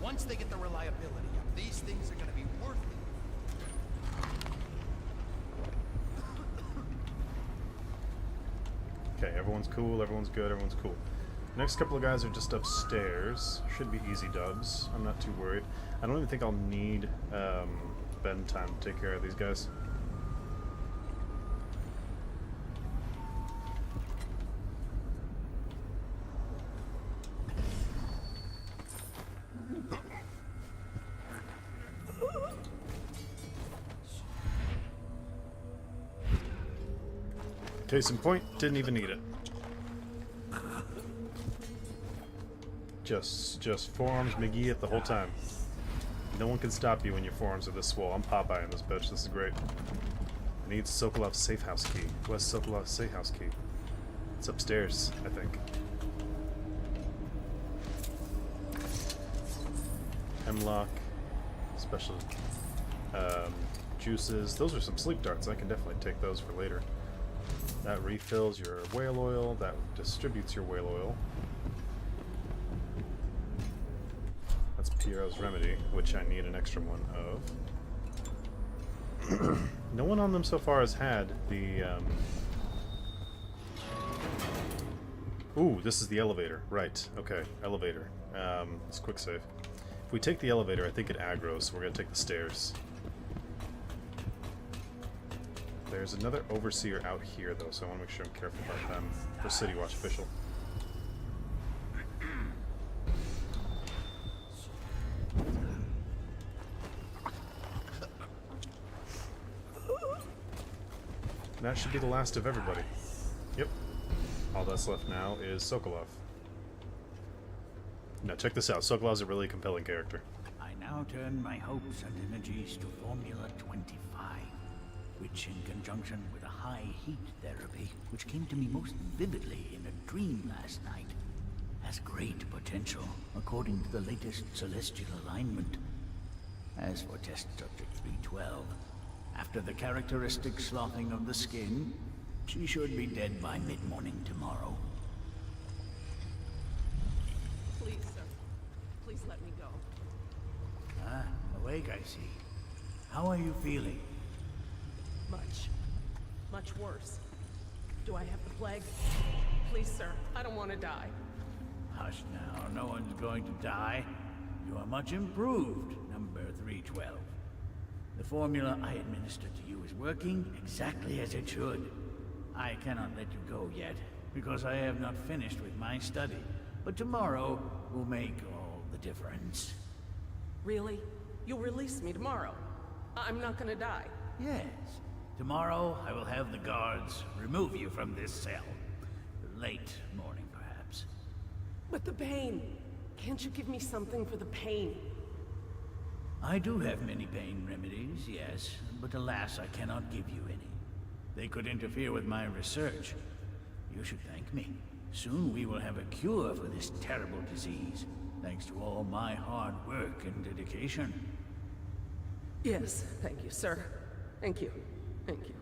Once they get the reliability up, these things are going to be worth it. Okay, everyone's cool, everyone's good, everyone's cool. Next couple of guys are just upstairs. Should be easy dubs. I'm not too worried. I don't even think I'll need bend time to take care of these guys. Case in point, didn't even need it. Just forearms McGee it the whole time. No one can stop you when your forearms are this swole. I'm Popeye in this bitch. This is great. I need Sokolov's safe house key. Where's Sokolov's safe house key? It's upstairs, I think. Hemlock. Special juices. Those are some sleep darts. I can definitely take those for later. That refills your whale oil. That distributes your whale oil. That's Piero's remedy, which I need an extra one of. No one on them so far has had the... Ooh, this is the elevator. Right. Okay, elevator. Let's quick save. If we take the elevator, I think it aggroes, so we're going to take the stairs. There's another overseer out here, though, so I want to make sure I'm careful about them. For City Watch official. That should be the last of everybody. Yep. All that's left now is Sokolov. Now check this out. Sokolov's a really compelling character. I now turn my hopes and energies to Formula 25, which in conjunction with a high heat therapy, which came to me most vividly in a dream last night, has great potential according to the latest celestial alignment. As for test subject 312, after the characteristic sloughing of the skin, she should be dead by mid-morning tomorrow. Please, sir. Please let me go. Ah, awake, I see. How are you feeling? Much worse. Do I have the plague? Please, sir. I don't want to die. Hush now, no one's going to die. You are much improved, number 312. The formula I administered to you is working exactly as it should. I cannot let you go yet, because I have not finished with my study. But tomorrow will make all the difference. Really? You'll release me tomorrow? I'm not gonna die. Yes. Tomorrow I will have the guards remove you from this cell. Late morning, perhaps. But the pain! Can't you give me something for the pain? I do have many pain remedies, yes, but alas, I cannot give you any. They could interfere with my research. You should thank me. Soon we will have a cure for this terrible disease, thanks to all my hard work and dedication. Yes, thank you, sir. Thank you. Thank you.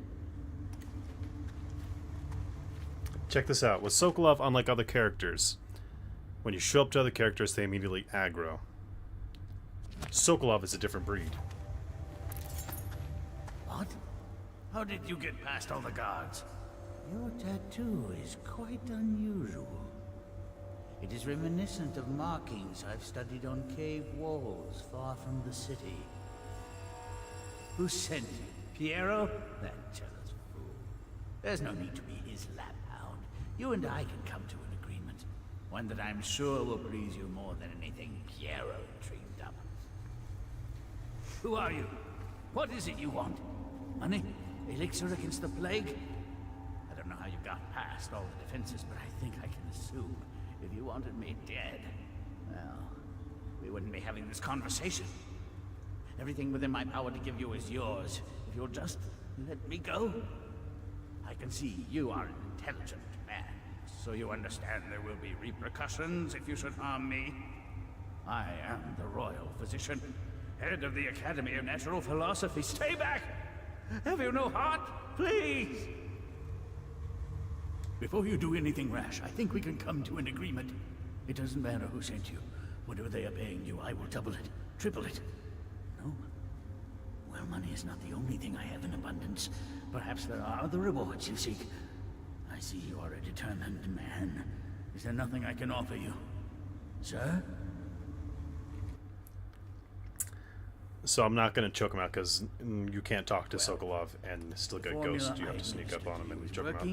Check this out. With Sokolov, unlike other characters, when you show up to other characters, they immediately aggro. Sokolov is a different breed. What? How did you get past all the guards? Your tattoo is quite unusual. It is reminiscent of markings I've studied on cave walls far from the city. Who sent you? Piero? That jealous fool. There's no need to be his laphound. You and I can come to an agreement. One that I'm sure will please you more than anything Piero dreamed up. Who are you? What is it you want? Money? Elixir against the plague? I don't know how you got past all the defenses, but I think I can assume if you wanted me dead, well, we wouldn't be having this conversation. Everything within my power to give you is yours. If you'll just let me go. I can see you are an intelligent man, so you understand there will be repercussions if you should harm me. I am the royal physician, head of the Academy of Natural Philosophy. Stay back! Have you no heart? Please! Before you do anything rash, I think we can come to an agreement. It doesn't matter who sent you. Whatever they are paying you, I will double it, triple it. No? Well, money is not the only thing I have in abundance. Perhaps there are other rewards you seek. I see you are a determined man. Is there nothing I can offer you? Sir? So I'm not going to choke him out because you can't talk to Sokolov and still get ghost. You have to sneak up on him and choke him out.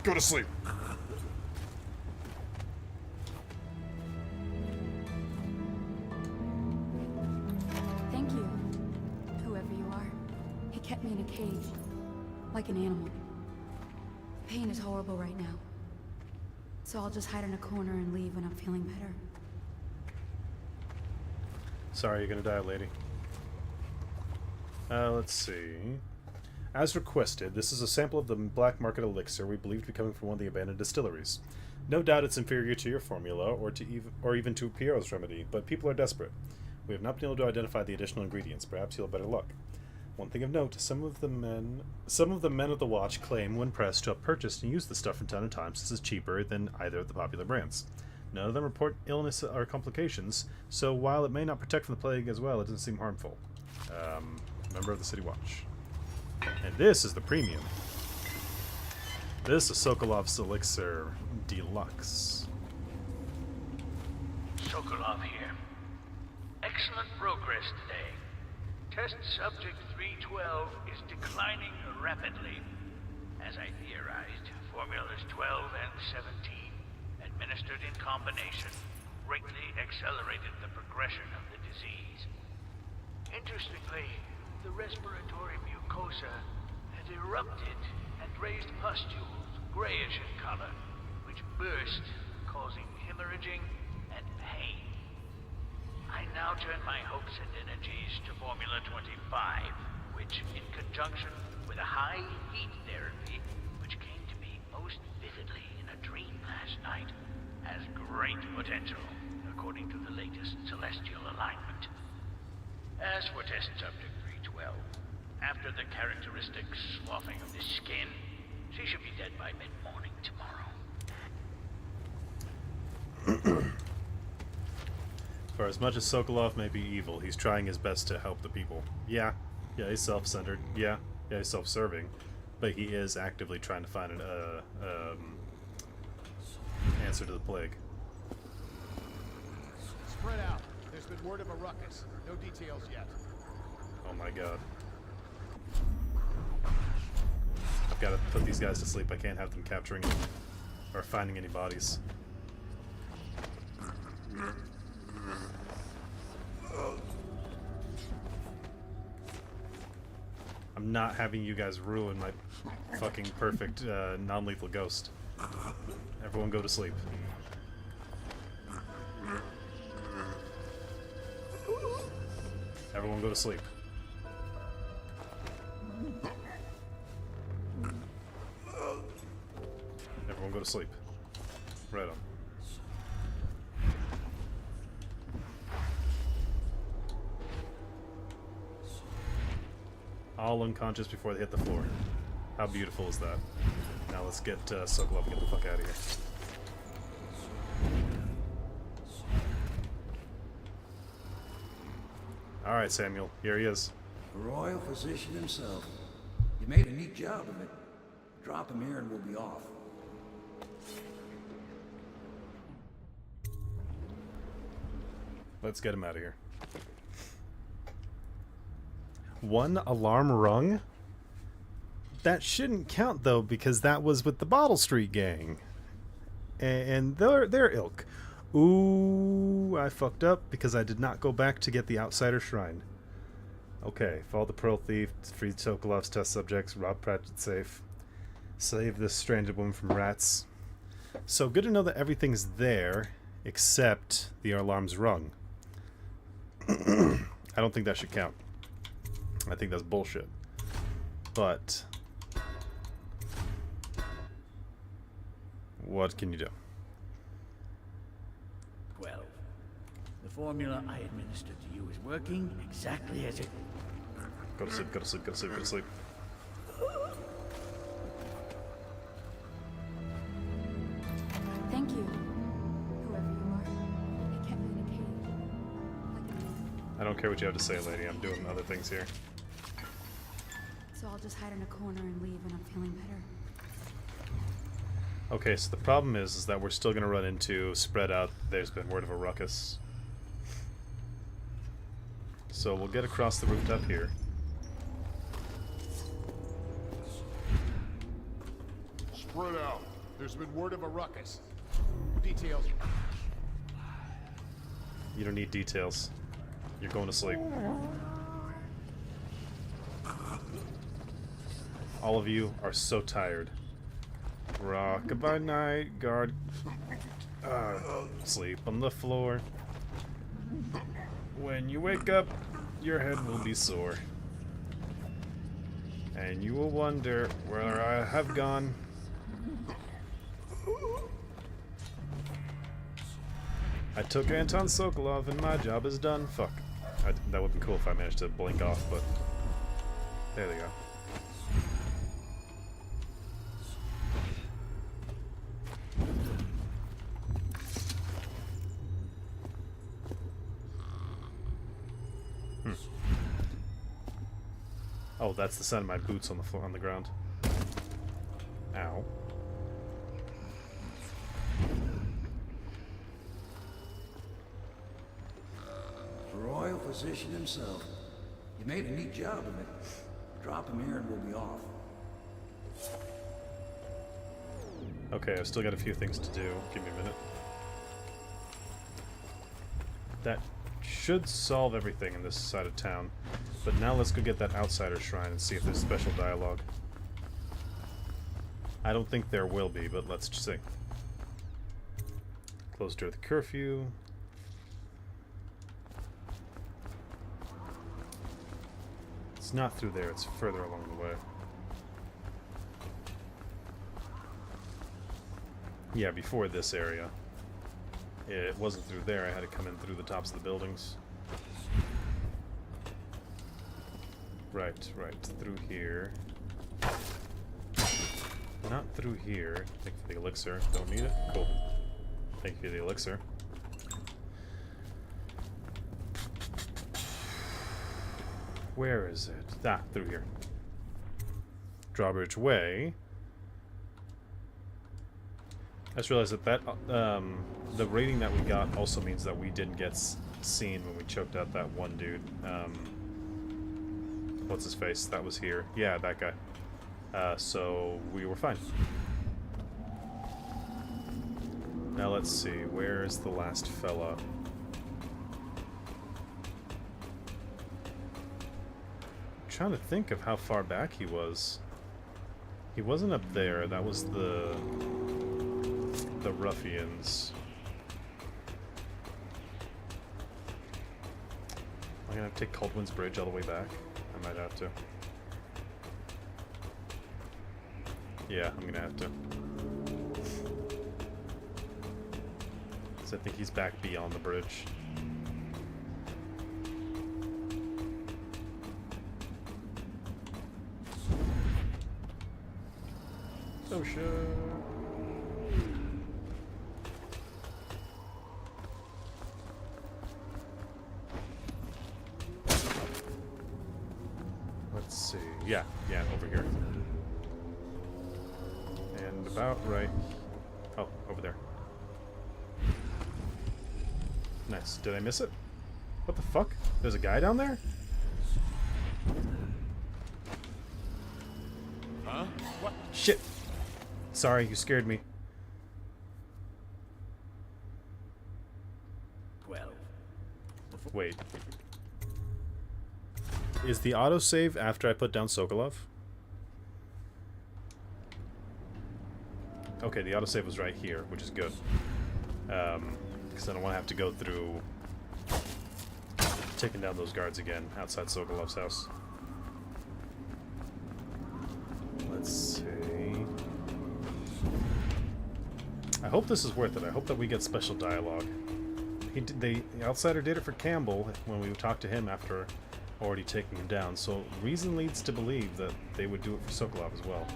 Go to sleep. Thank you, whoever you are. He kept me in a cage, like an animal. The pain is horrible right now. So I'll just hide in a corner and leave when I'm feeling better. Sorry, you're gonna die, lady. Let's see. As requested, this is a sample of the black market elixir we believe to be coming from one of the abandoned distilleries. No doubt it's inferior to your formula, or even to Piero's remedy, but people are desperate. We have not been able to identify the additional ingredients. Perhaps you'll have better luck. One thing of note, some of the men of the watch claim, when pressed, to have purchased and used the stuff from time to time since it's cheaper than either of the popular brands. None of them report illness or complications, so while it may not protect from the plague as well, it doesn't seem harmful. Member of the City Watch. And this is the premium. This is Sokolov's Elixir Deluxe. Sokolov here. Excellent progress today. Test subject 312 is declining rapidly. As I theorized, formulas 12 and 17, administered in combination, greatly accelerated the progression of the disease. Interestingly, the respiratory mucosa had erupted and raised pustules, grayish in color, which burst, causing hemorrhaging and pain. I now turn my hopes and energies to Formula 25, which, in conjunction with a high heat therapy, which came to me most vividly in a dream last night, has great potential, according to the latest celestial alignment. As for test subject 312, after the characteristic sloughing of the skin, she should be dead by mid-morning tomorrow. For as much as Sokolov may be evil, he's trying his best to help the people. Yeah, he's self-centered. Yeah, he's self-serving. But he is actively trying to find an answer to the plague. Spread out. There's been word of a ruckus. No details yet. Oh my god. I've got to put these guys to sleep. I can't have them capturing or finding any bodies. I'm not having you guys ruin my fucking perfect non-lethal ghost. Everyone go to sleep. Everyone go to sleep. Everyone go to sleep. Right on. All unconscious before they hit the floor. How beautiful is that? Now let's get Sokolov and get the fuck out of here. Alright, Samuel. Here he is. The royal physician himself. You made a neat job of it. Drop him here and we'll be off. Let's get him out of here. 1 alarm rung? That shouldn't count, though, because that was with the Bottle Street gang. And they're ilk. Ooh, I fucked up because I did not go back to get the Outsider Shrine. Okay, follow the Pearl Thief, free Sokolov's test subjects, rob Pratchett's safe, save this stranded woman from rats. So good to know that everything's there, except the alarm's rung. I don't think that should count. I think that's bullshit. But what can you do? 12. The formula I administered to you is working exactly as it... Go to sleep, go to sleep, go to sleep, go to sleep. Thank you, whoever you are. They kept me in a cage. I don't care what you have to say, lady. I'm doing other things here. So I'll just hide in a corner and leave when I'm feeling better. Okay, so the problem is that we're still going to run into spread out. There's been word of a ruckus. So we'll get across the rooftop here. Spread out. There's been word of a ruckus. Details. You don't need details. You're going to sleep. All of you are so tired. Rock-a-bye night, guard. Sleep on the floor. When you wake up, your head will be sore. And you will wonder where I have gone. I took Anton Sokolov and my job is done. Fuck. That would be cool if I managed to blink off, but... There they go. Oh, that's the sound of my boots on the floor, on the ground. Ow. The royal physician himself. You made a neat job of it. Drop him here and we'll be off. Okay, I've still got a few things to do. Give me a minute. That should solve everything in this side of town. But now let's go get that Outsider Shrine and see if there's special dialogue. I don't think there will be, but let's see. Closed during the curfew. It's not through there, it's further along the way. Yeah, before this area. It wasn't through there, I had to come in through the tops of the buildings. Right, through here. Not through here. Thank you for the elixir. Don't need it? Cool. Thank you for the elixir. Where is it? Ah, through here. Drawbridge Way. I just realized that the rating that we got also means that we didn't get seen when we choked out that one dude. What's his face? That was here. Yeah, that guy. So we were fine. Now let's see. Where is the last fella? I'm trying to think of how far back he was. He wasn't up there. That was the ruffians. I'm gonna have to take Kaldwin's Bridge all the way back. I might have to. Yeah, I'm gonna have to. Because I think he's back beyond the bridge. So sure. Let's see. Yeah, over here. And about right. Oh, over there. Nice. Did I miss it? What the fuck? There's a guy down there? Huh? What? Shit! Sorry, you scared me. 12. Wait. Is the autosave after I put down Sokolov? Okay, the autosave was right here, which is good. Because I don't want to have to go through taking down those guards again outside Sokolov's house. Let's see. I hope this is worth it. I hope that we get special dialogue. The outsider did it for Campbell when we talked to him after already taking him down, so reason leads to believe that they would do it for Sokolov as well.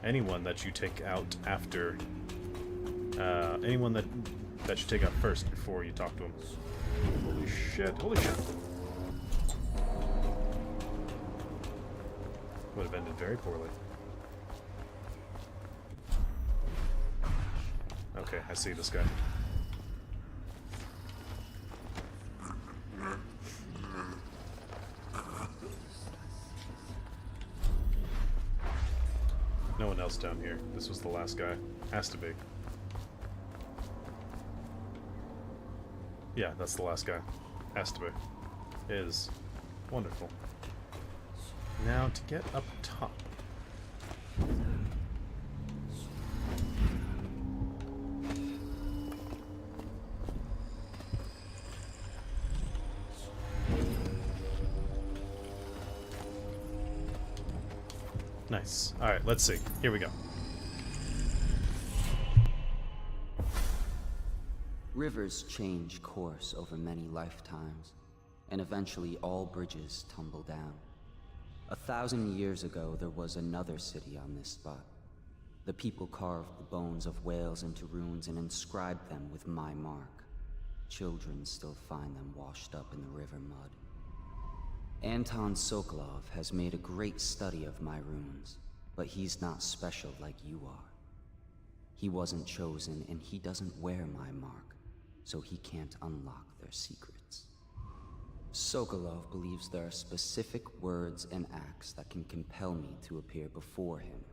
Anyone that you take out after, anyone that you take out first before you talk to him. Holy shit! Holy shit! Would have ended very poorly. Okay, I see this guy. No one else down here. This was the last guy. Has to be. Yeah, that's the last guy. Has to be. Is. Wonderful. Now to get up top. Nice. Alright, let's see. Here we go. Rivers change course over many lifetimes, and eventually all bridges tumble down. 1,000 years ago, there was another city on this spot. The people carved the bones of whales into runes and inscribed them with my mark. Children still find them washed up in the river mud. Anton Sokolov has made a great study of my runes, but he's not special like you are. He wasn't chosen, and he doesn't wear my mark, so he can't unlock their secrets. Sokolov believes there are specific words and acts that can compel me to appear before him.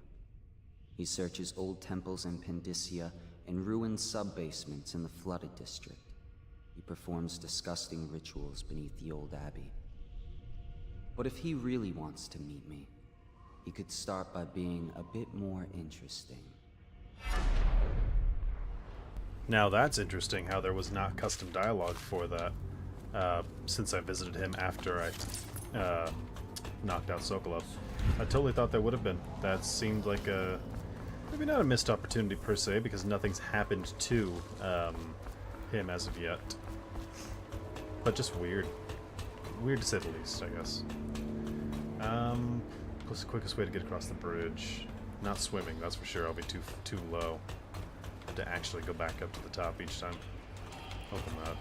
He searches old temples in Pendicia and ruined sub-basements in the flooded district. He performs disgusting rituals beneath the old abbey. But if he really wants to meet me, he could start by being a bit more interesting. Now that's interesting, how there was not custom dialogue for that, since I visited him after I knocked out Sokolov. I totally thought there would have been. That seemed like a, maybe not a missed opportunity per se, because nothing's happened to him as of yet. But just weird. Weird to say the least, I guess. What's the quickest way to get across the bridge? Not swimming, that's for sure. I'll be too low to actually go back up to the top each time. Open that.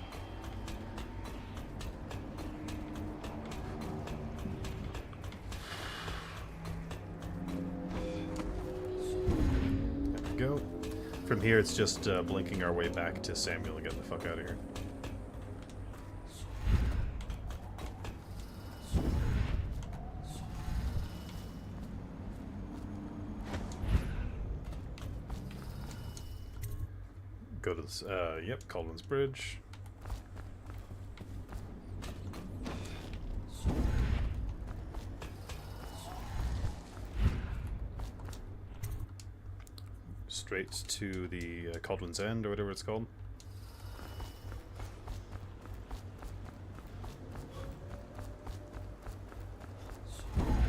There we go. From here, it's just blinking our way back to Samuel and getting the fuck out of here. Go to this, yep, Kaldwin's Bridge. Straight to the Kaldwin's End, or whatever it's called.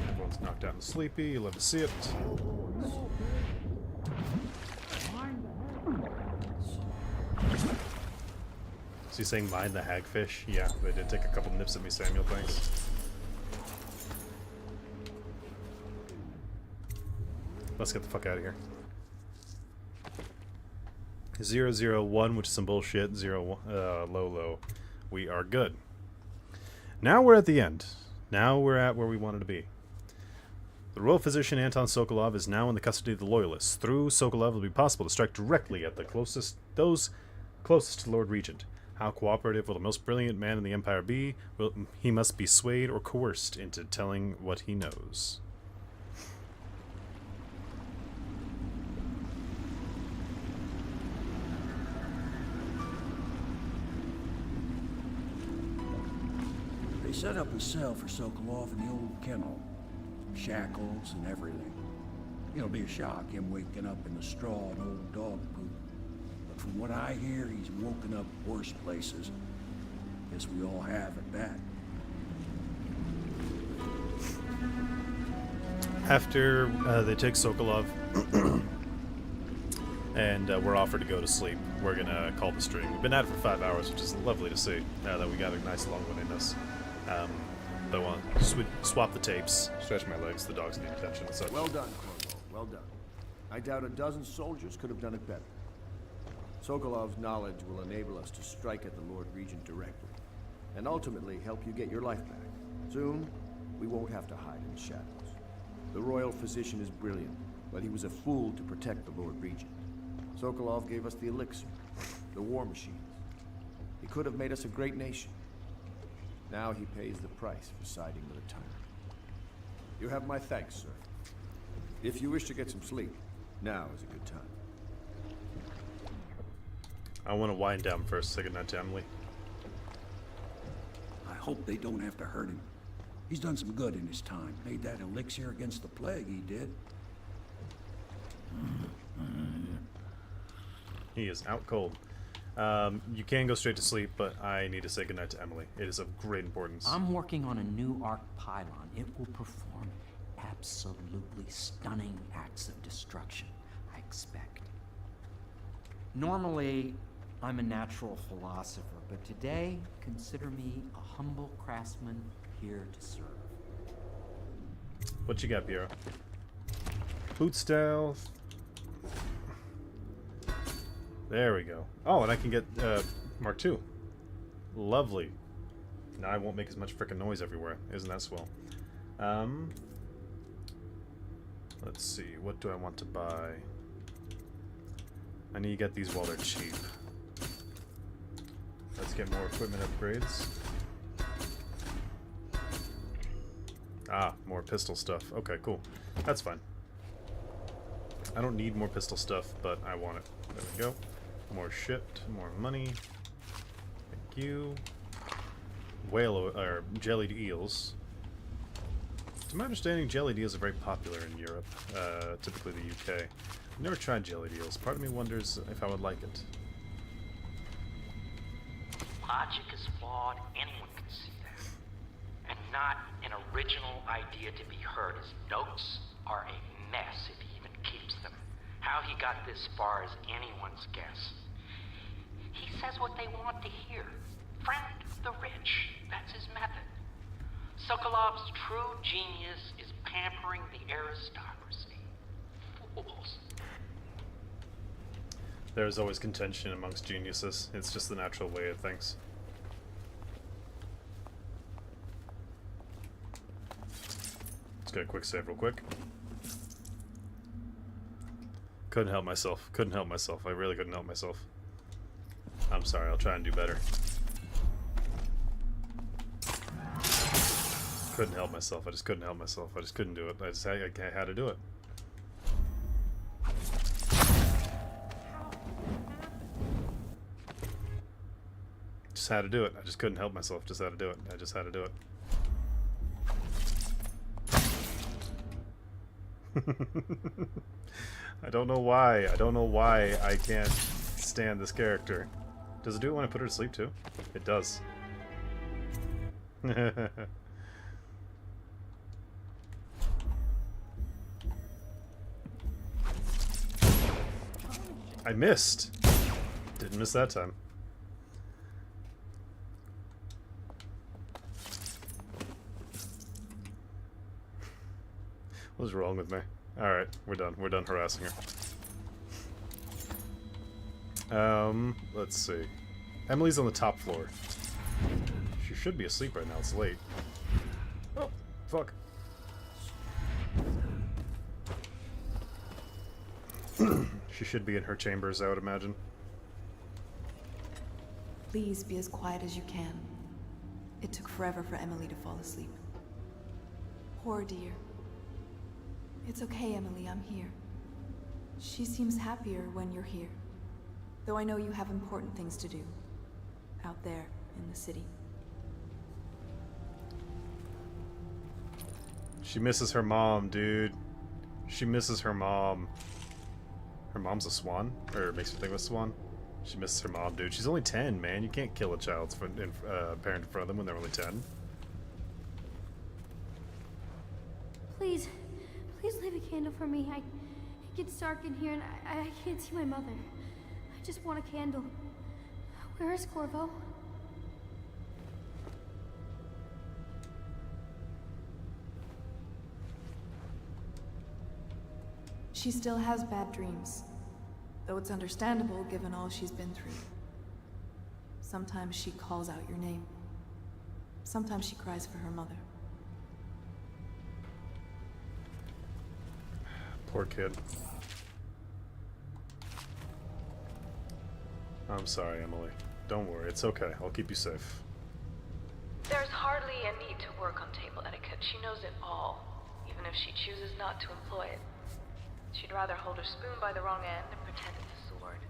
Everyone's knocked out and sleepy, you love to see it. Is he saying mind the hagfish? Yeah, they did take a couple nips at me, Samuel, thanks. Let's get the fuck out of here. 001, which is some bullshit. Low. We are good. Now we're at the end. Now we're at where we wanted to be. The royal physician Anton Sokolov is now in the custody of the Loyalists. Through Sokolov, it will be possible to strike directly at those closest to Lord Regent. How cooperative will the most brilliant man in the Empire be? He must be swayed or coerced into telling what he knows. They set up a cell for Sokolov in the old kennel. Shackles and everything. It'll be a shock, him waking up in the straw and old dog poop. But from what I hear, he's woken up worse places. Guess we all have at that. After they take Sokolov and we're offered to go to sleep, we're gonna call the stream. We've been at it for 5 hours, which is lovely to see. Now that we got a nice long one in us. But I want to swap the tapes, stretch my legs. The dogs need attention and such. Well done, Corvo. Well done. I doubt a dozen soldiers could have done it better. Sokolov's knowledge will enable us to strike at the Lord Regent directly, and ultimately help you get your life back. Soon, we won't have to hide in the shadows. The royal physician is brilliant, but he was a fool to protect the Lord Regent. Sokolov gave us the elixir, the war machines. He could have made us a great nation. Now he pays the price for siding with a tyrant. You have my thanks, sir. If you wish to get some sleep, now is a good time. I want to wind down first. Say goodnight to Emily. I hope they don't have to hurt him. He's done some good in his time. Made that elixir against the plague, he did. He is out cold. You can go straight to sleep, but I need to say goodnight to Emily. It is of great importance. I'm working on a new arc pylon. It will perform absolutely stunning acts of destruction, I expect. Normally, I'm a natural philosopher, but today, consider me a humble craftsman here to serve. What you got, Piero? Boot stealth. There we go. Oh, and I can get Mark II. Lovely. Now I won't make as much frickin' noise everywhere. Isn't that swell? Let's see. What do I want to buy? I need to get these while they're cheap. Let's get more equipment upgrades. Ah, more pistol stuff. Okay, cool. That's fine. I don't need more pistol stuff, but I want it. There we go. More shit, more money. Thank you. Or jellied eels. To my understanding, jellied eels are very popular in Europe, typically the UK. I've never tried jellied eels. Part of me wonders if I would like it. Logic is flawed, anyone can see that. And not an original idea to be heard. His notes are a mess if he even keeps them. How he got this far is anyone's guess. He says what they want to hear. Friend of the rich. That's his method. Sokolov's true genius is pampering the aristocracy. Fools. There's always contention amongst geniuses. It's just the natural way of things. Let's get a quick save real quick. Couldn't help myself. Couldn't help myself. I really couldn't help myself. I'm sorry. I'll try and do better. Couldn't help myself. I just couldn't help myself. I just couldn't do it. I had to do it. Just had to do it. I just couldn't help myself. Just had to do it. I just had to do it. I don't know why. I don't know why I can't stand this character. Does it do it when I put her to sleep too? It does. I missed. Didn't miss that time. What's wrong with me? Alright, we're done. We're done harassing her. Let's see. Emily's on the top floor. She should be asleep right now. It's late. Oh, fuck. She should be in her chambers, I would imagine. Please be as quiet as you can. It took forever for Emily to fall asleep. Poor dear. It's okay, Emily, I'm here. She seems happier when you're here. Though I know you have important things to do. Out there, in the city. She misses her mom, dude. She misses her mom. Her mom's a swan? Or makes her think of a swan? She misses her mom, dude. She's only 10, man. You can't kill a child's parent in front of them when they're only 10. Please, please leave a candle for me. It gets dark in here and I can't see my mother. I just want a candle. Where is Corvo? She still has bad dreams, though it's understandable given all she's been through. Sometimes she calls out your name. Sometimes she cries for her mother. Poor kid. I'm sorry, Emily. Don't worry, it's okay. I'll keep you safe. There's hardly a need to work on table etiquette. She knows it all, even if she chooses not to employ it. She'd rather hold her spoon by the wrong end and pretend it's a sword.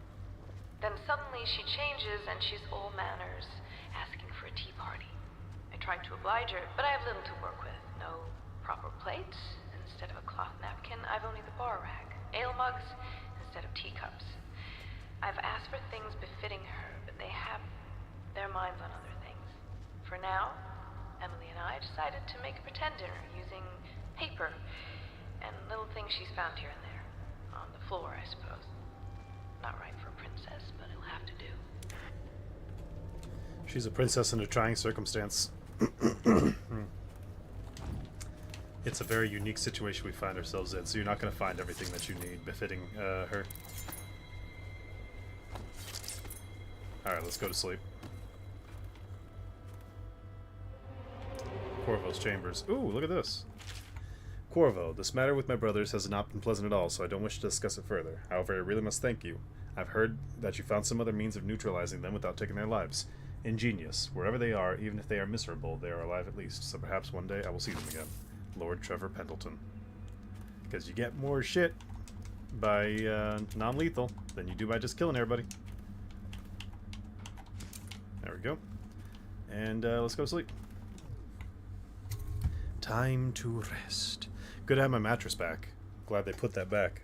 Then suddenly she changes and she's all manners, asking for a tea party. I tried to oblige her, but I have little to work with. No proper plates. Instead of a cloth napkin, I've only the bar rag. Ale mugs instead of teacups. I've asked for things befitting her, but they have their minds on other things. For now, Emily and I decided to make a pretend dinner using paper and little things she's found here and there. On the floor, I suppose. Not right for a princess, but it'll have to do. She's a princess in a trying circumstance. It's a very unique situation we find ourselves in, so you're not going to find everything that you need befitting her. Alright, let's go to sleep. Corvo's chambers. Ooh, look at this. Corvo, this matter with my brothers has not been pleasant at all, so I don't wish to discuss it further. However, I really must thank you. I've heard that you found some other means of neutralizing them without taking their lives. Ingenious. Wherever they are, even if they are miserable, they are alive at least, so perhaps one day I will see them again. Lord Trevor Pendleton. Because you get more shit by non-lethal than you do by just killing everybody. There we go. And let's go to sleep. Time to rest. Good to have my mattress back. Glad they put that back.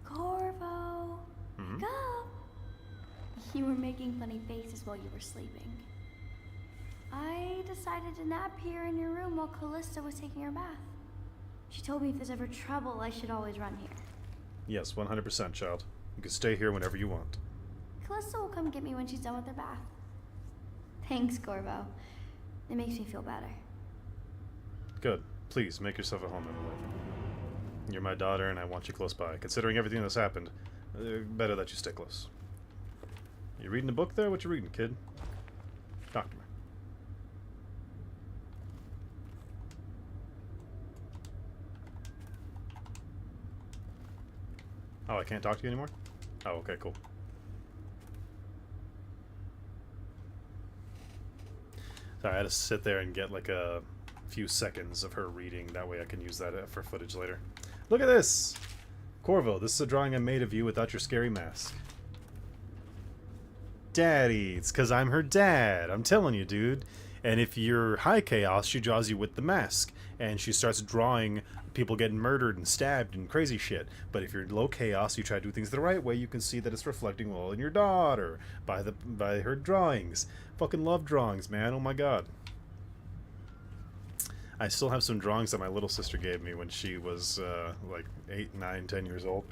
Corvo, wake up! You were making funny faces while you were sleeping. I decided to nap here in your room while Callista was taking her bath. She told me if there's ever trouble, I should always run here. Yes, 100%, child. You can stay here whenever you want. Callista will come get me when she's done with her bath. Thanks, Corvo. It makes me feel better. Good. Please, make yourself at home, Emily. You're my daughter, and I want you close by. Considering everything that's happened, better that you stay close. You reading a book there? What you reading, kid? Talk to me. Oh, I can't talk to you anymore? Oh, okay, cool. So I had to sit there and get like a few seconds of her reading. That way I can use that for footage later. Look at this! Corvo, this is a drawing I made of you without your scary mask. Daddy, it's because I'm her dad. I'm telling you, dude. And if you're high chaos, she draws you with the mask. And she starts drawing people getting murdered and stabbed and crazy shit. But if you're low chaos, you try to do things the right way, you can see that it's reflecting well in your daughter by her drawings. Fucking love drawings, man. Oh my god. I still have some drawings that my little sister gave me when she was like 8, 9, 10 years old.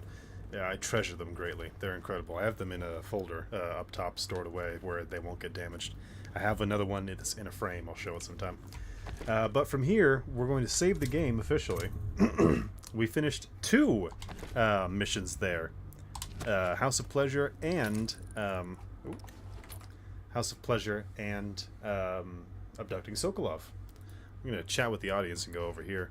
Yeah, I treasure them greatly. They're incredible. I have them in a folder up top stored away where they won't get damaged. I have another one that's in a frame. I'll show it sometime. But from here, we're going to save the game officially. We finished 2 missions there. House of Pleasure and abducting Sokolov. I'm going to chat with the audience and go over here.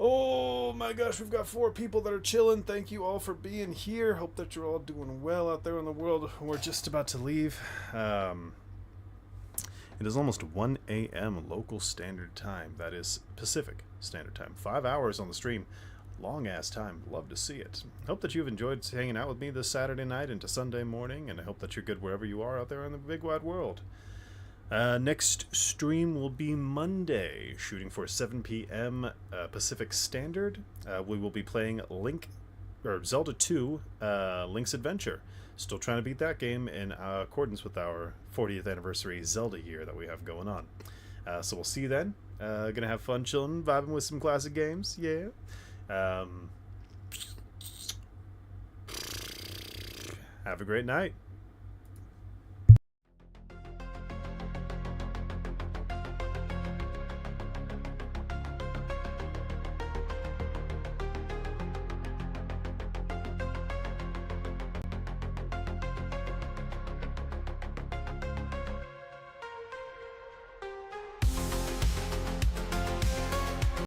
Oh my gosh, we've got 4 people that are chilling. Thank you all for being here. Hope that you're all doing well out there in the world. We're just about to leave. It is almost 1 a.m. local standard time. That is Pacific Standard Time. 5 hours on the stream. Long-ass time. Love to see it. Hope that you've enjoyed hanging out with me this Saturday night into Sunday morning, and I hope that you're good wherever you are out there in the big wide world. Next stream will be Monday, shooting for 7 p.m. Pacific Standard. We will be playing Zelda 2, Link's Adventure. Still trying to beat that game in accordance with our 40th anniversary Zelda year that we have going on. So we'll see you then. Gonna have fun chilling, vibing with some classic games. Yeah. Have a great night.